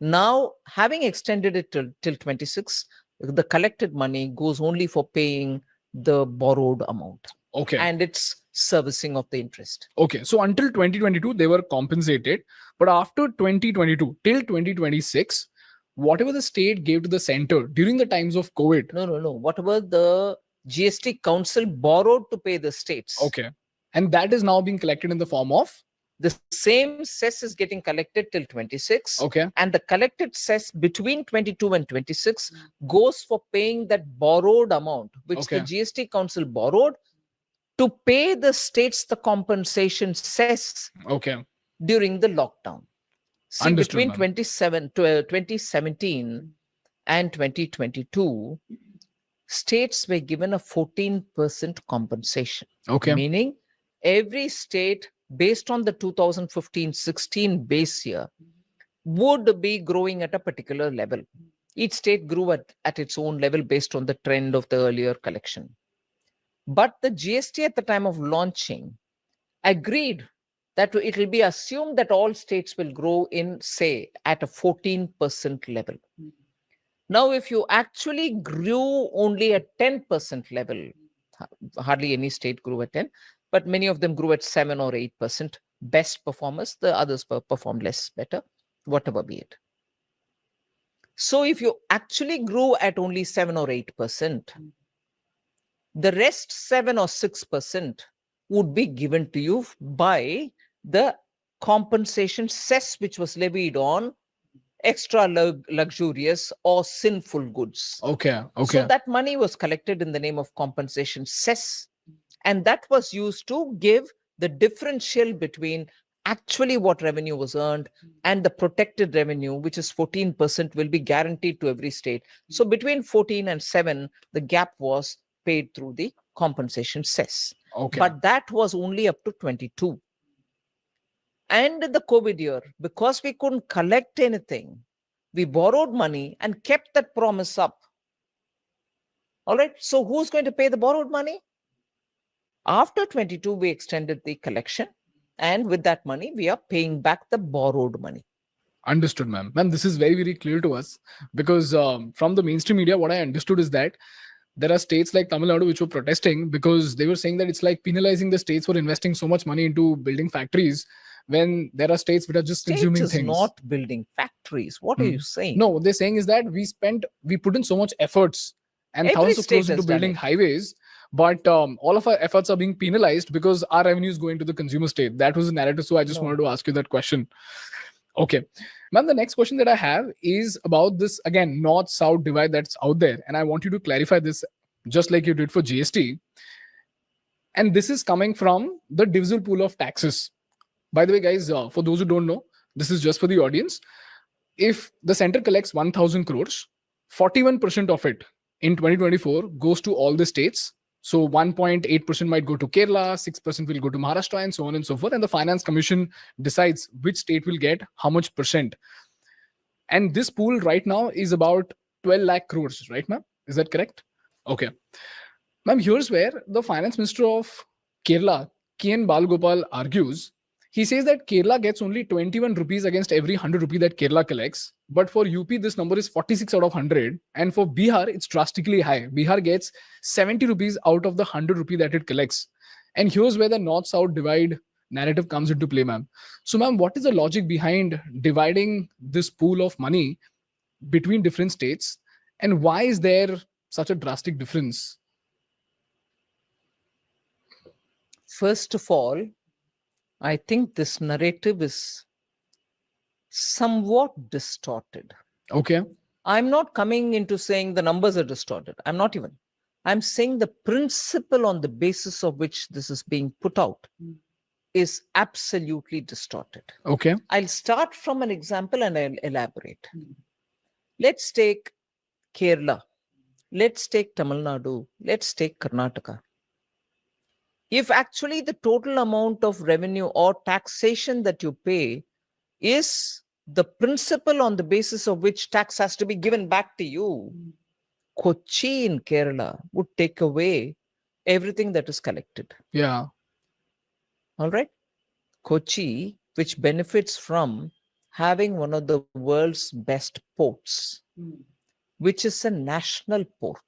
now having extended it till 26, the collected money goes only for paying the borrowed amount. Okay. And it's servicing of the interest. Okay, so until 2022, they were compensated. But after 2022 till 2026, whatever the state gave to the center during the times of COVID. No. Whatever the GST Council borrowed to pay the states. Okay. And that is now being collected in the form of? The same cess is getting collected till 26. Okay. And the collected cess between 22 and 26 goes for paying that borrowed amount, which the GST Council borrowed to pay the states the compensation cess during the lockdown. See, Understood, between ma'am. 2017 and 2022, states were given a 14% compensation. Okay. Meaning every state, based on the 2015-16 base year, would be growing at a particular level. Each state grew at its own level based on the trend of the earlier collection. But the GST at the time of launching agreed that it will be assumed that all states will grow in, say, at a 14% level. Now, if you actually grew only at 10% level, hardly any state grew at 10, but many of them grew at 7 or 8%. Best performers, the others performed less better, whatever be it. So if you actually grew at only 7 or 8%, the rest 7 or 6% would be given to you by the compensation cess which was levied on extra luxurious or sinful goods. Okay. So that money was collected in the name of compensation cess, and that was used to give the differential between actually what revenue was earned and the protected revenue, which is 14%, will be guaranteed to every state. So between 14 and 7, the gap was paid through the compensation cess. Okay. But that was only up to 22. And the COVID year, because we couldn't collect anything, we borrowed money and kept that promise up. All right. So who's going to pay the borrowed money? After 22, we extended the collection. And with that money, we are paying back the borrowed money. Understood, ma'am. Ma'am, this is very, very clear to us because from the mainstream media, what I understood is that there are states like Tamil Nadu which were protesting because they were saying that it's like penalizing the states for investing so much money into building factories when there are states which are just consuming States is things. not building factories. What are you saying? No, what they're saying is that we put in so much efforts and Every thousands of state crores into has done building it. highways, but all of our efforts are being penalized because our revenue is going to the consumer state. That was the narrative. So I just wanted to ask you that question. Okay. Ma'am, the next question that I have is about this, again, north-south divide that's out there. And I want you to clarify this just like you did for GST. And this is coming from the divisible pool of taxes. By the way, guys, for those who don't know, this is just for the audience. If the center collects 1,000 crores, 41% of it in 2024 goes to all the states. So 1.8% might go to Kerala, 6% will go to Maharashtra, and so on and so forth. And the Finance Commission decides which state will get how much percent. And this pool right now is about 12 lakh crores, right, ma'am? Is that correct? Okay. Ma'am, here's where the Finance Minister of Kerala, K.N. Balgopal, argues. He says that Kerala gets only 21 rupees against every 100 rupee that Kerala collects. But for UP, this number is 46 out of 100. And for Bihar, it's drastically high. Bihar gets 70 rupees out of the 100 rupee that it collects. And here's where the north-south divide narrative comes into play, ma'am. So, ma'am, what is the logic behind dividing this pool of money between different states? And why is there such a drastic difference? First of all, I think this narrative is somewhat distorted. Okay. I'm not coming into saying the numbers are distorted. I'm not even. I'm saying the principle on the basis of which this is being put out is absolutely distorted. Okay. I'll start from an example and I'll elaborate. Let's take Kerala. Let's take Tamil Nadu. Let's take Karnataka. If actually the total amount of revenue or taxation that you pay is the principle on the basis of which tax has to be given back to you. Kochi in Kerala would take away everything that is collected. Yeah. All right. Kochi, which benefits from having one of the world's best ports, which is a national port,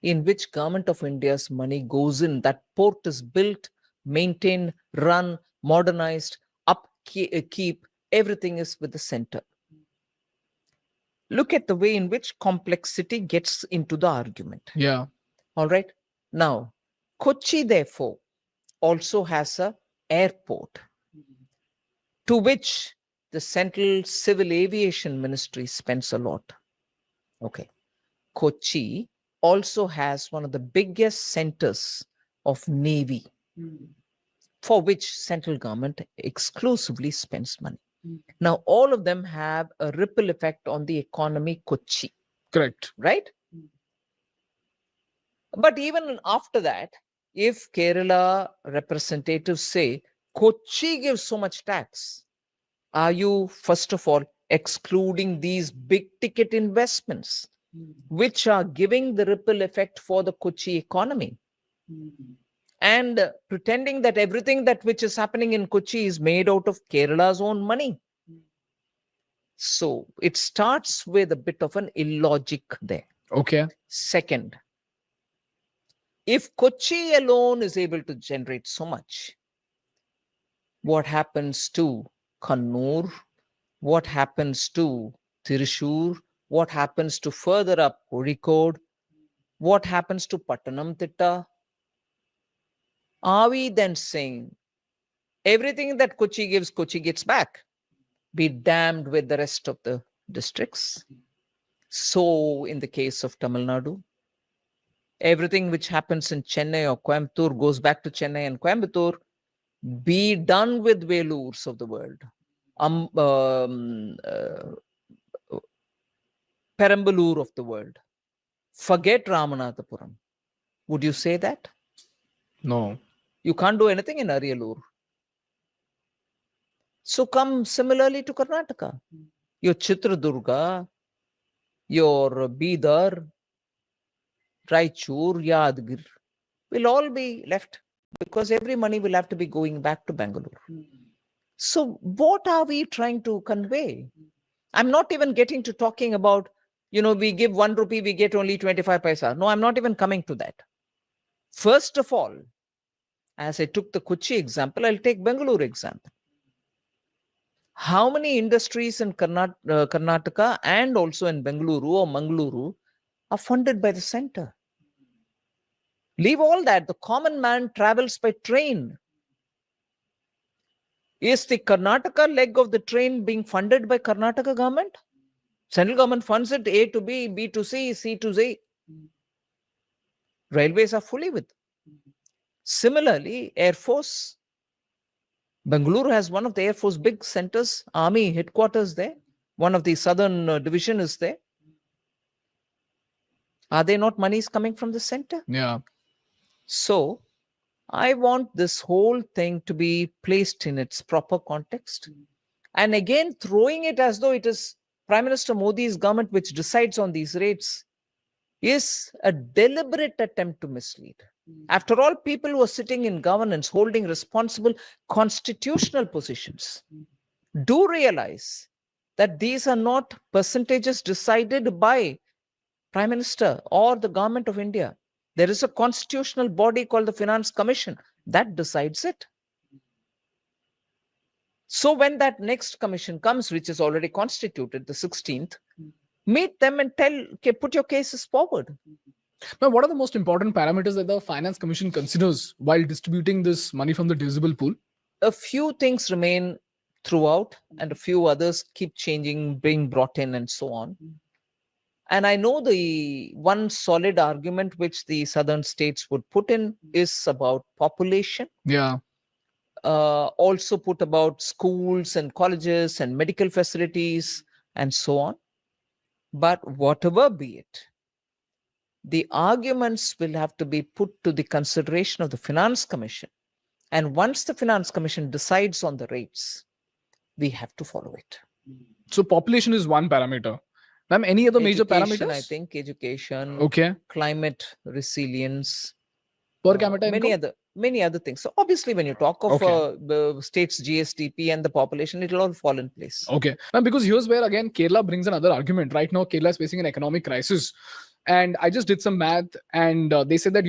in which Government of India's money goes in. That port is built, maintained, run, modernized, upkeep, everything is with the center. Look at the way in which complexity gets into the argument. Yeah. All right. Now, Kochi, therefore, also has a airport to which the Central Civil Aviation Ministry spends a lot. Okay. Kochi also has one of the biggest centers of Navy, for which central government exclusively spends money. Now, all of them have a ripple effect on the economy, Kochi. Correct. Right? But even after that, if Kerala representatives say, Kochi gives so much tax, are you, first of all, excluding these big ticket investments, which are giving the ripple effect for the Kochi economy? And pretending that everything that which is happening in Kochi is made out of Kerala's own money. So it starts with a bit of an illogic there. Okay. Second, if Kochi alone is able to generate so much, what happens to Kannur? What happens to Thrissur? What happens to further up Kozhikode? What happens to Pattanamthitta? Are we then saying everything that Kochi gives, Kochi gets back? Be damned with the rest of the districts. So in the case of Tamil Nadu, everything which happens in Chennai or Coimbatore goes back to Chennai and Coimbatore. Be done with Velurs of the world. Perambalur of the world. Forget Ramanathapuram. Would you say that? No. You can't do anything in Ariyalur. So come similarly to Karnataka. Your Chitradurga, your Bidar, Raichur, Yadgir will all be left because every money will have to be going back to Bangalore. So what are we trying to convey? I'm not even getting to talking about, we give 1 rupee, we get only 25 paisa. No, I'm not even coming to that. First of all, as I took the Kochi example, I'll take Bangalore example. How many industries in Karnataka and also in Bengaluru or Mangaluru are funded by the center? Leave all that. The common man travels by train. Is the Karnataka leg of the train being funded by Karnataka government? Central government funds it A to B, B to C, C to Z. Railways are fully with. Similarly, Air Force. Bengaluru has one of the Air Force big centers, Army headquarters there. One of the southern division is there. Are there not monies coming from the center? Yeah. So, I want this whole thing to be placed in its proper context. And again, throwing it as though it is Prime Minister Modi's government which decides on these rates is a deliberate attempt to mislead. After all, people who are sitting in governance, holding responsible constitutional positions, do realize that these are not percentages decided by Prime Minister or the Government of India. There is a constitutional body called the Finance Commission that decides it. So when that next commission comes, which is already constituted, the 16th, meet them and put your cases forward. Now, what are the most important parameters that the Finance Commission considers while distributing this money from the divisible pool? A few things remain throughout and a few others keep changing, being brought in and so on. And I know the one solid argument which the southern states would put in is about population. Yeah. Also put about schools and colleges and medical facilities and so on. But whatever be it, the arguments will have to be put to the consideration of the Finance Commission. And once the Finance Commission decides on the rates, we have to follow it. So population is one parameter. Ma'am, any other major Education, parameters? I think education, Okay. climate resilience, Per capita income? many other things. So obviously, when you talk of the state's GSDP and the population, it will all fall in place. Okay. Ma'am, because here's where again Kerala brings another argument. Right now, Kerala is facing an economic crisis. And I just did some math and they said that,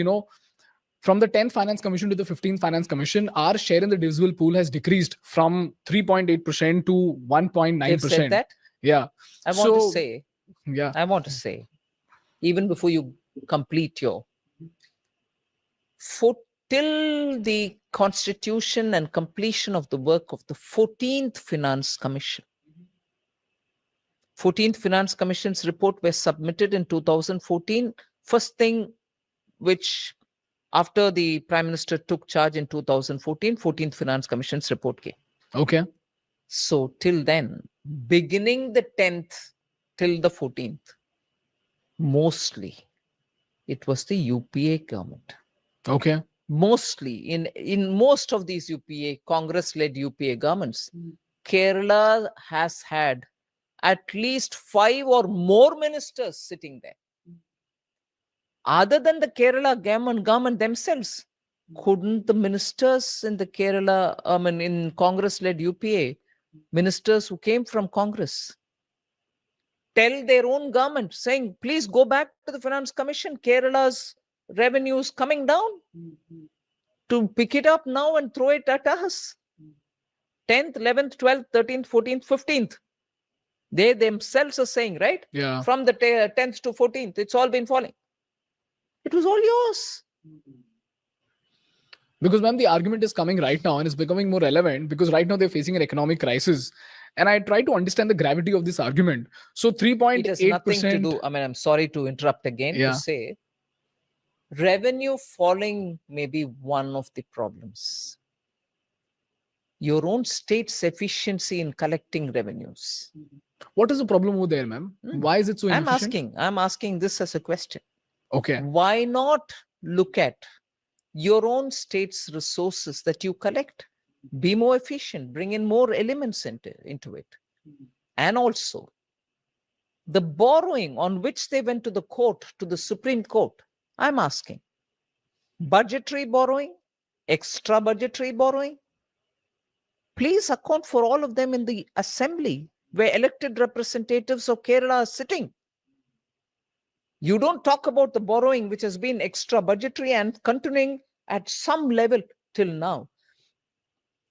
from the 10th Finance Commission to the 15th Finance Commission, our share in the divisible pool has decreased from 3.8% to 1.9%. They've said that? Yeah. I want to say, even before you complete your till the constitution and completion of the work of the 14th Finance Commission. 14th Finance Commission's report was submitted in 2014. First thing which, after the Prime Minister took charge in 2014, 14th Finance Commission's report came. Okay. So till then, beginning the 10th till the 14th, mostly it was the UPA government. Okay. Mostly in most of these UPA, Congress-led UPA governments, Kerala has had at least 5 or more ministers sitting there. Other than the Kerala government themselves, couldn't the ministers in the Kerala, in Congress-led UPA, ministers who came from Congress, tell their own government, saying, please go back to the Finance Commission, Kerala's revenues coming down, to pick it up now and throw it at us. 10th, 11th, 12th, 13th, 14th, 15th. They themselves are saying, right? Yeah. From the 10th to 14th, it's all been falling. It was all yours. Because, ma'am, the argument is coming right now and it's becoming more relevant because right now they're facing an economic crisis. And I try to understand the gravity of this argument. So 3.8%. It has nothing to do. I'm sorry to interrupt again to say, revenue falling may be one of the problems. Your own state's efficiency in collecting revenues. What is the problem over there, ma'am? Why is it so inefficient? I'm asking this as a question. Okay. Why not look at your own state's resources that you collect? Be more efficient, bring in more elements into it. And also, the borrowing on which they went to the court, to the Supreme Court, I'm asking, budgetary borrowing, extra budgetary borrowing, please account for all of them in the assembly where elected representatives of Kerala are sitting. You don't talk about the borrowing which has been extra budgetary and continuing at some level till now.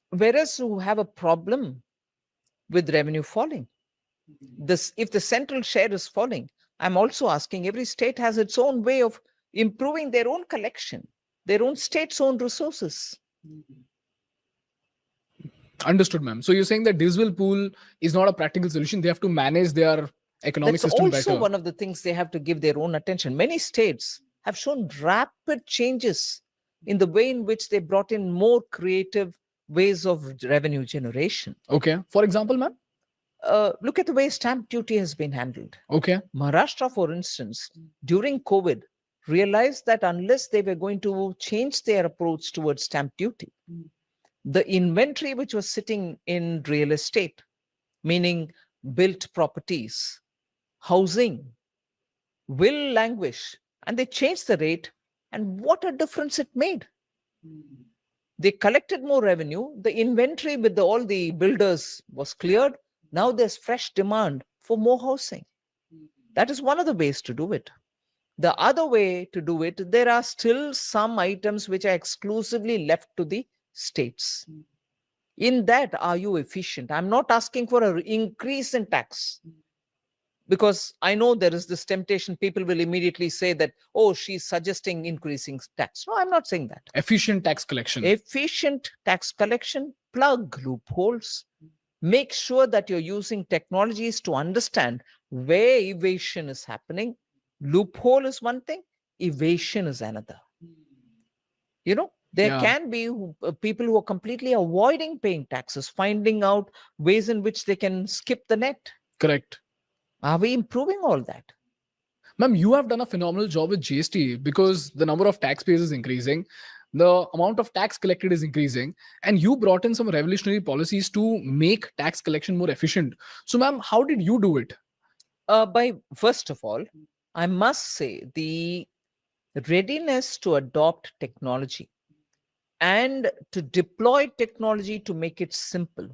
Whereas you have a problem with revenue falling. If the central share is falling, I'm also asking, every state has its own way of improving their own collection, their own state's own resources. Understood, ma'am. So you're saying that divisible pool is not a practical solution. They have to manage their economic system better. That's also one of the things they have to give their own attention. Many states have shown rapid changes in the way in which they brought in more creative ways of revenue generation. Okay. For example, ma'am? Look at the way stamp duty has been handled. Okay. Maharashtra, for instance, during COVID, realized that unless they were going to change their approach towards stamp duty, the inventory which was sitting in real estate, meaning built properties, housing, will languish. And they changed the rate. And what a difference it made. They collected more revenue. The inventory with all the builders was cleared. Now there's fresh demand for more housing. That is one of the ways to do it. The other way to do it, there are still some items which are exclusively left to the states. In that, are you efficient? I'm not asking for an increase in tax. Because I know there is this temptation, people will immediately say that, oh, she's suggesting increasing tax. No, I'm not saying that. Efficient tax collection. Efficient tax collection, plug loopholes. Make sure that you're using technologies to understand where evasion is happening. Loophole is one thing, evasion is another. There can be people who are completely avoiding paying taxes, finding out ways in which they can skip the net. Correct. Are we improving all that? Ma'am, you have done a phenomenal job with GST because the number of taxpayers is increasing. the amount of tax collected is increasing, and you brought in some revolutionary policies to make tax collection more efficient. So, ma'am, how did you do it? By first of all, I must say the readiness to adopt technology and to deploy technology to make it simple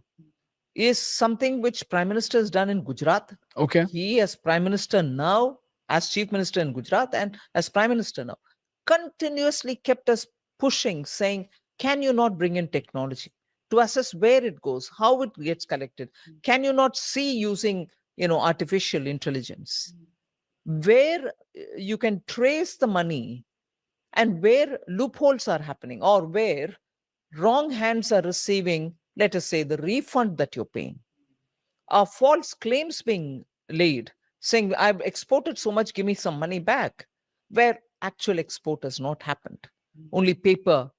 is something which Prime Minister has done in Gujarat. Okay. He, as Prime Minister now, as Chief Minister in Gujarat, and as Prime Minister now, continuously kept us pushing, saying, can you not bring in technology to assess where it goes, how it gets collected? Can you not see using, artificial intelligence, where you can trace the money and where loopholes are happening, or where wrong hands are receiving, let us say, the refund that you're paying, are false claims being laid, saying, I've exported so much, give me some money back, where actual export has not happened. Only paper,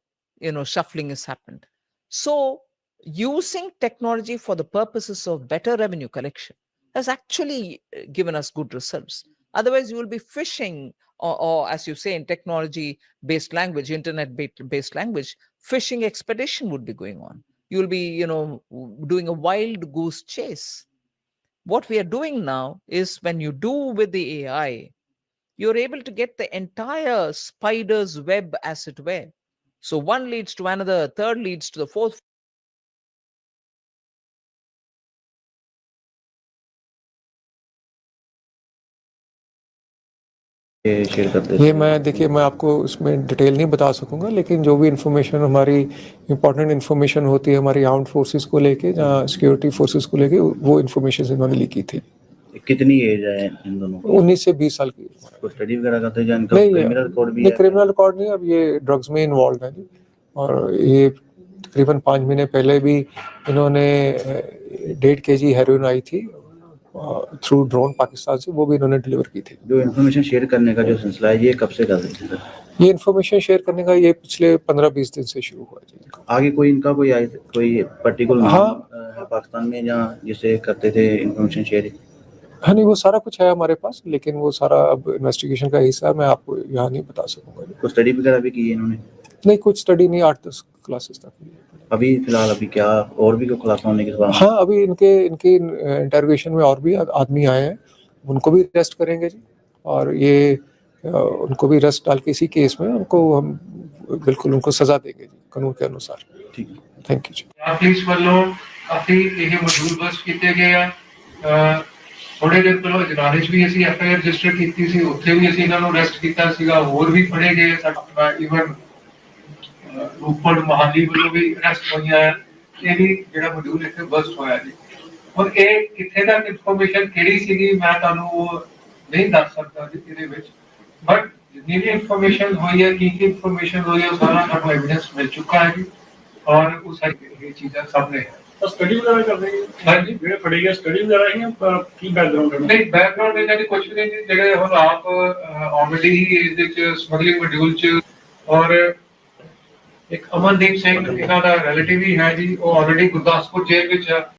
shuffling has happened. So using technology for the purposes of better revenue collection has actually given us good results. Otherwise, you will be fishing, or as you say in technology-based language, internet-based language, fishing expedition would be going on. You will be, doing a wild goose chase. What we are doing now is, when you do with the AI, you're able to get the entire spider's web, as it were. So one leads to another, third leads to the fourth. ये मैं आपको इसमें detail नहीं बता सकूंगा, लेकिन जो भी इंफॉर्मेशन हमारी इंपॉर्टेंट इंफॉर्मेशन होती है हमारी आर्म्ड फोर्सेस को लेके, जहाँ सिक्योरिटी फोर्सेस को लेके, वो इंफॉर्मेशन इन्होंने ली की थी। कितनी एज है इन दोनों की? 19 से 20 साल की। स्टडी वगैरह करते हैं, इनका क्रिमिनल रिकॉर्ड भी है? क्रिमिनल रिकॉर्ड नहीं, अब ये ड्रग्स में इन्वॉल्व है, और ये तकरीबन 5 महीने पहले भी इन्होंने 1.5 kg हेरोइन आई थी थ्रू ड्रोन पाकिस्तान से, वो भी इन्होंने डिलीवर की थी। जो इन्फॉर्मेशन शेयर करने का जो सिलसिला है, ये कब से कर रहे थे? ये इन्फॉर्मेशन शेयर करने का ये पिछले 15-20 दिन से शुरू हुआ जी। आगे इनका कोई पर्टिकुलर नाम है पाकिस्तान में जहाँ जिसे करते थे इन्फॉर्मेशन शेयर? हाँ, नहीं, वो सारा कुछ है हमारे पास, लेकिन वो सारा अब इन्वेस्टिगेशन का हिस्सा है, मैं आपको यहाँ नहीं बता सकूंगा। कुछ स्टडी वगैरह भी की है इन्होंने? नहीं, कुछ स्टडी नहीं, 8-10 क्लासेस तक। अभी फिलहाल क्या और भी कोई खुलासा होने के बाद? हाँ, अभी इनके इंटरोगेशन में और भी आदमी आए हैं, उनको भी अरेस्ट करेंगे जी, और ये उनको भी अरेस्ट डाल के इसी केस में उनको हम बिल्कुल उनको सजा देंगे जी, कानून के अनुसार। ठीक है, थैंक यू जी। पुलिस वालों काफी ये मजबूत बस किए गए। थोड़े दिन पहले जनाने भी ਅਸੀਂ एफआईआर रजिस्टर ਕੀਤੀ ਸੀ, ਉੱਥੇ ਵੀ ਅਸੀਂ ਇਹਨਾਂ ਨੂੰ ਅਰੈਸਟ ਕੀਤਾ ਸੀਗਾ, ਹੋਰ ਵੀ ਫੜੇ ਗਏ, ਸਾਡਾ ਇਵਨ ਰੂਪੜ ਮਹਾਲੀ ਵੱਲੋਂ ਵੀ ਅਰੈਸਟ ਹੋਈਆਂ ਹੈ। ਇਹ ਵੀ ਜਿਹੜਾ ਮੋਡਿਊਲ ਇੱਥੇ ਬਸਟ ਹੋਇਆ ਜੀ, ਔਰ ਇਹ ਕਿੱਥੇ ਤੱਕ ਇਨਫੋਰਮੇਸ਼ਨ ਕਿਹੜੀ ਸੀਗੀ ਮੈਂ ਤੁਹਾਨੂੰ ਉਹ ਨਹੀਂ ਦੱਸ ਸਕਦਾ ਜੀ ਇਹਦੇ ਵਿੱਚ, ਬਟ ਜਿੰਨੀ ਵੀ ਇਨਫੋਰਮੇਸ਼ਨ ਹੋਈ ਹੈ, ਕੀ ਇਨਫੋਰਮੇਸ਼ਨ ਹੋਈ ਹੈ, ਉਹ ਸਾਰਾ ਸਾਨੂੰ ਐਵੀਡੈਂਸ ਮਿਲ ਚੁੱਕਾ ਹੈ ਜੀ, ਔਰ ਉਹ ਸਾਰੀ ਚੀਜ਼ਾਂ ਸਾਹਮਣੇ ਹੈ। स्टडी वगैरह कर रहे हैं? हाँ जी, ਜਿਹੜੇ ਫੜੇ ਗਏ ਸਟਡੀ ਵਗੈਰਾ ਹੀ ਕੀ ਬੈਕਗ੍ਰਾਉਂਡ ਹੈ? ਨਹੀਂ, ਬੈਕਗ੍ਰਾਉਂਡ ਇਹਨਾਂ ਦੀ ਕੁਝ ਵੀ ਨਹੀਂ, ਜਿਹੜੇ ਹੁਣ ਆਪ ਆਲਰੇਡੀ ਹੀ ਇਸ ਵਿੱਚ ਸਮਗਲਿੰਗ ਮੋਡਿਊਲ ਚ, ਔਰ ਇੱਕ ਅਮਨਦੀਪ ਸਿੰਘ ਇਹਨਾਂ ਦਾ ਰਿਲੇਟਿਵ ਹੀ ਹੈ ਜੀ, ਉਹ ਆਲਰੇਡੀ ਗੁਰਦਾਸਪੁਰ ਜੇਲ੍ਹ ਵਿੱਚ ਹੈ।